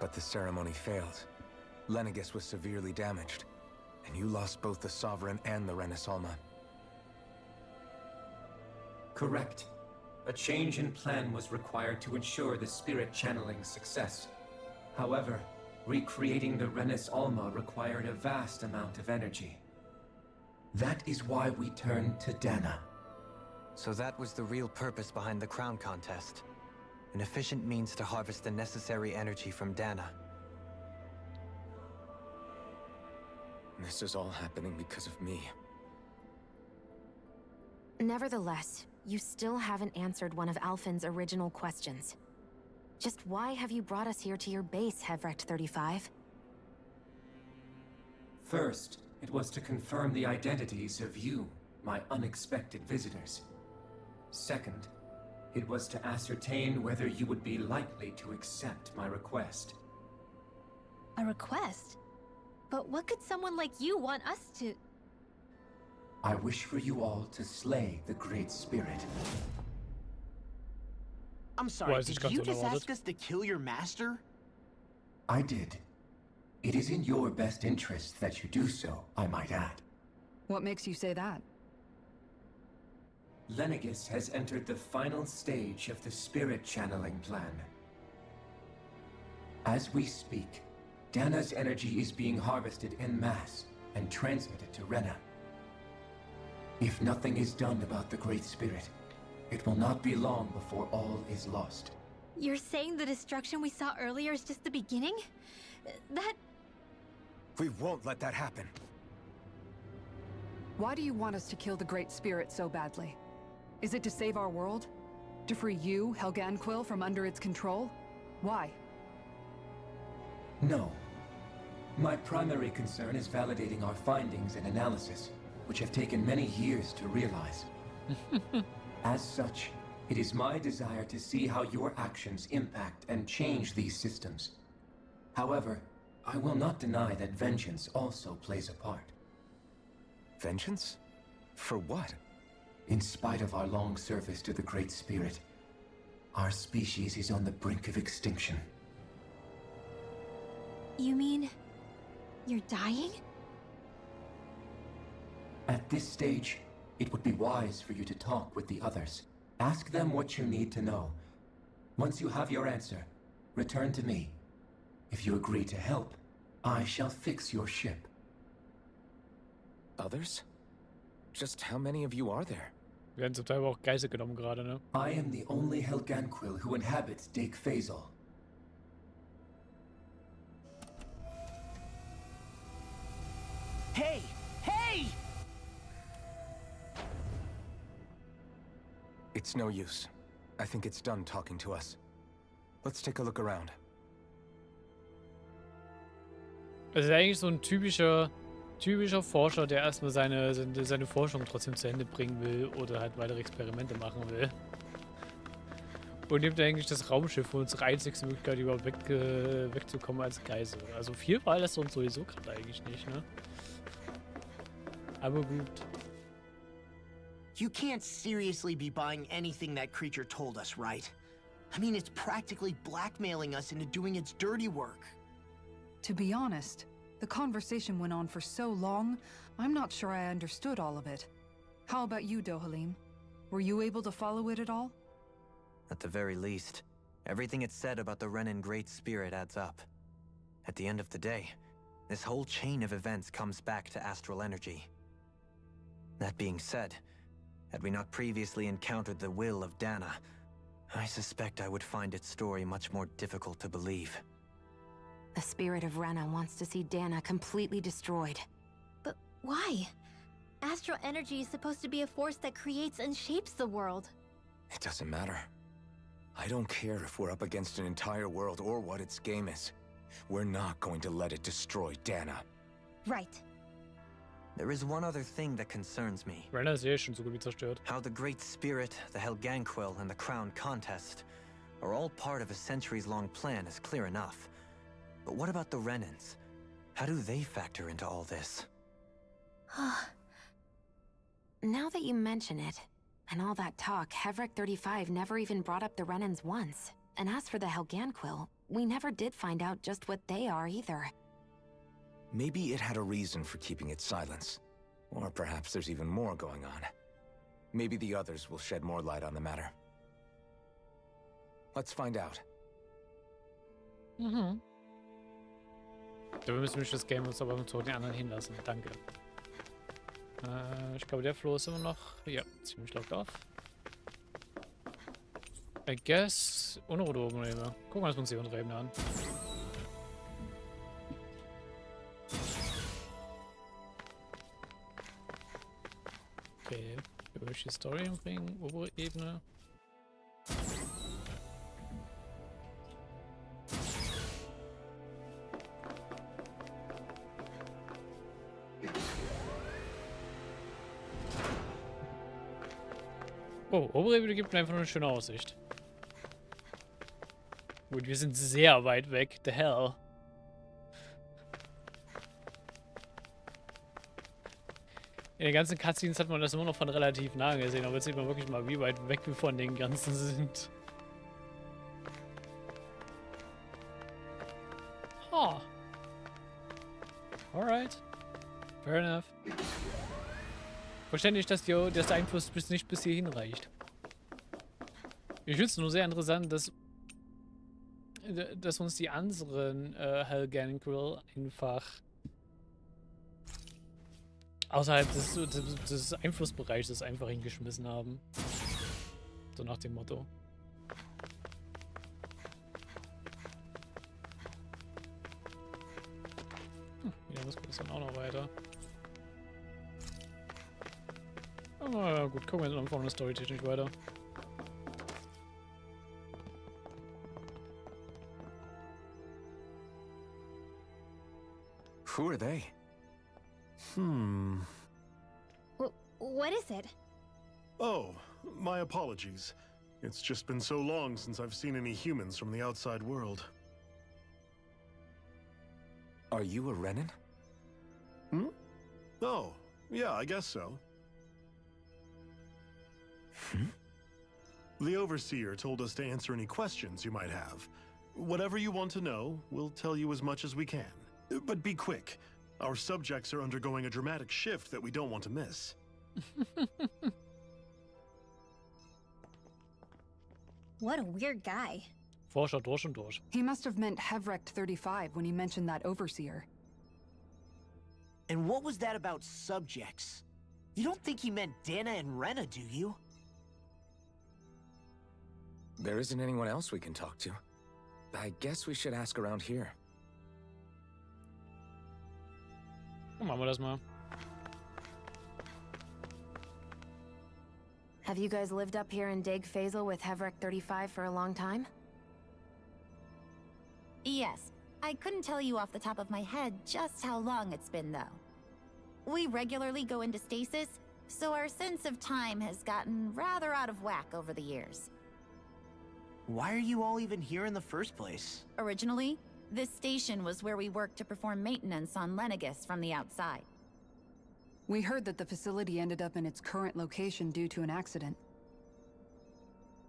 Speaker 5: But the ceremony failed. Lenegis was severely damaged, and you lost both the Sovereign and the Renis Alma.
Speaker 19: Correct. A change in plan was required to ensure the spirit channeling success. However, recreating the Renis Alma required a vast amount of energy. That is why we turned to Dana.
Speaker 6: So that was the real purpose behind the crown contest. An efficient means to harvest the necessary energy from Dana.
Speaker 5: This is all happening because of me.
Speaker 7: Nevertheless, you still haven't answered one of Alphen's original questions. Just why have you brought us here to your base, Hevrecht 35?
Speaker 19: First, it was to confirm the identities of you, my unexpected visitors. Second, it was to ascertain whether you would be likely to accept my request.
Speaker 4: A request? But what could someone like you want us to...
Speaker 19: I wish for you all to slay the Great Spirit.
Speaker 3: I'm sorry, did you just ask us to kill your master?
Speaker 19: I did. It is in your best interest that you do so, I might add.
Speaker 2: What makes you say that?
Speaker 19: Lenegis has entered the final stage of the spirit channeling plan. As we speak, Dana's energy is being harvested en masse and transmitted to Rena. If nothing is done about the Great Spirit, it will not be long before all is lost.
Speaker 4: You're saying the destruction we saw earlier is just the beginning? That...
Speaker 5: We won't let that happen.
Speaker 2: Why do you want us to kill the Great Spirit so badly? Is it to save our world? To free you, Helganquil, from under its control? Why?
Speaker 19: No. My primary concern is validating our findings and analysis, which have taken many years to realize. As such, it is my desire to see how your actions impact and change these systems. However, I will not deny that vengeance also plays a part.
Speaker 5: Vengeance? For what?
Speaker 19: In spite of our long service to the Great Spirit, our species is on the brink of extinction.
Speaker 4: You mean... you're dying?
Speaker 19: At this stage, it would be wise for you to talk with the others. Ask them what you need to know. Once you have your answer, return to me. If you agree to help, I shall fix your ship.
Speaker 5: Others? Just how many of you are there?
Speaker 1: Wir werden zum Teil aber auch Geisel genommen gerade, ne?
Speaker 19: I am the only Helganquil who inhabits Dake Faisal.
Speaker 3: Hey! Hey!
Speaker 5: It's no use. I think it's done talking to us. Let's take a look around.
Speaker 1: Also eigentlich so ein typischer Forscher, der erstmal seine Forschung trotzdem zu Ende bringen will oder halt weitere Experimente machen will. Und nimmt eigentlich das Raumschiff für unsere einzigste Möglichkeit, überhaupt wegzukommen als Geisel. Also viel war das uns sowieso gerade eigentlich nicht, ne? Aber gut.
Speaker 3: You can't seriously be buying anything that creature told us, right? I mean, it's practically blackmailing us into doing its dirty work.
Speaker 2: To be honest, the conversation went on for so long, I'm not sure I understood all of it. How about you, Dohalim? Were you able to follow it at all?
Speaker 6: At the very least, everything it said about the Renin Great Spirit adds up. At the end of the day, this whole chain of events comes back to astral energy. That being said, had we not previously encountered the will of Dana, I suspect I would find its story much more difficult to believe.
Speaker 7: The spirit of Rena wants to see Dana completely destroyed.
Speaker 4: But why? Astral energy is supposed to be a force that creates and shapes the world.
Speaker 5: It doesn't matter. I don't care if we're up against an entire world or what its game is. We're not going to let it destroy Dana.
Speaker 4: Right.
Speaker 6: There is one other thing that concerns me.
Speaker 1: Renner ist schon so gut wie zerstört.
Speaker 6: How the Great Spirit, the Helganquil, and the Crown Contest are all part of a centuries-long plan is clear enough. But what about the Renans? How do they factor into all this?
Speaker 7: Now that you mention it, and all that talk, Hevrek 35 never even brought up the Renans once. And as for the Helganquil, we never did find out just what they are either.
Speaker 5: Maybe it had a reason for keeping its silence. Or perhaps there's even more going on. Maybe the others will shed more light on the matter. Let's find out.
Speaker 1: Mhm. Da müssen wir das Game uns aber zu den anderen hinlassen. Danke. Ich glaube, der Floh ist immer noch... Ja, ziemlich locked off. I guess... Ohne oder oben rüber. Gucken wir uns die untere Ebene an. Okay. Wir wollen die Story bringen. Obere Ebene. Oh, obere Ebene gibt mir einfach nur eine schöne Aussicht. Gut, wir sind sehr weit weg. The hell. In den ganzen Cutscenes hat man das immer noch von relativ nah gesehen, aber jetzt sieht man wirklich mal, wie weit weg wir von den ganzen sind. Huh. Alright. Fair enough. Verständlich, dass der Einfluss nicht bis hierhin reicht. Ich finde es nur sehr interessant, dass uns die anderen Helganquil einfach außerhalb des Einflussbereichs einfach hingeschmissen haben. So nach dem Motto. Ja, das geht dann auch noch weiter. Aber gut, gucken wir jetzt einfach eine Story-technisch weiter.
Speaker 5: Who are they?
Speaker 4: What is it?
Speaker 20: Oh, my apologies. It's just been so long since I've seen any humans from the outside world.
Speaker 5: Are you a Renan?
Speaker 20: Hmm? Oh, yeah, I guess so. The Overseer told us to answer any questions you might have. Whatever you want to know, we'll tell you as much as we can. But be quick. Our subjects are undergoing a dramatic shift that we don't want to miss.
Speaker 4: What a weird guy.
Speaker 1: Forscher durch und durch.
Speaker 2: He must have meant Hevrek 35 when he mentioned that Overseer.
Speaker 3: And what was that about subjects? You don't think he meant Dana and Rena, do you?
Speaker 5: There isn't anyone else we can talk to. I guess we should ask around here.
Speaker 1: Machen wir das mal.
Speaker 7: Have you guys lived up here in Deg Faisal with Hevrek 35 for a long time?
Speaker 12: Yes. I couldn't tell you off the top of my head just how long it's been, though. We regularly go into stasis, so our sense of time has gotten rather out of whack over the years.
Speaker 3: Why are you all even here in the first place?
Speaker 12: Originally, this station was where we worked to perform maintenance on Lenegis from the outside.
Speaker 2: We heard that the facility ended up in its current location due to an accident.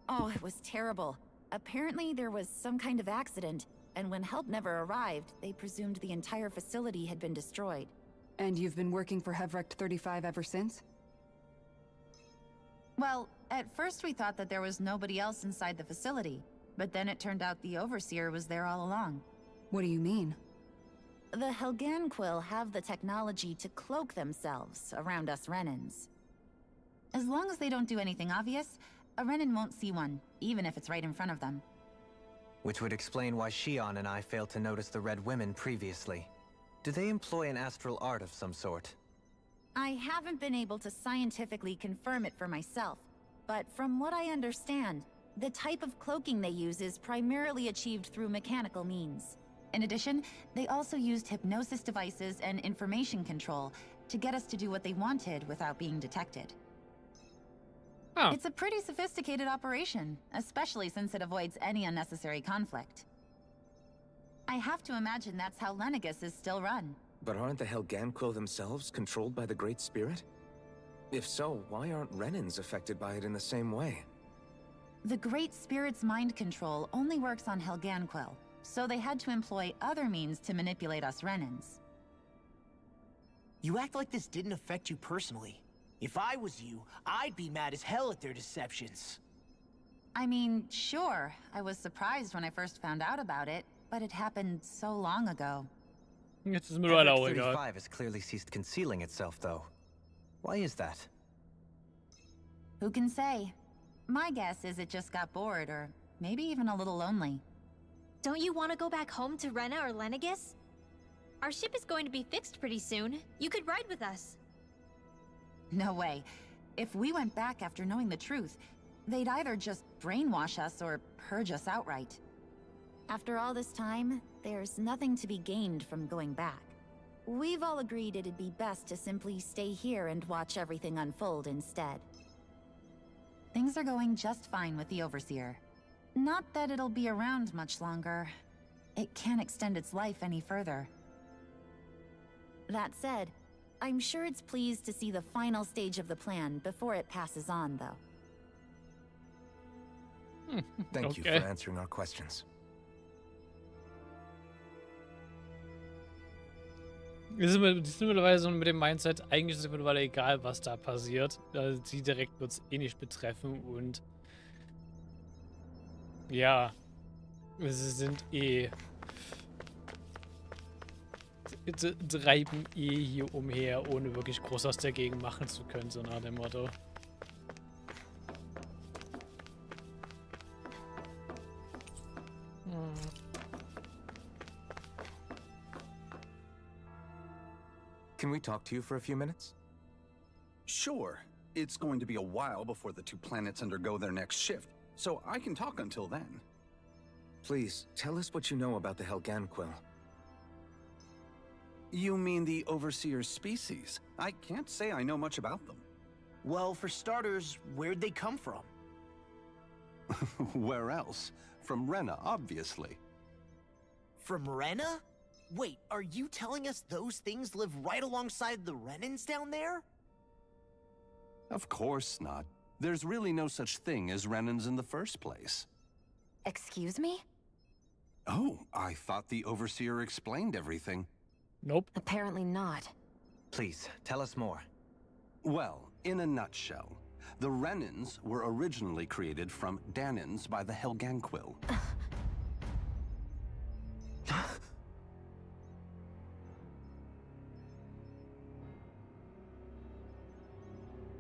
Speaker 12: Oh, it was terrible. Apparently there was some kind of accident, and when help never arrived, they presumed the entire facility had been destroyed.
Speaker 2: And you've been working for Hevrek 35 ever since?
Speaker 12: Well, at first we thought that there was nobody else inside the facility, but then it turned out the Overseer was there all along.
Speaker 2: What do you mean?
Speaker 12: The Helganquil have the technology to cloak themselves around us Renans. As long as they don't do anything obvious, a Renan won't see one, even if it's right in front of them.
Speaker 6: Which would explain why Shion and I failed to notice the Red Women previously. Do they employ an astral art of some sort?
Speaker 12: I haven't been able to scientifically confirm it for myself, but from what I understand, The type of cloaking they use is primarily achieved through mechanical means. In addition, they also used hypnosis devices and information control to get us to do what they wanted without being detected.
Speaker 1: Oh.
Speaker 12: It's a pretty sophisticated operation, especially since it avoids any unnecessary conflict. I have to imagine that's how Lenegis is still run.
Speaker 5: But aren't the Helganquil themselves controlled by the Great Spirit? If so, why aren't Renans affected by it in the same way?
Speaker 12: The Great Spirit's mind control only works on Helganquil, so they had to employ other means to manipulate us Renans.
Speaker 3: You act like this didn't affect you personally. If I was you, I'd be mad as hell at their deceptions.
Speaker 12: I mean, sure, I was surprised when I first found out about it, but it happened so long ago.
Speaker 1: Jetzt ist mir leider auch egal.
Speaker 6: 35 has clearly ceased concealing itself, though. Why is that?
Speaker 12: Who can say? My guess is it just got bored, or maybe even a little lonely.
Speaker 4: Don't you want to go back home to Rena or Lenegis? Our ship is going to be fixed pretty soon. You could ride with us.
Speaker 12: No way. If we went back after knowing the truth, they'd either just brainwash us or purge us outright. After all this time, there's nothing to be gained from going back. We've all agreed it'd be best to simply stay here and watch everything unfold instead. Things are going just fine with the Overseer. Not that it'll be around much longer. It can't extend its life any further. That said, I'm sure it's pleased to see the final stage of the plan before it passes on, though.
Speaker 5: Thank you for answering our questions.
Speaker 1: Die sind mittlerweile so mit dem Mindset, eigentlich ist es mittlerweile egal, was da passiert. Sie direkt wird es eh nicht betreffen und ja, sie sind treiben hier umher, ohne wirklich groß was dagegen machen zu können, so nach dem Motto.
Speaker 5: Can we talk to you for a few minutes?
Speaker 21: Sure. It's going to be a while before the two planets undergo their next shift, so I can talk until then.
Speaker 5: Please, tell us what you know about the Helganquil.
Speaker 21: You mean the Overseer species? I can't say I know much about them.
Speaker 3: Well, for starters, where'd they come from?
Speaker 21: Where else? From Rena, obviously.
Speaker 3: From Rena? Wait, are you telling us those things live right alongside the Renans down there?
Speaker 21: Of course not. There's really no such thing as Renans in the first place.
Speaker 7: Excuse me?
Speaker 21: Oh, I thought the Overseer explained everything.
Speaker 1: Nope.
Speaker 7: Apparently not.
Speaker 6: Please, tell us more.
Speaker 21: Well, in a nutshell, the Renans were originally created from Danans by the Helganquil.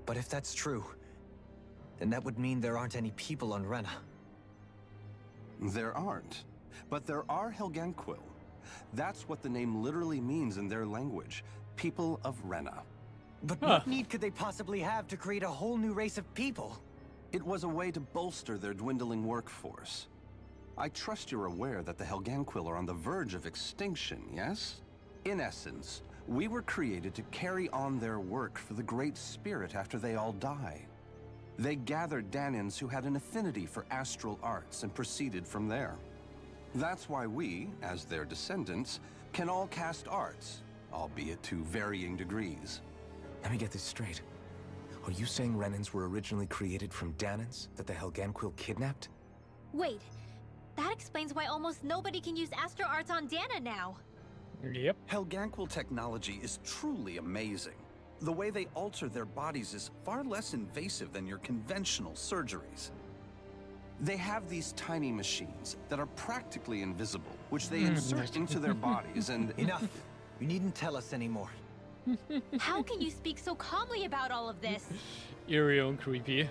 Speaker 6: But if that's true, then that would mean there aren't any people on Rena.
Speaker 21: There aren't. But there are Helganquil. That's what the name literally means in their language. People of Rena.
Speaker 6: But what need could they possibly have to create a whole new race of people?
Speaker 21: It was a way to bolster their dwindling workforce. I trust you're aware that the Helganquil are on the verge of extinction, yes? In essence, we were created to carry on their work for the Great Spirit after they all die. They gathered Danans who had an affinity for astral arts and proceeded from there. That's why we, as their descendants, can all cast arts, albeit to varying degrees.
Speaker 5: Let me get this straight. Are you saying Renans were originally created from Danans that the Helganquil kidnapped?
Speaker 4: Wait, that explains why almost nobody can use Astro Arts on Dana now.
Speaker 1: Yep.
Speaker 21: Helganquil technology is truly amazing. The way they alter their bodies is far less invasive than your conventional surgeries. They have these tiny machines that are practically invisible, which they insert into their bodies and...
Speaker 6: Enough! You needn't tell us anymore.
Speaker 4: How can you speak so calmly about all of this?
Speaker 1: Eerie and creepy.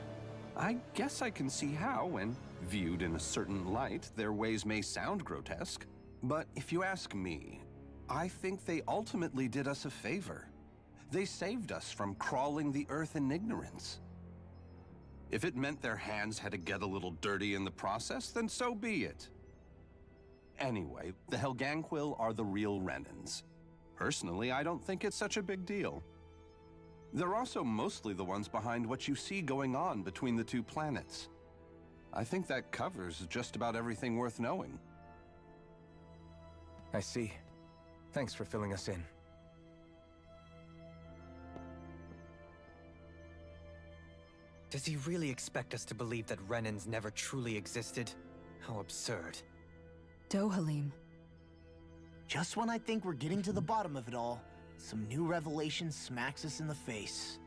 Speaker 21: I guess I can see how, when viewed in a certain light, their ways may sound grotesque. But if you ask me, I think they ultimately did us a favor. They saved us from crawling the earth in ignorance. If it meant their hands had to get a little dirty in the process, then so be it. Anyway, the Helganquil are the real Renans. Personally, I don't think it's such a big deal. They're also mostly the ones behind what you see going on between the two planets. I think that covers just about everything worth knowing.
Speaker 5: I see. Thanks for filling us in.
Speaker 6: Does he really expect us to believe that Renans never truly existed? How absurd.
Speaker 2: Dohalim.
Speaker 3: Just when I think we're getting to the bottom of it all, some new revelation smacks us in the face.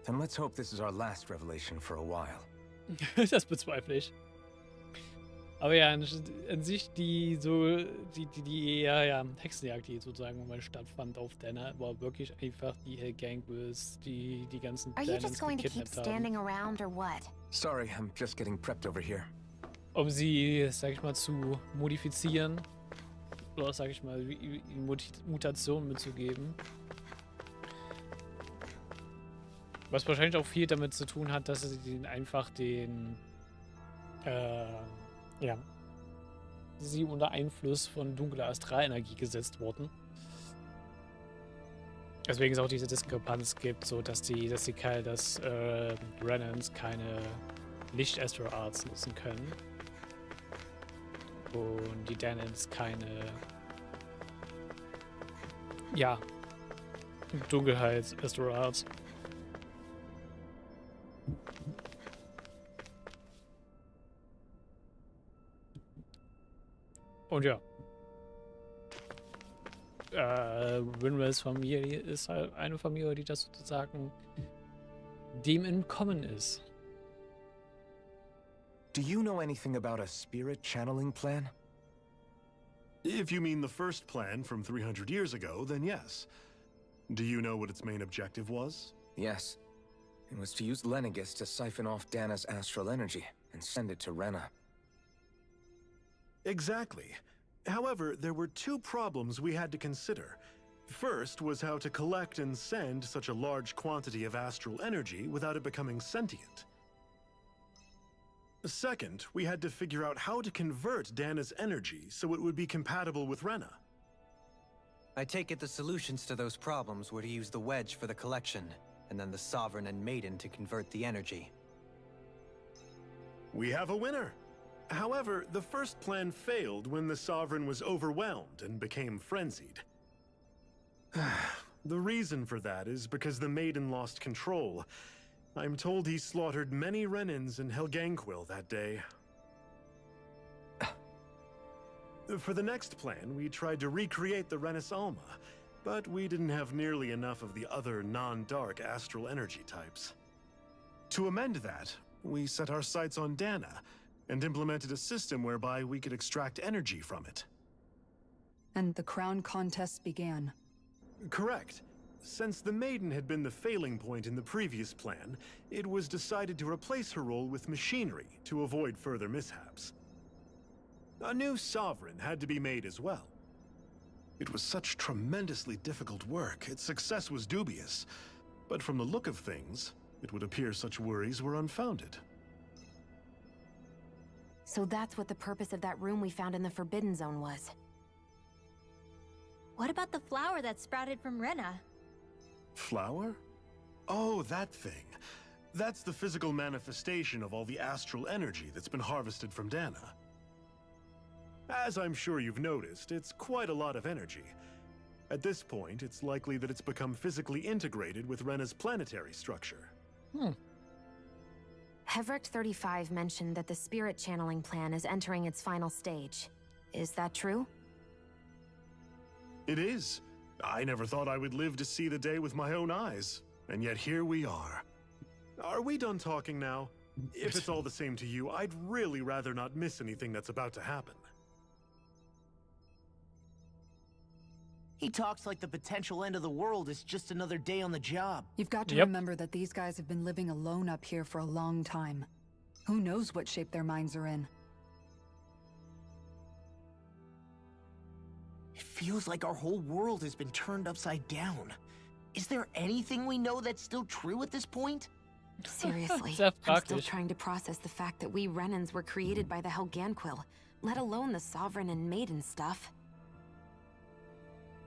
Speaker 5: Then let's hope this is our last revelation for a while.
Speaker 1: Das bezweifle ich. Aber ja, an sich die Hexenjagd, die sozusagen mal stattfand auf Dana, war wirklich einfach die Helganquils, die ganzen
Speaker 7: Are you just
Speaker 1: Danans
Speaker 7: going to keep
Speaker 1: gekidnappt haben.
Speaker 7: standing around or what?
Speaker 5: Sorry, I'm just getting prepped over here.
Speaker 1: Um sie, sag ich mal, zu modifizieren. Oder sag ich mal, Mutationen mitzugeben. Was wahrscheinlich auch viel damit zu tun hat, dass sie einfach sie unter Einfluss von dunkler Astralenergie gesetzt wurden. Deswegen es auch diese Diskrepanz gibt, so dass Renans keine Licht-Astral Arts nutzen können. Und die Danans keine Dunkelheit-Astral Arts. Und ja. Winwells Familie ist halt eine Familie, die das sozusagen dem entkommen ist.
Speaker 5: Do you know anything about a spirit channeling plan?
Speaker 20: If you mean the first plan from 300 years ago, then yes. Do you know what its main objective was?
Speaker 5: Yes. It was to use Lenegis to siphon off Dana's astral energy and send it to Rena.
Speaker 20: Exactly. However, there were two problems we had to consider. First was how to collect and send such a large quantity of astral energy without it becoming sentient. Second, we had to figure out how to convert Dana's energy so it would be compatible with Rena.
Speaker 6: I take it the solutions to those problems were to use the wedge for the collection, and then the Sovereign and Maiden to convert the energy.
Speaker 20: We have a winner! However, the first plan failed when the Sovereign was overwhelmed and became frenzied. The reason for that is because the Maiden lost control. I'm told he slaughtered many Renans in Helganquil that day. For the next plan, we tried to recreate the Renis Alma, but we didn't have nearly enough of the other non-dark astral energy types. To amend that, we set our sights on Dana, and implemented a system whereby we could extract energy from it.
Speaker 2: And the crown contest began.
Speaker 20: Correct. Since the Maiden had been the failing point in the previous plan, it was decided to replace her role with machinery to avoid further mishaps. A new Sovereign had to be made as well. It was such tremendously difficult work, its success was dubious. But from the look of things, it would appear such worries were unfounded.
Speaker 7: So that's what the purpose of that room we found in the Forbidden Zone was.
Speaker 4: What about the flower that sprouted from Rena?
Speaker 20: Flower? Oh, that thing. That's the physical manifestation of all the astral energy that's been harvested from Dana. As I'm sure you've noticed, it's quite a lot of energy. At this point, it's likely that it's become physically integrated with Rena's planetary structure.
Speaker 7: Hevricht 35 mentioned that the spirit channeling plan is entering its final stage. Is that true?
Speaker 20: It is. I never thought I would live to see the day with my own eyes, and yet here we are. Are we done talking now? If it's all the same to you, I'd really rather not miss anything that's about to happen.
Speaker 3: He talks like the potential end of the world is just another day on the job.
Speaker 2: You've got to remember that these guys have been living alone up here for a long time. Who knows what shape their minds are in?
Speaker 3: It feels like our whole world has been turned upside down. Is there anything we know that's still true at this point?
Speaker 7: Seriously,
Speaker 1: Sehr
Speaker 7: I'm still
Speaker 1: praktisch.
Speaker 7: trying to process the fact that we Renans were created by the Helganquil, let alone the Sovereign and Maiden stuff.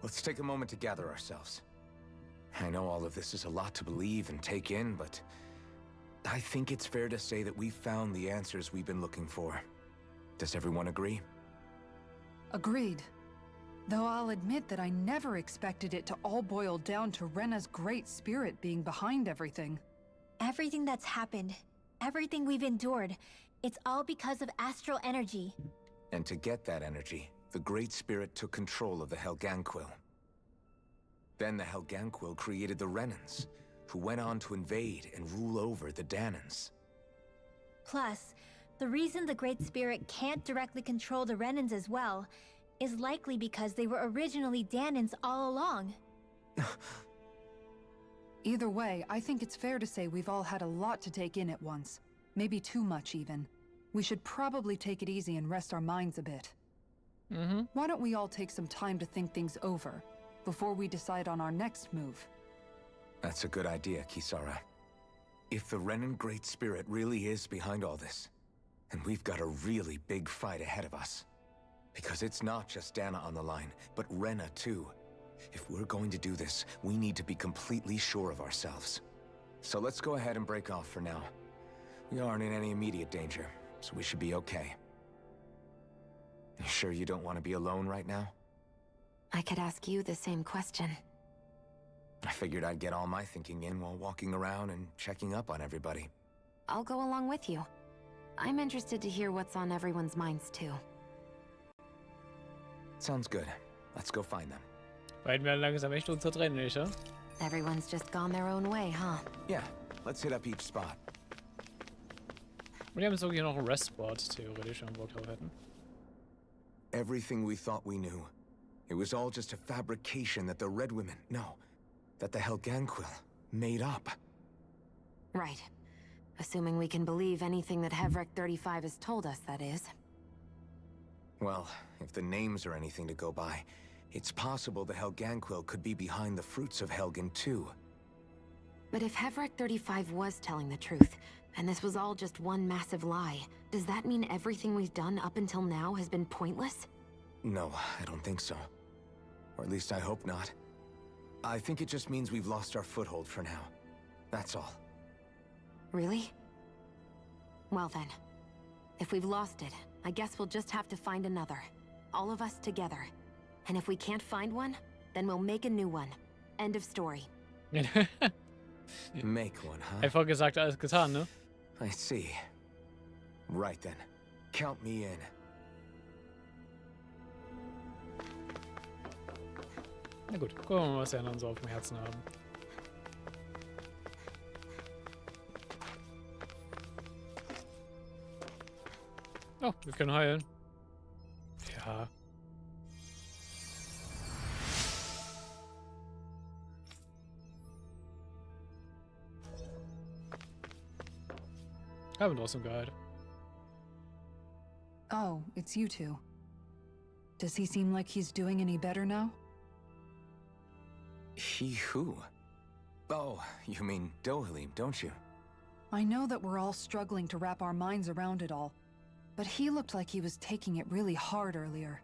Speaker 5: Let's take a moment to gather ourselves. I know all of this is a lot to believe and take in, but I think it's fair to say that we've found the answers we've been looking for. Does everyone agree?
Speaker 2: Agreed. Though I'll admit that I never expected it to all boil down to Rena's great spirit being behind everything.
Speaker 4: Everything that's happened, everything we've endured, it's all because of astral energy.
Speaker 5: And to get that energy, the Great Spirit took control of the Helganquil. Then the Helganquil created the Renans, who went on to invade and rule over the Danans.
Speaker 4: Plus, the reason the Great Spirit can't directly control the Renans as well is likely because they were originally Danans all along.
Speaker 2: Either way, I think it's fair to say we've all had a lot to take in at once. Maybe too much, even. We should probably take it easy and rest our minds a bit. Why don't we all take some time to think things over before we decide on our next move?
Speaker 5: That's a good idea, Kisara. If the Renan Great Spirit really is behind all this, then we've got a really big fight ahead of us. Because it's not just Dana on the line, but Rena too. If we're going to do this, we need to be completely sure of ourselves. So let's go ahead and break off for now. We aren't in any immediate danger, so we should be okay. You sure you don't want to be alone right now?
Speaker 7: I could ask you the same question.
Speaker 5: I figured I'd get all my thinking in while walking around and checking up on everybody.
Speaker 7: I'll go along with you. I'm interested to hear what's on everyone's minds too.
Speaker 5: Sounds good. Let's go find them.
Speaker 1: Beiden werden langsam echt unzertrennlich, ja?
Speaker 7: Everyone's just gone their own way, huh?
Speaker 5: Yeah, let's hit up each spot.
Speaker 1: Und wir haben sogar hier noch einen Rest-Spot, theoretisch, wenn wir Bock drauf hätten.
Speaker 5: Everything we thought we knew, it was all just a fabrication that the Red Women, no, that the Helganquil made up.
Speaker 7: Right. Assuming we can believe anything that Hevrek 35 has told us, that is.
Speaker 5: Well, if the names are anything to go by, it's possible the Helganquil could be behind the fruits of Helgen too.
Speaker 7: But if Hevrek 35 was telling the truth, and this was all just one massive lie, does that mean everything we've done up until now has been pointless?
Speaker 5: No, I don't think so. Or at least I hope not. I think it just means we've lost our foothold for now. That's all.
Speaker 7: Really? Well then, if we've lost it, I guess we'll just have to find another. All of us together. And if we can't find one, then we'll make a new one. End of story.
Speaker 5: Make one, huh?
Speaker 1: Einfach gesagt, alles getan, ne?
Speaker 5: I see. Right then. Count me in.
Speaker 1: Na gut, gucken wir mal, was die anderen so auf dem Herzen haben. Oh, wir können heilen. Ja. Haben trotzdem geheilt.
Speaker 2: Oh, it's you two. Does he seem like he's doing any better now?
Speaker 5: He who? Oh, you mean Dohalim, don't you?
Speaker 2: I know that we're all struggling to wrap our minds around it all, but he looked like he was taking it really hard earlier.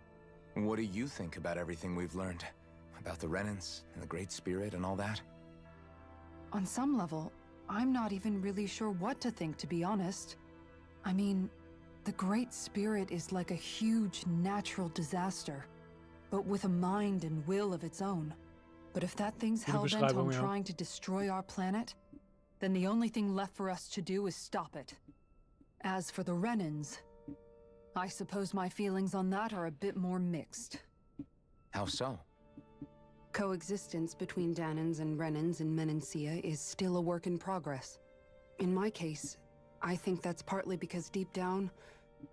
Speaker 5: What do you think about everything we've learned? About the Renans and the Great Spirit and all that?
Speaker 2: On some level, I'm not even really sure what to think, to be honest. I mean, the Great Spirit is like a huge natural disaster, but with a mind and will of its own. But if that thing's hell-bent on trying to destroy our planet, then the only thing left for us to do is stop it. As for the Renans, I suppose my feelings on that are a bit more mixed.
Speaker 5: How so?
Speaker 2: Coexistence between Danans and Renans in Menancia is still a work in progress. In my case, I think that's partly because deep down,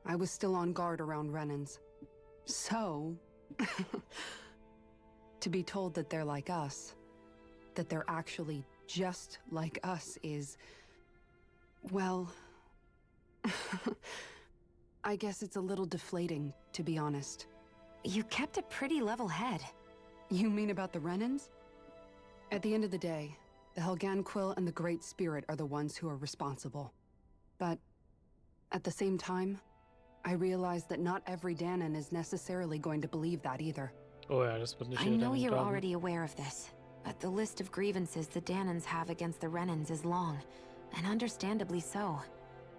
Speaker 2: I was still on guard around Renans. So, to be told that they're like us, that they're actually just like us is, well, I guess it's a little deflating, to be honest.
Speaker 7: You kept a pretty level head.
Speaker 2: You mean about the Renans? At the end of the day, The Helganquil and the Great Spirit are the ones who are responsible. But at the same time, I realize that not every Danon is necessarily going to believe that either.
Speaker 1: Oh ja, das wird nicht
Speaker 7: I
Speaker 1: jeder
Speaker 7: know
Speaker 1: damit
Speaker 7: you're
Speaker 1: glauben.
Speaker 7: already aware of this, but the list of grievances the Danons have against the Renans is long, and understandably so.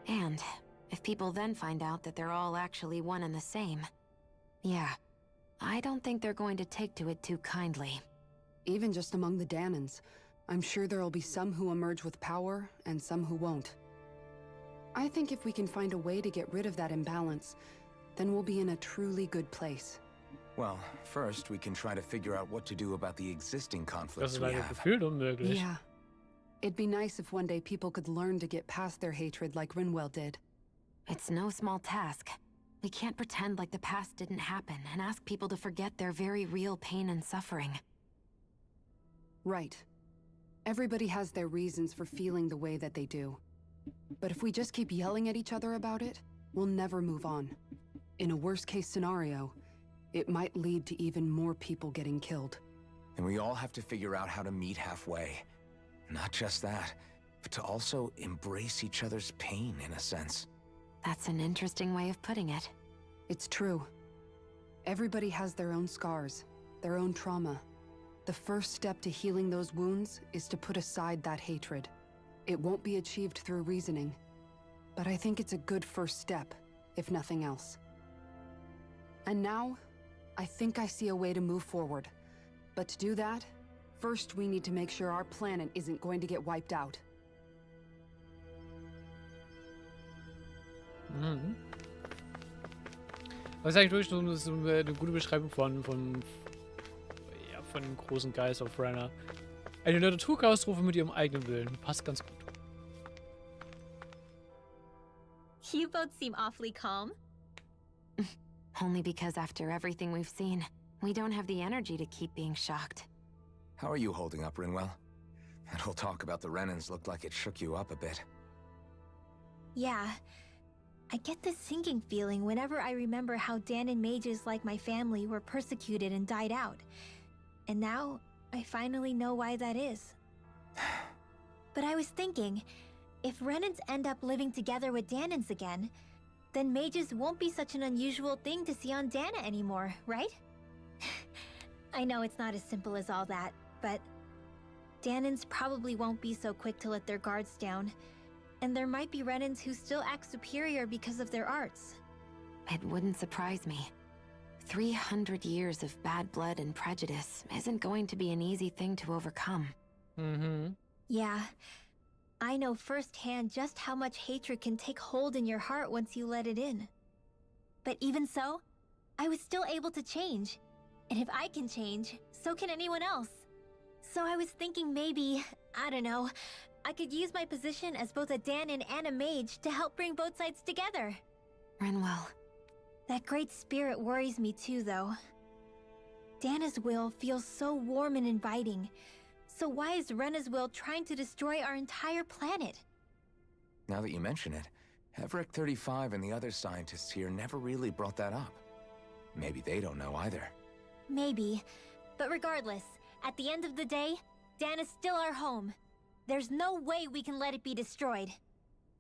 Speaker 7: And if people then find out that they're all actually one and the same, yeah, I don't think they're going to take to it too kindly.
Speaker 2: Even just among the Danons, I'm sure there'll be some who emerge with power and some who won't. I think if we can find a way to get rid of that imbalance, then we'll be in a truly good place.
Speaker 5: Well, first we can try to figure out what to do about the existing
Speaker 1: Das
Speaker 5: conflicts
Speaker 1: ist
Speaker 5: we
Speaker 1: leider
Speaker 5: have.
Speaker 1: gefühlt unmöglich.
Speaker 2: Yeah. It'd be nice if one day people could learn to get past their hatred like Rinwell did.
Speaker 7: It's no small task. We can't pretend like the past didn't happen and ask people to forget their very real pain and suffering.
Speaker 2: Right. Everybody has their reasons for feeling the way that they do. But if we just keep yelling at each other about it, we'll never move on. In a worst-case scenario, it might lead to even more people getting killed.
Speaker 5: And we all have to figure out how to meet halfway. Not just that, but to also embrace each other's pain in a sense.
Speaker 7: That's an interesting way of putting it.
Speaker 2: It's true. Everybody has their own scars, their own trauma. The first step to healing those wounds is to put aside that hatred. It won't be achieved through reasoning, but I think it's a good first step, if nothing else. And now, I think I see a way to move forward. But to do that, first we need to make sure our planet isn't going to get wiped out.
Speaker 1: Mhm. Das ist eigentlich wirklich so eine gute Beschreibung von dem großen Geist auf Renner. Eine Naturkatastrophe mit ihrem eigenen Willen. Passt ganz gut.
Speaker 4: You both seem awfully calm.
Speaker 7: Only because after everything we've seen, we don't have the energy to keep being shocked.
Speaker 5: How are you holding up, Rinwell? That whole talk about the Renans looked like it shook you up a bit.
Speaker 4: Yeah. I get this sinking feeling whenever I remember how Danon mages like my family were persecuted and died out. And now, I finally know why that is. But I was thinking, if Renans end up living together with Danons again, then mages won't be such an unusual thing to see on Dana anymore, right? I know it's not as simple as all that, but Danons probably won't be so quick to let their guards down. And there might be Renans who still act superior because of their arts.
Speaker 7: It wouldn't surprise me. 300 years of bad blood and prejudice isn't going to be an easy thing to overcome.
Speaker 1: Mhm.
Speaker 4: Yeah. I know firsthand just how much hatred can take hold in your heart once you let it in. But even so, I was still able to change. And if I can change, so can anyone else. So I was thinking maybe, I don't know, I could use my position as both a Danon and a mage to help bring both sides together.
Speaker 7: Rinwell.
Speaker 4: That great spirit worries me too, though. Dana's will feels so warm and inviting. So why is Rena's will trying to destroy our entire planet?
Speaker 5: Now that you mention it, Everett 35 and the other scientists here never really brought that up. Maybe they don't know either.
Speaker 4: Maybe. But regardless, at the end of the day, Dana's still our home. There's no way we can let it be destroyed.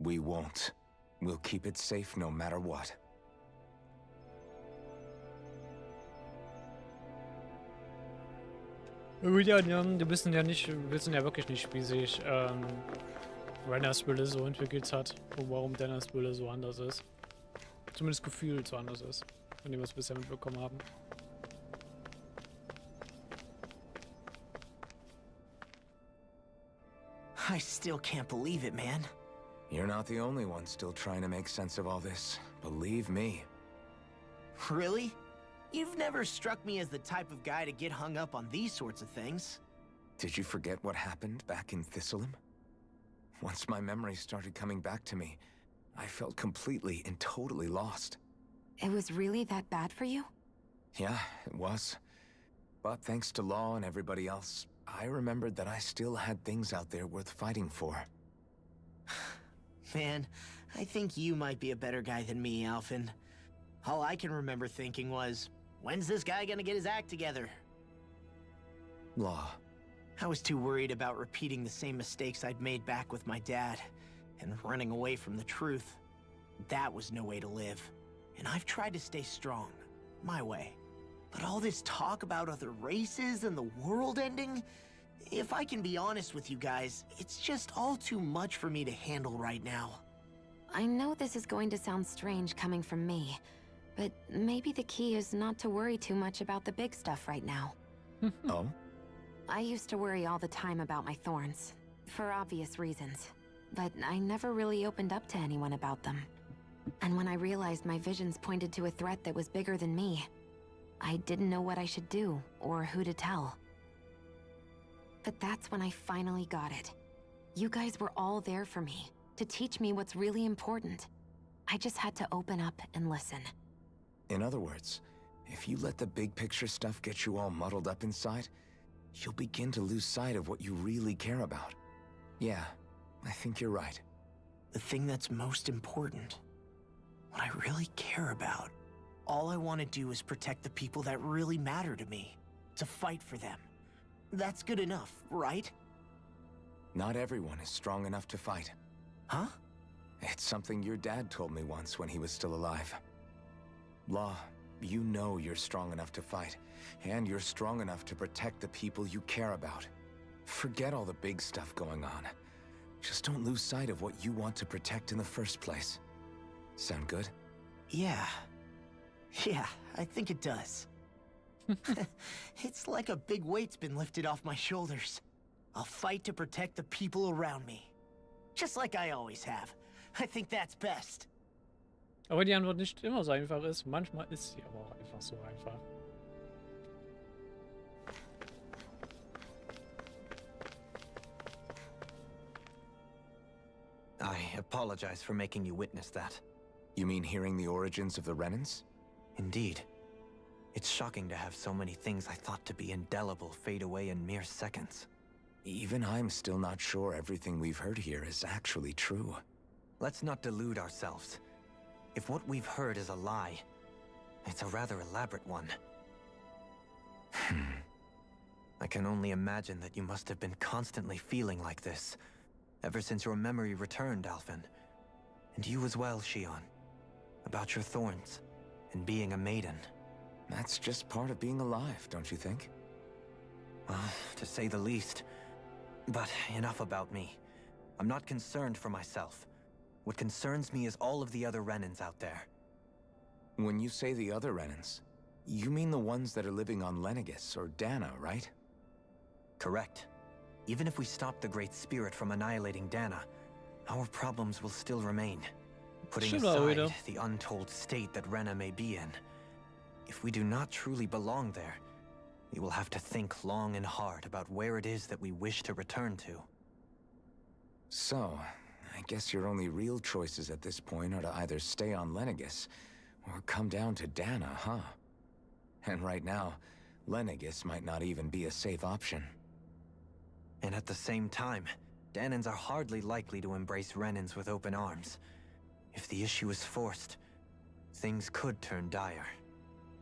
Speaker 5: We won't. We'll keep it safe no matter what.
Speaker 1: Ja, wir wissen ja wirklich nicht, wie sich Renners Wille so entwickelt hat und warum Danas Wille so anders ist. Zumindest gefühlt so anders ist, von dem wir es bisher mitbekommen haben.
Speaker 3: I still can't believe it, man.
Speaker 5: You're not the only one still trying to make sense of all this. Believe me.
Speaker 3: Really? You've never struck me as the type of guy to get hung up on these sorts of things.
Speaker 5: Did you forget what happened back in Thistleum? Once my memories started coming back to me, I felt completely and totally lost.
Speaker 7: It was really that bad for you?
Speaker 5: Yeah, it was. But thanks to Law and everybody else, I remembered that I still had things out there worth fighting for.
Speaker 3: Man, I think you might be a better guy than me, Alphen. All I can remember thinking was, when's this guy gonna get his act together?
Speaker 5: Law,
Speaker 3: I was too worried about repeating the same mistakes I'd made back with my dad, and running away from the truth. That was no way to live. And I've tried to stay strong, my way. But all this talk about other races and the world ending, if I can be honest with you guys, it's just all too much for me to handle right now.
Speaker 7: I know this is going to sound strange coming from me, but maybe the key is not to worry too much about the big stuff right now.
Speaker 5: Oh?
Speaker 7: I used to worry all the time about my thorns, for obvious reasons, but I never really opened up to anyone about them. And when I realized my visions pointed to a threat that was bigger than me, I didn't know what I should do or who to tell. But that's when I finally got it. You guys were all there for me, to teach me what's really important. I just had to open up and listen.
Speaker 5: In other words, if you let the big picture stuff get you all muddled up inside, you'll begin to lose sight of what you really care about. Yeah, I think you're right.
Speaker 3: The thing that's most important, what I really care about, all I want to do is protect the people that really matter to me, to fight for them. That's good enough, right?
Speaker 5: Not everyone is strong enough to fight.
Speaker 3: Huh?
Speaker 5: It's something your dad told me once when he was still alive. Law, you know you're strong enough to fight, and you're strong enough to protect the people you care about. Forget all the big stuff going on. Just don't lose sight of what you want to protect in the first place. Sound good?
Speaker 3: Yeah, I think it does. It's like a big weight's been lifted off my shoulders. I'll fight to protect the people around me. Just like I always have. I think that's best.
Speaker 1: Aber die Antwort nicht immer so einfach ist. Manchmal ist sie aber auch einfach so einfach.
Speaker 6: I apologize for making you witness that.
Speaker 5: You mean hearing the origins of the Renans?
Speaker 6: Indeed. It's shocking to have so many things I thought to be indelible fade away in mere seconds.
Speaker 5: Even I'm still not sure everything we've heard here is actually true.
Speaker 6: Let's not delude ourselves. If what we've heard is a lie, it's a rather elaborate one. I can only imagine that you must have been constantly feeling like this, ever since your memory returned, Alphen. And you as well, Shion. About your thorns, and being a maiden.
Speaker 5: That's just part of being alive, don't you think?
Speaker 6: Well, to say the least. But enough about me. I'm not concerned for myself. What concerns me is all of the other Renans out there.
Speaker 5: When you say the other Renans, you mean the ones that are living on Lenegis or Dana, right?
Speaker 6: Correct. Even if we stop the Great Spirit from annihilating Dana, our problems will still remain. Putting aside the untold state that Rena may be in, if we do not truly belong there, we will have to think long and hard about where it is that we wish to return to.
Speaker 5: So, I guess your only real choices at this point are to either stay on Lenegis or come down to Dana, huh? And right now, Lenegis might not even be a safe option.
Speaker 6: And at the same time, Danans are hardly likely to embrace Renans with open arms. If the issue is forced, things could turn dire.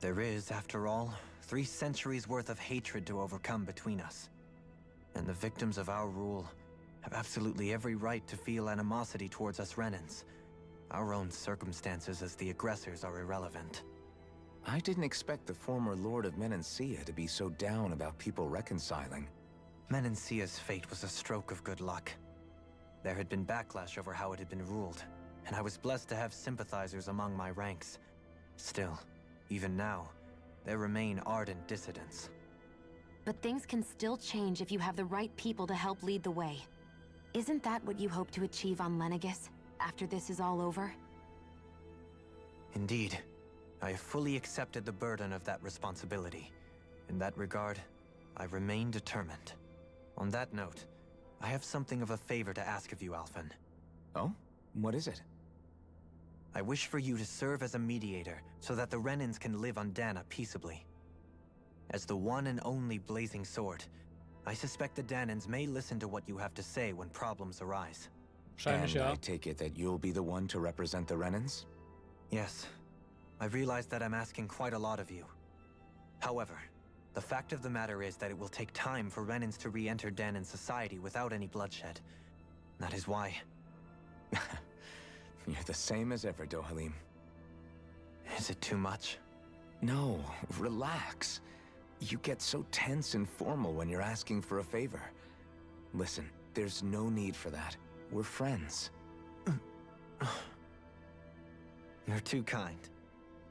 Speaker 6: There is, after all, 3 centuries worth of hatred to overcome between us. And the victims of our rule have absolutely every right to feel animosity towards us Renans. Our own circumstances as the aggressors are irrelevant.
Speaker 5: I didn't expect the former Lord of Menancia to be so down about people reconciling.
Speaker 6: Menancia's fate was a stroke of good luck. There had been backlash over how it had been ruled, and I was blessed to have sympathizers among my ranks. Still, even now, there remain ardent dissidents.
Speaker 7: But things can still change if you have the right people to help lead the way. Isn't that what you hope to achieve on Lenegis, after this is all over?
Speaker 6: Indeed. I have fully accepted the burden of that responsibility. In that regard, I remain determined. On that note, I have something of a favor to ask of you, Alphen.
Speaker 5: Oh? What is it?
Speaker 6: I wish for you to serve as a mediator so that the Renans can live on Dana peaceably. As the one and only Blazing Sword, I suspect the Danans may listen to what you have to say when problems arise.
Speaker 5: And I take it that you'll be the one to represent the Renans?
Speaker 6: Yes. I realize that I'm asking quite a lot of you. However, The fact of the matter is that it will take time for Renans to re-enter Danan's society without any bloodshed. That is why.
Speaker 5: You're the same as ever, Dohalim.
Speaker 6: Is it too much?
Speaker 5: No, relax. You get so tense and formal when you're asking for a favor. Listen, there's no need for that. We're friends.
Speaker 6: You're too kind.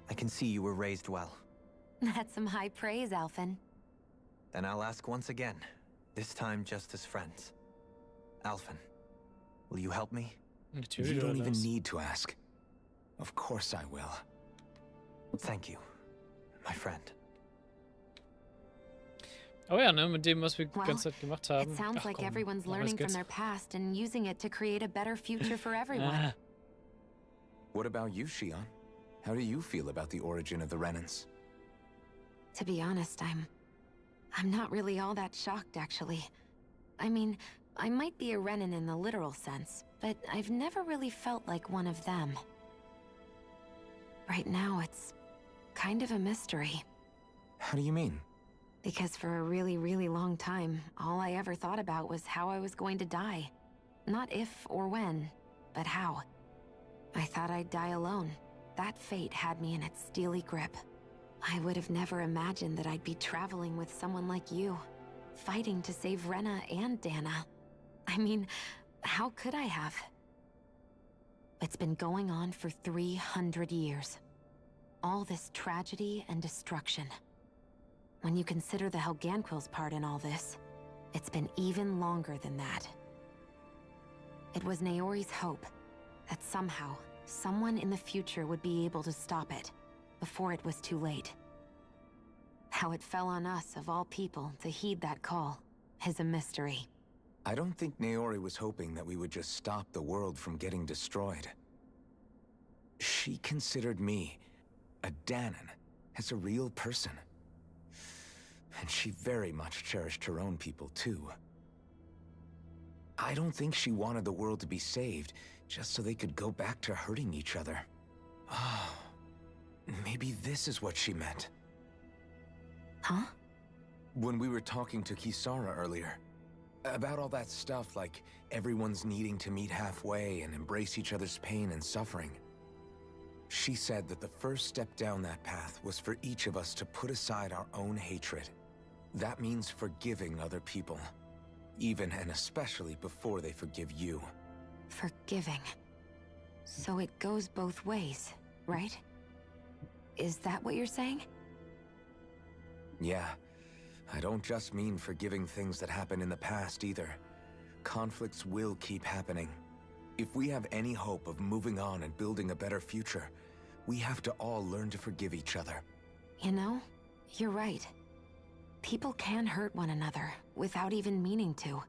Speaker 6: I can see you were raised well.
Speaker 7: That's some high praise, Alphen.
Speaker 6: Then I'll ask once again, this time just as friends. Alphen, will you help me?
Speaker 5: You don't even need to ask. Of course I will.
Speaker 6: Thank you, my friend.
Speaker 1: Oh ja, ne, mit dem, was wir die ganze Zeit gemacht haben.
Speaker 7: It sounds like everyone's learning from their past and using it to create a better future for everyone.
Speaker 5: What about you, Shion? How do you feel about the origin of the Renans?
Speaker 7: To be honest, I'm not really all that shocked, actually. I mean, I might be a Renan in the literal sense, but I've never really felt like one of them. Right now, it's kind of a mystery.
Speaker 5: How do you mean?
Speaker 7: Because for a really, really long time, all I ever thought about was how I was going to die. Not if or when, but how. I thought I'd die alone. That fate had me in its steely grip. I would have never imagined that I'd be traveling with someone like you, fighting to save Rena and Dana. I mean, how could I have? It's been going on for 300 years. All this tragedy and destruction. When you consider the Helganquil's part in all this, it's been even longer than that. It was Naori's hope that somehow, someone in the future would be able to stop it, before it was too late. How it fell on us, of all people, to heed that call, is a mystery.
Speaker 5: I don't think Naori was hoping that we would just stop the world from getting destroyed. She considered me, a Danan, as a real person. And she very much cherished her own people, too. I don't think she wanted the world to be saved, just so they could go back to hurting each other. Oh, maybe this is what she meant.
Speaker 7: Huh?
Speaker 5: When we were talking to Kisara earlier, about all that stuff like everyone's needing to meet halfway and embrace each other's pain and suffering. She said that the first step down that path was for each of us to put aside our own hatred. That means forgiving other people, even and especially before they forgive you.
Speaker 7: Forgiving. So it goes both ways, right? Is that what you're saying?
Speaker 5: Yeah. I don't just mean forgiving things that happened in the past either. Conflicts will keep happening. If we have any hope of moving on and building a better future, we have to all learn to forgive each other.
Speaker 7: You know, you're right. People can hurt one another without even meaning to.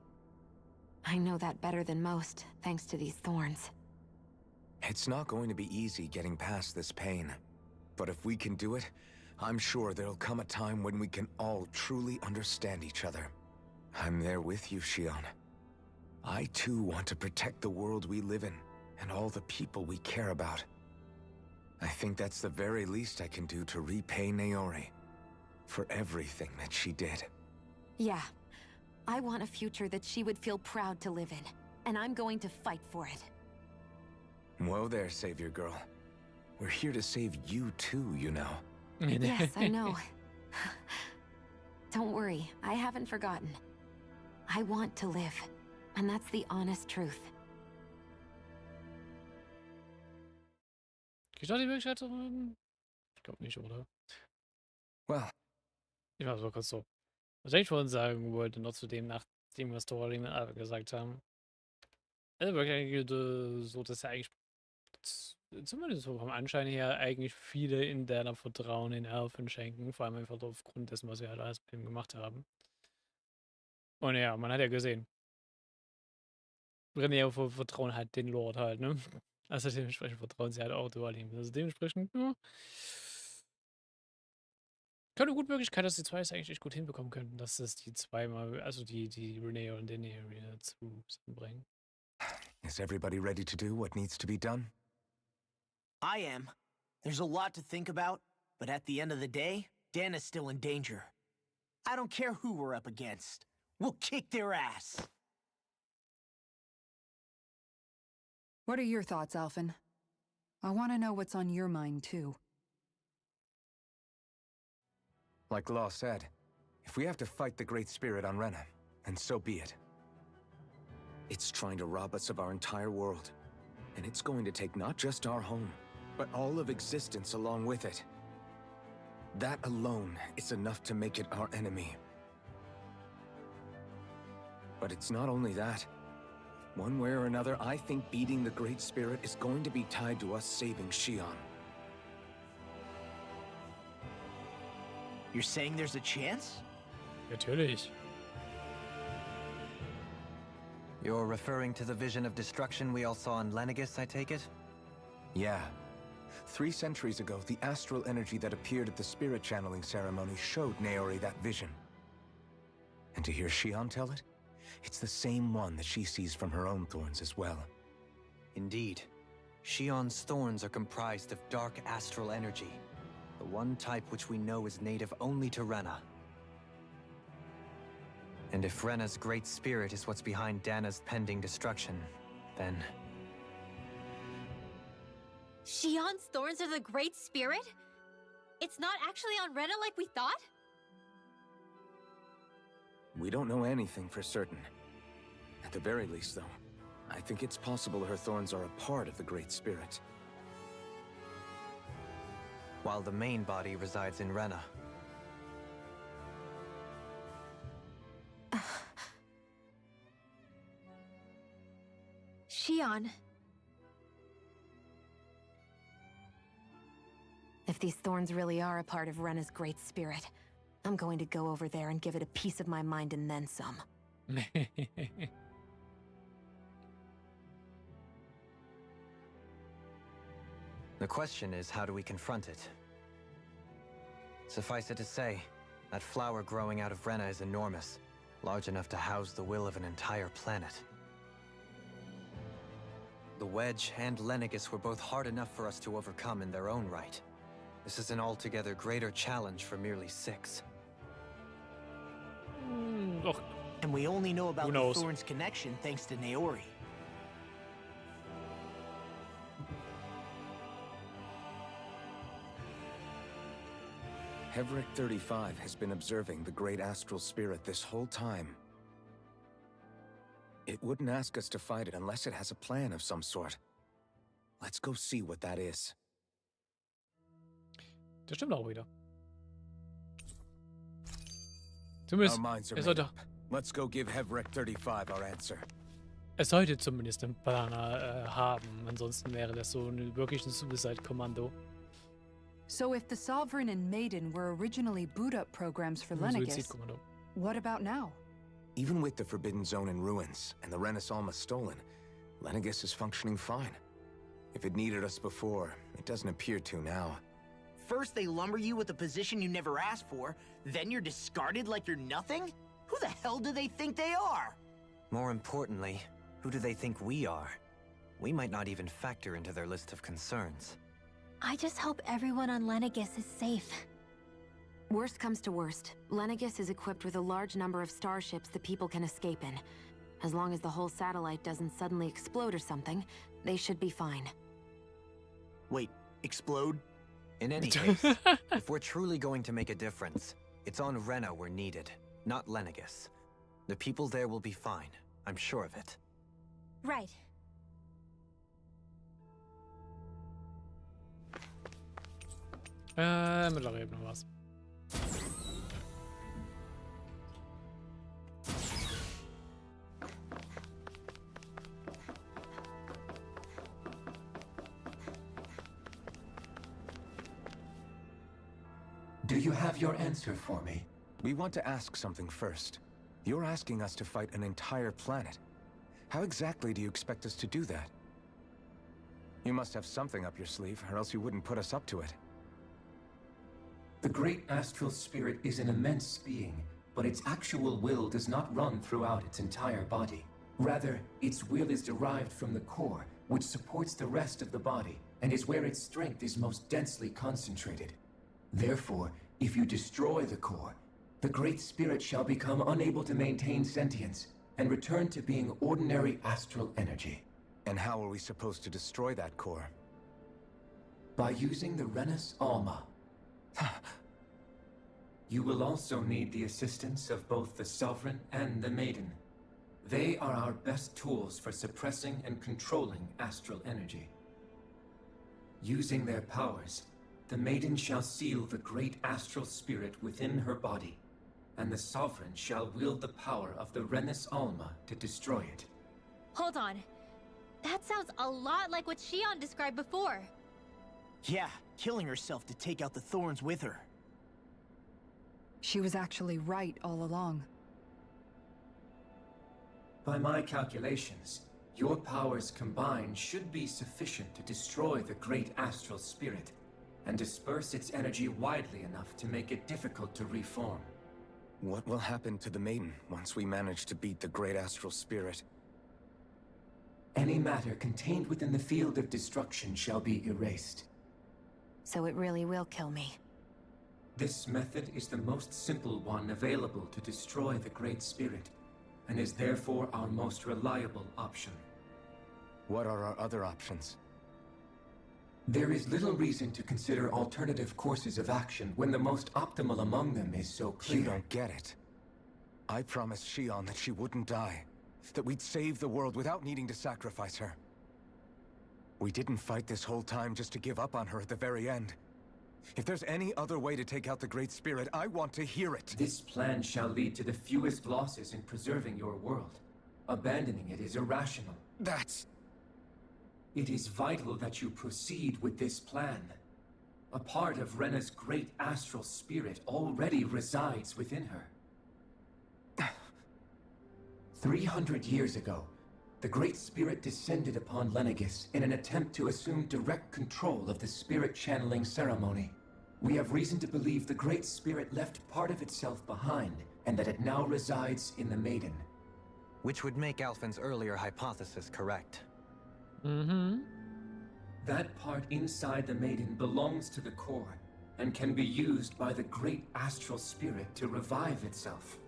Speaker 7: I know that better than most, thanks to these thorns.
Speaker 5: It's not going to be easy getting past this pain. But if we can do it, I'm sure there'll come a time when we can all truly understand each other. I'm there with you, Shion. I too want to protect the world we live in, and all the people we care about. I think that's the very least I can do to repay Naori for everything that she did.
Speaker 7: Yeah. I want a future that she would feel proud to live in, and I'm going to fight for it.
Speaker 5: Whoa there, Savior Girl. We're here to save you too, you know.
Speaker 7: Yes, I know. Don't worry, I haven't forgotten. I want to live, and that's the honest truth.
Speaker 1: Gibt es die Möglichkeit zu reden? Ich glaube nicht, oder?
Speaker 5: Well.
Speaker 1: Ich war so kurz so. Was ich vorhin sagen wollte, noch zu dem, nach dem, was Doralim und Aber gesagt haben. Also wirklich so, dass er eigentlich, zumindest so vom Anschein her, eigentlich viele in der Vertrauen in Elfen schenken. Vor allem einfach aufgrund dessen, was wir halt alles mit ihm gemacht haben. Und ja, man hat ja gesehen. René vertrauen halt den Lord halt, ne? Also dementsprechend vertrauen sie halt auch Doralim. Also dementsprechend, ja. Keine gute Möglichkeit, dass die zwei es eigentlich echt gut hinbekommen könnten, dass es die zweimal, also die René und den Area zusammenbringen.
Speaker 5: Is everybody ready to do what needs to be done?
Speaker 3: I am. There's a lot to think about, but at the end of the day, Dan is still in danger. I don't care who we're up against. We'll kick their ass.
Speaker 2: What are your thoughts, Alphen? I want to know what's on your mind, too.
Speaker 5: Like Law said, if we have to fight the Great Spirit on Rena, then so be it. It's trying to rob us of our entire world. And it's going to take not just our home, but all of existence along with it. That alone is enough to make it our enemy. But it's not only that. One way or another, I think beating the Great Spirit is going to be tied to us saving Shion.
Speaker 3: You're saying there's a chance?
Speaker 1: Natürlich.
Speaker 6: You're referring to the vision of destruction we all saw in Lenegis, I take it?
Speaker 5: Yeah. 3 centuries ago, the astral energy that appeared at the spirit channeling ceremony showed Naori that vision. And to hear Shion tell it, it's the same one that she sees from her own thorns as well.
Speaker 6: Indeed. Shion's thorns are comprised of dark astral energy, the one type which we know is native only to Rena. And if Rena's great spirit is what's behind Dana's pending destruction, then...
Speaker 4: Shion's thorns are the Great Spirit? It's not actually on Rena like we thought?
Speaker 5: We don't know anything for certain. At the very least, though, I think it's possible her thorns are a part of the Great Spirit.
Speaker 6: While the main body resides in Rena.
Speaker 4: Shion.
Speaker 7: If these thorns really are a part of Rena's great spirit, I'm going to go over there and give it a piece of my mind and then some.
Speaker 6: The question is, how do we confront it? Suffice it to say, that flower growing out of Rena is enormous, large enough to house the will of an entire planet. The Wedge and Lenegis were both hard enough for us to overcome in their own right. This is an altogether greater challenge for merely 6.
Speaker 3: And we only know about the Thorns connection thanks to Naori.
Speaker 5: Hevric 35 has been observing the great astral spirit this whole time. It wouldn't ask us to fight it unless it has a plan of some sort. Let's go see what that is.
Speaker 1: Das stimmt auch wieder. Zumindest,
Speaker 5: Our minds are made up. Let's go give Hevric 35 our answer.
Speaker 1: Sollte zumindest einen Planer haben. Ansonsten wäre das so wirklich ein Suicide-Kommando.
Speaker 2: So if the Sovereign and Maiden were originally boot-up programs for Lenegis, what about now?
Speaker 5: Even with the Forbidden Zone in ruins and the Renaissance stolen, Lenegis is functioning fine. If it needed us before, it doesn't appear to now.
Speaker 3: First they lumber you with a position you never asked for, then you're discarded like you're nothing? Who the hell do they think they are?
Speaker 6: More importantly, who do they think we are? We might not even factor into their list of concerns.
Speaker 4: I just hope everyone on Lenegis is safe.
Speaker 7: Worst comes to worst, Lenegis is equipped with a large number of starships that people can escape in. As long as the whole satellite doesn't suddenly explode or something, they should be fine.
Speaker 3: Wait, explode?
Speaker 6: In any case, if we're truly going to make a difference, it's on Rena we're needed, not Lenegis. The people there will be fine, I'm sure of it.
Speaker 4: Right.
Speaker 1: Mittlerweile noch was.
Speaker 19: Do you have your answer for me?
Speaker 5: We want to ask something first. You're asking us to fight an entire planet. How exactly do you expect us to do that? You must have something up your sleeve, or else you wouldn't put us up to it.
Speaker 19: The great astral spirit is an immense being, but its actual will does not run throughout its entire body. Rather, its will is derived from the core, which supports the rest of the body, and is where its strength is most densely concentrated. Therefore, if you destroy the core, the Great Spirit shall become unable to maintain sentience and return to being ordinary astral energy.
Speaker 5: And how are we supposed to destroy that core?
Speaker 19: By using the Renus Alma. You will also need the assistance of both the Sovereign and the Maiden. They are our best tools for suppressing and controlling astral energy. Using their powers, the Maiden shall seal the great astral spirit within her body, and the Sovereign shall wield the power of the Renus Alma to destroy it.
Speaker 4: Hold on. That sounds a lot like what Shion described before.
Speaker 3: Yeah, killing herself to take out the thorns with her.
Speaker 2: She was actually right all along.
Speaker 19: By my calculations, your powers combined should be sufficient to destroy the great astral spirit and disperse its energy widely enough to make it difficult to reform.
Speaker 5: What will happen to the Maiden once we manage to beat the great astral spirit?
Speaker 19: Any matter contained within the field of destruction shall be erased.
Speaker 7: So it really will kill me.
Speaker 19: This method is the most simple one available to destroy the Great Spirit, and is therefore our most reliable option.
Speaker 5: What are our other options?
Speaker 19: There is little reason to consider alternative courses of action when the most optimal among them is so clear.
Speaker 5: You don't get it. I promised Shion that she wouldn't die, that we'd save the world without needing to sacrifice her. We didn't fight this whole time just to give up on her at the very end. If there's any other way to take out the Great Spirit, I want to hear it.
Speaker 19: This plan shall lead to the fewest losses in preserving your world. Abandoning it is irrational. It is vital that you proceed with this plan. A part of Rena's great astral spirit already resides within her. 300 years ago, the Great Spirit descended upon Lenegis in an attempt to assume direct control of the spirit channeling ceremony. We have reason to believe the Great Spirit left part of itself behind, and that it now resides in the Maiden.
Speaker 6: Which would make Alphen's earlier hypothesis correct.
Speaker 19: That part inside the Maiden belongs to the core, and can be used by the great astral spirit to revive itself.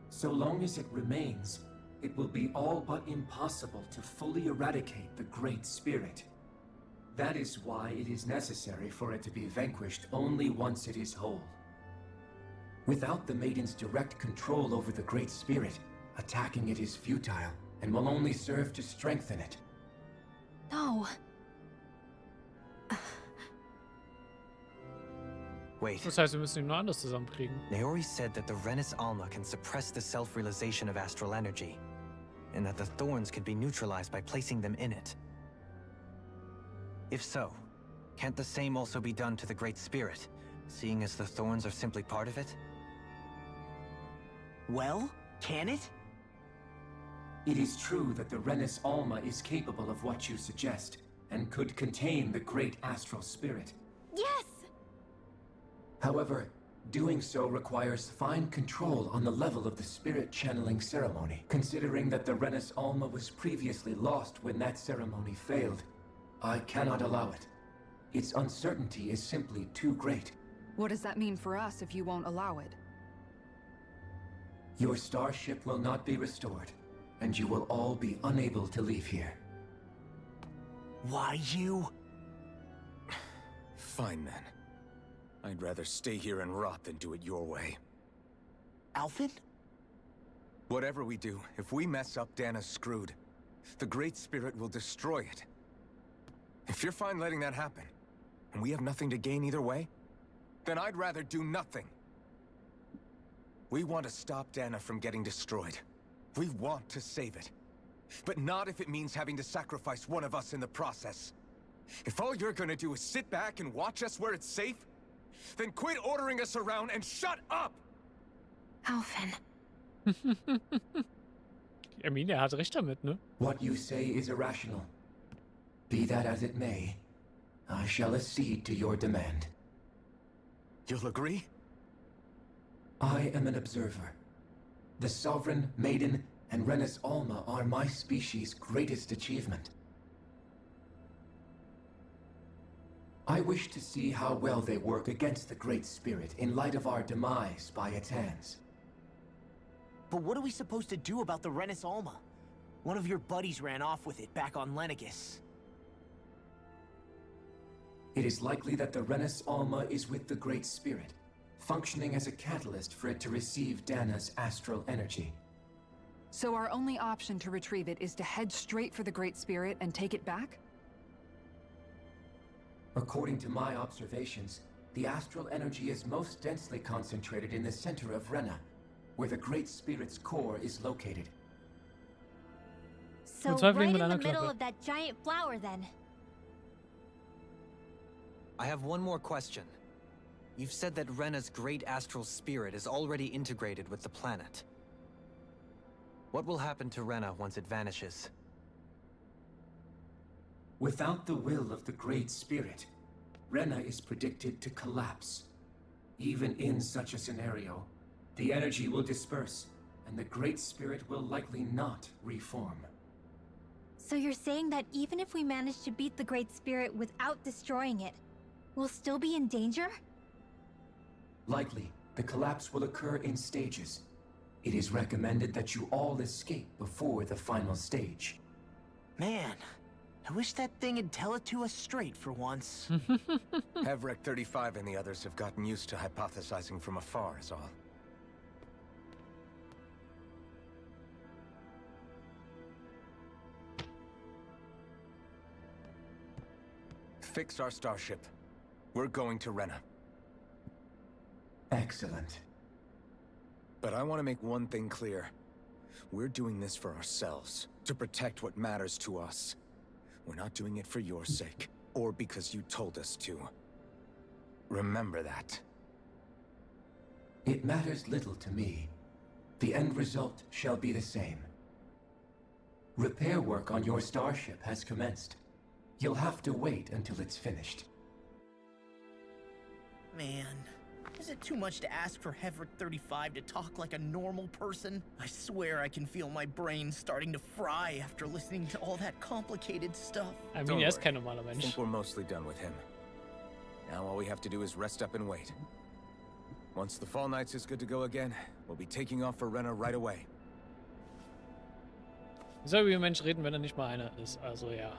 Speaker 19: So long as it remains, it will be all but impossible to fully eradicate the Great Spirit. That is why it is necessary for it to be vanquished only once it is whole. Without the Maiden's direct control over the Great Spirit, attacking it is futile, and will only serve to strengthen it.
Speaker 4: No.
Speaker 6: Wait.
Speaker 1: Das heißt, wir müssen ihn nur anders zusammenkriegen.
Speaker 6: Naori said that the Renus Alma can suppress the self-realization of astral energy, and that the thorns could be neutralized by placing them in it. If so, can't the same also be done to the Great Spirit, seeing as the thorns are simply part of it?
Speaker 3: Well, can it?
Speaker 19: It is true that the Renus Alma is capable of what you suggest, and could contain the great astral spirit.
Speaker 4: Yes!
Speaker 19: However, doing so requires fine control on the level of the spirit channeling ceremony. Considering that the Renus Alma was previously lost when that ceremony failed, I cannot allow it. Its uncertainty is simply too great.
Speaker 2: What does that mean for us if you won't allow it?
Speaker 19: Your starship will not be restored, and you will all be unable to leave here.
Speaker 3: Why you?
Speaker 5: Fine then. I'd rather stay here and rot than do it your way.
Speaker 3: Alphen?
Speaker 5: Whatever we do, if we mess up, Dana's screwed. The Great Spirit will destroy it. If you're fine letting that happen, and we have nothing to gain either way, then I'd rather do nothing. We want to stop Dana from getting destroyed. We want to save it. But not if it means having to sacrifice one of us in the process. If all you're gonna do is sit back and watch us where it's safe, then quit ordering us around and shut up!
Speaker 7: Alphen.
Speaker 1: I mean, er hat recht damit, ne?
Speaker 19: What you say is irrational. Be that as it may, I shall accede to your demand.
Speaker 5: You'll agree?
Speaker 19: I am an observer. The Sovereign, Maiden, and Renus Alma are my species' greatest achievement. I wish to see how well they work against the Great Spirit in light of our demise by its hands.
Speaker 3: But what are we supposed to do about the Rennis Alma? One of your buddies ran off with it back on Lenegis.
Speaker 19: It is likely that the Rennis Alma is with the Great Spirit, functioning as a catalyst for it to receive Dana's astral energy.
Speaker 2: So our only option to retrieve it is to head straight for the Great Spirit and take it back?
Speaker 19: According to my observations, the astral energy is most densely concentrated in the center of Rena, where the Great Spirit's core is located.
Speaker 4: So right in the middle of that giant flower, then.
Speaker 6: I have one more question. You've said that Rena's great astral spirit is already integrated with the planet. What will happen to Rena once it vanishes?
Speaker 19: Without the will of the Great Spirit, Rena is predicted to collapse. Even in such a scenario, the energy will disperse, and the Great Spirit will likely not reform.
Speaker 4: So you're saying that even if we manage to beat the Great Spirit without destroying it, we'll still be in danger?
Speaker 19: Likely, the collapse will occur in stages. It is recommended that you all escape before the final stage.
Speaker 3: Man, I wish that thing would tell it to us straight for once.
Speaker 5: Hevrek 35 and the others have gotten used to hypothesizing from afar, is all. Fix our starship. We're going to Rena.
Speaker 19: Excellent.
Speaker 5: But I want to make one thing clear. We're doing this for ourselves, to protect what matters to us. We're not doing it for your sake, or because you told us to. Remember that.
Speaker 19: It matters little to me. The end result shall be the same. Repair work on your starship has commenced. You'll have to wait until it's finished.
Speaker 3: Man, is it too much to ask for Hevrek 35 to talk like a normal person? I swear I can feel my brain starting to fry after listening to all that complicated stuff.
Speaker 1: I mean, er ist kein normaler
Speaker 5: I
Speaker 1: Mensch.
Speaker 5: think we're mostly done with him. Now all we have to do is rest up and wait. Once the Fall Knights is good to go again, we'll be taking off for Rena right away.
Speaker 1: Wie soll über Mensch reden, wenn nicht mal einer ist? Also ja.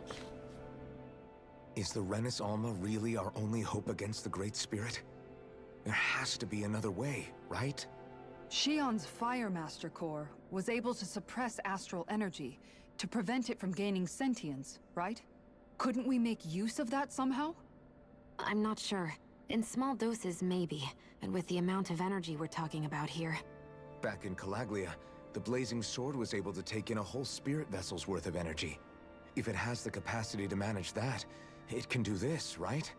Speaker 5: Is the Rennis Alma really our only hope against the Great Spirit? There has to be another way, right?
Speaker 2: Shion's Fire Master Core was able to suppress astral energy to prevent it from gaining sentience, right? Couldn't we make use of that somehow?
Speaker 7: I'm not sure. In small doses, maybe. And with the amount of energy we're talking about here.
Speaker 5: Back in Calaglia, the Blazing Sword was able to take in a whole spirit vessel's worth of energy. If it has the capacity to manage that, it can do this, right?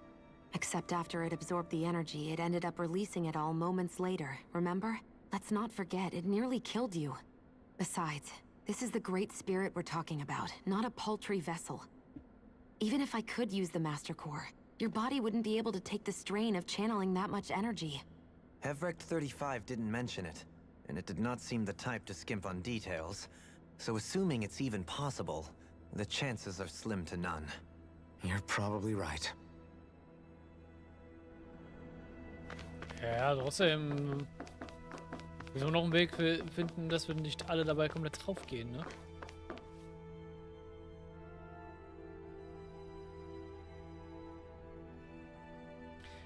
Speaker 7: Except after it absorbed the energy, it ended up releasing it all moments later, remember? Let's not forget, it nearly killed you. Besides, this is the Great Spirit we're talking about, not a paltry vessel. Even if I could use the Master Core, your body wouldn't be able to take the strain of channeling that much energy.
Speaker 6: Hevrek 35 didn't mention it, and it did not seem the type to skimp on details. So assuming it's even possible, the chances are slim to none.
Speaker 5: You're probably right.
Speaker 1: Ja, trotzdem müssen wir noch einen Weg finden, dass wir nicht alle dabei komplett draufgehen, ne?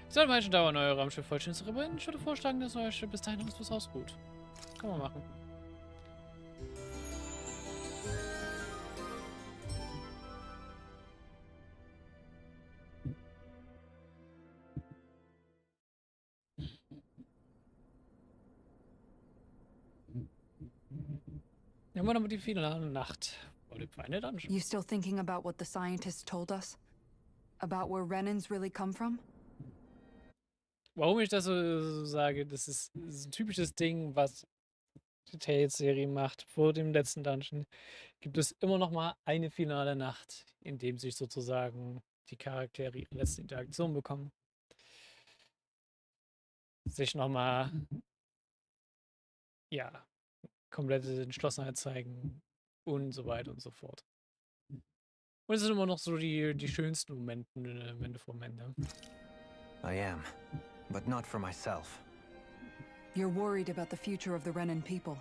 Speaker 1: Sollte mal schon dauern, euer Raumschiff vollständig zu reparieren. Ich würde vorschlagen, dass euer Schiff bis dahin alles ausruht. Kann man machen. Dann haben wir die finale Nacht vor dem Feinde Dungeon.
Speaker 2: You still thinking about what the scientists told us? About where Renans really come from?
Speaker 1: Warum ich das so sage, das ist ein typisches Ding, was die Tales-Serie macht. Vor dem letzten Dungeon gibt es immer noch mal eine finale Nacht, in dem sich sozusagen die Charaktere ihre letzte Interaktion bekommen. Sich noch mal, ja, komplette Entschlossenheit zeigen und so weiter und so fort. Und es sind immer noch so die schönsten Momente vom Ende.
Speaker 6: I am, but not for myself.
Speaker 2: You're worried about the future of the Renan people.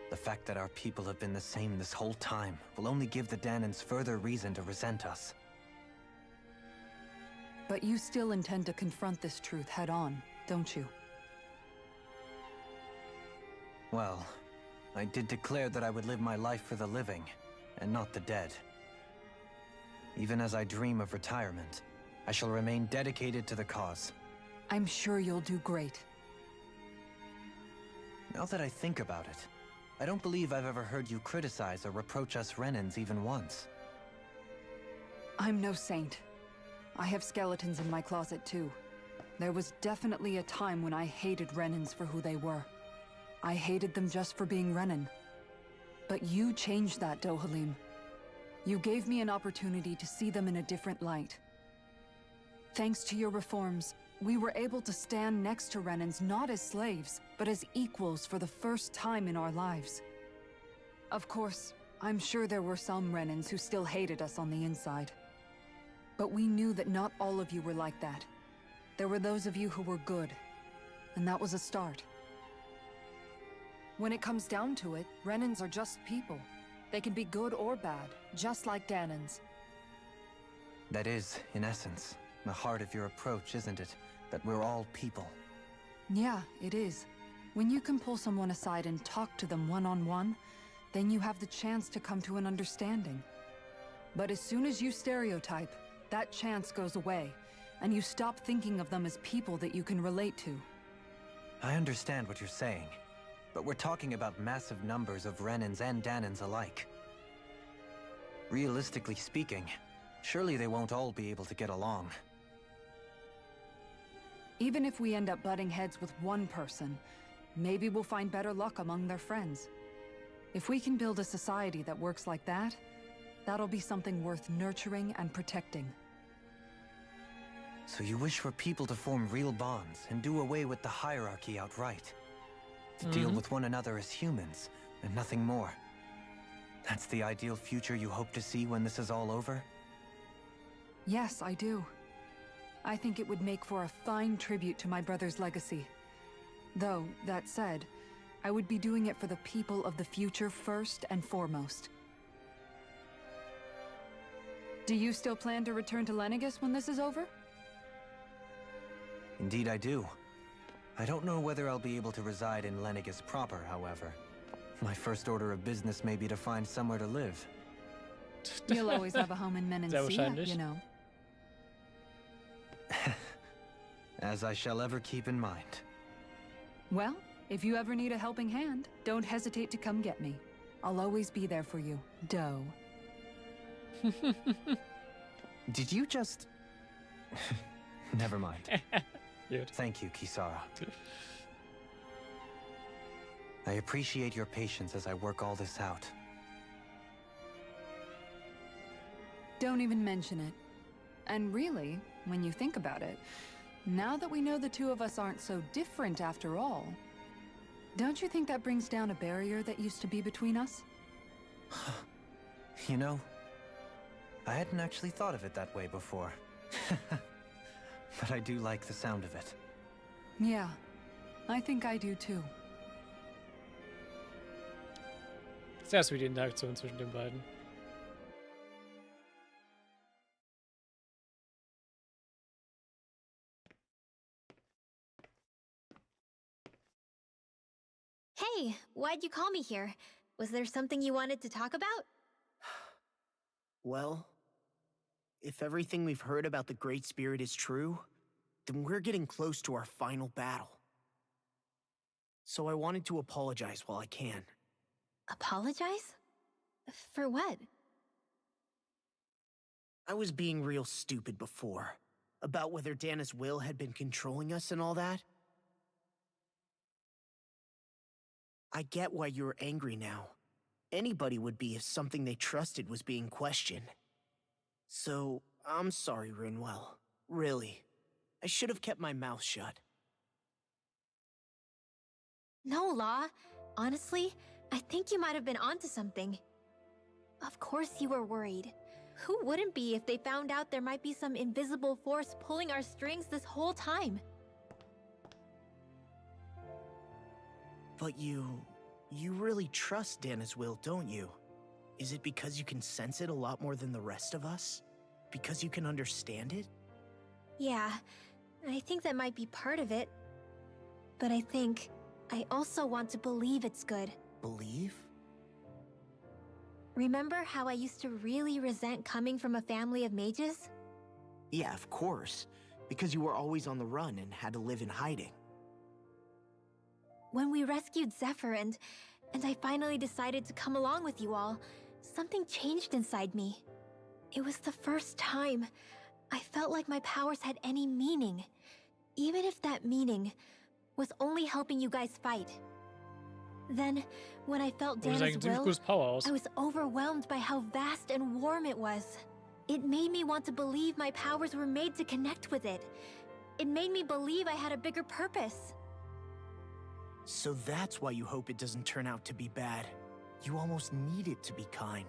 Speaker 6: The fact that our people have been the same this whole time will only give the Danans further reason to resent us.
Speaker 2: But you still intend to confront this truth head on, don't you?
Speaker 6: Well, I did declare that I would live my life for the living, and not the dead. Even as I dream of retirement, I shall remain dedicated to the cause.
Speaker 2: I'm sure you'll do great.
Speaker 6: Now that I think about it, I don't believe I've ever heard you criticize or reproach us Renans even once.
Speaker 2: I'm no saint. I have skeletons in my closet too. There was definitely a time when I hated Renans for who they were. I hated them just for being Renan. But you changed that, Dohalim. You gave me an opportunity to see them in a different light. Thanks to your reforms, we were able to stand next to Renans not as slaves, but as equals for the first time in our lives. Of course, I'm sure there were some Renans who still hated us on the inside. But we knew that not all of you were like that. There were those of you who were good, and that was a start. When it comes down to it, Renans are just people. They can be good or bad, just like Danans.
Speaker 6: That is, in essence, the heart of your approach, isn't it? That we're all people.
Speaker 2: Yeah, it is. When you can pull someone aside and talk to them one-on-one, then you have the chance to come to an understanding. But as soon as you stereotype, that chance goes away, and you stop thinking of them as people that you can relate to.
Speaker 6: I understand what you're saying, but we're talking about massive numbers of Renans and Danans alike. Realistically speaking, surely they won't all be able to get along.
Speaker 2: Even if we end up butting heads with one person, maybe we'll find better luck among their friends. If we can build a society that works like that, that'll be something worth nurturing and protecting.
Speaker 6: So you wish for people to form real bonds and do away with the hierarchy outright? To deal with one another as humans, and nothing more? That's the ideal future you hope to see when this is all over?
Speaker 2: Yes, I do. I think it would make for a fine tribute to my brother's legacy. Though, that said, I would be doing it for the people of the future first and foremost. Do you still plan to return to Lenegis when this is over?
Speaker 6: Indeed I do. I don't know whether I'll be able to reside in Lenegis proper, however. My first order of business may be to find somewhere to live.
Speaker 2: You'll always have a home in Menancia, you know.
Speaker 6: As I shall ever keep in mind.
Speaker 2: Well, if you ever need a helping hand, don't hesitate to come get me. I'll always be there for you, Doe.
Speaker 6: Did you just... Never mind.
Speaker 1: Good.
Speaker 6: Thank you, Kisara. I appreciate your patience as I work all this out.
Speaker 2: Don't even mention it. And really, when you think about it, now that we know the two of us aren't so different after all, don't you think that brings down a barrier that used to be between us?
Speaker 6: You know, I hadn't actually thought of it that way before. But I do like the sound of it.
Speaker 2: Yeah, I think I do too.
Speaker 1: Sehr sweet die Interaktion zwischen den beiden.
Speaker 4: Hey, why'd you call me here? Was there something you wanted to talk about?
Speaker 3: Well, if everything we've heard about the Great Spirit is true, then we're getting close to our final battle. So I wanted to apologize while I can.
Speaker 4: Apologize? For what?
Speaker 3: I was being real stupid before, about whether Dana's will had been controlling us and all that. I get why you're angry now. Anybody would be if something they trusted was being questioned. So, I'm sorry, Rinwell. Really. I should have kept my mouth shut.
Speaker 4: No, Law. Honestly, I think you might have been onto something. Of course you were worried. Who wouldn't be if they found out there might be some invisible force pulling our strings this whole time?
Speaker 3: But you really trust Dana's will, don't you? Is it because you can sense it a lot more than the rest of us? Because you can understand it?
Speaker 4: Yeah, I think that might be part of it. But I think I also want to believe it's good.
Speaker 3: Believe?
Speaker 4: Remember how I used to really resent coming from a family of mages?
Speaker 3: Yeah, of course. Because you were always on the run and had to live in hiding.
Speaker 4: When we rescued Zephyr and I finally decided to come along with you all, something changed inside me. It was the first time I felt like my powers had any meaning, even if that meaning was only helping you guys fight. Then, when I felt Dana's will, I was overwhelmed by how vast and warm it was. It made me want to believe my powers were made to connect with it. It made me believe I had a bigger purpose.
Speaker 3: So that's why you hope it doesn't turn out to be bad. You almost need it to be kind.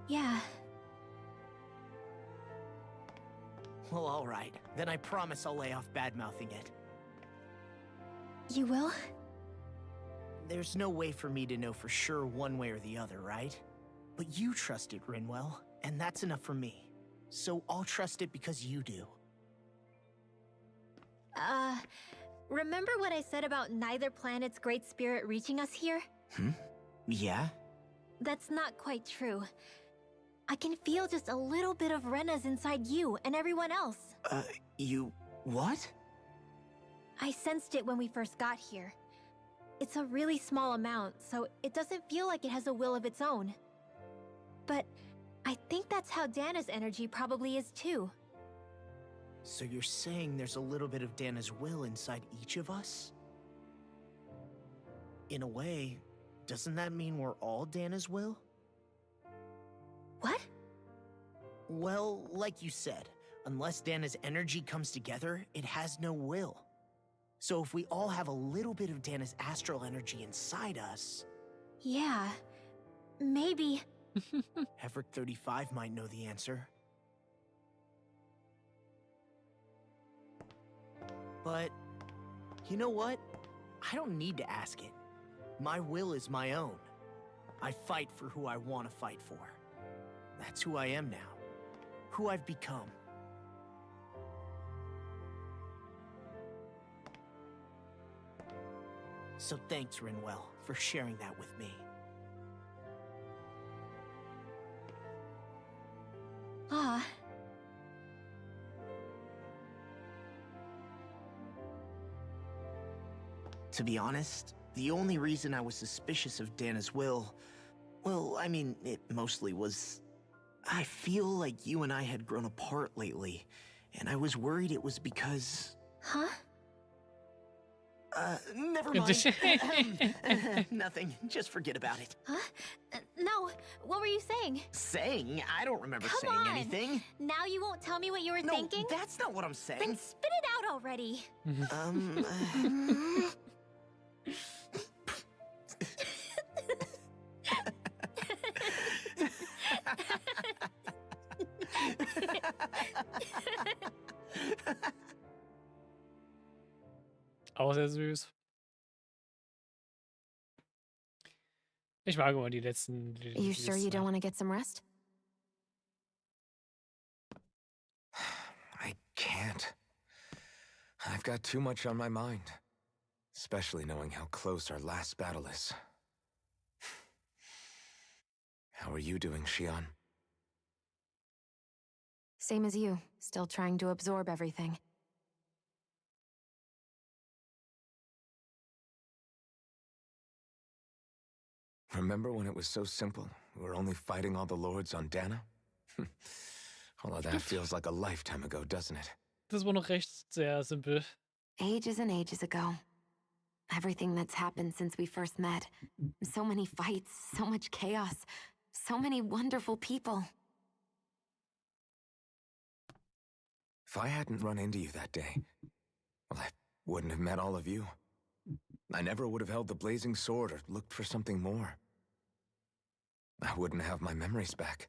Speaker 4: Yeah.
Speaker 3: Well, alright. Then I promise I'll lay off bad-mouthing it.
Speaker 4: You will?
Speaker 3: There's no way for me to know for sure one way or the other, right? But you trust it, Rinwell, and that's enough for me. So I'll trust it because you do.
Speaker 4: Remember what I said about neither planet's great spirit reaching us here?
Speaker 3: Yeah?
Speaker 4: That's not quite true. I can feel just a little bit of Rena's inside you and everyone else.
Speaker 3: You... what?
Speaker 4: I sensed it when we first got here. It's a really small amount, so it doesn't feel like it has a will of its own. But I think that's how Dana's energy probably is too.
Speaker 3: So you're saying there's a little bit of Dana's will inside each of us? In a way, doesn't that mean we're all Dana's will?
Speaker 4: What?
Speaker 3: Well, like you said, unless Dana's energy comes together, it has no will. So if we all have a little bit of Dana's astral energy inside us...
Speaker 4: Yeah, maybe...
Speaker 3: Hefrick 35 might know the answer. But, you know what? I don't need to ask it. My will is my own. I fight for who I want to fight for. That's who I am now. Who I've become. So thanks, Rinwell, for sharing that with me.
Speaker 4: Ah.
Speaker 3: To be honest, the only reason I was suspicious of Dana's will, well, I mean, it mostly was... I feel like you and I had grown apart lately, and I was worried it was because...
Speaker 4: Huh?
Speaker 3: Never mind. Nothing. Just forget about it.
Speaker 4: Huh? No, what were you saying?
Speaker 3: Saying? I don't remember saying anything.
Speaker 4: Now you won't tell me what you were thinking?
Speaker 3: No, that's not what I'm saying.
Speaker 4: Then spit it out already.
Speaker 1: Auch sehr süß. Ich mag immer die letzten...
Speaker 7: You sure you don't want to get some rest?
Speaker 5: I can't. I've got too much on my mind. Especially knowing how close our last battle is. How are you doing, Shion?
Speaker 7: Same as you. Still trying to absorb everything.
Speaker 5: Remember when it was so simple? We were only fighting all the lords on Dana? All of that feels like a lifetime ago, doesn't it?
Speaker 1: Das war noch recht sehr simpel.
Speaker 7: Ages and ages ago. Everything that's happened since we first met. So many fights, so much chaos, so many wonderful people.
Speaker 5: If I hadn't run into you that day, well, I wouldn't have met all of you. I never would have held the blazing sword or looked for something more. I wouldn't have my memories back.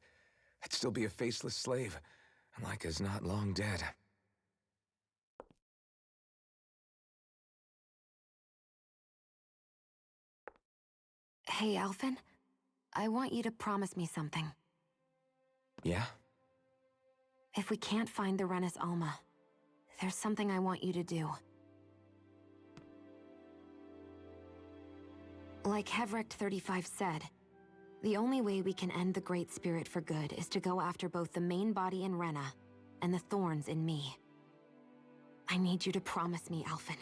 Speaker 5: I'd still be a faceless slave, like as not long dead.
Speaker 7: Hey, Alphen. I want you to promise me something.
Speaker 5: Yeah?
Speaker 7: If we can't find the Renus Alma, there's something I want you to do. Like Hevricht 35 said, the only way we can end the Great Spirit for good is to go after both the main body in Rena and the thorns in me. I need you to promise me, Alphen,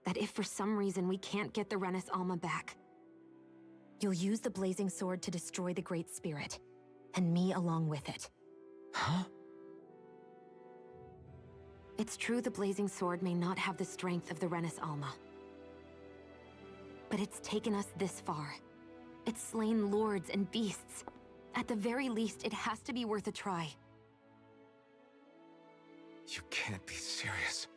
Speaker 7: that if for some reason we can't get the Renus Alma back, you'll use the blazing sword to destroy the Great Spirit, and me along with it.
Speaker 5: Huh?
Speaker 7: It's true the blazing sword may not have the strength of the Renus Alma. But it's taken us this far. It's slain lords and beasts. At the very least, it has to be worth a try.
Speaker 5: You can't be serious.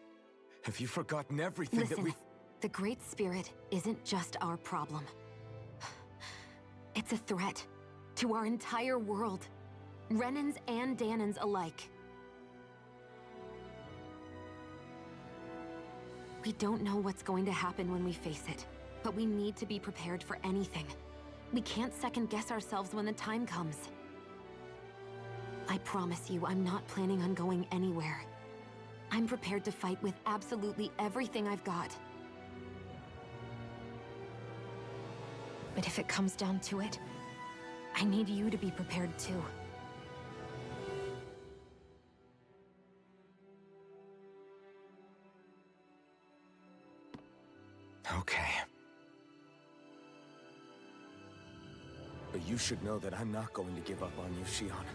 Speaker 5: Have you forgotten everything
Speaker 7: Listen,
Speaker 5: that we've...
Speaker 7: the Great Spirit isn't just our problem. It's a threat to our entire world. Renans and Danans alike. We don't know what's going to happen when we face it, but we need to be prepared for anything. We can't second-guess ourselves when the time comes. I promise you, I'm not planning on going anywhere. I'm prepared to fight with absolutely everything I've got. But if it comes down to it, I need you to be prepared too.
Speaker 5: Okay. But you should know that I'm not going to give up on you, Shion.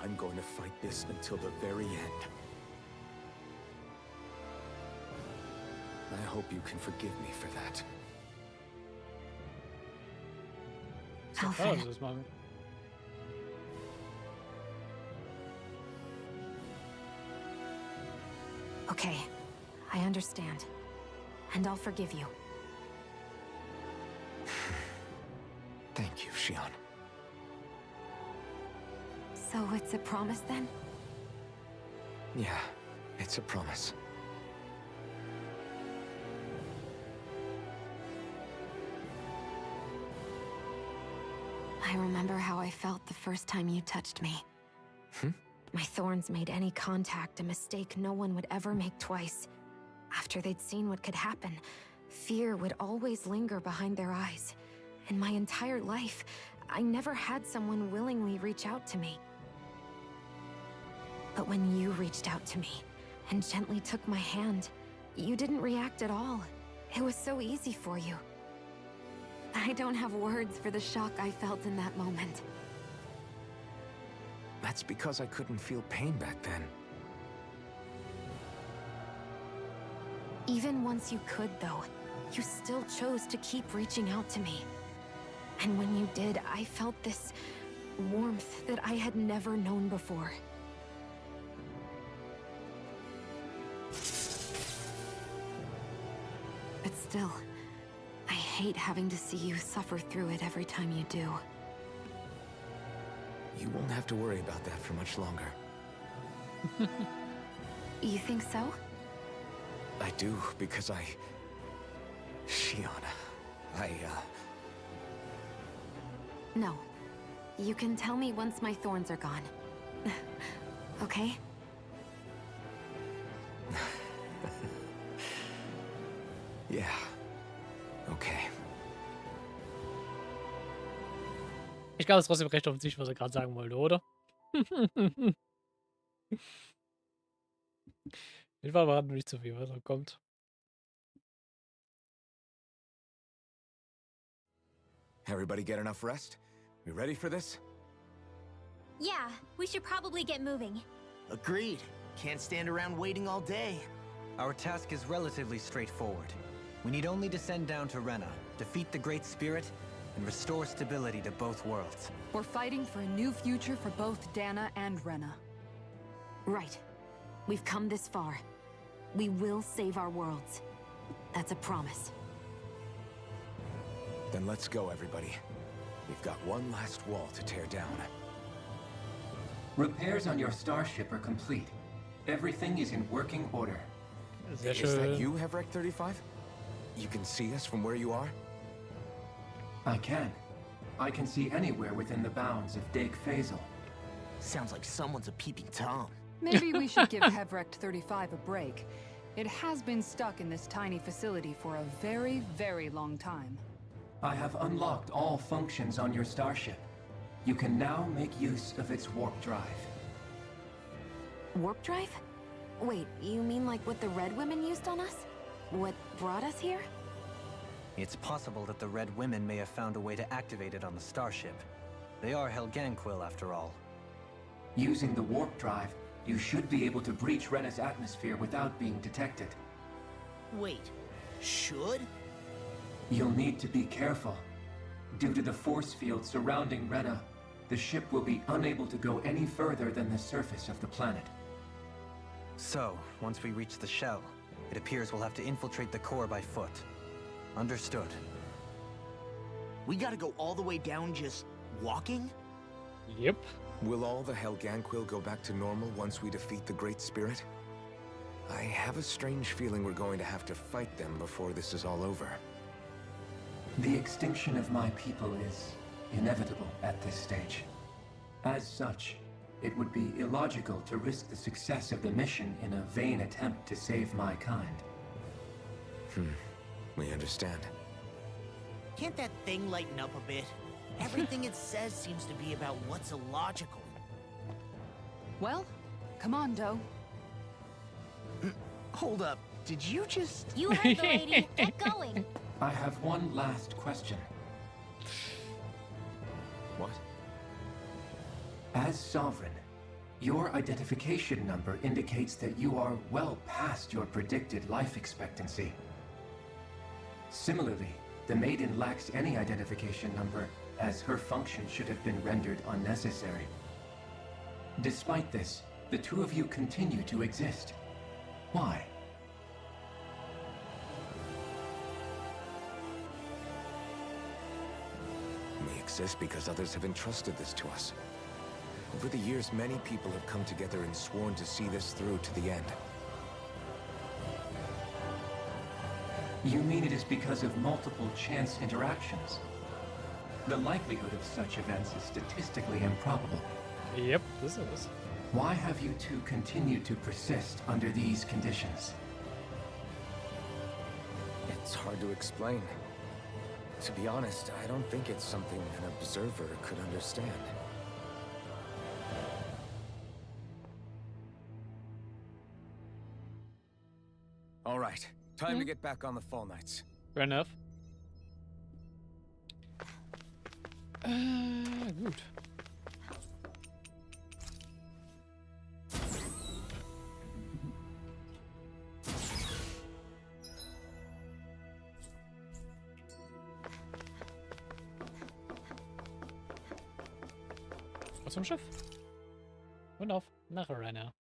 Speaker 5: I'm going to fight this until the very end. I hope you can forgive me for that.
Speaker 7: Alphen. Okay, I understand. And I'll forgive you.
Speaker 5: Thank you, Shion.
Speaker 7: So it's a promise then?
Speaker 5: Yeah, it's a promise.
Speaker 7: I remember how I felt the first time you touched me. My thorns made any contact a mistake no one would ever make twice. After they'd seen what could happen, fear would always linger behind their eyes. In my entire life, I never had someone willingly reach out to me. But when you reached out to me and gently took my hand, you didn't react at all. It was so easy for you. I don't have words for the shock I felt in that moment.
Speaker 5: That's because I couldn't feel pain back then.
Speaker 7: Even once you could, though, you still chose to keep reaching out to me. And when you did, I felt this warmth that I had never known before. But still, I hate having to see you suffer through it every time you do.
Speaker 5: You won't have to worry about that for much longer.
Speaker 7: You think so?
Speaker 5: I do, because Shion,
Speaker 7: No. You can tell me once my thorns are gone. Okay?
Speaker 5: Yeah. Okay.
Speaker 1: Ich glaube, es ist trotzdem recht offensichtlich, was er gerade sagen wollte, oder? Ich war aber nicht zu viel, was da kommt.
Speaker 5: Everybody get enough rest? We ready for this?
Speaker 4: Yeah, we should probably get moving.
Speaker 3: Agreed. Can't stand around waiting all day.
Speaker 6: Our task is relatively straightforward. We need only descend down to Rena, defeat the Great Spirit, and restore stability to both worlds.
Speaker 2: We're fighting for a new future for both Dana and Rena.
Speaker 7: Right. We've come this far. We will save our worlds. That's a promise.
Speaker 5: Then let's go, everybody. We've got one last wall to tear down.
Speaker 19: Repairs on your starship are complete. Everything is in working order.
Speaker 5: Is that you, Hevrek 35? You can see us from where you are?
Speaker 19: I can. I can see anywhere within the bounds of Dake Faisal.
Speaker 3: Sounds like someone's a peeping Tom.
Speaker 2: Maybe we should give Hevrek 35 a break. It has been stuck in this tiny facility for a very, very long time.
Speaker 19: I have unlocked all functions on your starship. You can now make use of its warp drive.
Speaker 7: Warp drive? Wait, you mean like what the Red Women used on us? What brought us here?
Speaker 6: It's possible that the Red Women may have found a way to activate it on the starship. They are Helganquil, after all.
Speaker 19: Using the warp drive, you should be able to breach Rena's atmosphere without being detected.
Speaker 3: Wait, should?
Speaker 19: You'll need to be careful. Due to the force field surrounding Rena, the ship will be unable to go any further than the surface of the planet.
Speaker 6: So, once we reach the shell, it appears we'll have to infiltrate the core by foot. Understood.
Speaker 3: We gotta go all the way down just walking?
Speaker 1: Yep.
Speaker 5: Will all the Helganquil go back to normal once we defeat the Great Spirit? I have a strange feeling we're going to have to fight them before this is all over.
Speaker 19: The extinction of my people is inevitable at this stage. As such, it would be illogical to risk the success of the mission in a vain attempt to save my kind.
Speaker 5: We understand.
Speaker 3: Can't that thing lighten up a bit? Everything it says seems to be about what's illogical.
Speaker 2: Well, come on, Doe.
Speaker 3: Hold up, did you just...
Speaker 4: You heard the lady. Get going.
Speaker 19: I have one last question.
Speaker 5: What?
Speaker 19: As Sovereign, your identification number indicates that you are well past your predicted life expectancy. Similarly, the Maiden lacks any identification number, as her function should have been rendered unnecessary. Despite this, the two of you continue to exist. Why?
Speaker 5: We exist because others have entrusted this to us. Over the years, many people have come together and sworn to see this through to the end.
Speaker 19: You mean it is because of multiple chance interactions? The likelihood of such events is statistically improbable.
Speaker 1: Yep, this is.
Speaker 19: Why have you two continued to persist under these conditions?
Speaker 5: It's hard to explain. To be honest, I don't think it's something an observer could understand. All right, time to get back on the Fall Knights.
Speaker 1: Fair enough. Gut. Was zum Schiff. Und auf nach Arena.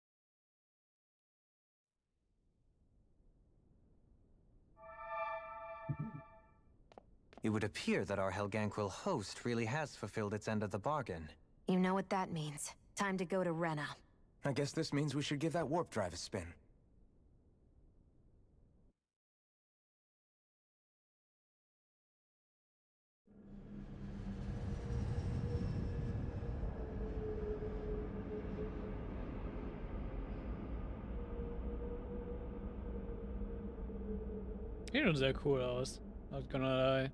Speaker 6: It would appear that our Helganquil host really has fulfilled its end of the bargain.
Speaker 7: You know what that means. Time to go to Rena.
Speaker 5: I guess this means we should give that warp drive a spin.
Speaker 1: Sieht schon sehr cool aus. Not gonna lie.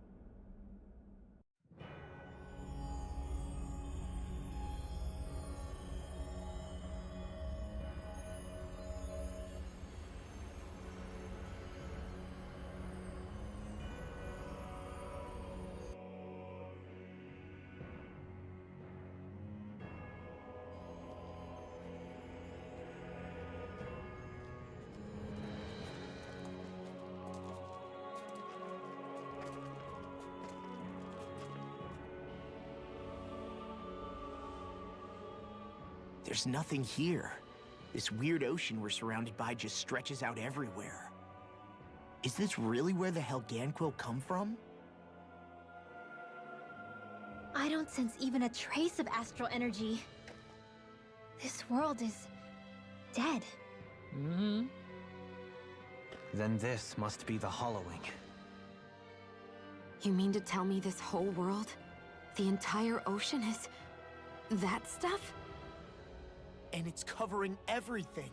Speaker 3: There's nothing here. This weird ocean we're surrounded by just stretches out everywhere. Is this really where the Helganquil come from?
Speaker 4: I don't sense even a trace of astral energy. This world is dead.
Speaker 1: Mm-hmm.
Speaker 6: Then this must be the hollowing.
Speaker 7: You mean to tell me this whole world, the entire ocean is that stuff?
Speaker 3: And it's covering everything.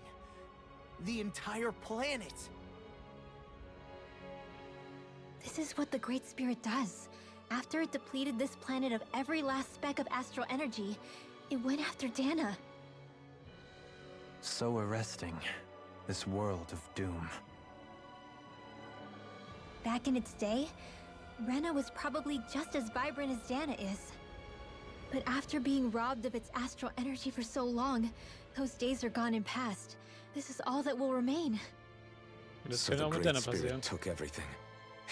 Speaker 3: The entire planet.
Speaker 4: This is what the Great Spirit does. After it depleted this planet of every last speck of astral energy, it went after Dana.
Speaker 6: So arresting. This world of doom.
Speaker 4: Back in its day, Rena was probably just as vibrant as Dana is. But after being robbed of its astral energy for so long, those days are gone and past. This is all that will remain.
Speaker 5: So the Great Spirit took everything.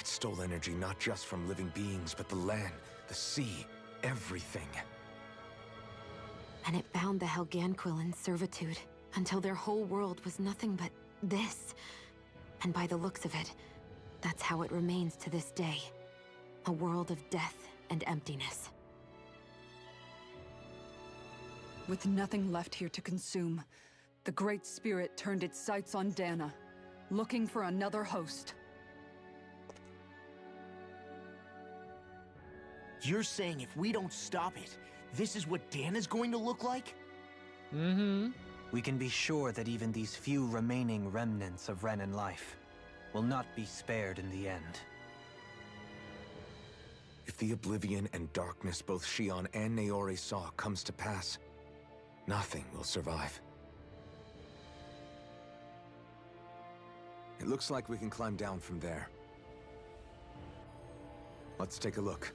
Speaker 5: It stole energy not just from living beings, but the land, the sea, everything.
Speaker 7: And it bound the Helganquil in servitude, until their whole world was nothing but this. And by the looks of it, that's how it remains to this day. A world of death and emptiness.
Speaker 2: With nothing left here to consume, the Great Spirit turned its sights on Dana, looking for another host.
Speaker 3: You're saying if we don't stop it, this is what Dana's going to look like?
Speaker 1: Mm-hmm.
Speaker 6: We can be sure that even these few remaining remnants of Renan life will not be spared in the end.
Speaker 5: If the oblivion and darkness both Shion and Naori saw comes to pass, nothing will survive. It looks like we can climb down from there. Let's take a look.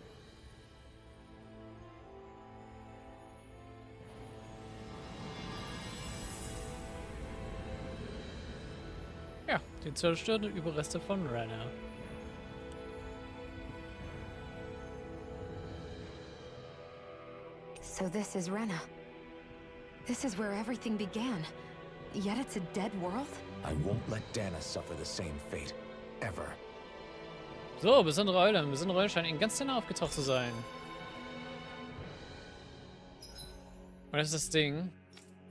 Speaker 1: Ja, die zerstörten Überreste von Rena.
Speaker 7: So this is Rena. This is where everything began. Yet it's a dead world?
Speaker 5: I won't let Dana suffer the same fate. Ever.
Speaker 1: So, besondere Eule. Besondere Eule scheinen in ganz Dana aufgetaucht zu sein. Und das ist das Ding.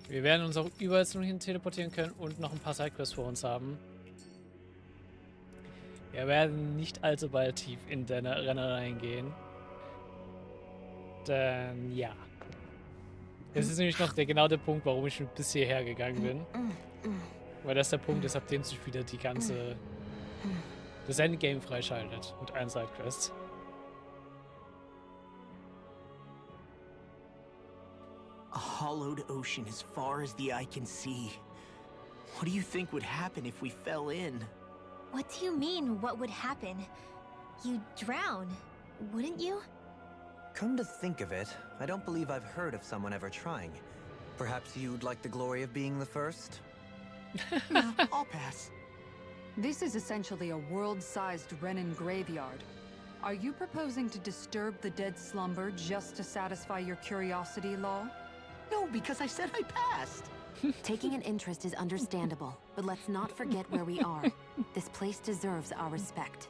Speaker 1: Wir werden uns auch überall zu hin teleportieren können und noch ein paar Sidequests vor uns haben. Wir werden nicht allzu bald tief in Dana reingehen. Denn, ja. Das ist nämlich noch genau der Punkt, warum ich bis hierher gegangen bin. Weil das der Punkt ist, ab dem sich wieder die ganze... das Endgame freischaltet mit allen Sidequests.
Speaker 3: A hollowed ocean as far as the eye can see. What do you think would happen if we fell in?
Speaker 4: What do you mean, what would happen? You'd drown, wouldn't you?
Speaker 6: Come to think of it, I don't believe I've heard of someone ever trying. Perhaps you'd like the glory of being the first?
Speaker 3: No, I'll pass.
Speaker 2: This is essentially a world-sized Renan graveyard. Are you proposing to disturb the dead slumber just to satisfy your curiosity, Law?
Speaker 3: No, because I said I passed.
Speaker 7: Taking an interest is understandable, but let's not forget where we are. This place deserves our respect.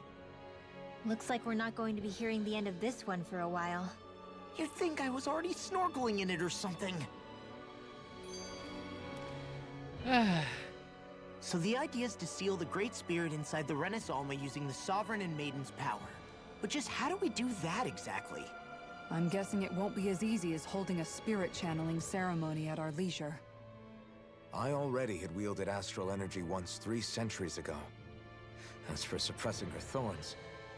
Speaker 4: Looks like we're not going to be hearing the end of this one for a while.
Speaker 3: You'd think I was already snorkeling in it or something. So the idea is to seal the Great Spirit inside the Renis Alma using the Sovereign and Maiden's power. But just how do we do that exactly?
Speaker 2: I'm guessing it won't be as easy as holding a spirit channeling ceremony at our leisure.
Speaker 5: I already had wielded astral energy once 3 centuries ago. As for suppressing her thorns,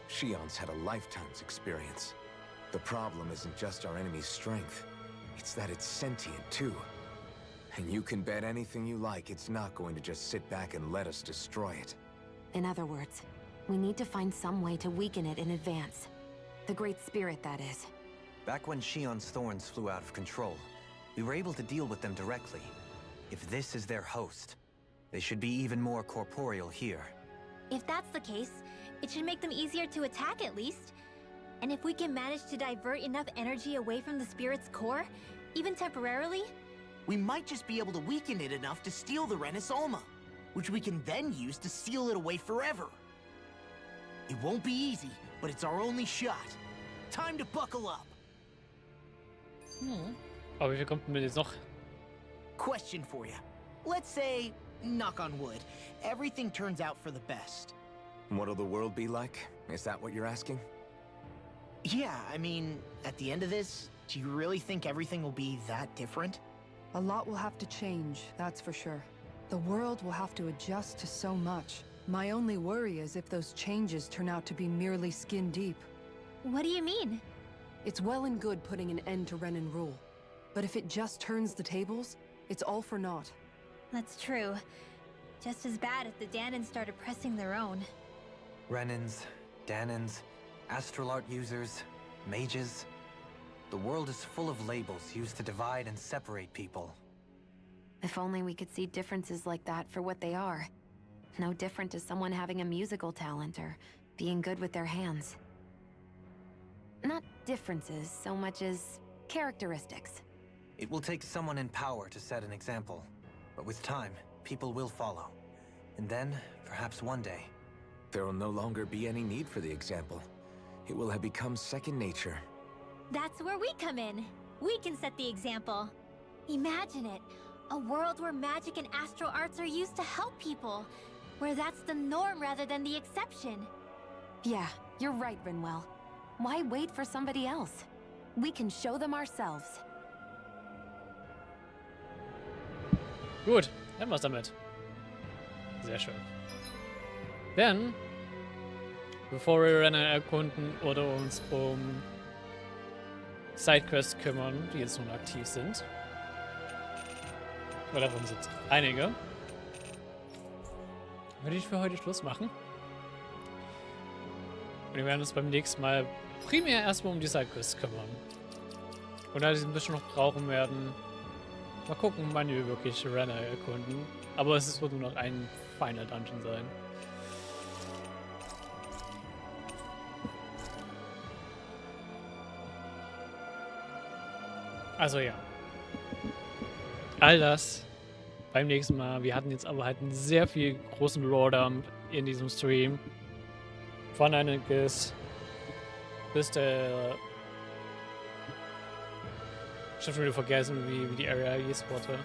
Speaker 5: Shion's had a lifetime's experience. The problem isn't just our enemy's strength, it's that it's sentient too. And you can bet anything you like it's not going to just sit back and let us destroy it.
Speaker 7: In other words, we need to find some way to weaken it in advance. The Great Spirit, that is.
Speaker 6: Back when Shion's thorns flew out of control, we were able to deal with them directly. If this is their host, they should be even more corporeal here.
Speaker 4: If that's the case, it should make them easier to attack at least. And if we can manage to divert enough energy away from the spirit's core, even temporarily,
Speaker 3: we might just be able to weaken it enough to steal the Renis Alma, which we can then use to seal it away forever. It won't be easy, but it's our only shot. Time to buckle up.
Speaker 1: Aber wie viel kommt denn jetzt noch?
Speaker 3: Question for you. Let's say, knock on wood, everything turns out for the best.
Speaker 5: What'll the world be like? Is that what you're asking?
Speaker 3: Yeah, I mean, at the end of this, do you really think everything will be that different?
Speaker 2: A lot will have to change, that's for sure. The world will have to adjust to so much. My only worry is if those changes turn out to be merely skin deep.
Speaker 4: What do you mean?
Speaker 2: It's well and good putting an end to Renan rule. But if it just turns the tables, it's all for naught.
Speaker 4: That's true. Just as bad if the Danans started pressing their own.
Speaker 6: Renans, Danans, astral art users, mages. The world is full of labels used to divide and separate people.
Speaker 7: If only we could see differences like that for what they are. No different to someone having a musical talent or being good with their hands. Not differences so much as characteristics.
Speaker 6: It will take someone in power to set an example. But with time, people will follow. And then, perhaps one day...
Speaker 5: There will no longer be any need for the example. It will have become second nature.
Speaker 4: That's where we come in. We can set the example. Imagine it. A world where magic and astral arts are used to help people. Where that's the norm rather than the exception.
Speaker 7: Yeah, you're right, Rinwell. Why wait for somebody else? We can show them ourselves.
Speaker 1: Gut, dann war's damit. Sehr schön. Denn, bevor wir Renner erkunden oder uns um Sidequests kümmern, die jetzt nun aktiv sind, weil davon sind einige, würde ich für heute Schluss machen. Und wir werden uns beim nächsten Mal primär erstmal um die Sidequests kümmern. Und da sie ein bisschen noch brauchen werden, mal gucken, wann wir wirklich Renner erkunden. Aber es wird nur noch ein Final Dungeon sein. Also ja. All das beim nächsten Mal. Wir hatten jetzt aber halt einen sehr viel großen Lore-Dump in diesem Stream. Von einiges bis der... Ich hab schon wieder vergessen, wie die Area hieß, Worte.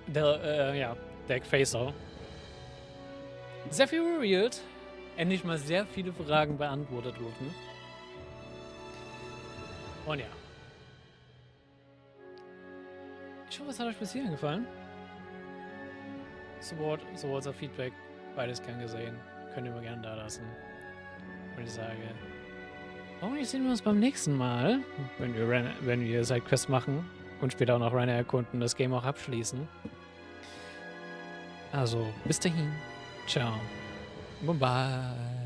Speaker 1: Der Deckfacer. Sehr viel revealed. Endlich mal sehr viele Fragen beantwortet wurden. Und ja. Ich hoffe, es hat euch bis hierhin gefallen. Support, sowohl als Feedback, beides gern gesehen. Könnt ihr mir gerne da lassen. Und ich sage, hoffentlich sehen wir uns beim nächsten Mal, wenn wir Sidequests machen und später auch noch Renner erkunden, das Game auch abschließen. Also, bis dahin. Ciao. Bye bye.